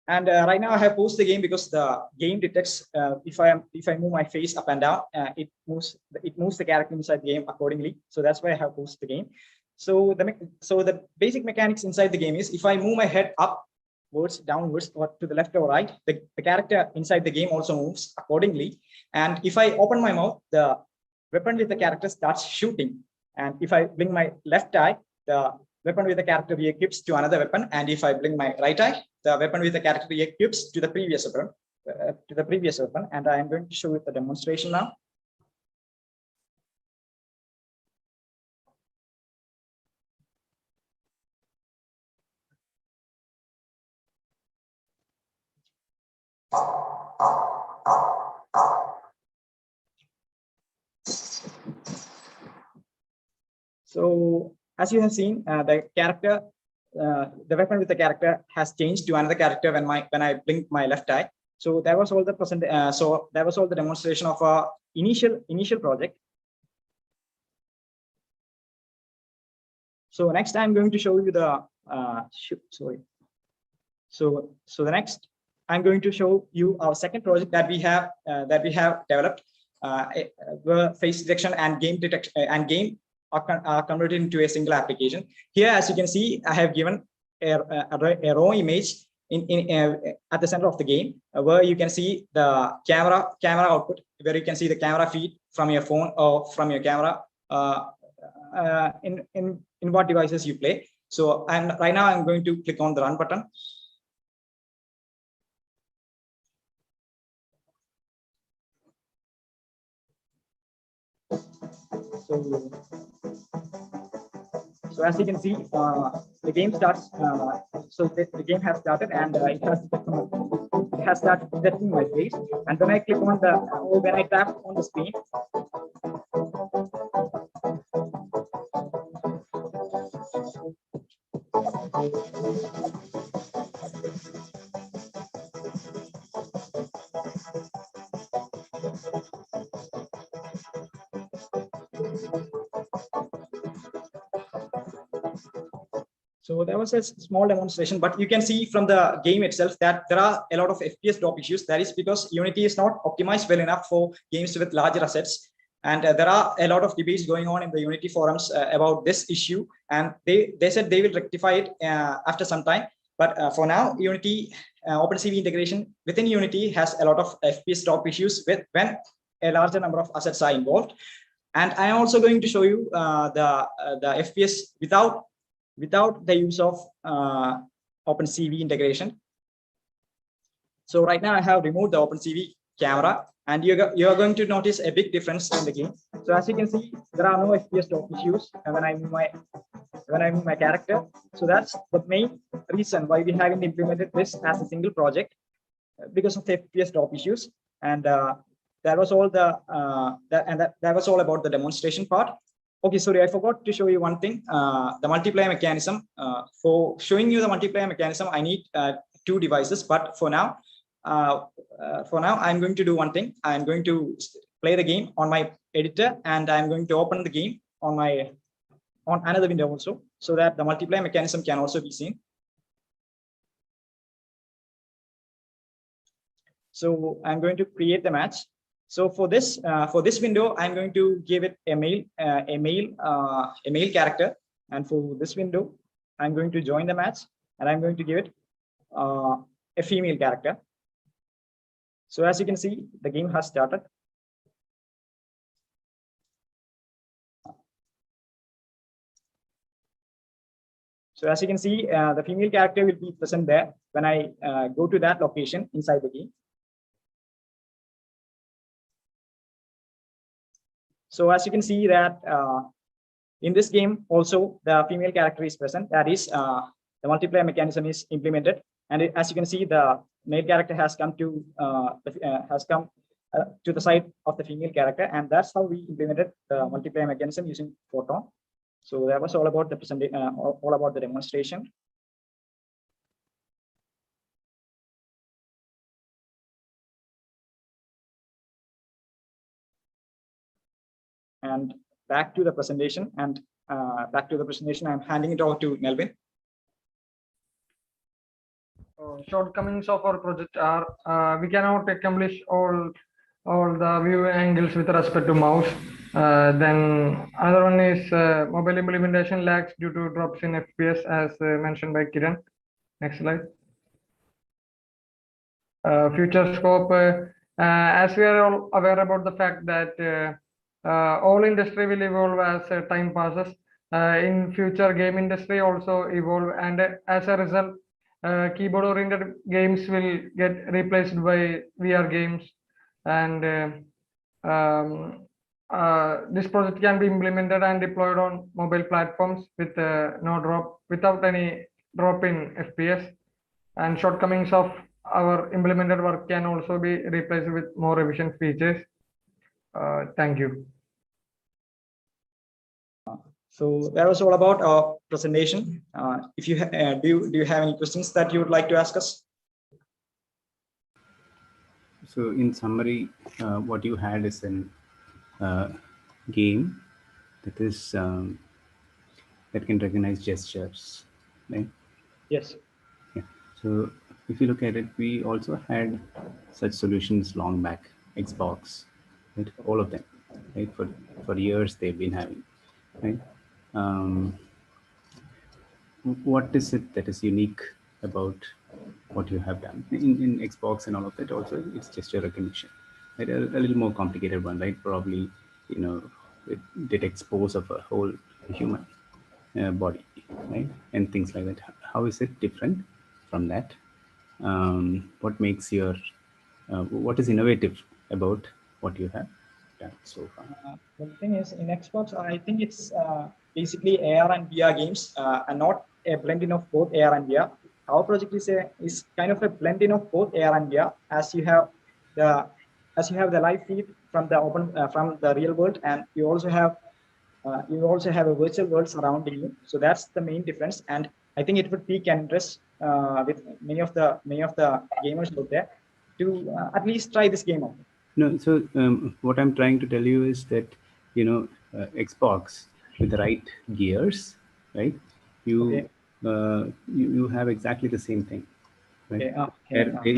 And right now I have paused the game because the game detects if I move my face up and down, it moves the character inside the game accordingly. So that's why I have paused the game. So the basic mechanics inside the game is, if I move my head upwards, downwards, or to the left or right, the character inside the game also moves accordingly. And if I open my mouth, the weapon with the character starts shooting. And if I blink my left eye, the weapon with the character re-equips to another weapon. And if I blink my right eye, the weapon with the character re-equips to the previous weapon. And I am going to show you the demonstration now. So as you have seen, the weapon with the character has changed to another character when I blink my left eye. So that was all the demonstration of our initial project. So next, I'm going to show you the So the next, I'm going to show you our second project that we have developed, where face detection and game detection and game are converted into a single application. Here, as you can see, I have given a raw image at the center of the game, where you can see the camera output, where you can see the camera feed from your phone or from your camera in what devices you play. So right now I'm going to click on the run button. So as you can see, the game starts. So the game has started, and it has started detecting my face. And when I click on when I tap on the screen, So there was a small demonstration, but you can see from the game itself that there are a lot of FPS drop issues. That is because Unity is not optimized well enough for games with larger assets. And there are a lot of debates going on in the Unity forums about this issue. And they said they will rectify it after some time. But for now, Unity OpenCV integration within Unity has a lot of FPS drop issues when a larger number of assets are involved. And I am also going to show you the FPS without the use of OpenCV integration. So right now I have removed the OpenCV camera, and you are going to notice a big difference in the game. So as you can see, there are no FPS drop issues when I move my character. So that's the main reason why we haven't implemented this as a single project, because of the FPS drop issues. And that was all that was all about the demonstration part. Okay, sorry, I forgot to show you one thing. The multiplayer mechanism. For showing you the multiplayer mechanism, I need 2 devices. But for now, I'm going to do one thing. I'm going to play the game on my editor, and I'm going to open the game on another window also, so that the multiplayer mechanism can also be seen. So I'm going to create the match. So for this window, I'm going to give it a male character, and for this window, I'm going to join the match, and I'm going to give it a female character. So as you can see, the game has started. So as you can see, the female character will be present there when I go to that location inside the game. So as you can see that in this game also the female character is present. That is, the multiplayer mechanism is implemented, and as you can see, the male character has come to the side of the female character, and that's how we implemented the multiplayer mechanism using Photon. So that was all about the presentation, all about the demonstration. And back to the presentation, I'm handing it over to Melvin. Shortcomings of our project are we cannot accomplish all the view angles with respect to mouse. Then another one is mobile implementation lags due to drops in FPS, as mentioned by Kiran. Next slide. Future scope, as we are all aware about the fact that all industry will evolve as time passes. In future, game industry also evolve, and as a result, keyboard-oriented games will get replaced by VR games, and this project can be implemented and deployed on mobile platforms with without any drop in FPS. And shortcomings of our implemented work can also be replaced with more efficient features. Thank you. So that was all about our presentation. If you do you have any questions that you would like to ask us? So in summary, what you had is an game that is that can recognize gestures, right? Yes. Yeah. So if you look at it, we also had such solutions long back. Xbox, right? All of them, right? For years they've been having, right? What is it that is unique about what you have done in Xbox and all of that? Also, it's gesture recognition, right? A little more complicated one, right? Probably, it detects pose of a whole human body, right? And things like that. How is it different from that? What makes your what is innovative about what you have done so far? The thing is, in Xbox, I think it's basically AR and VR games, and not a blending of both AR and VR. Our project is kind of a blending of both AR and VR, as you have the live feed from the real world, and you also have a virtual world surrounding you. So that's the main difference, and I think it would pique interest with many of the gamers out there to at least try this game out. No, so what I'm trying to tell you is that, Xbox with the right gears, right? You you have exactly the same thing, right? Okay, Where Sir,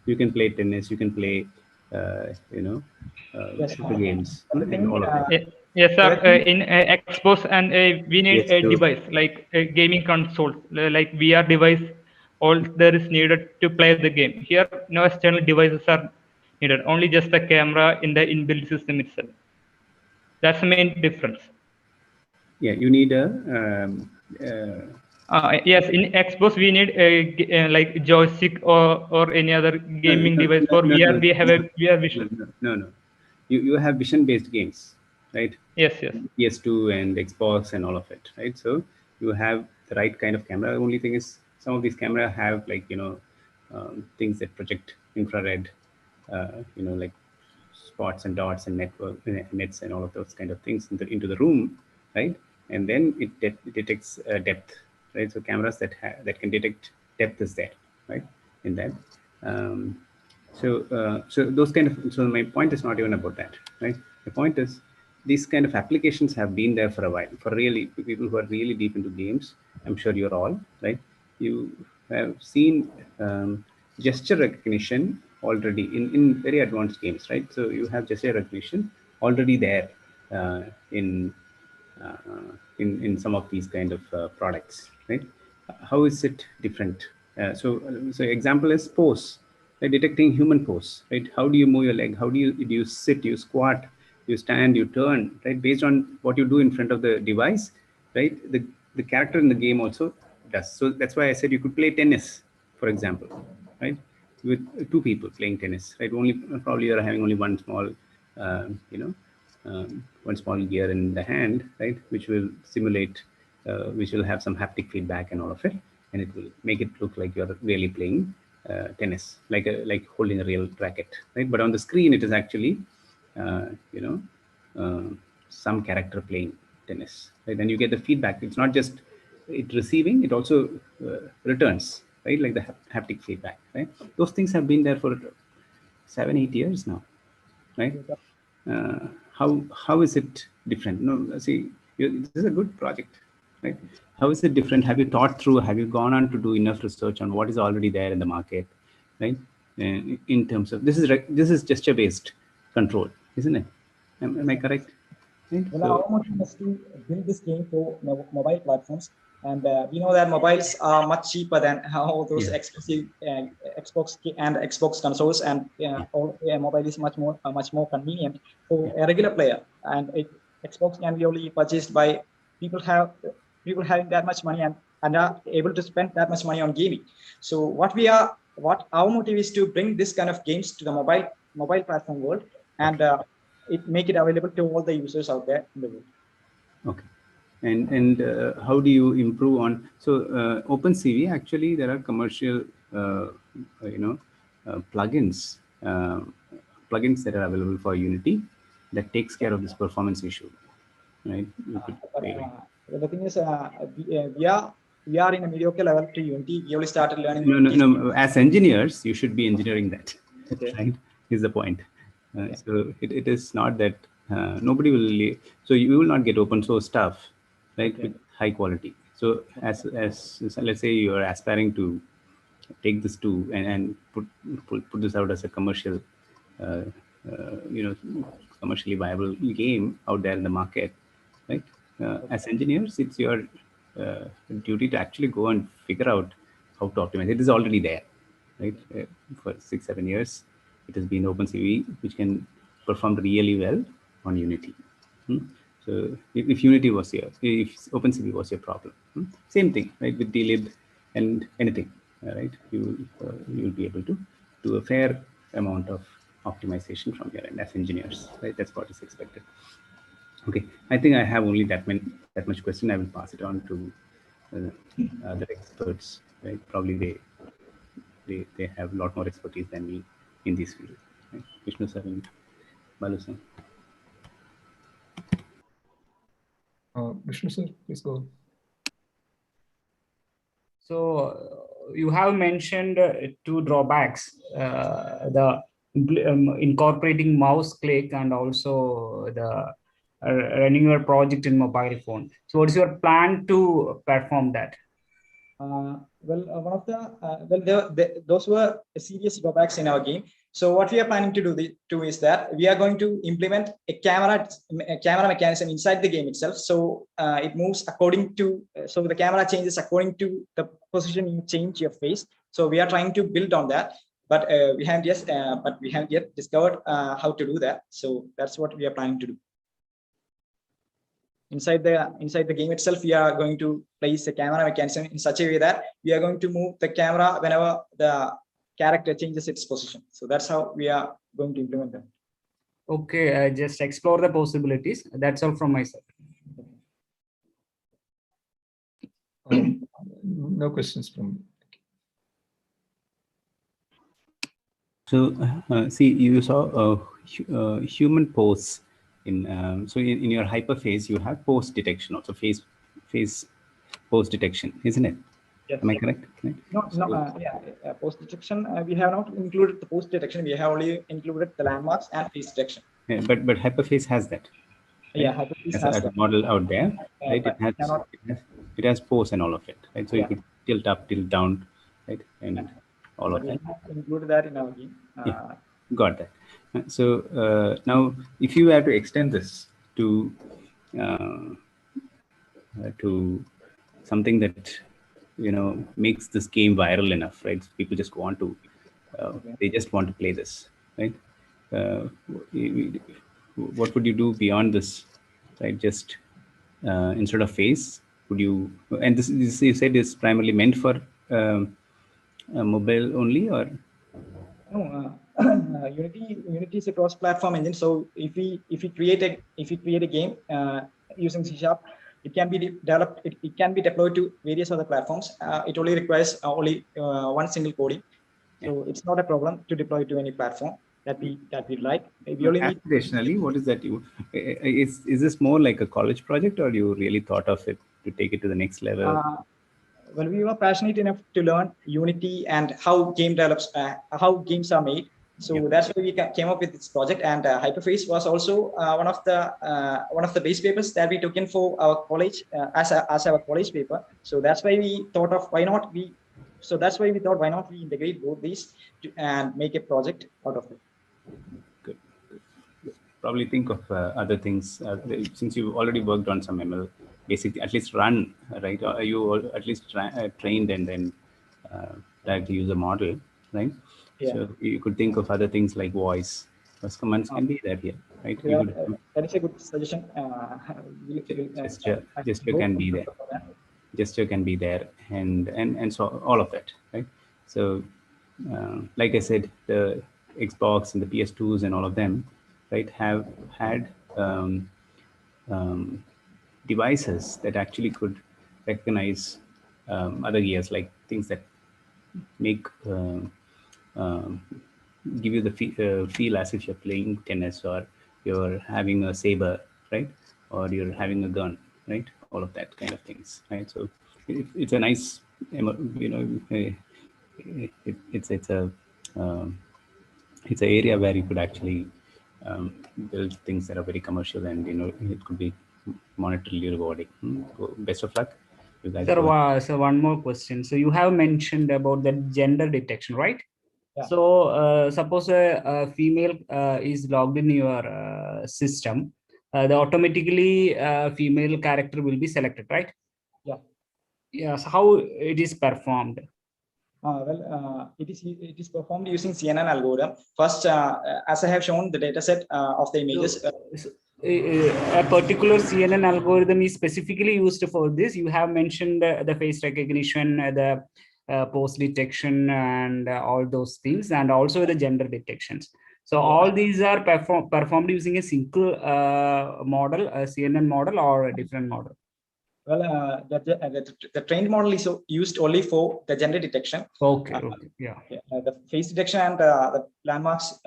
you can play tennis, you can play, yes, the games, but the and thing, all of it. yes, but sir. the thing, In Xbox, and we need Yes, a so device like a gaming console, like VR device. All there is needed to play the game. Here, no external devices are needed. Only just the camera in the inbuilt system itself. That's the main difference. yeah, you need a Yes, in Xbox we need a like joystick or any other gaming device. For VR, we have a VR vision. no. You have vision-based games, right? Yes, yes. PS2 and Xbox and all of it, right? So you have the right kind of camera. The only thing is some of these camera have like things that project infrared, like spots and dots and nets and all of those kind of things into the room, right? And then it detects depth, right? So cameras that can detect depth is there, right? In that. So those kind of, so my point is not even about that, right? The point is these kind of applications have been there for a while. For really people who are really deep into games, I'm sure you're all right. You have seen gesture recognition already in very advanced games, right? So you have gesture recognition already there uh, in in some of these kind of products, right? How is it different? So example is pose, right? Detecting human pose, right? How do you move your leg? How do you sit? You squat, you stand, you turn, right? Based on what you do in front of the device, right? The character in the game also does. So that's why I said you could play tennis, for example, right? With two people playing tennis, right? Only probably you're having only one small, one small gear in the hand, right? Which will simulate, which will have some haptic feedback and all of it, and it will make it look like you're really playing tennis, like holding a real racket, right? But on the screen, it is actually, uh, you know, uh, some character playing tennis, right? And you get the feedback. It's not just it receiving; it also returns, right? Like the haptic feedback, right? Those things have been there for 7-8 years now, right? How is it different? No, see, this is a good project, right? How is it different? Have you thought through? Have you gone on to do enough research on what is already there in the market, right? In terms of this is gesture based control, isn't it? Am I correct? Right? Well, So our motion is to build this game for mobile platforms, and we know that mobiles are much cheaper than all those yeah. exclusive Xbox and Xbox consoles, and mobile is much more convenient for a regular player. And Xbox can be only purchased by people having that much money and are able to spend that much money on gaming. So what our motive is to bring this kind of games to the mobile platform world, and make it available to all the users out there in the world. Okay. And how do you improve on, so OpenCV, actually there are commercial plugins that are available for Unity that takes care of this performance issue, right? You could The thing is, we are in a mediocre level to Unity. We only started learning Unity. no, as engineers you should be engineering that. Okay. Right, is the point. So it is not that nobody will, so you will not get open source stuff, right? Okay. With high quality. So as let's say you are aspiring to take this to and put this out as a commercial uh, commercially viable game out there in the market, right? As engineers, it's your duty to actually go and figure out how to optimize. It is already there, right? For 6-7 years, it has been OpenCV, which can perform really well on Unity. So if Unity was here, if OpenCV was your problem, same thing, right? With dlib and anything, right? You'll be able to do a fair amount of optimization from your end as engineers, right? That's what is expected. Okay, I think I have only that much question. I will pass it on to other experts, right? Probably they have a lot more expertise than me in this field. Right? Vishnu sir and Balu sir. Vishnu sir, please go on. So you have mentioned two drawbacks: the incorporating mouse click and also the running your project in mobile phone. So what is your plan to perform that? One of the those were serious drawbacks in our game. So what we are planning to do is that we are going to implement a camera mechanism inside the game itself. So it moves according to, so the camera changes according to the position you change your face. So we are trying to build on that, but we haven't yet discovered how to do that. So that's what we are planning to do. Inside the game itself, we are going to place a camera mechanism in such a way that we are going to move the camera whenever the character changes its position. So that's how we are going to implement them. Okay, just explore the possibilities. That's all from my side. No questions from me. So see, you saw human pose in so in your hyperface you have pose detection, also face pose detection, isn't it? Yes. Am I correct? Post detection. We have not included the post detection. We have only included the landmarks and face detection. Yeah, but hyperface has that. Right? Yeah, hyperface has as that. a model out there, right? It has pose and all of it, right? So you could tilt up, tilt down, right, and all of that. We included that in our game. Yeah, got that. So now, if you have to extend this to something that makes this game viral enough, right? People just want to, they just want to play this, right? What would you do beyond this, right? Just instead of face, would you? And this you said is primarily meant for mobile only, or? No, Unity is a cross-platform engine. So if we create a game using C#, it can be developed. It can be deployed to various other platforms. It only requires only one single coding. So it's not a problem to deploy to any platform that we like. We only need. Aspirationally, what is that? Is this more like a college project, or you really thought of it to take it to the next level? Well, we were passionate enough to learn Unity and how how games are made. So that's why we came up with this project. And Hyperface was also one of the base papers that we took in for our college as our college paper. So that's why we thought of why not we integrate both these and make a project out of it. Good. Probably think of other things since you already worked on some ML. Basically, at least run, right? You at least trained and then directly use a model, right? Yeah. So you could think of other things like voice commands can be there here, right? Yeah, that is a good suggestion. Gesture can be there. Gesture can be there, and so all of that, right? So, like I said, the Xbox and the PS2s and all of them, right, have had devices that actually could recognize other gears, like things that make give you the feel as if you're playing tennis or you're having a saber, right, or you're having a gun, right, all of that kind of things, right? So it's a nice, it's an area where you could actually build things that are very commercial, and it could be monetarily rewarding. Best of luck, you guys. So one more question. So you have mentioned about the gender detection, right? Yeah. So suppose a female is logged in your system, the automatically female character will be selected, right? Yeah. Yes. How it is performed? It is performed using CNN algorithm. First, as I have shown the data set of the images. A particular CNN algorithm is specifically used for this. You have mentioned the face recognition, the pose detection, and all those things, and also the gender detections. So all these are performed using a single model, a CNN model, or a different model. Well, the trained model is used only for the gender detection. Okay. Yeah. The face detection and the landmarks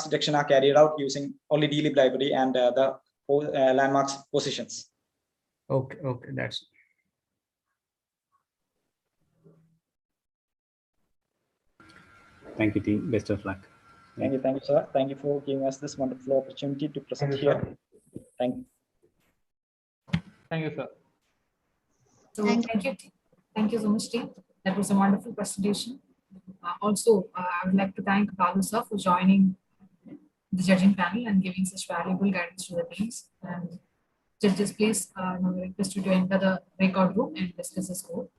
detection are carried out using only dlib library and the landmarks positions. Okay. That's. Thank you, team. Best of luck. Thank you, sir. Thank you for giving us this wonderful opportunity to present here. Thank you. Thank you, sir. So thank you so much, team. That was a wonderful presentation. Also, I would like to thank Balu sir for joining the judging panel and giving such valuable guidance to the teams. And judges, please, now we request you to enter the record room and discuss the score.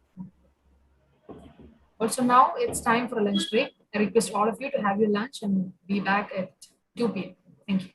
Also, now it's time for a lunch break. I request all of you to have your lunch and be back at 2 p.m. Thank you.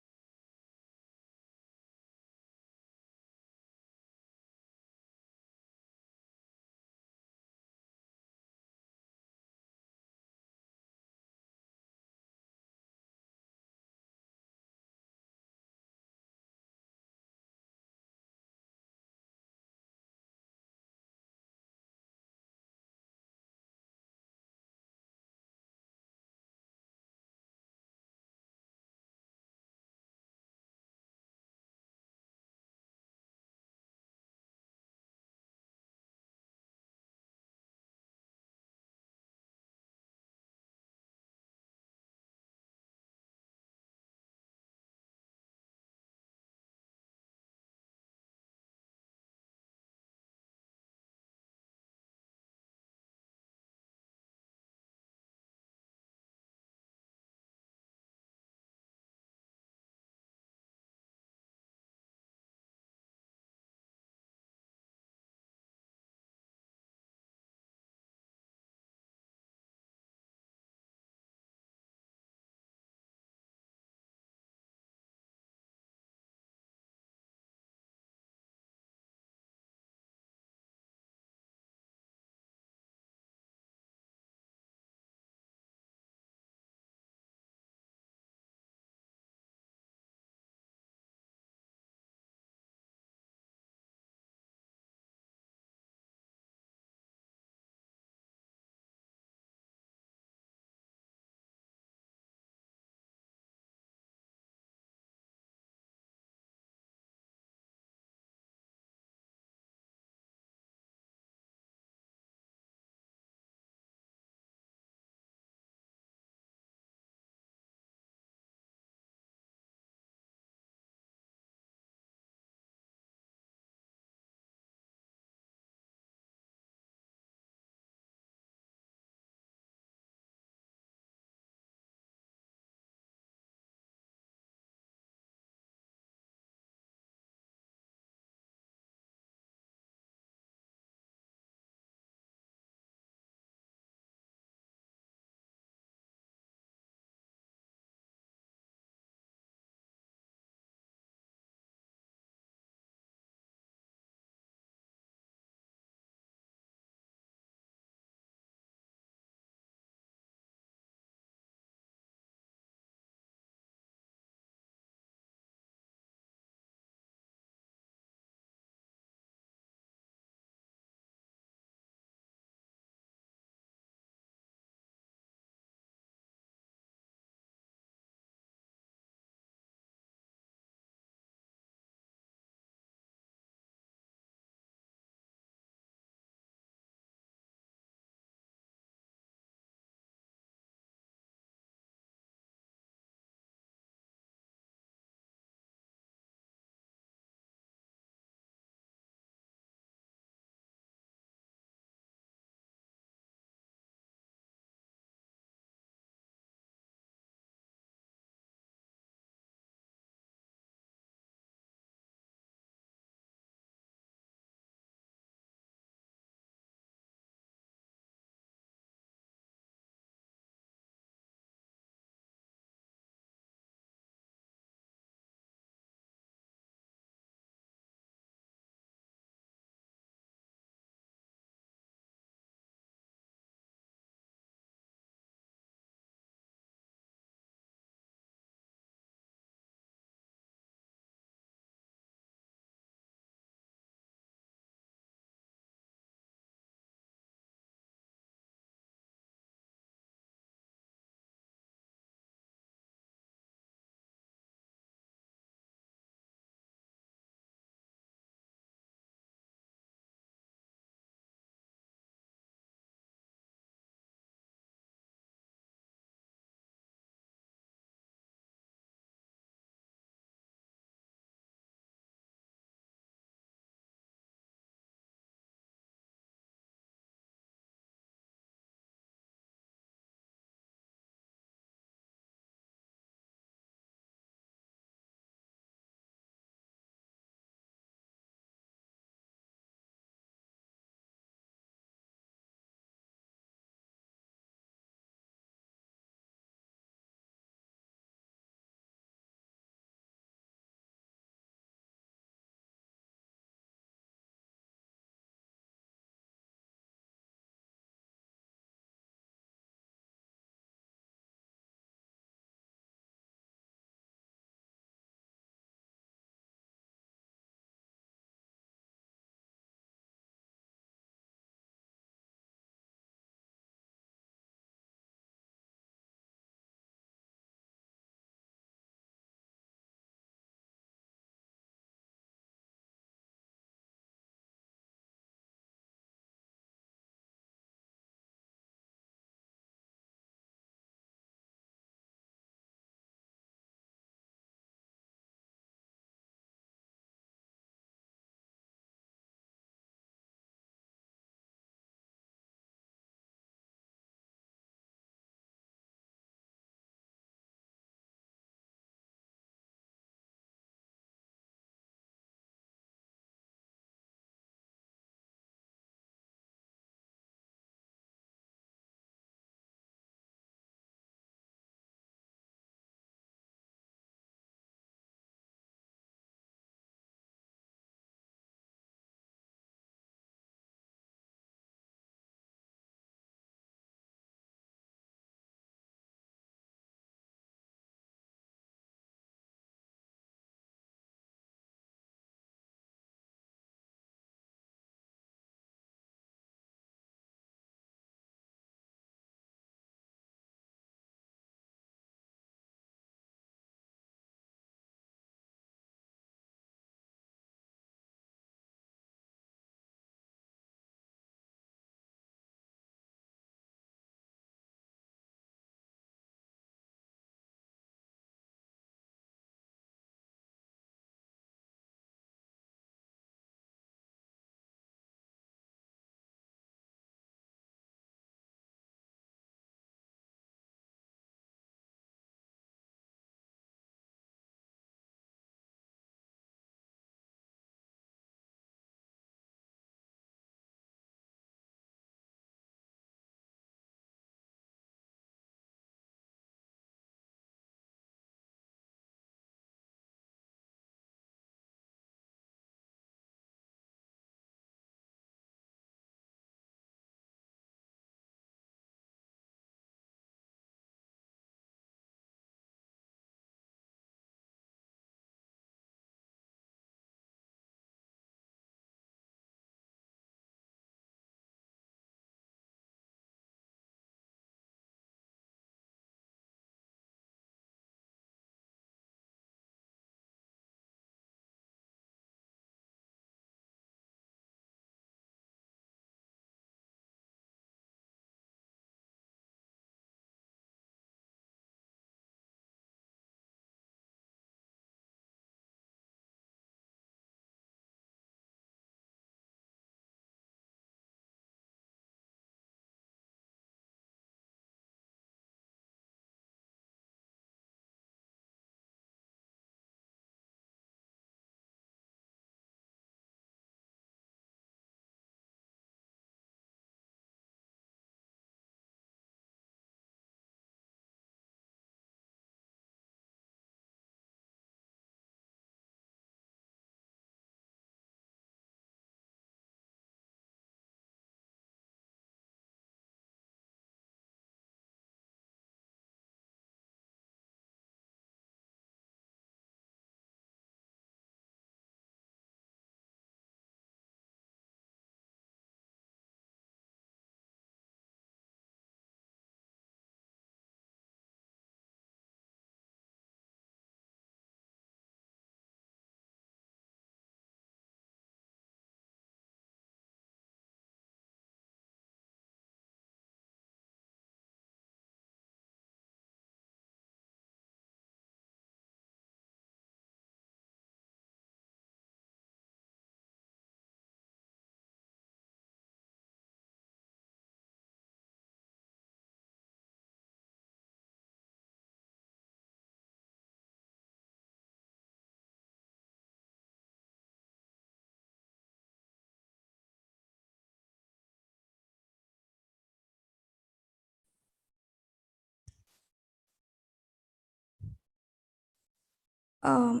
Hello.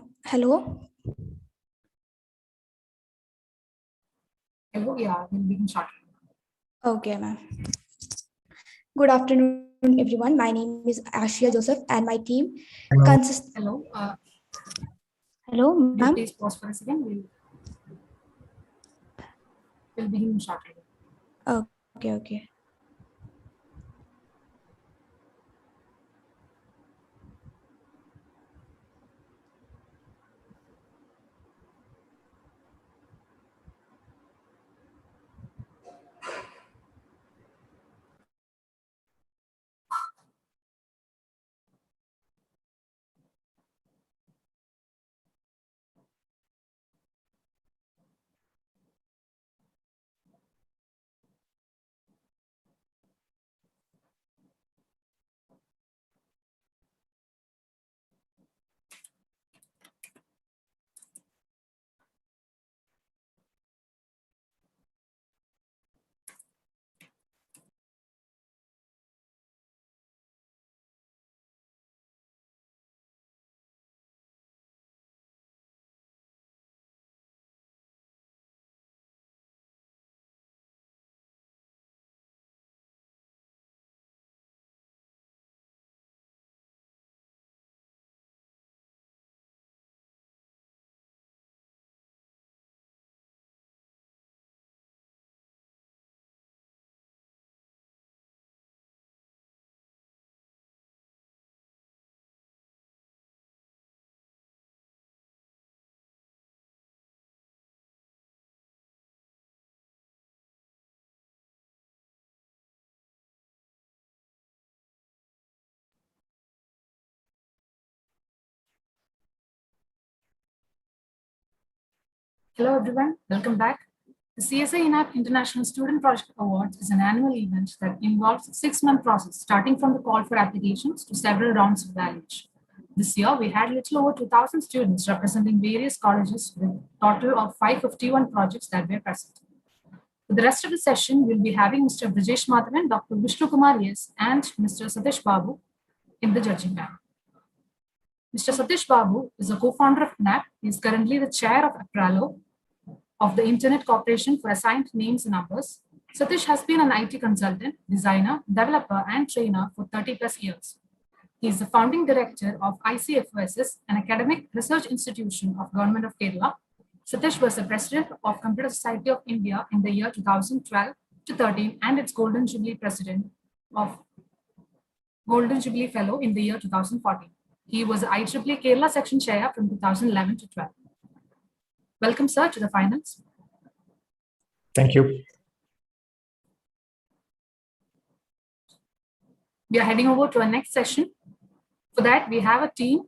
Hello, yeah, we'll begin shortly. Okay, ma'am. Good afternoon, everyone. My name is Ashia Joseph, and my team consists. Hello. Hello, Could you ma'am. please pause for a second? We'll begin shortly. Okay. Hello, everyone. Welcome back. The CSI InApp International Student Project Awards is an annual event that involves a 6-month process, starting from the call for applications to several rounds of evaluation. This year, we had a little over 2,000 students representing various colleges with a total of 551 projects that were present. For the rest of the session, we'll be having Mr. Brajesh Madhavan, Dr. Vishnu Kumar Yes, and Mr. Satish Babu in the judging panel. Mr. Satish Babu is a co-founder of InApp. He is currently the chair of APRALO, of the Internet Corporation for Assigned Names and Numbers. Satish has been an IT consultant, designer, developer, and trainer for 30 plus years. He is the founding director of ICFOSS, an academic research institution of Government of Kerala. Satish was the president of Computer Society of India in the year 2012 to 13 and its Golden Jubilee president of Golden Jubilee Fellow in the year 2014. He was the IEEE Kerala section chair from 2011 to 12. Welcome, sir, to the finals. Thank you. We are heading over to our next session. For that, we have a team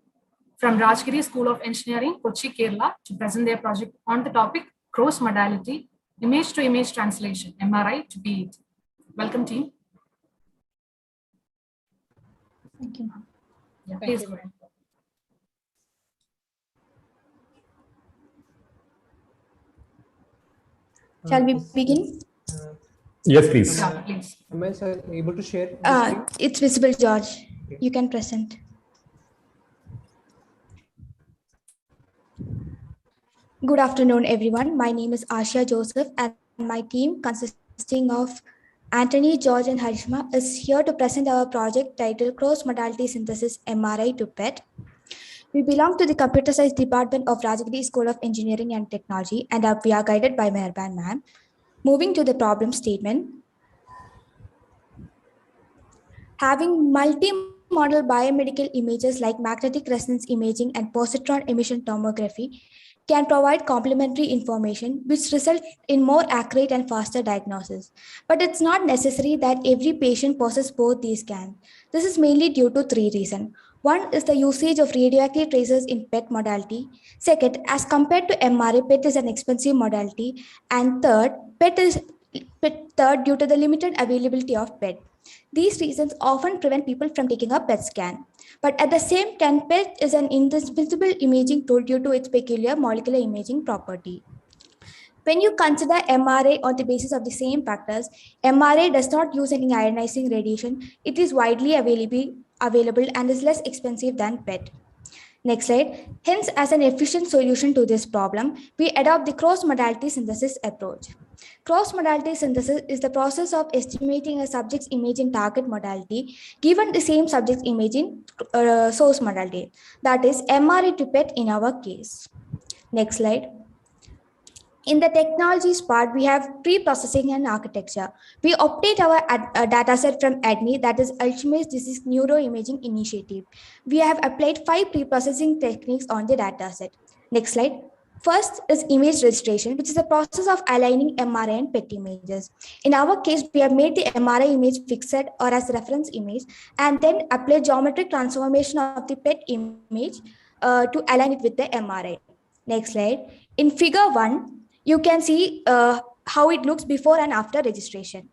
from Rajgiri School of Engineering, Kochi, Kerala, to present their project on the topic cross-modality, image-to-image translation, MRI to PET. Welcome, team. Thank you, ma'am. Yeah, please go ahead. Shall we begin? Yes, please. Yeah, please. Am I able to share? It's visible, George. You can present. Good afternoon, everyone. My name is Ashia Joseph, and my team, consisting of Anthony, George, and Harishma, is here to present our project titled Cross-Modality Synthesis MRI to PET. We belong to the Computer Science Department of Rajagiri School of Engineering and Technology, and we are guided by Meherban ma'am. Moving to the problem statement. Having multi-modal biomedical images like magnetic resonance imaging and positron emission tomography can provide complementary information which result in more accurate and faster diagnosis. But it's not necessary that every patient possesses both these scans. This is mainly due to 3 reasons. One is the usage of radioactive tracers in PET modality. Second, as compared to MRI, PET is an expensive modality. And third, PET is due to the limited availability of PET. These reasons often prevent people from taking a PET scan. But at the same time, PET is an indispensable imaging tool due to its peculiar molecular imaging property. When you consider MRI on the basis of the same factors, MRI does not use any ionizing radiation. It is widely available and is less expensive than PET. Next slide. Hence, as an efficient solution to this problem, we adopt the cross-modality synthesis approach. Cross-modality synthesis is the process of estimating a subject's image in target modality given the same subject's image in source modality, that is MRI to PET in our case. Next slide. In the technologies part, we have pre-processing and architecture. We update our dataset from ADNI, that is Alzheimer's Disease Neuroimaging Initiative. We have applied 5 pre-processing techniques on the dataset. Next slide. First is image registration, which is the process of aligning MRI and PET images. In our case, we have made the MRI image fixed or as reference image, and then apply geometric transformation of the PET image to align it with the MRI. Next slide. In figure 1, you can see how it looks before and after registration.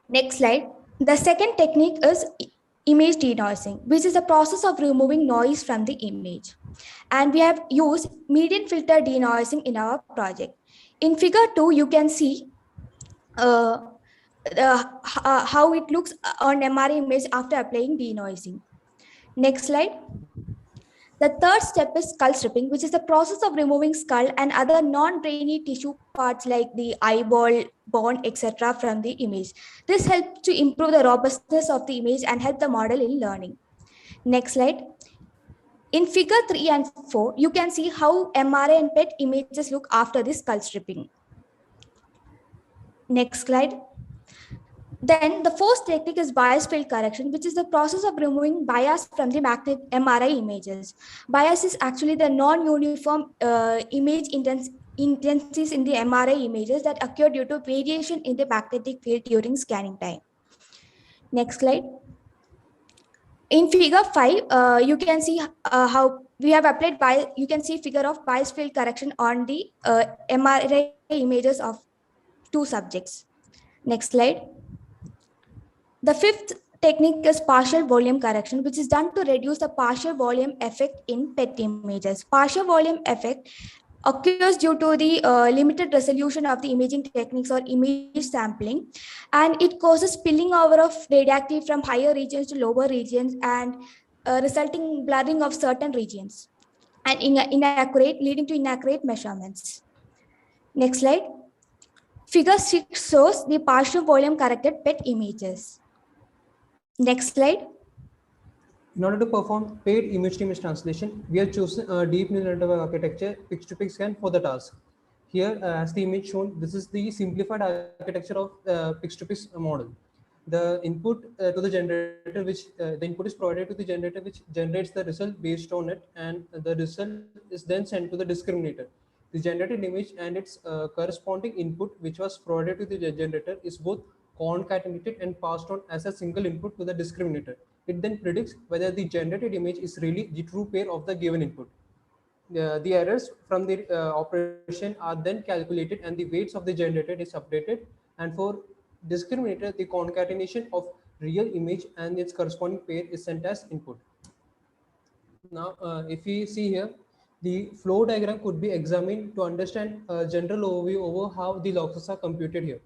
Next slide. The second technique is image denoising, which is the process of removing noise from the image. And we have used median filter denoising in our project. In figure 2, you can see how it looks on MRI image after applying denoising. Next slide. The third step is skull stripping, which is the process of removing skull and other non-brainy tissue parts like the eyeball, bone, etc. from the image. This helps to improve the robustness of the image and help the model in learning. Next slide. In figure 3 and 4, you can see how MRI and PET images look after the skull stripping. Next slide. Then the fourth technique is bias field correction, which is the process of removing bias from the magnetic MRI images. Bias is actually the non-uniform image intensities in the MRI images that occur due to variation in the magnetic field during scanning time. Next slide. In figure 5, you can see how we have applied bias. You can see figure of bias field correction on the MRI images of 2 subjects. Next slide. The fifth technique is partial volume correction, which is done to reduce the partial volume effect in PET images. Partial volume effect occurs due to the limited resolution of the imaging techniques or image sampling, and it causes spilling over of radioactivity from higher regions to lower regions and resulting blurring of certain regions and leading to inaccurate measurements. Next slide. Figure 6 shows the partial volume corrected PET images. Next slide. In order to perform paid image-to-image translation, we have chosen a deep neural network architecture pix-to-pix scan for the task. Here, as the image shown, this is the simplified architecture of pix-to-pix model. The input to the generator, the input is provided to the generator, which generates the result based on it, and the result is then sent to the discriminator. The generated image and its corresponding input, which was provided to the generator, is both concatenated and passed on as a single input to the discriminator. It then predicts whether the generated image is really the true pair of the given input. The errors from the operation are then calculated and the weights of the generated is updated, and for discriminator, the concatenation of real image and its corresponding pair is sent as input. Now, if we see here, the flow diagram could be examined to understand a general overview over how the losses are computed here.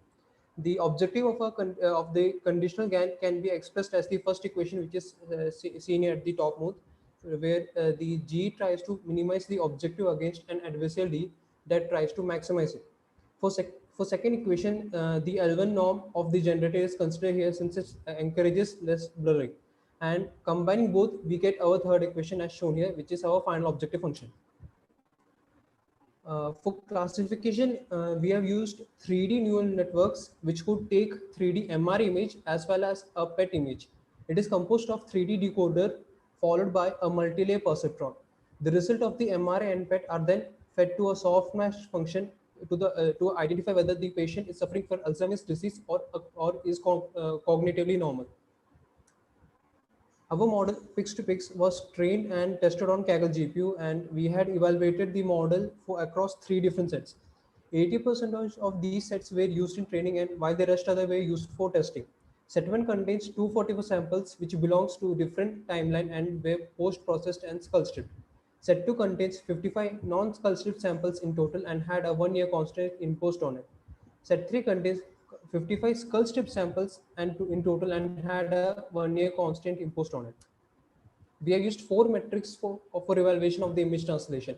The objective of the conditional GAN can be expressed as the first equation, which is seen here at the top mode, where the G tries to minimize the objective against an adversarial D that tries to maximize it. For second equation, the L1 norm of the generator is considered here since it encourages less blurring. And combining both, we get our third equation as shown here, which is our final objective function. For classification, we have used 3D neural networks, which could take 3D MR image as well as a PET image. It is composed of 3D decoder followed by a multi-layer perceptron. The result of the MRI and PET are then fed to a softmax function to identify whether the patient is suffering from Alzheimer's disease or is cognitively normal. Our model pix-to-pix was trained and tested on Kaggle GPU, and we had evaluated the model across 3 different sets. 80% of these sets were used in training, and while the rest were used for testing. Set 1 contains 244 samples, which belongs to different timeline and were post-processed and skull stripped. Set 2 contains 55 non-skull stripped samples in total and had a 1-year constant imposed on it. Set 3 contains 55 skull strip samples and in total and had a 1-year constant imposed on it. We have used 4 metrics for evaluation of the image translation.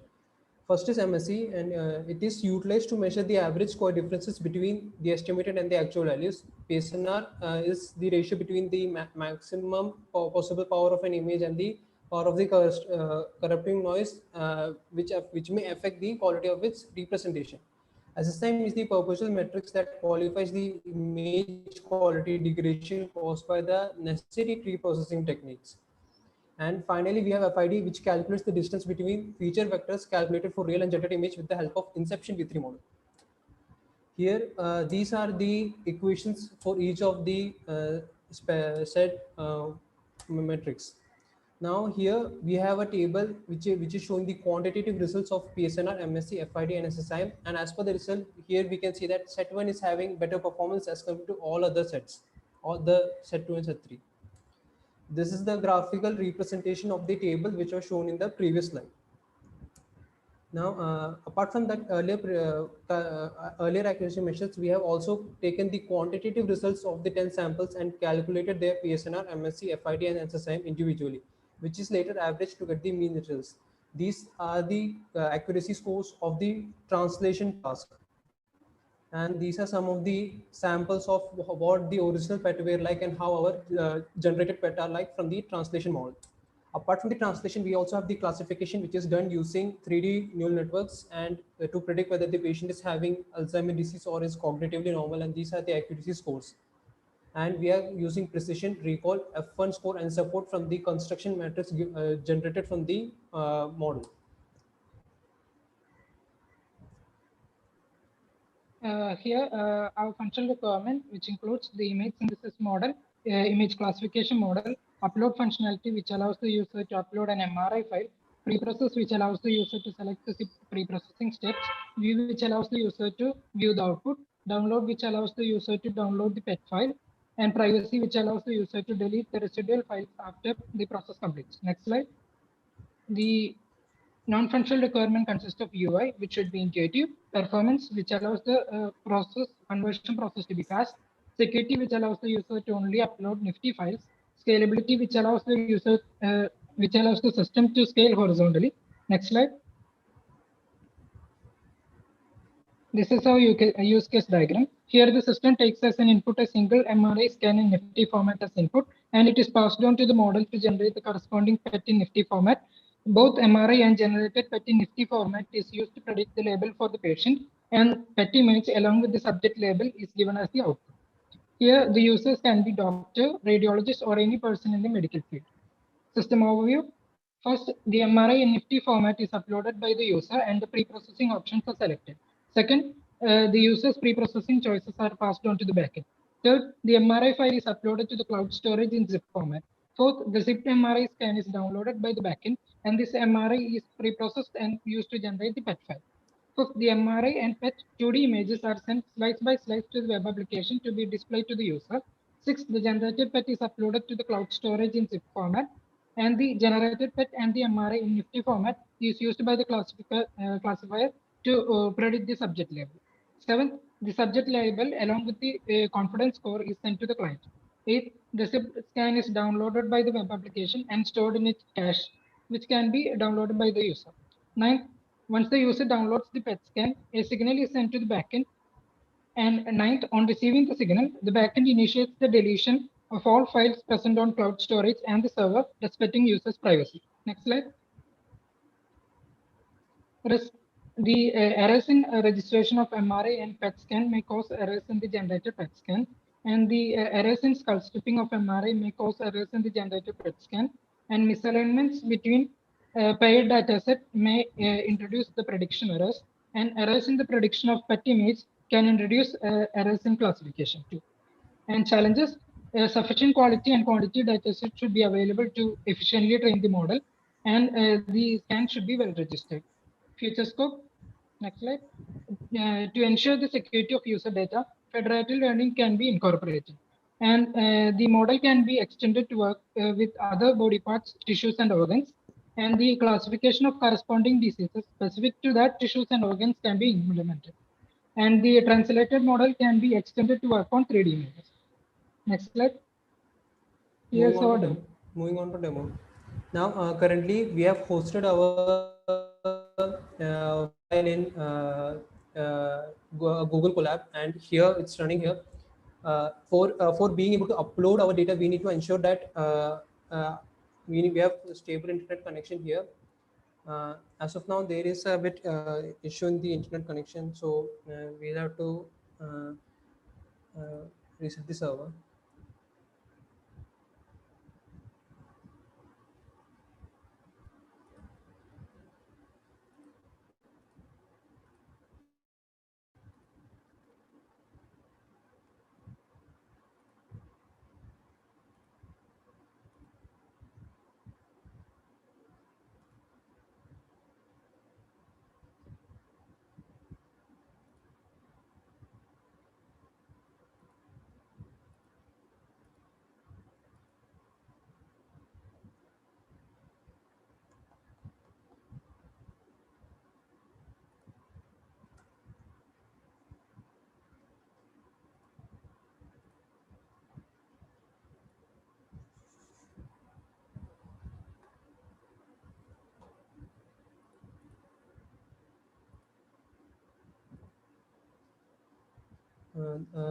First is MSE, and it is utilized to measure the average score differences between the estimated and the actual values. PSNR is the ratio between the maximum possible power of an image and the power of the corrupting noise, which may affect the quality of its representation. SSIM is the purposeful metrics that qualifies the image quality degradation caused by the necessary pre-processing techniques. And finally, we have FID, which calculates the distance between feature vectors calculated for real and generated image with the help of Inception V3 model. Here, these are the equations for each of the said metrics. Now here we have a table which is showing the quantitative results of PSNR, MSC, FID, and SSIM. And as per the result, here we can see that set 1 is having better performance as compared to all other sets, all the set 2 and set 3. This is the graphical representation of the table which was shown in the previous slide. Now, apart from that earlier accuracy measures, we have also taken the quantitative results of the 10 samples and calculated their PSNR, MSC, FID, and SSIM individually, which is later averaged to get the mean results. These are the accuracy scores of the translation task. And these are some of the samples of what the original PET were like and how our generated PET are like from the translation model. Apart from the translation, we also have the classification, which is done using 3D neural networks and to predict whether the patient is having Alzheimer's disease or is cognitively normal. And these are the accuracy scores. And we are using precision, recall, F1 score, and support from the construction matrix generated from the model. Here, our functional requirement, which includes the image synthesis model, image classification model, upload functionality, which allows the user to upload an MRI file, preprocess, which allows the user to select the pre-processing steps, view, which allows the user to view the output, download, which allows the user to download the PET file, and privacy, which allows the user to delete the residual files after the process completes. Next slide. The non-functional requirement consists of UI, which should be intuitive, performance, which allows the conversion process to be fast, security, which allows the user to only upload nifty files, scalability, which allows the user, which allows the system to scale horizontally. Next slide. This is our use case diagram. Here, the system takes as an input a single MRI scan in nifty format as input, and it is passed on to the model to generate the corresponding PET in nifty format. Both MRI and generated PET in nifty format is used to predict the label for the patient, and PET image along with the subject label is given as the output. Here, the users can be doctor, radiologist, or any person in the medical field. System overview. First, the MRI in nifty format is uploaded by the user and the pre-processing options are selected. Second, the user's pre-processing choices are passed on to the backend. Third, the MRI file is uploaded to the cloud storage in zip format. Fourth, the zipped MRI scan is downloaded by the backend, and this MRI is pre-processed and used to generate the PET file. Fifth, the MRI and PET 2D images are sent slice by slice to the web application to be displayed to the user. Sixth, the generated PET is uploaded to the cloud storage in zip format, and the generated PET and the MRI in nifty format is used by the classifier to predict the subject label. Seventh, the subject label along with the confidence score is sent to the client. Eighth, the zipped scan is downloaded by the web application and stored in its cache, which can be downloaded by the user. Ninth, once the user downloads the PET scan, a signal is sent to the backend. And ninth, on receiving the signal, the backend initiates the deletion of all files present on cloud storage and the server, respecting users' privacy. Next slide. The errors in registration of MRI and PET scan may cause errors in the generated PET scan, and the errors in skull stripping of MRI may cause errors in the generated PET scan, and misalignments between paired dataset may introduce the prediction errors, and errors in the prediction of PET image can introduce errors in classification too. And challenges, sufficient quality and quantity dataset should be available to efficiently train the model, and the scan should be well registered. Future scope. Next slide. To ensure the security of user data, federated learning can be incorporated. And the model can be extended to work with other body parts, tissues, and organs. And the classification of corresponding diseases specific to that tissues and organs can be implemented. And the translated model can be extended to work on 3D images. Next slide. Here's our demo. Moving on to demo. Now, currently, we have hosted our file in Google Colab, and here it's running here. For being able to upload our data, we need to ensure that we have a stable internet connection here. As of now, there is a bit issue in the internet connection, so we'll have to reset the server.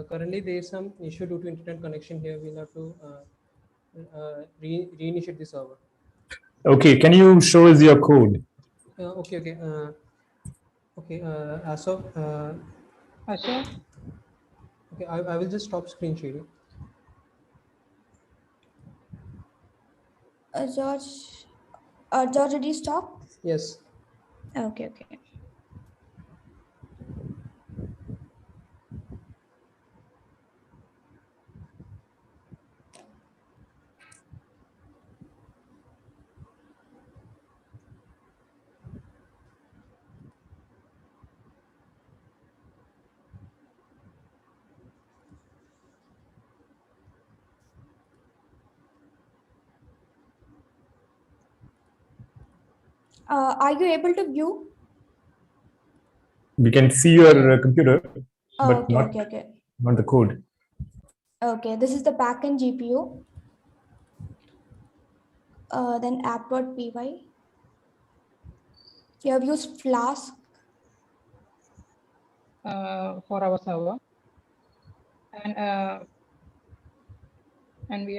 Currently, there is some issue due to internet connection here. We'll have to reinitiate the server. Okay, can you show us your code? Okay. As of Asha? okay, I will just stop screen sharing. George, did you stop? Yes. Okay. Are you able to view? We can see your computer, but Okay. not the code. Okay, this is the backend GPU. Then app.py. You have used Flask. For our server, and we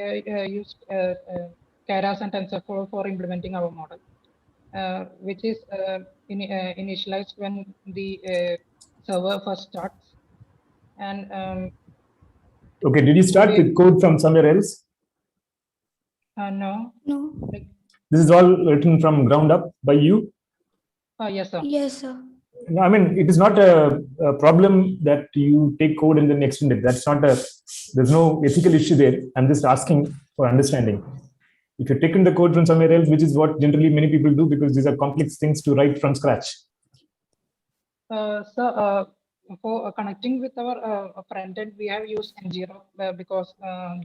used Keras and TensorFlow for implementing our model, which is initialized when the server first starts. And Okay, did you start with code from somewhere else? No. This is all written from ground up by you? Yes, sir. Yes, sir. No, I mean, it is not a problem that you take code and then extend it. That's not there's no ethical issue there. I'm just asking for understanding. If you're taking the code from somewhere else, which is what generally many people do because these are complex things to write from scratch. So for connecting with our front end, we have used N0 because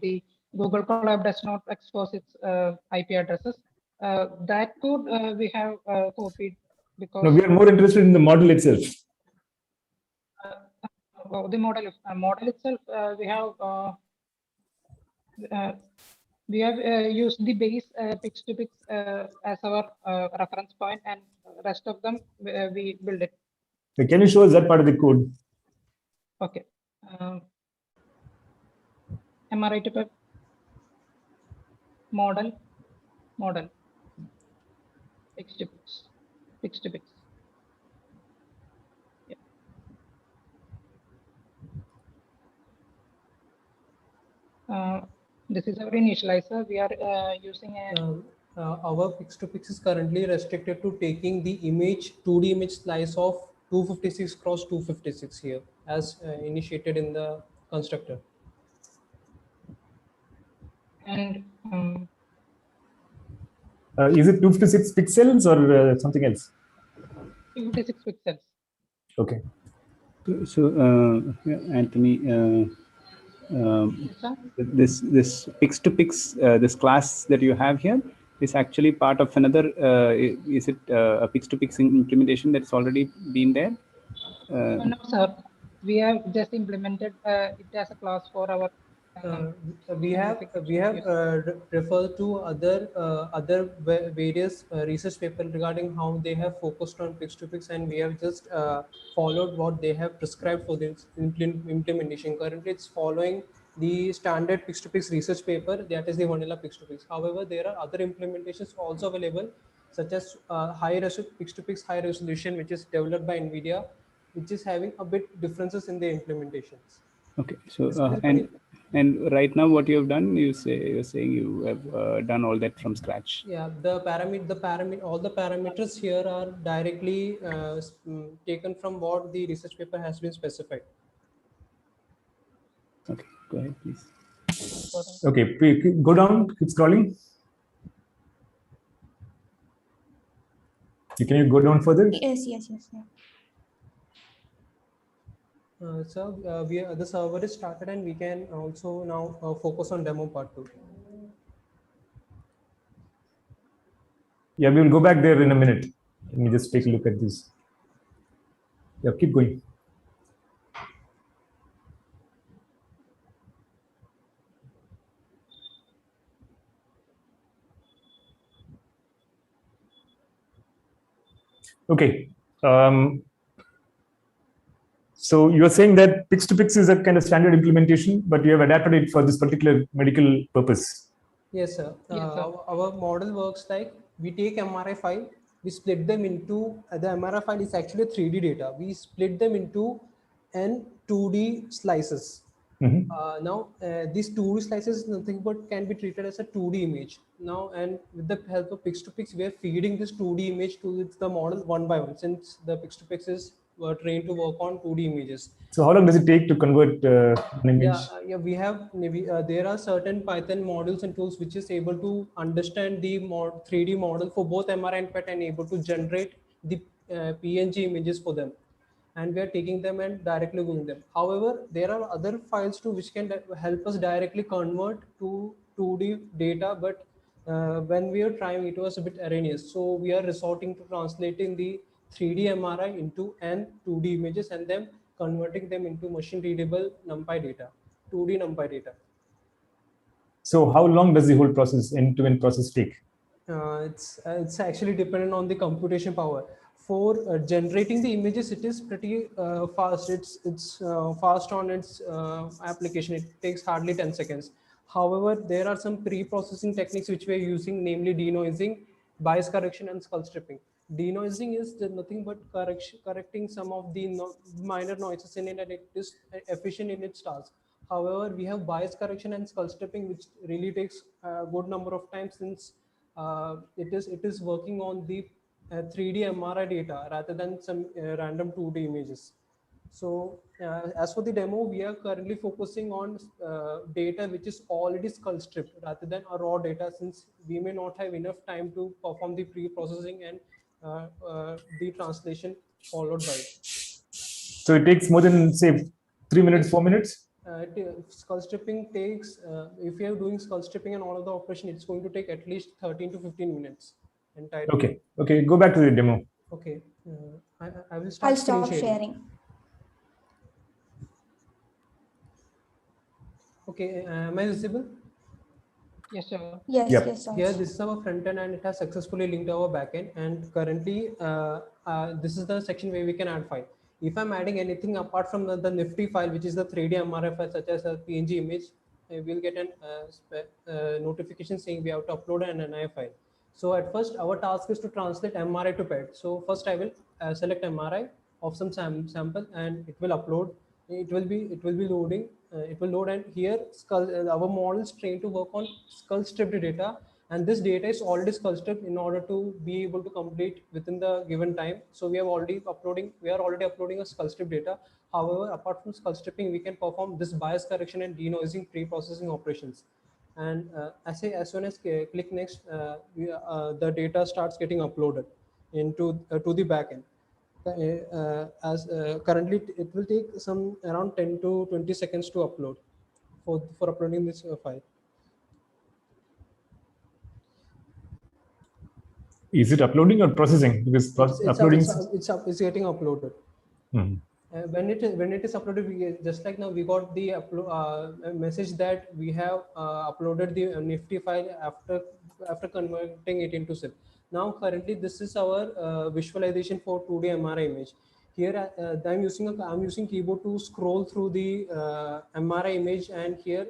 the Google Colab does not expose its IP addresses. That code we have copied because No, we are more interested in the model itself. The model itself we have used the base pix2pix as our reference point, and rest of them we build it. So can you show us that part of the code? Okay. Am I right about model pix2pix. Yeah. This is our initializer. We are using a Our pix2pix is currently restricted to taking the 2D image slice of 256 cross 256 here, as initiated in the constructor. And is it 256 pixels or something else? 256 pixels. Okay. So, Anthony, this pix2pix, this class that you have here is actually part of another. Is it a pix2pix implementation that's already been there? No, sir. We have just implemented it as a class for our We have referred to other various research papers regarding how they have focused on pix-to-pix, and we have just followed what they have prescribed for this implementation. Currently, it's following the standard pix-to-pix research paper, that is the vanilla pix-to-pix. However, there are other implementations also available, such as pix-to-pix high resolution, which is developed by NVIDIA, which is having a bit differences in the implementations. Okay, so and right now what you have done, you're saying you have done all that from scratch. Yeah, all the parameters here are directly taken from what the research paper has been specified. Okay, go ahead, please. Okay, go down, keep scrolling. Can you go down further? Yes. The server is started, and we can also now focus on demo part 2. Yeah, we will go back there in a minute. Let me just take a look at this. Yeah, keep going. Okay. So you're saying that pix-to-pix is a kind of standard implementation, but you have adapted it for this particular medical purpose. Yes, sir. Our model works like we take MRI file, we split them into, the MRI file is actually 3D data. We split them into n 2D slices. Now, these 2D slices is nothing but can be treated as a 2D image. Now, and with the help of pix-to-pix, we are feeding this 2D image to the model one by one, since the pix-to-pix is trained to work on 2D images. So how long does it take to convert an image? We have there are certain Python modules and tools which is able to understand the 3D model for both MRI and PET and able to generate the PNG images for them, and we are taking them and directly doing them. However, there are other files too which can help us directly convert to 2D data, but when we are trying, it was a bit erroneous. So we are resorting to translating the 3D MRI into n 2D images and then converting them into machine readable NumPy data, 2D NumPy data. So how long does the whole process, end-to-end process, take? It's actually dependent on the computation power. For generating the images, it is pretty fast. It's fast on its application. It takes hardly 10 seconds. However, there are some pre-processing techniques which we are using, namely denoising, bias correction, and skull stripping. Denoising is nothing but correcting some of the minor noises in it, and it is efficient in its task. However, we have bias correction and skull stripping, which really takes a good number of times, since it is working on the 3D MRI data rather than some random 2D images. So as for the demo, we are currently focusing on data which is already skull stripped rather than a raw data, since we may not have enough time to perform the pre-processing and the translation followed by it. So it takes more than, say, 3 minutes, 4 minutes? Skull stripping takes, if you are doing skull stripping and all of the operation, it's going to take at least 13 to 15 minutes entirely. Okay, go back to the demo. Okay, I will start screen sharing. Okay, am I visible? Yes, sir. Yes, sir. Here, this is our front end, and it has successfully linked our backend. And currently, this is the section where we can add file. If I'm adding anything apart from the Nifty file, which is the 3D MRI file, such as a PNG image, we'll get a notification saying we have to upload an NI file. So at first, our task is to translate MRI to PET. So first, I will select MRI of some sample, and it will upload. It will be loading. It will load, and here our model is trained to work on skull stripped data, and this data is already skull stripped in order to be able to complete within the given time. So we are already uploading a skull stripped data. However, apart from skull stripping, we can perform this bias correction and denoising pre-processing operations. And as soon as click next, the data starts getting uploaded into to the backend. Currently it will take some around 10 to 20 seconds to upload for uploading this file. Is it uploading or processing? Because It's getting uploaded. when it is uploaded, just like now we got the message that we have uploaded the nifty file after converting it into zip. Now currently this is our visualization for 2D MRI image. Here I'm using keyboard to scroll through the MRI image, and here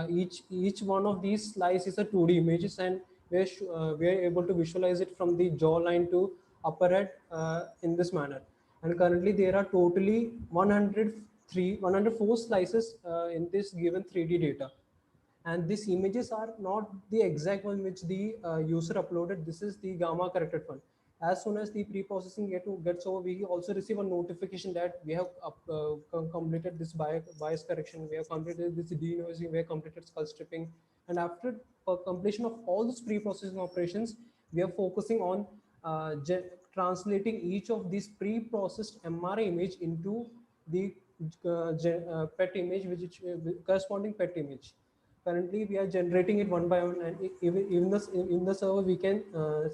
each one of these slides is a 2D images, and we are able to visualize it from the jawline to upper head in this manner. And currently there are totally 104 slices in this given 3D data. And these images are not the exact one which the user uploaded. This is the gamma corrected one. As soon as the pre-processing gets over, we also receive a notification that we have completed this bias correction, we have completed this denoising, we have completed skull stripping. And after completion of all these pre-processing operations, we are focusing on translating each of these pre-processed MRI image into the PET image, which corresponding PET image. Currently we are generating it one by one, and even in the server we can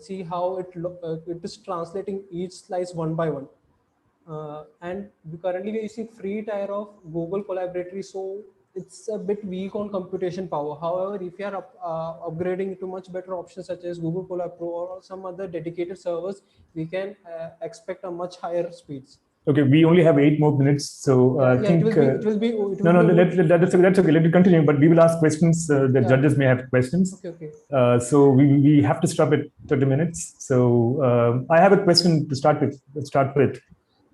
see how it is translating each slice one by one. And currently we are using free tier of Google Collaboratory, so it's a bit weak on computation power. However, if you are upgrading to much better options such as Google Colab Pro or some other dedicated servers, we can expect a much higher speeds. Okay, we only have 8 more minutes, so I think it will be that's okay. Let it continue, but we will ask questions. The judges may have questions. Okay. So we have to stop at 30 minutes. So I have a question to start with.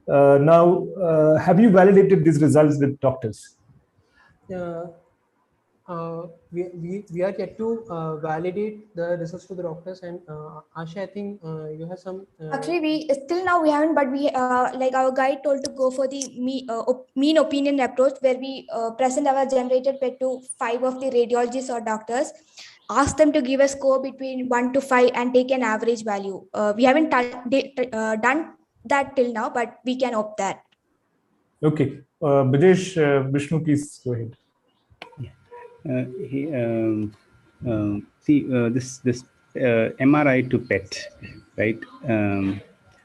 Now, have you validated these results with doctors? We are yet to validate the results to the doctors, and Asha, I think you have some. Actually, we still now we haven't, but we like our guide told to go for the mean opinion approach, where we present our generated PET to 5 of the radiologists or doctors, ask them to give a score between 1 to 5 and take an average value. We haven't done that till now, but we can opt that. Okay, Bidesh, Vishnu, please go ahead. This MRI to PET, right?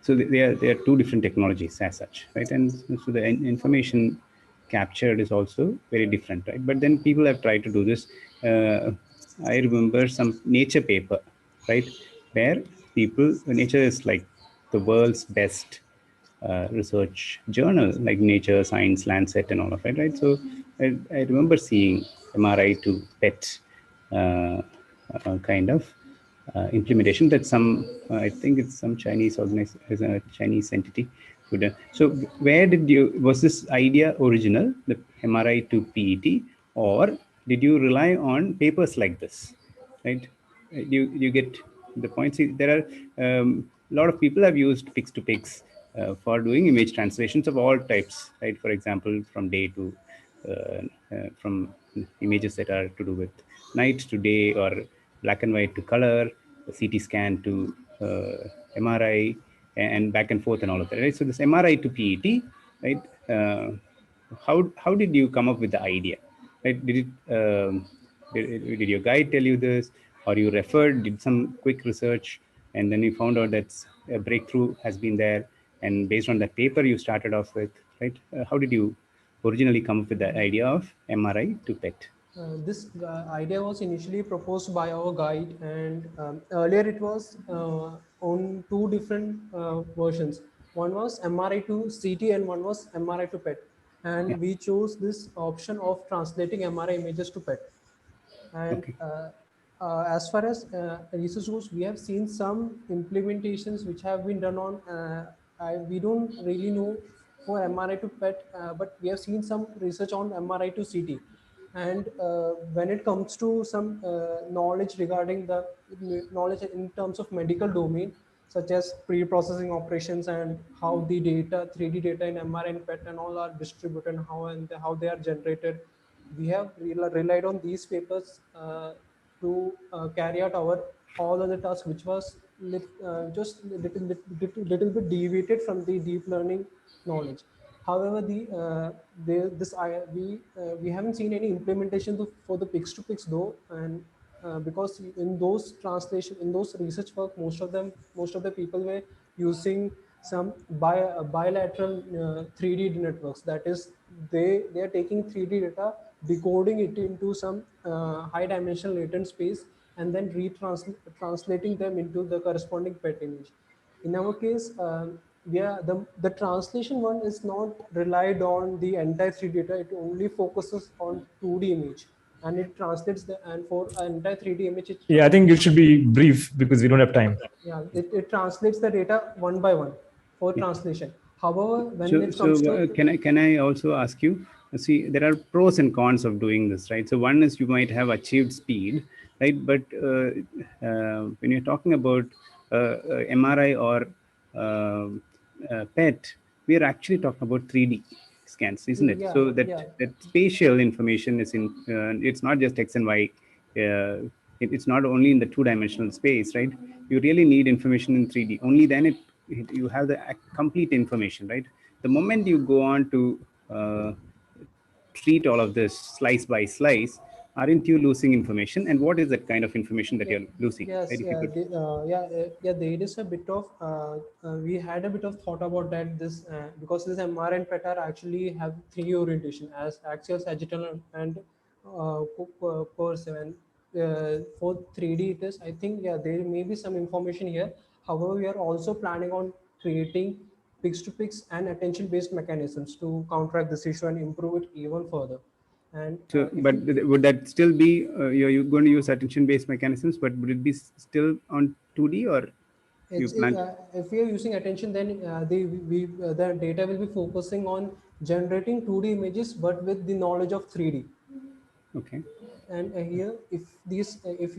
So there are 2 different technologies as such, right? And so the information captured is also very different, right? But then people have tried to do this. I remember some Nature paper, right, where Nature is like the world's best research journal, like Nature, Science, Lancet, and all of it, right? So I remember seeing MRI to PET kind of implementation that I think it's some Chinese organization, a Chinese entity. So where was this idea original, the MRI to PET, or did you rely on papers like this, right? You get the point. See, there are a lot of people have used pics to pics for doing image translations of all types, right? For example, from Day2, from images that are to do with night to day, or black and white to color, CT scan to MRI, and back and forth and all of that, right? So this MRI to PET, right? How did you come up with the idea, right? Did your guide tell you this, or you did some quick research, and then you found out that a breakthrough has been there, and based on that paper you started off with, right? How did you originally come up with the idea of MRI to PET? This idea was initially proposed by our guide, and earlier it was on 2 different versions. One was MRI to CT and one was MRI to PET. And we chose this option of translating MRI images to PET. And as far as research goes, we have seen some implementations which have been done on, we don't really know for MRI to PET, but we have seen some research on MRI to CT. And when it comes to some knowledge regarding the knowledge in terms of medical domain, such as pre-processing operations and how the 3D data in MRI and PET and all are distributed, and how they are generated, we have relied on these papers to carry out our all other tasks, which was just little bit deviated from the deep learning knowledge. However, we haven't seen any implementation for the pics to pics though, and because in those research work, most of the people were using some bilateral 3D networks. That is, they are taking 3D data, decoding it into some high dimensional latent space, and then translating them into the corresponding PET image. In our case, the translation one is not relied on the entire 3D data. It only focuses on 2D image, and it translates and for an entire 3D image. Yeah, I think you should be brief because we don't have time. Yeah, it translates the data one by one for translation. However, when it comes to can I also ask you? See, there are pros and cons of doing this, right? So one is you might have achieved speed, right? But when you're talking about MRI or PET, we are actually talking about 3D scans, isn't it? So that spatial information is in. It's not just X and Y. It's not only in the two-dimensional space, right? You really need information in 3D. Only then you have the complete information, right? The moment you go on to treat all of this slice by slice, aren't you losing information? And what is that kind of information that you're losing? Yes, right? There is a bit of we had a bit of thought about that. This because this MR and PET are actually have 3D orientation as axial, sagittal, and per7. For 3D, it is. I think there may be some information here. However, we are also planning on creating pix-to-pix and attention-based mechanisms to counteract this issue and improve it even further. And so, but would that still be you're going to use attention-based mechanisms? But would it be still on 2D or you plan? If we are using attention, then the data will be focusing on generating 2D images, but with the knowledge of 3D. Okay. And here, if you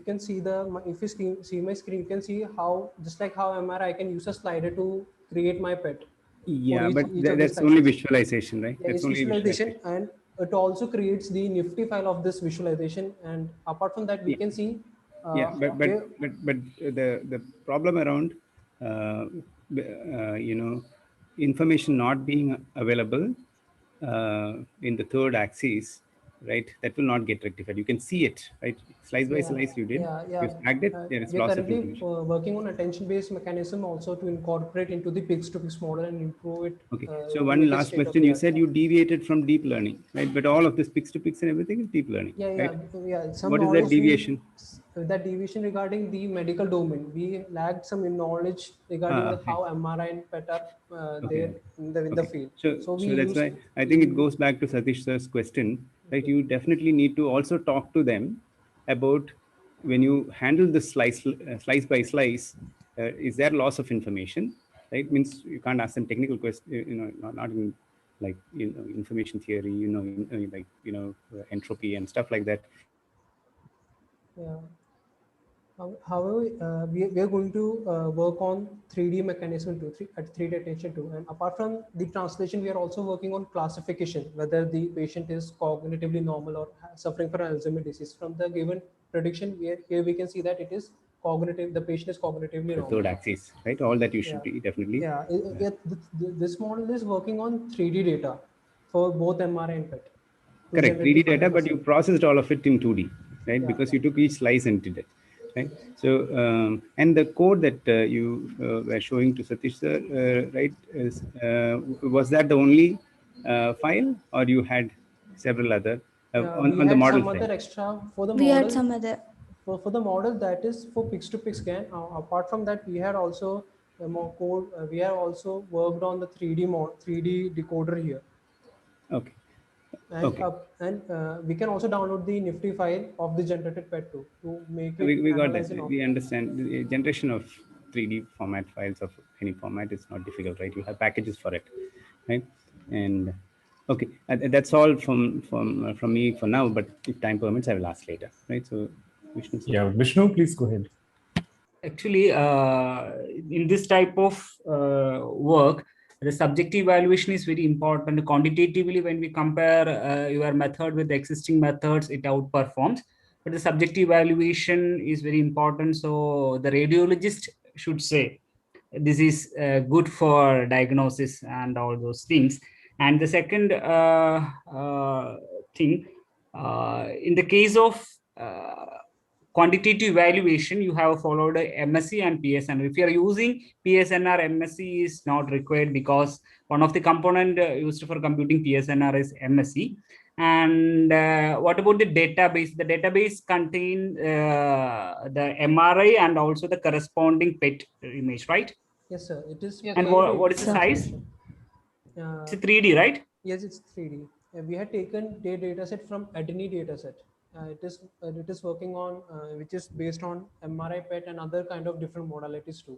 can see if you see my screen, you can see how just like how MRI, I can use a slider to create my PET. Yeah, but that's only visualization, right? Yeah, that's it's only visualization, and it also creates the Nifty file of this visualization. And apart from that, we can see. But the problem around information not being available in the third axis, right? That will not get rectified. You can see it, right? Slice by slice, you did. You snagged it. There is We are loss of currently information. working on attention-based mechanism also to incorporate into the pix-to-pix model and improve it. Okay. So one last question. You said you deviated from deep learning, right? But all of this pix-to-pix and everything is deep learning. Right? Some what is that deviation? That deviation regarding the medical domain, we lacked some knowledge regarding how MRI and PET are there in the field. So that's why I think it goes back to Satish sir's question, right? You definitely need to also talk to them about when you handle the slice by slice, is there loss of information, right? Means you can't ask them technical questions, not in like information theory, entropy and stuff like that. Yeah. However, we are going to work on 3D mechanism too, 3D attention too. And apart from the translation, we are also working on classification, whether the patient is cognitively normal or suffering from Alzheimer's disease. From the given prediction, here we can see that it is cognitive. The patient is cognitively normal. Third axis, right? All that you should be definitely. This model is working on 3D data for both MRI and PET. Correct, 3D data, but you processed all of it in 2D, right? Because you took each slice and did it. Right. So, and the code that you were showing to Satish sir, right, is, was that the only file, or you had several other on the model? Some other extra for the we model. had some other for the model that is for pix-to-pix scan. Apart from that, we had also more code. We have also worked on the 3D decoder here. Okay. And we can also download the Nifty file of the generated PET too to make it. We got that. We understand the generation of 3D format files of any format is not difficult, right? You have packages for it, right? And okay, that's all from me for now. But if time permits, I will ask later, right? So, Vishnu. Yeah, Vishnu, please go ahead. Actually, in this type of work, the subjective evaluation is very important. Quantitatively, when we compare your method with the existing methods, it outperforms. But the subjective evaluation is very important. So the radiologist should say, this is good for diagnosis and all those things. And the second thing, in the case of quantitative evaluation, you have followed MSc and PSNR. If you are using PSNR, MSc is not required because one of the component used for computing PSNR is MSc. And what about the database? The database contain the MRI and also the corresponding PET image, right? Yes, sir. It is. And what is the size? It's a 3D, right? Yes, it's 3D. We had taken the dataset from ADNI dataset. It is working on which is based on MRI, PET, and other kind of different modalities too.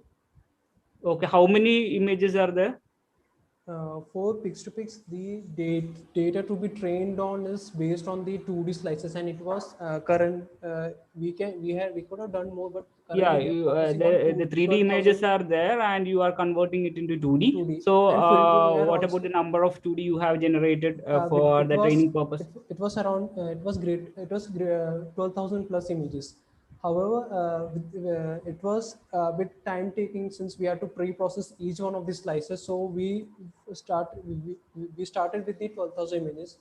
Okay, how many images are there? For pix-to-pix, the data to be trained on is based on the 2D slices, and it was current. We could have done more, but Yeah, the 3D images 12,000 are there, and you are converting it into 2D. 2D. So, And what about the number of 2D you have generated for the training purpose? It was around. It was great. It was 12,000 plus images. However, it was a bit time taking since we had to pre-process each one of these slices. So we started with the 12,000 images.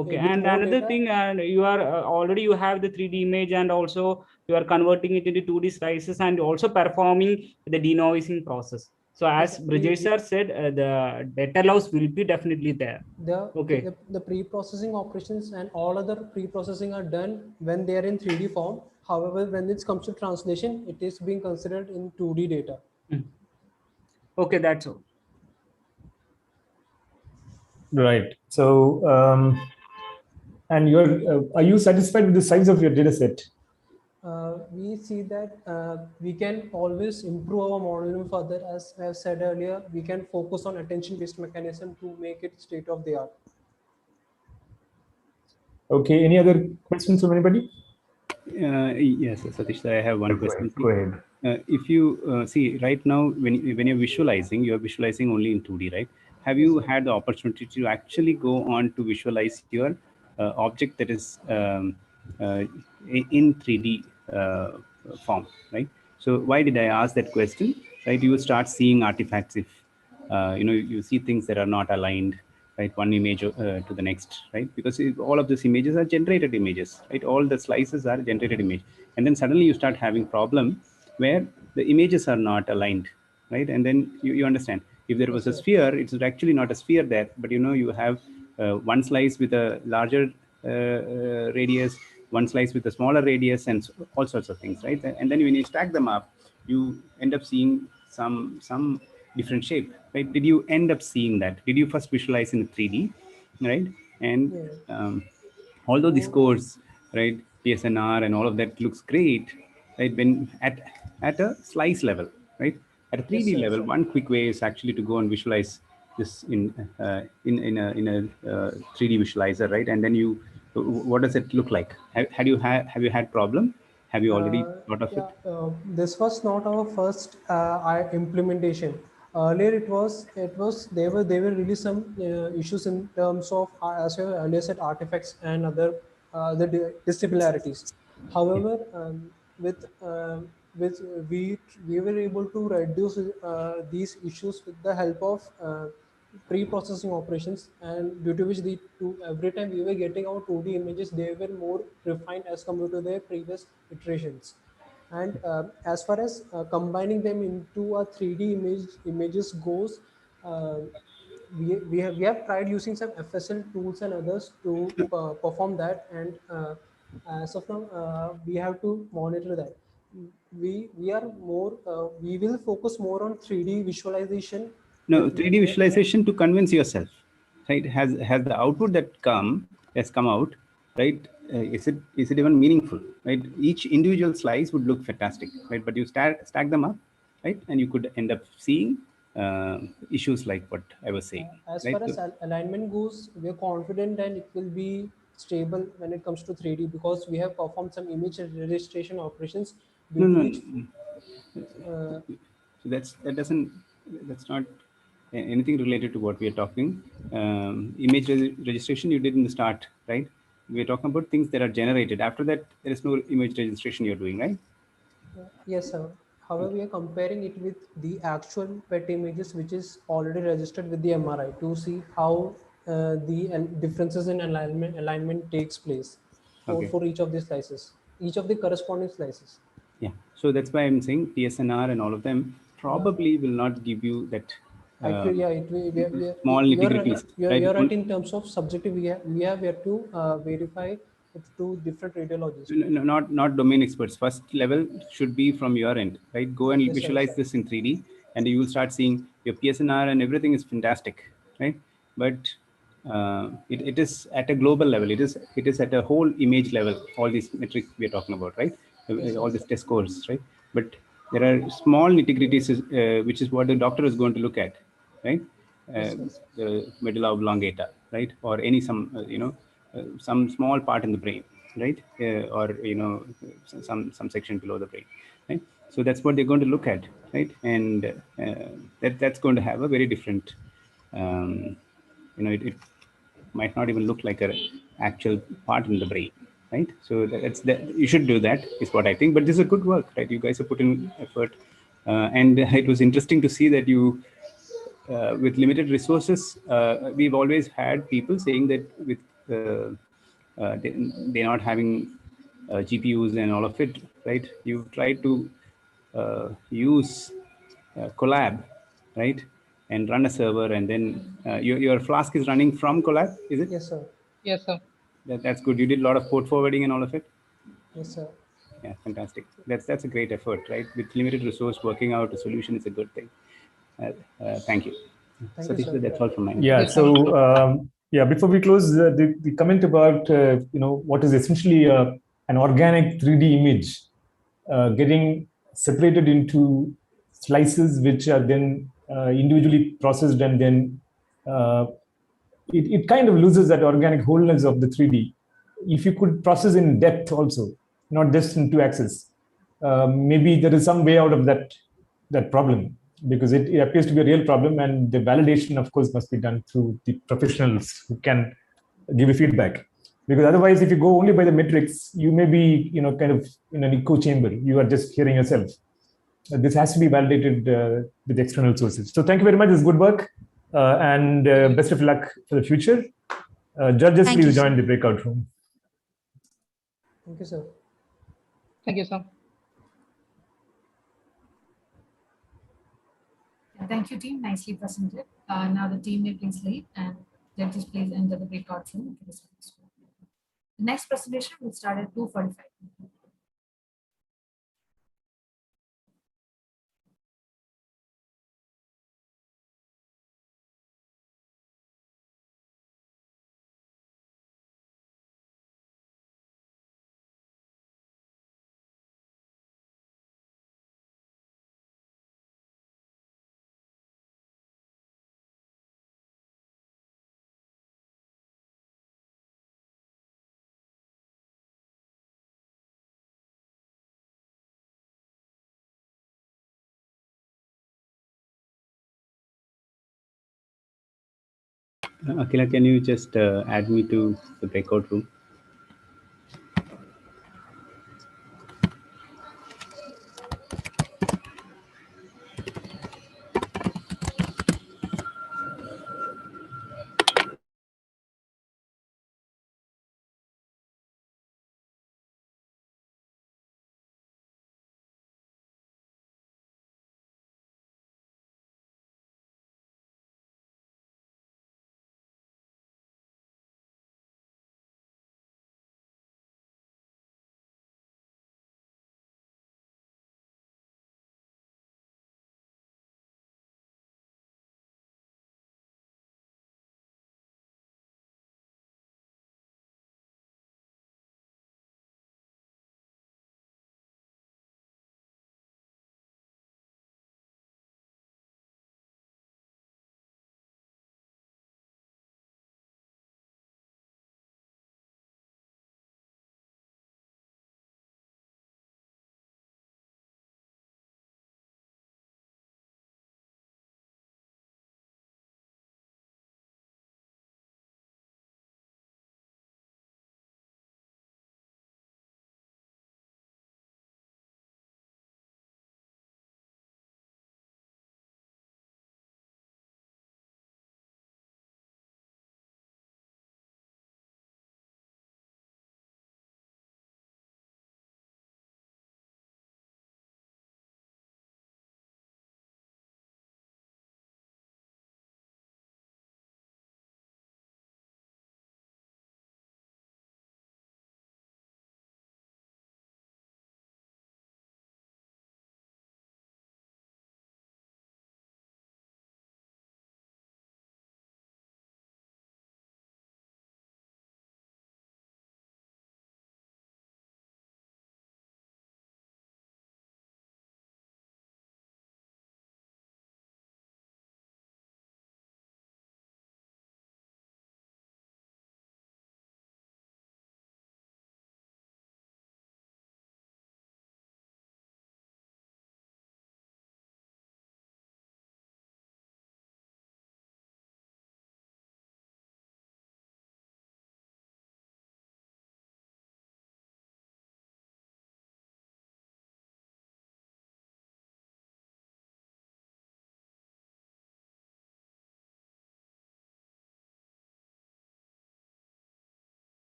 Okay, and another thing, and you are already you have the 3D image, and also you are converting it into 2D slices, and also performing the denoising process. So as Brijesh sir said, the data loss will be definitely there. The pre-processing operations and all other pre-processing are done when they are in 3D form. However, when it comes to translation, it is being considered in 2D data. Okay, that's all. Right. So, and are you satisfied with the size of your data set? We see that we can always improve our modeling further. As I have said earlier, we can focus on attention-based mechanism to make it state of the art. Okay. Any other questions from anybody? Yes, Satish, I have one question. Go ahead. If you see right now, when you're visualizing only in 2D, right? Have you had the opportunity to actually go on to visualize your object that is in 3D form, right? So why did I ask that question? Right, you start seeing artifacts if you see things that are not aligned, right? One image to the next, right? Because all of these images are generated images, right? All the slices are generated image, and then suddenly you start having problem where the images are not aligned, right? And then you understand if there was a sphere, it's actually not a sphere there, but you have one slice with a larger radius, one slice with a smaller radius, and all sorts of things, right? And then when you stack them up, you end up seeing some different shape, right? Did you end up seeing that? Did you first visualize in 3D, right? And although the scores, right, PSNR and all of that looks great, right, when at a slice level, right, at a 3D level, one quick way is actually to go and visualize this in a 3D visualizer, right? And then what does it look like? Have you had problem? Have you already thought of it? This was not our first implementation. Earlier, there were really some issues in terms of, as you earlier said, artifacts and other dissimilarities. However, with we were able to reduce these issues with the help of pre-processing operations, and due to which every time we were getting our 2D images, they were more refined as compared to their previous iterations. And as far as combining them into a 3D images goes, we have tried using some FSL tools and others to perform that, and as of now we have to monitor that. We will focus more on 3D visualization. No, 3D visualization to convince yourself, right? Has the output that has come out, right? Is it even meaningful, right? Each individual slice would look fantastic, right? But you stack them up, right? And you could end up seeing issues like what I was saying. As right? far as alignment goes, we are confident and it will be stable when it comes to 3D, because we have performed some image registration operations due to which so that's not anything related to what we are talking. Image registration you did in the start, right? We're talking about things that are generated. After that, there is no image registration you're doing, right? Yes, sir. However, we are comparing it with the actual PET images, which is already registered with the MRI, to see how the differences in alignment takes place for each of these slices. each of the corresponding slices. Yeah, so that's why I'm saying TSNR and all of them probably will not give you that small nitty-gritties. You're right in terms of subjective. We have yet to verify with two different radiologists. No, not domain experts. First level should be from your end, right? Go and Yes, visualize sir. this in 3D, and you will start seeing your PSNR and everything is fantastic, right? But it is at a global level. It is at a whole image level. All these metrics we are talking about, right? Yes, all yes. these test scores, right? But there are small nitty-gritties, which is what the doctor is going to look at, right? Yes, yes. The medulla oblongata, right? Or any some small part in the brain, right? Or some section below the brain, right? So that's what they're going to look at, right? And that's going to have a very different, it might not even look like an actual part in the brain, right? So you should do that, is what I think. But this is a good work, right? You guys have put in effort, and it was interesting to see that you. With limited resources, we've always had people saying that with they're not having GPUs and all of it, right? You've tried to use Collab, right? And run a server, and then your Flask is running from Collab, is it? Yes, sir. Yes, sir. That's good. You did a lot of port forwarding and all of it? Yes, sir. Yeah, fantastic. That's a great effort, right? With limited resource, working out a solution is a good thing. Thank you. Thank you, Satish, sir. that's all from my end. Yeah. So before we close, the comment about what is essentially an organic 3D image getting separated into slices, which are then individually processed, and then it kind of loses that organic wholeness of the 3D. If you could process in depth also, not just in 2-axis, maybe there is some way out of that problem, because it appears to be a real problem, and the validation, of course, must be done through the professionals who can give you feedback. Because otherwise, if you go only by the metrics, you may be kind of in an echo chamber. You are just hearing yourself. This has to be validated with external sources. So thank you very much. This is good work, and best of luck for the future. Judges, Thank you, please sir. join the breakout room. Thank you, sir. Thank you, sir. Thank you, team. Nicely presented. Now the team may please leave, and judges please enter the breakout room. The next presentation will start at 2:45. Akila, can you just add me to the breakout room?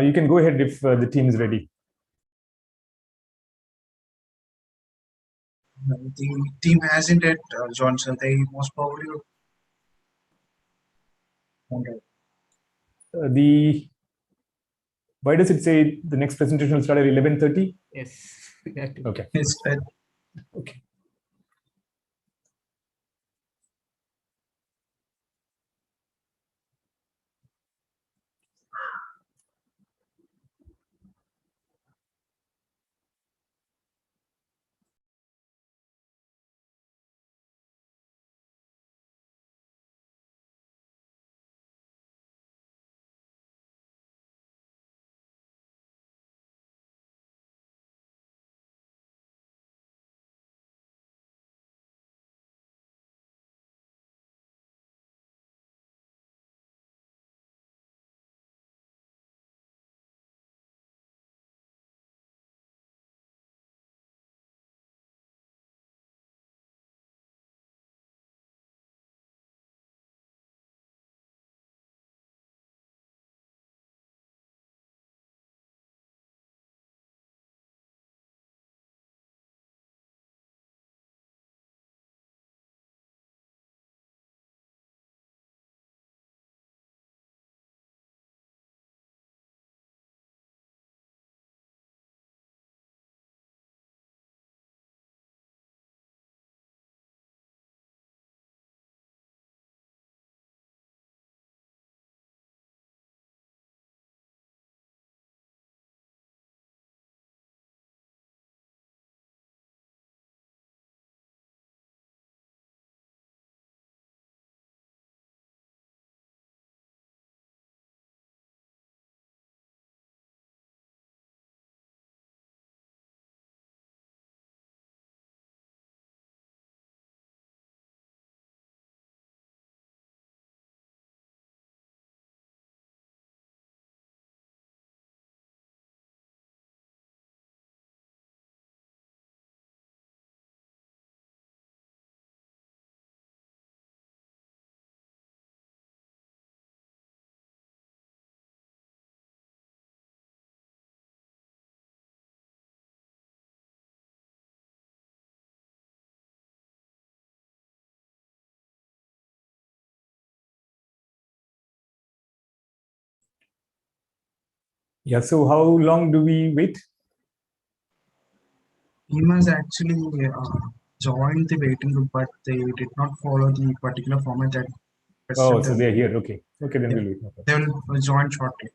You can go ahead if the team is ready. The team hasn't yet joined, so they most probably would. Why does it say the next presentation will start at 11:30? Yes. Okay. Yes, okay. Yeah, so how long do we wait? Team has actually joined the waiting group, but they did not follow the particular format that. Oh, so they're here. Okay. Okay, then Yeah. we'll wait. Okay. They will join shortly.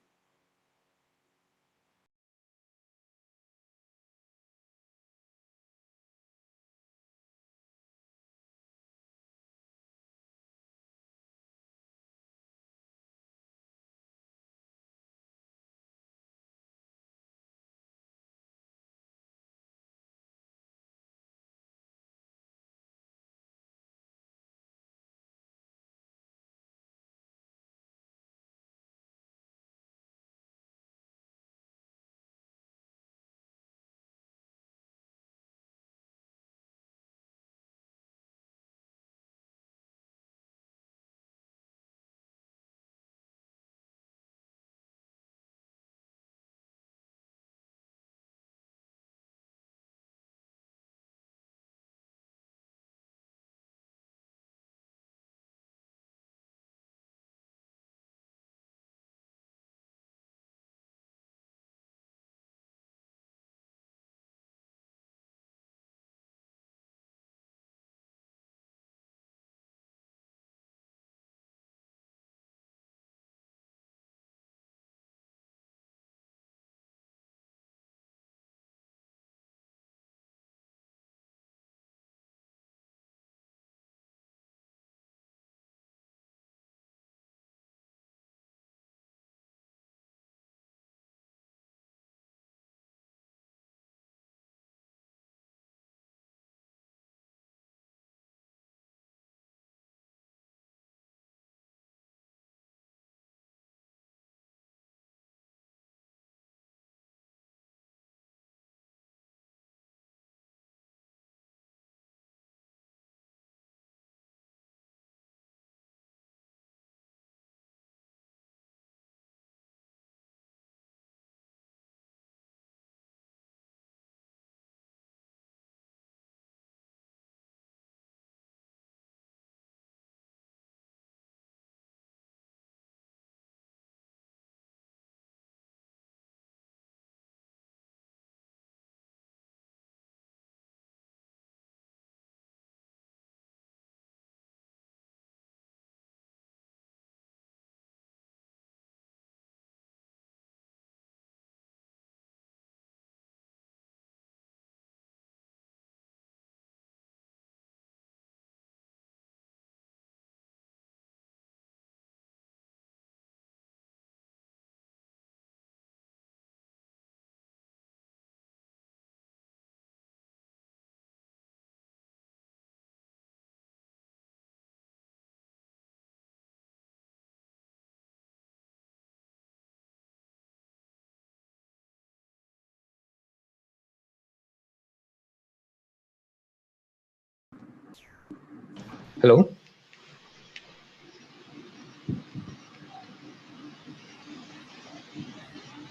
Hello.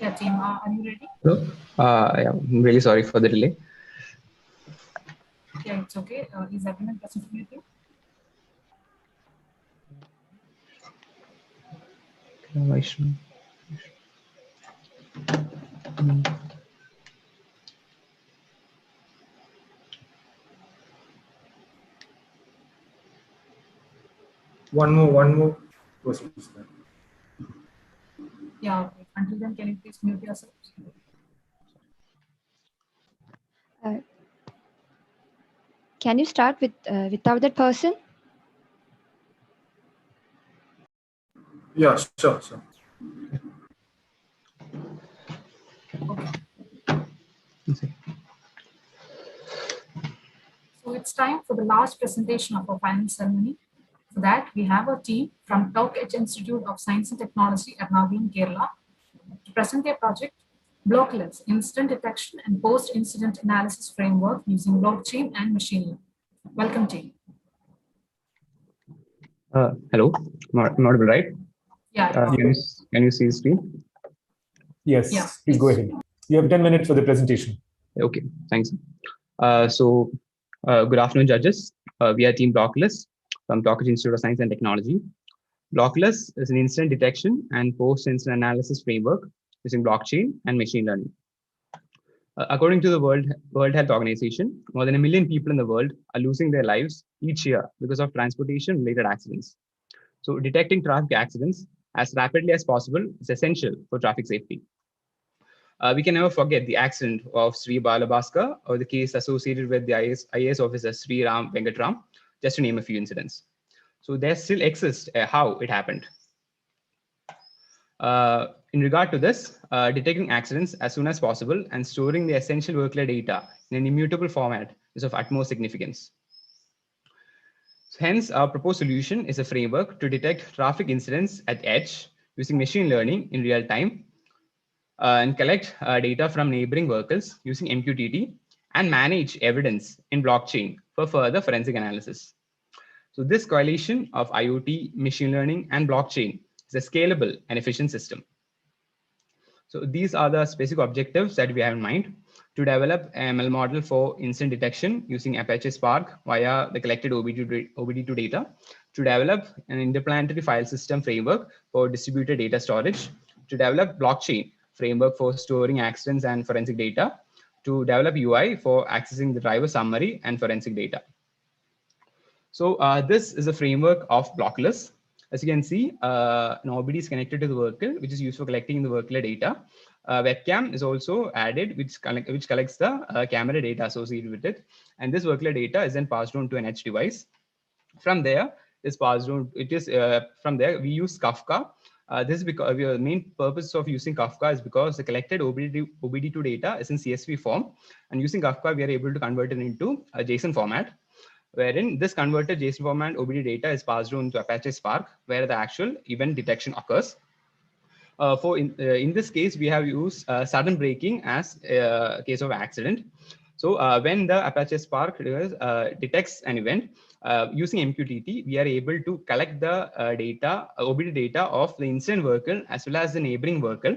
Yeah, team, are you ready? Hello. Yeah, I'm really sorry for the delay. Yeah, it's okay. Is everyone present for you too? One more person is there. Yeah, okay. Until then, can you please mute yourselves? Can you start with without that person? Yeah, sure. Okay. So it's time for the last presentation of our final ceremony. For that, we have a team from Towkech Institute of Science and Technology, Ernakulam, Kerala, to present their project, Blockless, Instant Detection and Post-Incident Analysis Framework using blockchain and machine learning. Welcome, team. Hello. I'm audible, right? Yeah. Can you see the screen? Yes. Yeah, please go ahead. You have 10 minutes for the presentation. Okay. Thanks. Good afternoon, judges. We are Team Blockless from Towkech Institute of Science and Technology. Blockless is an instant detection and post-incident analysis framework using blockchain and machine learning. According to the World Health Organization, more than 1 million people in the world are losing their lives each year because of transportation-related accidents. So detecting traffic accidents as rapidly as possible is essential for traffic safety. We can never forget the accident of Sri Balabhaskar or the case associated with the IAS officer Sri Ram Venkatram, just to name a few incidents. So there still exists how it happened. In regard to this, detecting accidents as soon as possible and storing the essential workload data in an immutable format is of utmost significance. Hence, our proposed solution is a framework to detect traffic incidents at edge using machine learning in real time and collect data from neighboring vehicles using MQTT and manage evidence in blockchain for further forensic analysis. So this coalition of IoT, machine learning, and blockchain is a scalable and efficient system. So these are the specific objectives that we have in mind: to develop an ML model for instant detection using Apache Spark via the collected OBD2 data, to develop an interplanetary file system framework for distributed data storage, to develop blockchain framework for storing accidents and forensic data, to develop UI for accessing the driver summary and forensic data. So this is a framework of Blockless. As you can see, an OBD is connected to the vehicle, which is used for collecting the vehicle data. Webcam is also added, which collects the camera data associated with it. And this vehicle data is then passed on to an edge device. From there, is passed on. From there we use Kafka. This is because the main purpose of using Kafka is because the collected OBD2 data is in CSV form, and using Kafka we are able to convert it into a JSON format, wherein this converted JSON format OBD data is passed on to Apache Spark, where the actual event detection occurs. In this case, we have used sudden braking as a case of accident. So when the Apache Spark detects an event, using MQTT, we are able to collect the OBD data of the incident vehicle as well as the neighboring vehicle.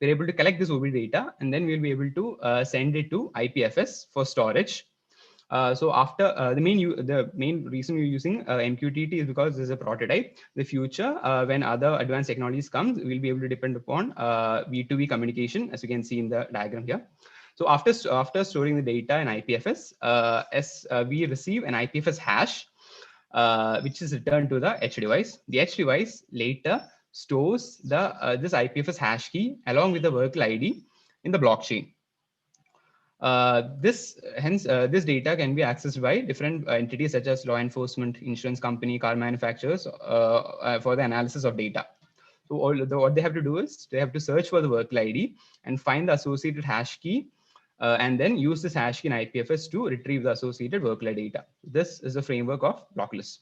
We're able to collect this OBD data, and then we'll be able to send it to IPFS for storage. So after the main reason we're using MQTT is because this is a prototype. The future, when other advanced technologies come, we'll be able to depend upon V2V communication, as you can see in the diagram here. So after storing the data in IPFS, we receive an IPFS hash, which is returned to the edge device. The edge device later stores this IPFS hash key along with the vehicle ID in the blockchain. This data can be accessed by different entities such as law enforcement, insurance company, car manufacturers for the analysis of data. So what they have to do is they have to search for the vehicle ID and find the associated hash key, and then use this hash key in IPFS to retrieve the associated vehicle data. This is the framework of Blockless.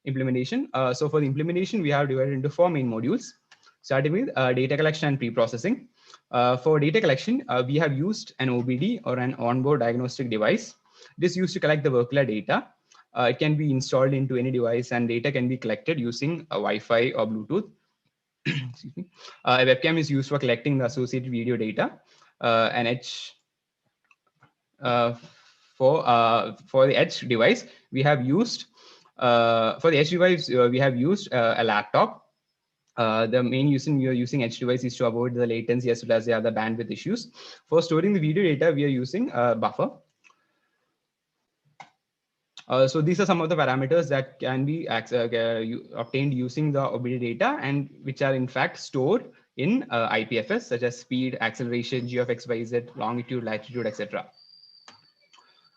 Implementation. So for the implementation, we have divided into 4 main modules, starting with data collection and pre-processing. For data collection, we have used an OBD or an onboard diagnostic device. This is used to collect the vehicle data. It can be installed into any device and data can be collected using Wi-Fi or Bluetooth. Excuse me. A webcam is used for collecting the associated video data. An edge for the edge device, we have used a laptop. The main reason we are using edge device is to avoid the latency as well as the other bandwidth issues. For storing the video data, we are using a buffer. So these are some of the parameters that can be obtained using the OBD data and which are in fact stored in IPFS, such as speed, acceleration, g of x, y, z, longitude, latitude, etc.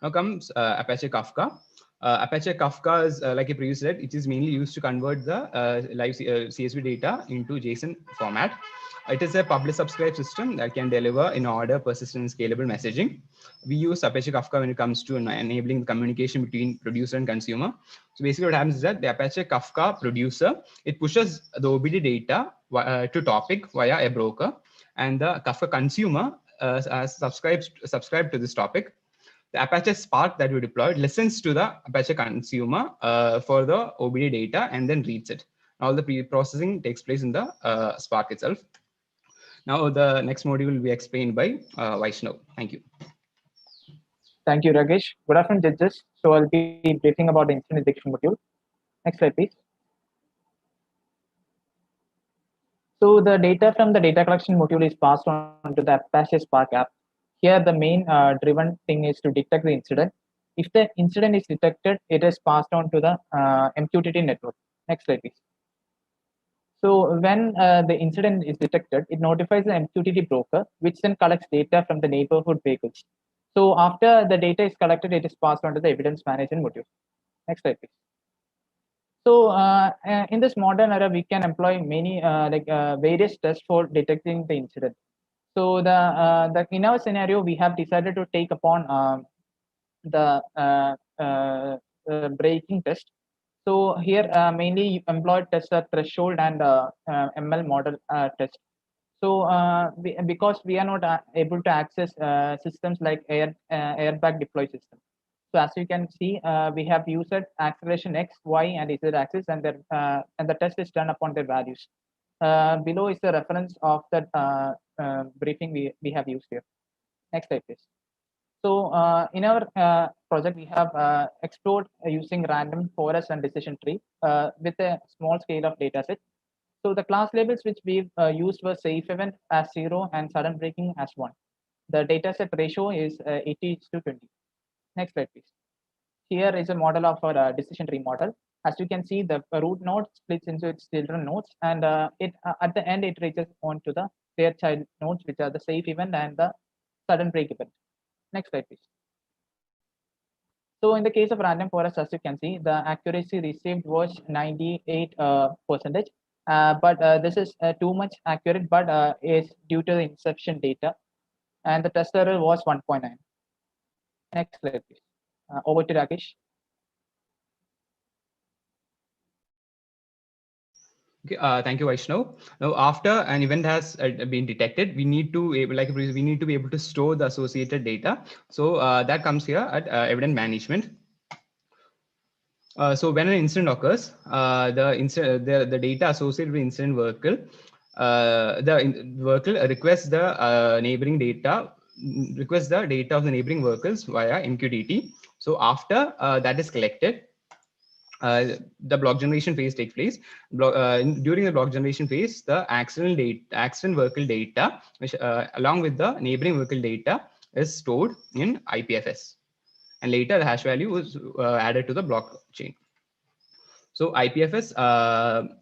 Now comes Apache Kafka. Apache Kafka is, like I previously said, it is mainly used to convert the live CSV data into JSON format. It is a publish subscribe system that can deliver in order, persistent, and scalable messaging. We use Apache Kafka when it comes to enabling the communication between producer and consumer. So basically what happens is that the Apache Kafka producer, it pushes the OBD data to topic via a broker, and the Kafka consumer subscribed to this topic. The Apache Spark that we deployed listens to the Apache consumer for the OBD data and then reads it. All the pre-processing takes place in the Spark itself. Now the next module will be explained by Vaishnav. Thank you. Thank you, Rakesh. Good afternoon, judges. So I'll be briefing about the incident detection module. Next slide, please. So the data from the data collection module is passed on to the Apache Spark app. Here, the main driven thing is to detect the incident. If the incident is detected, it is passed on to the MQTT network. Next slide, please. So when the incident is detected, it notifies the MQTT broker, which then collects data from the neighborhood vehicles. So after the data is collected, it is passed on to the evidence management module. Next slide, please. So in this modern era, we can employ many various tests for detecting the incident. So in our scenario, we have decided to take upon the breaking test. So here mainly employed tests are threshold and ML model test. So because we are not able to access systems like airbag deploy system. So as you can see, we have used acceleration X, Y, and Z axis, and the test is done upon their values. Below is the reference of that briefing we have used here. Next slide, please. So in our project, we have explored using random forest and decision tree with a small scale of data set. So the class labels which we've used were safe event as 0 and sudden breaking as 1. The data set ratio is 80:20. Next slide, please. Here is a model of our decision tree model. As you can see, the root node splits into its children nodes, and at the end, it reaches on to their child nodes, which are the safe event and the sudden break event. Next slide, please. So in the case of random forest, as you can see, the accuracy received was 98%. But this is too much accurate, but is due to the inception data, and the test error was 1.9. Next slide, please. Over to Rakesh. Okay, thank you, Vaishnav. Now, after an event has been detected, we need to be able to store the associated data. So that comes here at evidence management. So when an incident occurs, the data associated with incident vehicle, requests the neighboring data, requests the data of the neighboring vehicles via MQTT. So after that is collected, the block generation phase takes place. During the block generation phase, the accident vehicle data, which along with the neighboring vehicle data, is stored in IPFS, and later the hash value was added to the blockchain. So IPFS,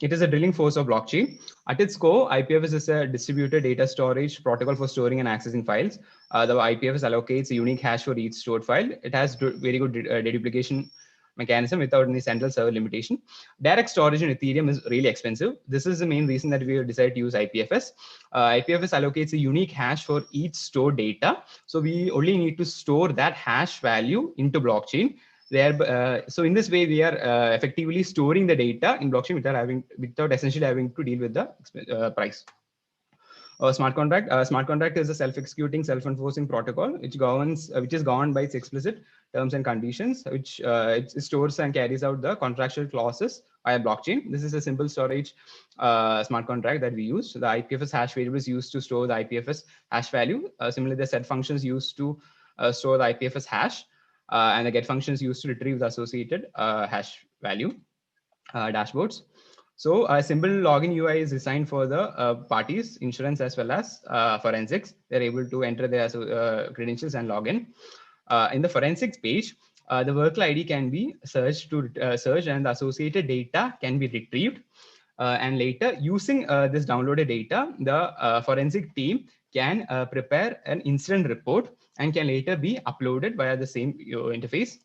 it is a drilling force of blockchain. At its core, IPFS is a distributed data storage protocol for storing and accessing files. The IPFS allocates a unique hash for each stored file. It has very good deduplication mechanism without any central server limitation. Direct storage in Ethereum is really expensive. This is the main reason that we have decided to use IPFS. IPFS allocates a unique hash for each stored data. So we only need to store that hash value into blockchain. So in this way, we are effectively storing the data in blockchain without essentially having to deal with the price. Smart contract is a self-executing, self-enforcing protocol which is governed by its explicit terms and conditions, which it stores and carries out the contractual clauses via blockchain. This is a simple storage smart contract that we use. The IPFS hash variable is used to store the IPFS hash value. Similarly, the set functions used to store the IPFS hash, and the get functions used to retrieve the associated hash value dashboards. So a simple login UI is designed for the parties, insurance as well as forensics. They're able to enter their credentials and login. In the forensics page, the worker ID can be searched and the associated data can be retrieved. And later, using this downloaded data, the forensic team can prepare an incident report and can later be uploaded via the same interface.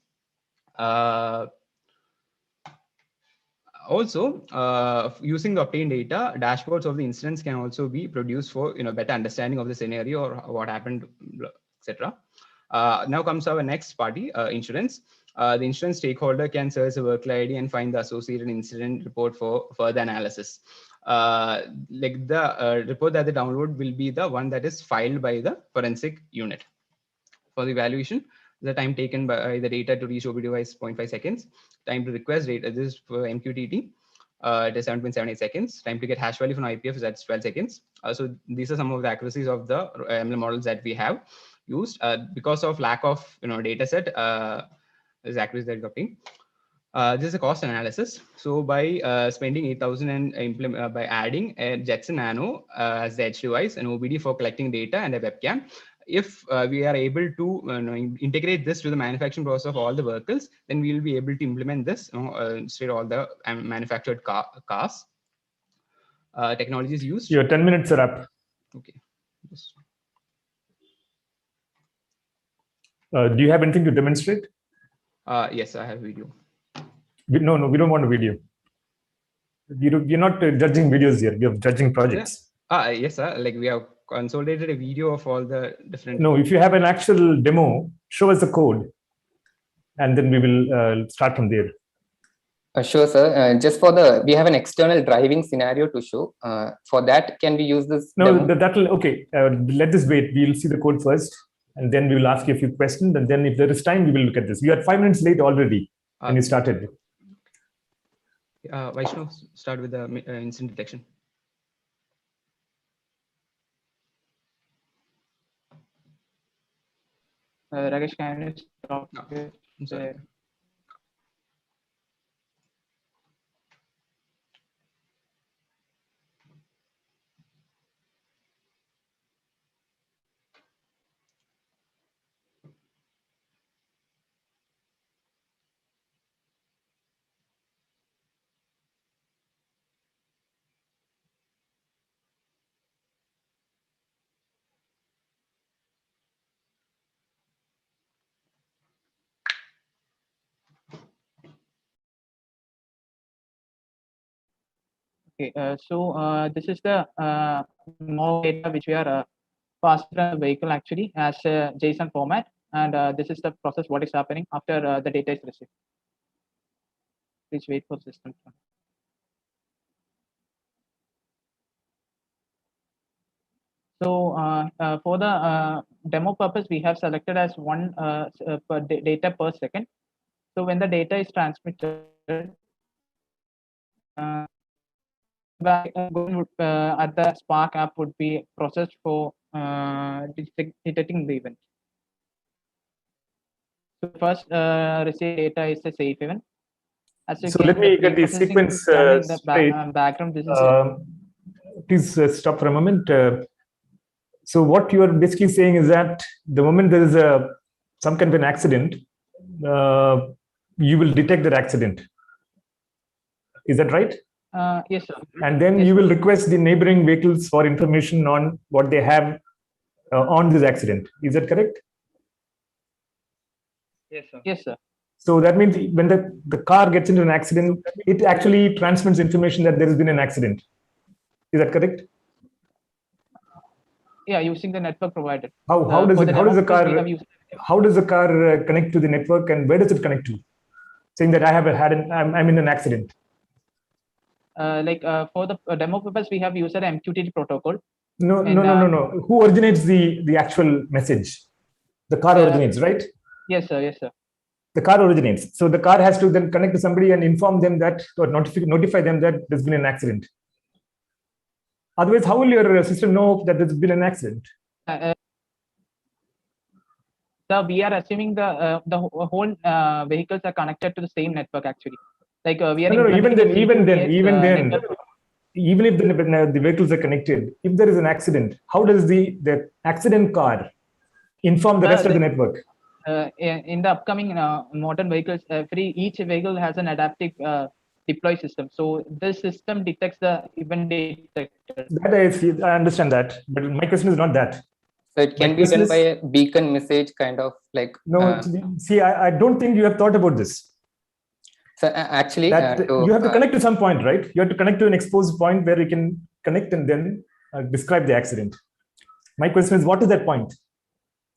Also, using the obtained data, dashboards of the incidents can also be produced for better understanding of the scenario or what happened, etc. Now comes our next party, insurance. The insurance stakeholder can search the workload ID and find the associated incident report for further analysis. Like the report that they download will be the one that is filed by the forensic unit. For the evaluation, the time taken by the data to reach OB device 0.5 seconds. Time to request data, this is for MQTT. It is 7.78 seconds. Time to get hash value from IPF, that's 12 seconds. So these are some of the accuracies of the ML models that we have used. Because of lack of data set, this accuracy that is obtained. This is a cost analysis. So by spending 8,000 and by adding a Jetson Nano as the edge device, an OBD for collecting data, and a webcam, if we are able to integrate this to the manufacturing process of all the vehicles, then we will be able to implement this instead of all the manufactured cars. Technologies used. Your 10 minutes are up. Okay. Yes. Do you have anything to demonstrate? Yes, I have video. No, we don't want a video. You're not judging videos here. You're judging projects. Yes, sir. Like we have consolidated a video of all the different. No, if you have an actual demo, show us the code, and then we will start from there. Sure, sir. Just for we have an external driving scenario to show. For that, can we use this? No, that will okay. Let this wait. We'll see the code first, and then we will ask you a few questions, and then if there is time, we will look at this. You are 5 minutes late already when you started. Vaishnav, start with the incident detection. Rakesh, can you stop? Sorry. Okay, so this is the more data which we are passed from the vehicle actually as a JSON format, and this is the process what is happening after the data is received. Please wait for system. So for the demo purpose, we have selected as one data per second. So when the data is transmitted, at the Spark app would be processed for detecting the event. So first receive data is a safe event. So let me get the sequence straight. Background. This is please stop for a moment. So what you are basically saying is that the moment there is some kind of an accident, you will detect that accident. Is that right? Yes, sir. And then you will request the neighboring vehicles for information on what they have on this accident. Is that correct? Yes, sir. Yes, sir. So that means when the car gets into an accident, it actually transmits information that there has been an accident. Is that correct? Yeah, using the network provided. How does the car connect to the network, and where does it connect to? Saying that I'm in an accident. For the demo purpose, we have used an MQTT protocol. No. Who originates the actual message? The car originates, right? Yes, sir. Yes, sir. The car originates. So the car has to then connect to somebody and inform them that, or notify them that there's been an accident. Otherwise, how will your system know that there's been an accident? So we are assuming the whole vehicles are connected to the same network actually. Like we are even then, even if the vehicles are connected, if there is an accident, how does the accident car inform the rest of the network? In the upcoming modern vehicles, each vehicle has an adaptive deploy system. So this system detects the event detector. That I understand that, but my question is not that. So it can be done by a beacon message kind of like. No, see, I don't think you have thought about this. So actually, you have to connect to some point, right? You have to connect to an exposed point where you can connect and then describe the accident. My question is, what is that point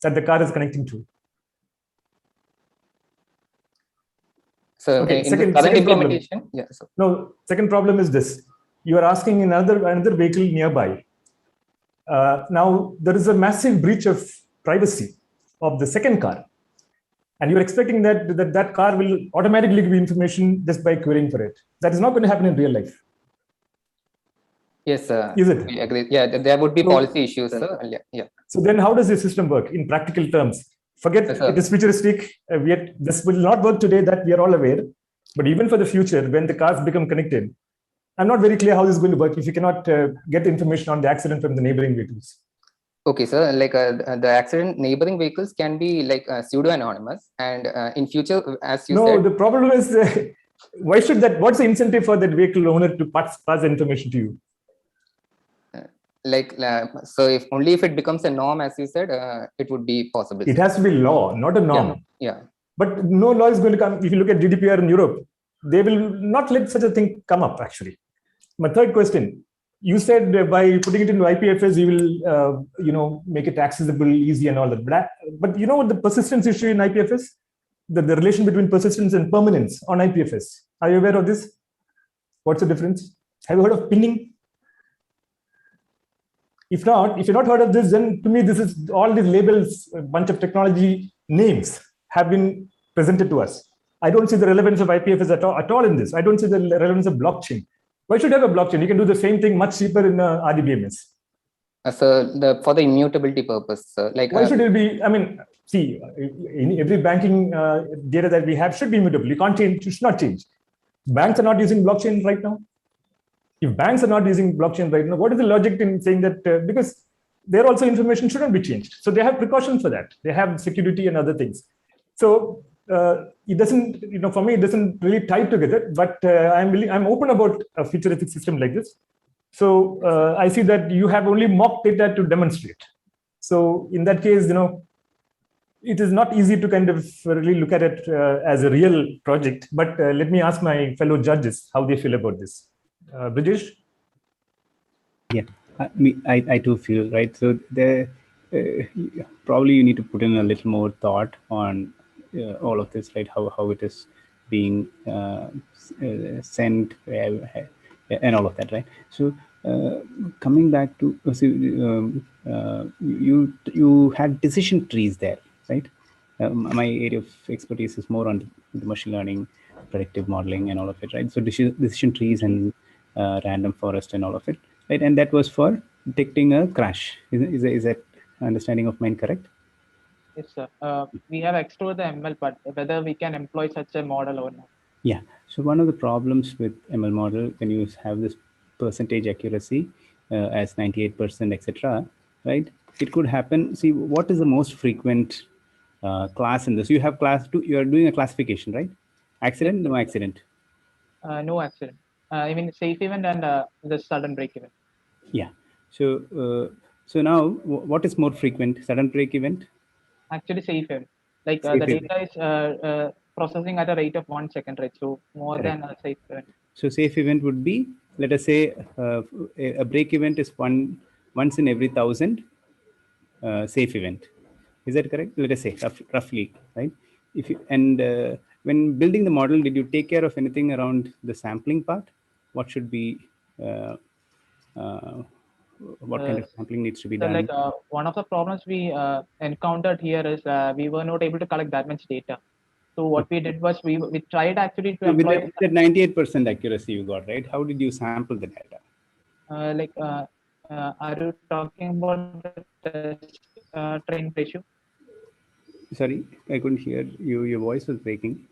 that the car is connecting to? So okay, in the current implementation, problem. No, second problem is this. You are asking another vehicle nearby. Now, there is a massive breach of privacy of the second car. And you're expecting that car will automatically give you information just by querying for it. That is not going to happen in real life. Yes, is it? We agree. Yeah, there would be policy issues. Yeah. So then how does the system work in practical terms? Forget it is futuristic. This will not work today, that we are all aware. But even for the future, when the cars become connected, I'm not very clear how this is going to work if you cannot get information on the accident from the neighboring vehicles. Okay, sir. Like the accident neighboring vehicles can be like pseudo-anonymous, and in future, as you said. No, the problem is why should that? What's the incentive for that vehicle owner to pass the information to you? So if it becomes a norm, as you said, it would be possible. It has to be law, not a norm. Yeah. But no law is going to come. If you look at GDPR in Europe, they will not let such a thing come up. Actually, my third question. You said by putting it into IPFS, you will, make it accessible, easy, and all that. But you know what the persistence issue in IPFS? The relation between persistence and permanence on IPFS. Are you aware of this? What's the difference? Have you heard of pinning? If you're not heard of this, then to me, this is all these labels, a bunch of technology names have been presented to us. I don't see the relevance of IPFS at all in this. I don't see the relevance of blockchain. Why should you have a blockchain? You can do the same thing much cheaper in RDBMS. So for the immutability purpose, why should it be? I mean, see, in every banking data that we have should be immutable. You can't change. You should not change. Banks are not using blockchain right now. If banks are not using blockchain right now, what is the logic in saying that? Because their also information shouldn't be changed. So they have precautions for that. They have security and other things. So it doesn't, for me, it doesn't really tie together. But I'm open about a futuristic system like this. So I see that you have only mock data to demonstrate. So in that case, it is not easy to kind of really look at it as a real project. But let me ask my fellow judges how they feel about this. Brijesh? Yeah, I too feel, right. So there, probably you need to put in a little more thought on all of this, right? How it is being sent and all of that, right? So coming back to you had decision trees there, right? My area of expertise is more on the machine learning, predictive modeling, and all of it, right? So decision trees and random forest and all of it, right? And that was for detecting a crash. Is that understanding of mine correct? Yes, sir. We have explored the ML, but whether we can employ such a model or not. Yeah. So one of the problems with ML model, when you have this percentage accuracy as 98%, etc., right? It could happen. See, what is the most frequent class in this? You have class 2. You are doing a classification, right? Accident, no accident. No accident. I mean, safe event and the sudden break event. Yeah. So so now, what is more frequent? Sudden break event? Actually, safe event. Like safe the data is processing at a rate of 1 second, right? So more Correct. than a safe event. So safe event would be, let us say, a break event is once in every 1,000 safe event. Is that correct? Let us say roughly, right? If you, and when building the model, did you take care of anything around the sampling part? What should be what kind of sampling needs to be So done? like one of the problems we encountered here is we were not able to collect that much data. So what we did was we tried actually to With employ that 98% accuracy you got, right? How did you sample the data? are you talking about the test train ratio? Sorry, I couldn't hear you. Your voice was breaking.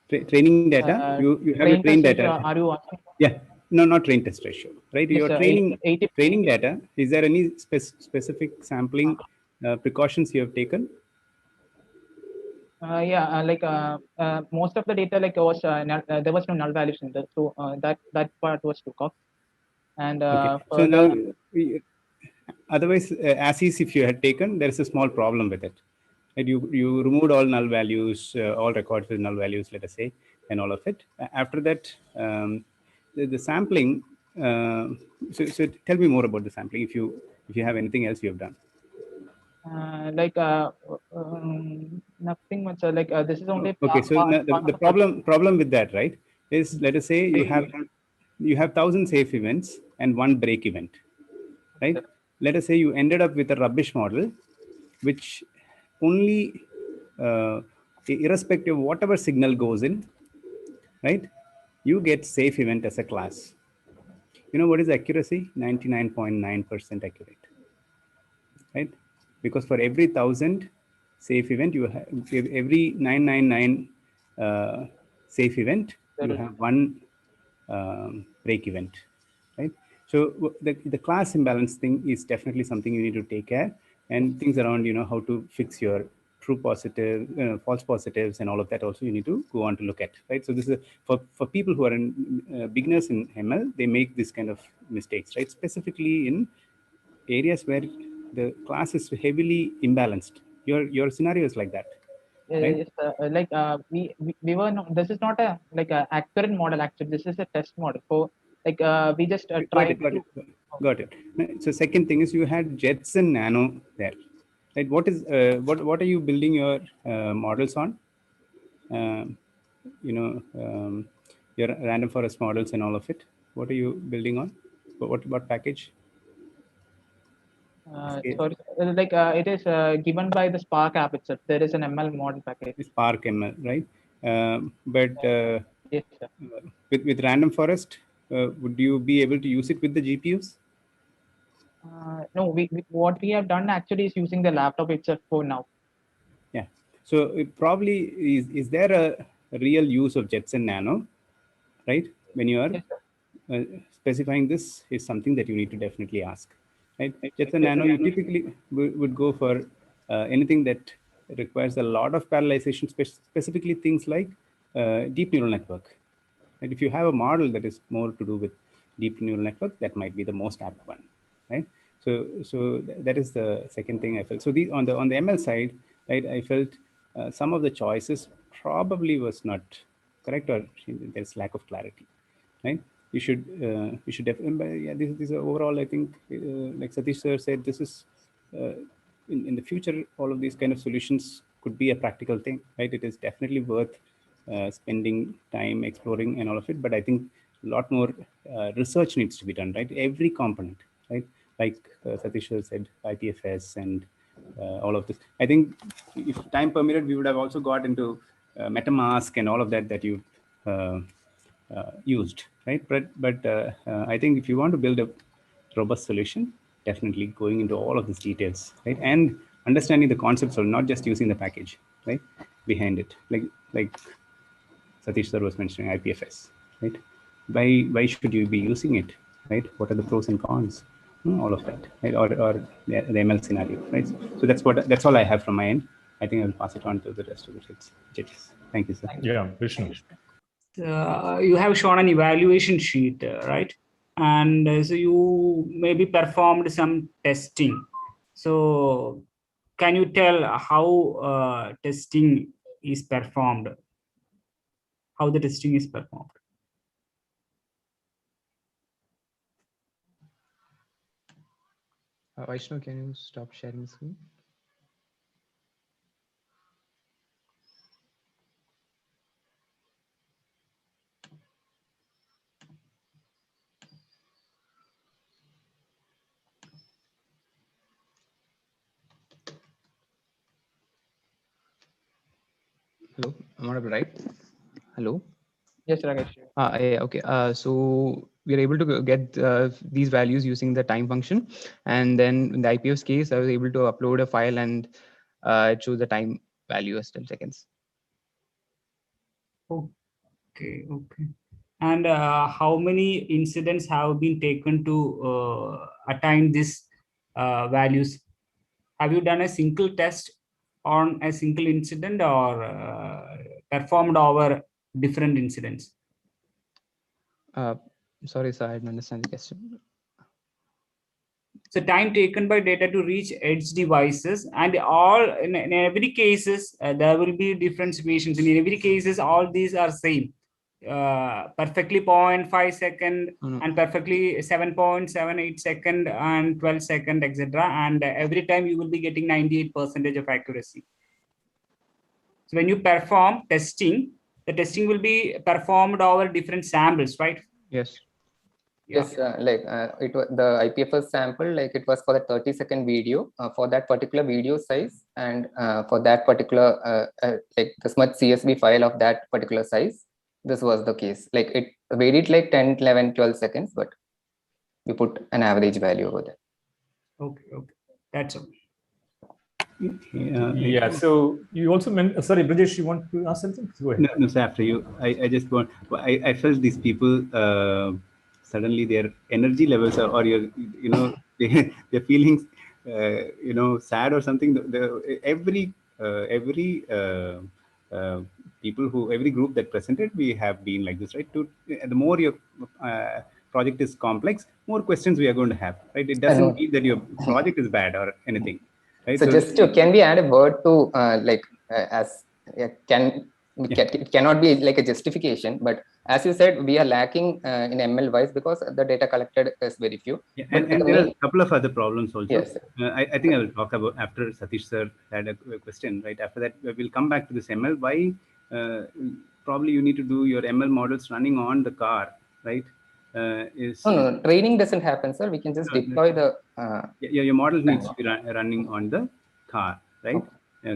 Training data. You have a train test data. ratio, are you asking? Yeah, no, not train test ratio, right? Yes, Your sir, training data. Is there any specific sampling precautions you have taken? Most of the data was there was no null values in that, so that part was took off. And Okay, so further, now otherwise, as is if you had taken, there is a small problem with it. And you removed all null values, all records with null values, let us say, and all of it. After that, the sampling. So tell me more about the sampling if you have anything else you have done. nothing much. This is only Okay. So now the problem with that, right, is let us say you have 1,000 safe events and one break event, right? Let us say you ended up with a rubbish model, which only irrespective of whatever signal goes in, right, you get safe event as a class. You know what is accuracy? 99.9% accurate, right? Because for every 1,000 safe event, you have every 999 safe event, you have one break event, right? So the class imbalance thing is definitely something you need to take care, and things around, how to fix your true positive, false positives, and all of that also you need to go on to look at, right? So this is for people who are beginners in ML, they make this kind of mistakes, right? Specifically in areas where the class is heavily imbalanced. Your scenario is like that, right? Yes, we were not, this is not a accurate model actually. This is a test model. So we just tried to. Got it. So second thing is you had Jets and Nano there, right? What is what are you building your models on? Your random forest models and all of it. What are you building on? What package? Sorry, it is given by the Spark app itself. There is an ML model package. Spark ML, right? But yes, sir. With random forest, would you be able to use it with the GPUs? No, what we have done actually is using the laptop itself for now. Yeah. So it probably is there a real use of Jetson Nano, right? When you are specifying this is something that you need to definitely ask, right? Jetson Nano, you typically would go for anything that requires a lot of parallelization, specifically things like deep neural network. And if you have a model that is more to do with deep neural network, that might be the most apt one, right? So that is the second thing I felt. So on the ML side, right, I felt some of the choices probably was not correct, or there's lack of clarity, right? You should definitely, yeah, this is overall, I think, like Satish sir said, this is in the future, all of these kind of solutions could be a practical thing, right? It is definitely worth spending time exploring and all of it, but I think a lot more research needs to be done, right? Every component, right? Like Satish sir said, IPFS and all of this. I think if time permitted, we would have also got into MetaMask and all of that you used, right? But I think if you want to build a robust solution, definitely going into all of these details, right? And understanding the concepts of not just using the package, right? Behind it, like Satish sir was mentioning IPFS, right? Why should you be using it, right? What are the pros and cons? All of that, right? Or the ML scenario, right? So that's all I have from my end. I think I'll pass it on to the rest of the judges. Thank you, sir. Yeah, Vishnu. You have shown an evaluation sheet, right? And so you maybe performed some testing. So can you tell how testing is performed? How the testing is performed? Vaishnav, can you stop sharing the screen? Hello, I'm audible, right? Hello. Yes, Rakesh. Yeah, okay. So we are able to get these values using the time function, and then in the IPF's case, I was able to upload a file and it shows the time value as 10 seconds. Okay. And how many incidents have been taken to attain these values? Have you done a single test on a single incident or performed over different incidents? Sorry, sir, I didn't understand the question. So time taken by data to reach edge devices, and all in every cases there will be different situations. In every cases, all these are same. Perfectly 0.5 second and perfectly 7.78 second and 12 second, etc. And every time you will be getting 98% of accuracy. So when you perform testing, the testing will be performed over different samples, right? Yes. Yes, it was the IPFS sample, like it was for the 30-second video for that particular video size, and for that particular like this much CSV file of that particular size. This was the case. Like it varied like 10, 11, 12 seconds, but we put an average value over there. Okay, that's all. Yeah. So you also meant, sorry, Brajesh, you want to ask something? Go ahead. No, so after you, I just want, I felt these people, suddenly their energy levels are, or your, their feelings, sad or something. Every every group that presented, we have been like this, right? The more your project is complex, more questions we are going to have, right? It doesn't mean that your project is bad or anything, right? So just can we add a word to it cannot be like a justification, but as you said, we are lacking in ML wise because the data collected is very few. Yeah, and there are a couple of other problems also. Yes. I think I will talk about after Satish sir had a question, right? After that, we'll come back to this ML. Why probably you need to do your ML models running on the car, right? No, training doesn't happen, sir. We can just deploy the. Your model needs to be running on the car, right?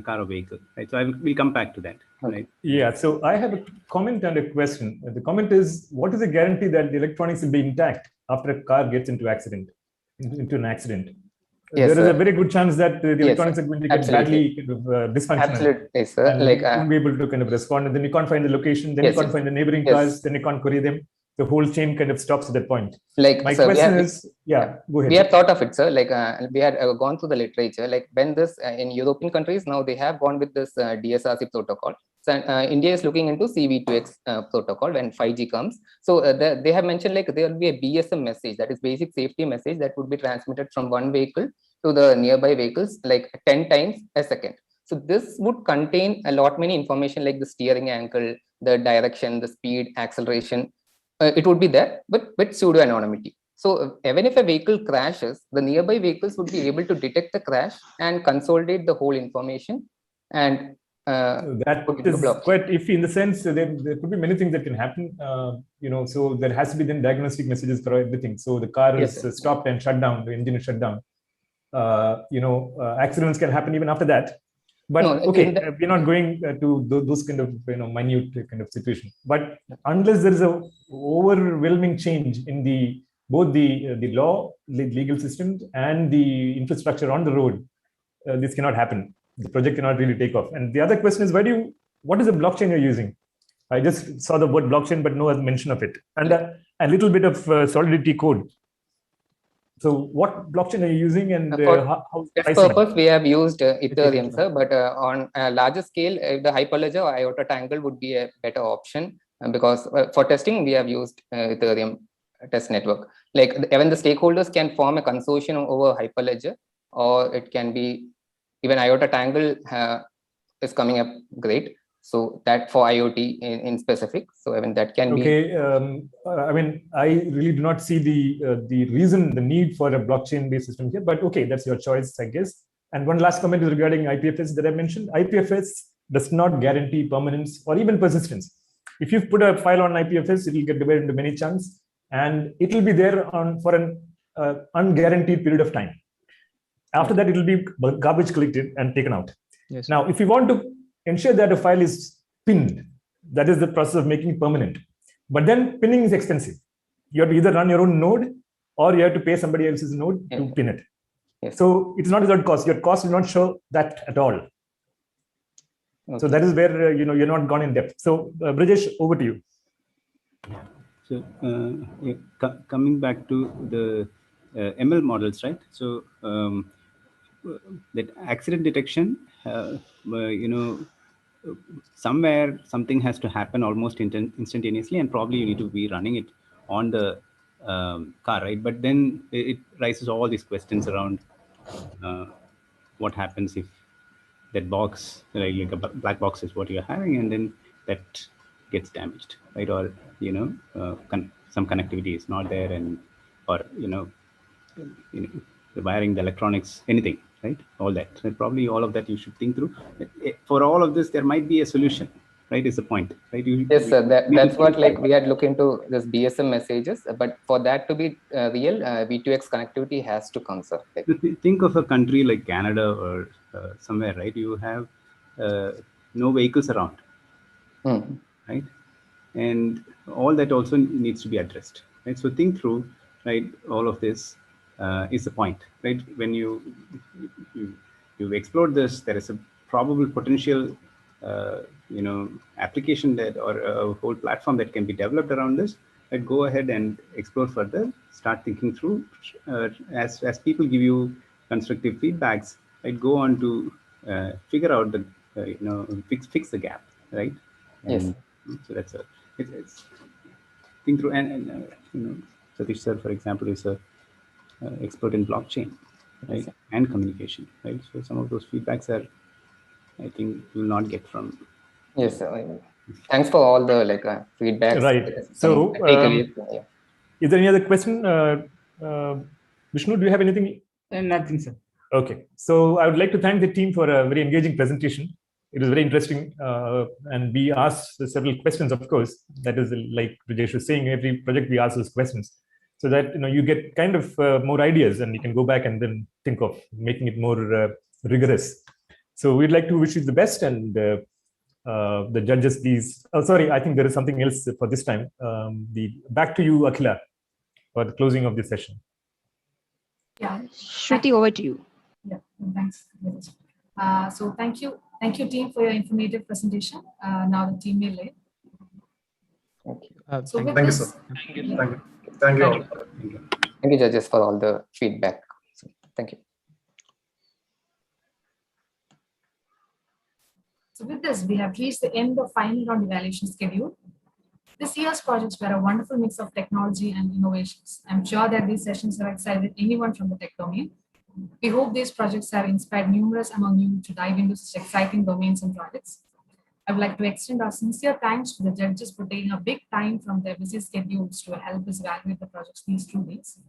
Car or vehicle, right? So we'll come back to that, right? Yeah. So I have a comment and a question. The comment is, what is the guarantee that the electronics will be intact after a car gets into an accident? Yes, there is a very good chance that the electronics are going to get badly dysfunctional. Absolutely, sir. And you won't be able to kind of respond, and then you can't find the location, then you can't find the neighboring cars, then you can't query them. The whole chain kind of stops at that point. Like, my sir, question is, go ahead. We have thought of it, sir. Like we had gone through the literature. Like when this in European countries now they have gone with this DSRC protocol. So India is looking into CV2X protocol when 5G comes. So they have mentioned like there will be a BSM message, that is basic safety message, that would be transmitted from one vehicle to the nearby vehicles like 10 times a second. So this would contain a lot many information like the steering angle, the direction, the speed, acceleration. It would be there, but with pseudo anonymity. So even if a vehicle crashes, the nearby vehicles would be able to detect the crash and consolidate the whole information. And that is quite iffy in the sense that there could be many things that can happen. So there has to be then diagnostic messages for everything. So the car is stopped and shut down, the engine is shut down. Accidents can happen even after that. But we're not going to those kind of minute kind of situation. But unless there is a overwhelming change in both the law, legal systems, and the infrastructure on the road, this cannot happen. The project cannot really take off. And the other question is, what is the blockchain you're using? I just saw the word blockchain, but no mention of it, and a little bit of Solidity code. So what blockchain are you using, and for this purpose we have used Ethereum, sir, but on a larger scale, the Hyperledger or IOTA Tangle would be a better option, because for testing we have used Ethereum test network. Like even the stakeholders can form a consortium over Hyperledger, or it can be even IOTA Tangle is coming up great. So that for IoT in specific, so even that can be. I mean, I really do not see the need for a blockchain-based system here, but okay, that's your choice, I guess. And one last comment is regarding IPFS that I mentioned. IPFS does not guarantee permanence or even persistence. If you put a file on IPFS, it will get divided into many chunks, and it will be there for an unguaranteed period of time. After that, it will be garbage collected and taken out. Yes. Now, if you want to ensure that a file is pinned. That is the process of making it permanent. But then pinning is expensive. You have to either run your own node or you have to pay somebody else's node to pin it. Yes. So it's not without cost. Your cost will not show that at all. Okay. So that is where you're not gone in depth. So Brajesh, over to you. So coming back to the ML models, right? So that accident detection, somewhere something has to happen almost instantaneously, and probably you need to be running it on the car, right? But then it raises all these questions around what happens if that box, like a black box is what you're having, and then that gets damaged, right? Or some connectivity is not there, and or the wiring, the electronics, anything, right? All that. So probably all of that you should think through. For all of this, there might be a solution, right? Is the point, right? Yes, sir. That's what we had looked into this BSM messages, but for that to be real, V2X connectivity has to come, sir. Think of a country like Canada or somewhere, right? You have no vehicles around, right? And all that also needs to be addressed, right? So think through, right? All of this is the point, right? When you explore this, there is a probable potential, application that or a whole platform that can be developed around this. Right? Go ahead and explore further. Start thinking through as people give you constructive feedbacks. Right? Go on to figure out the fix the gap, right? And yes. So that's it's think through, and Satish sir, for example, is a expert in blockchain, right? Yes. And communication, right? So some of those feedbacks are, I think, you will not get from. Yes, sir. Thanks for all the feedbacks. Right. So, is there any other question? Vishnu, do you have anything? Nothing, sir. Okay. So I would like to thank the team for a very engaging presentation. It was very interesting, and we asked several questions. Of course, that is like Rajesh was saying. Every project we ask those questions, so that you get kind of more ideas, and you can go back and then think of making it more rigorous. So we'd like to wish you the best, and the judges. These. Oh, sorry, I think there is something else for this time. Back to you, Akhila, for the closing of this session. Yeah, Shruti, over to you. Yeah, thanks. So thank you, team, for your informative presentation. Now the team may lead. So thank you, sir. Thank you all. Thank you, judges, for all the feedback. Thank you. So with this, we have reached the end of final round evaluation schedule. This year's projects were a wonderful mix of technology and innovations. I'm sure that these sessions have excited anyone from the tech domain. We hope these projects have inspired numerous among you to dive into such exciting domains and projects. I would like to extend our sincere thanks to the judges for taking a big time from their busy schedules to help us evaluate the projects these 2 days.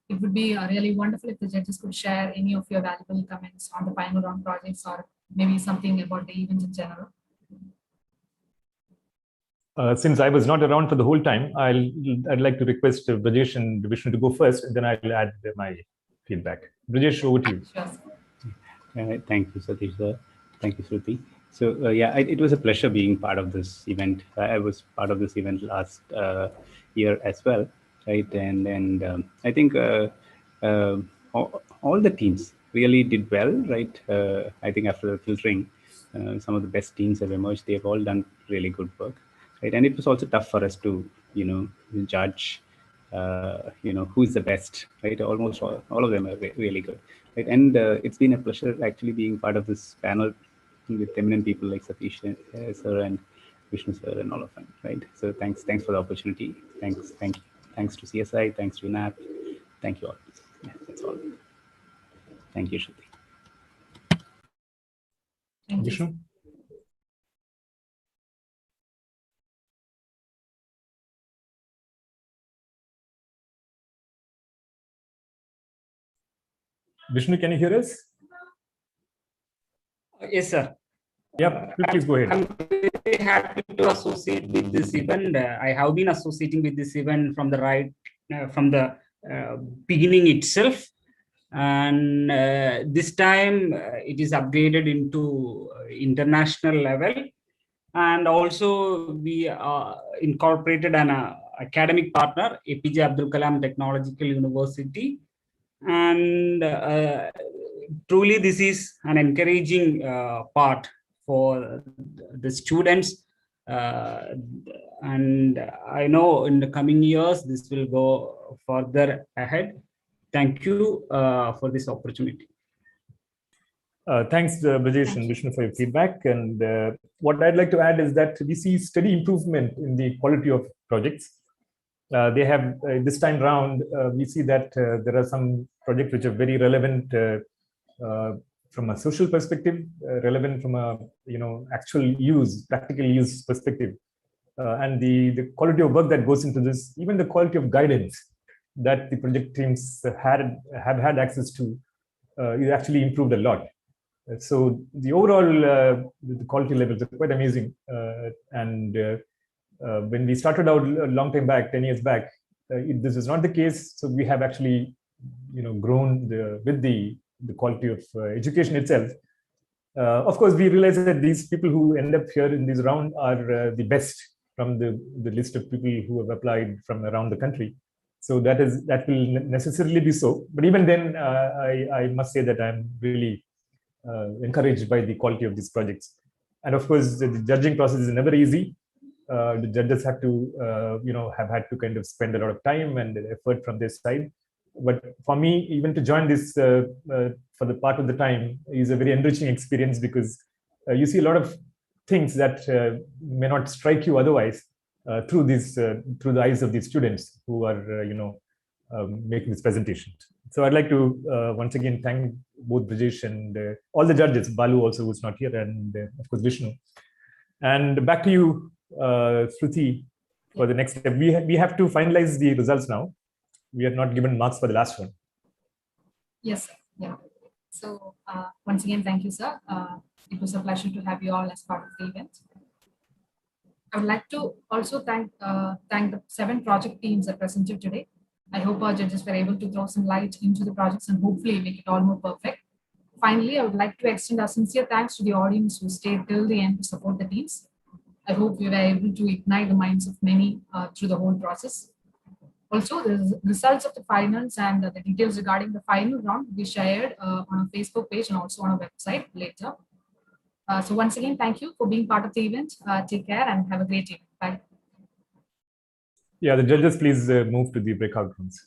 It would be really wonderful if the judges could share any of your valuable comments on the final round projects, or maybe something about the event in general. Since I was not around for the whole time, I'd like to request Brajesh and Vishnu to go first, and then I'll add my feedback. Brajesh, over to you. Sure. Thank you, Satish sir. Thank you, Shruti. So it was a pleasure being part of this event. I was part of this event last year as well, right? And I think all the teams really did well, right? I think after the filtering, some of the best teams have emerged. They've all done really good work, right? And it was also tough for us to, judge, who's the best, right? Almost all of them are really good, right? And it's been a pleasure actually being part of this panel with eminent people like Satish sir and Vishnu sir and all of them, right? So thanks for the opportunity. Thanks to CSI, thanks to InApp. Thank you all. Yeah, that's all. Thank you, Shruti. Vishnu? Vishnu, can you hear us? Yes, sir. Yeah, please go ahead. I'm very happy to associate with this event. I have been associating with this event from the beginning itself, and this time it is upgraded into international level. And also we incorporated an academic partner, APJ Abdul Kalam Technological University. And truly this is an encouraging part for the students. And I know in the coming years, this will go further ahead. Thank you for this opportunity. Thanks, Brajesh and Vishnu, for your feedback. And what I'd like to add is that we see steady improvement in the quality of projects. They have this time round, we see that there are some projects which are very relevant from a social perspective, relevant from a actual use, practical use perspective, and the quality of work that goes into this, even the quality of guidance that the project teams have had access to, is actually improved a lot. So the overall the quality levels are quite amazing. And when we started out a long time back, 10 years back, this is not the case. So we have actually, grown with the quality of education itself. Of course, we realize that these people who end up here in this round are the best from the list of people who have applied from around the country. So that will necessarily be so. But even then, I must say that I'm really encouraged by the quality of these projects. And of course, the judging process is never easy. The judges have to, have had to kind of spend a lot of time and effort from their side. But for me, even to join this for the part of the time is a very enriching experience, because you see a lot of things that may not strike you otherwise through the eyes of these students who are, making this presentation. So I'd like to once again thank both Brajesh and all the judges, Balu also who's not here, and of course Vishnu. And back to you, Shruti, for the next step. We have to finalize the results now. We are not given marks for the last one. Yes, sir. Yeah. So once again, thank you, sir. It was a pleasure to have you all as part of the event. I would like to also thank the 7 project teams that presented today. I hope our judges were able to throw some light into the projects and hopefully make it all more perfect. Finally, I would like to extend our sincere thanks to the audience who stayed till the end to support the teams. I hope we were able to ignite the minds of many through the whole process. Also, the results of the finals and the details regarding the final round will be shared on our Facebook page and also on our website later. So once again, thank you for being part of the event. Take care and have a great evening. Bye. Yeah, the judges, please move to the breakout rooms.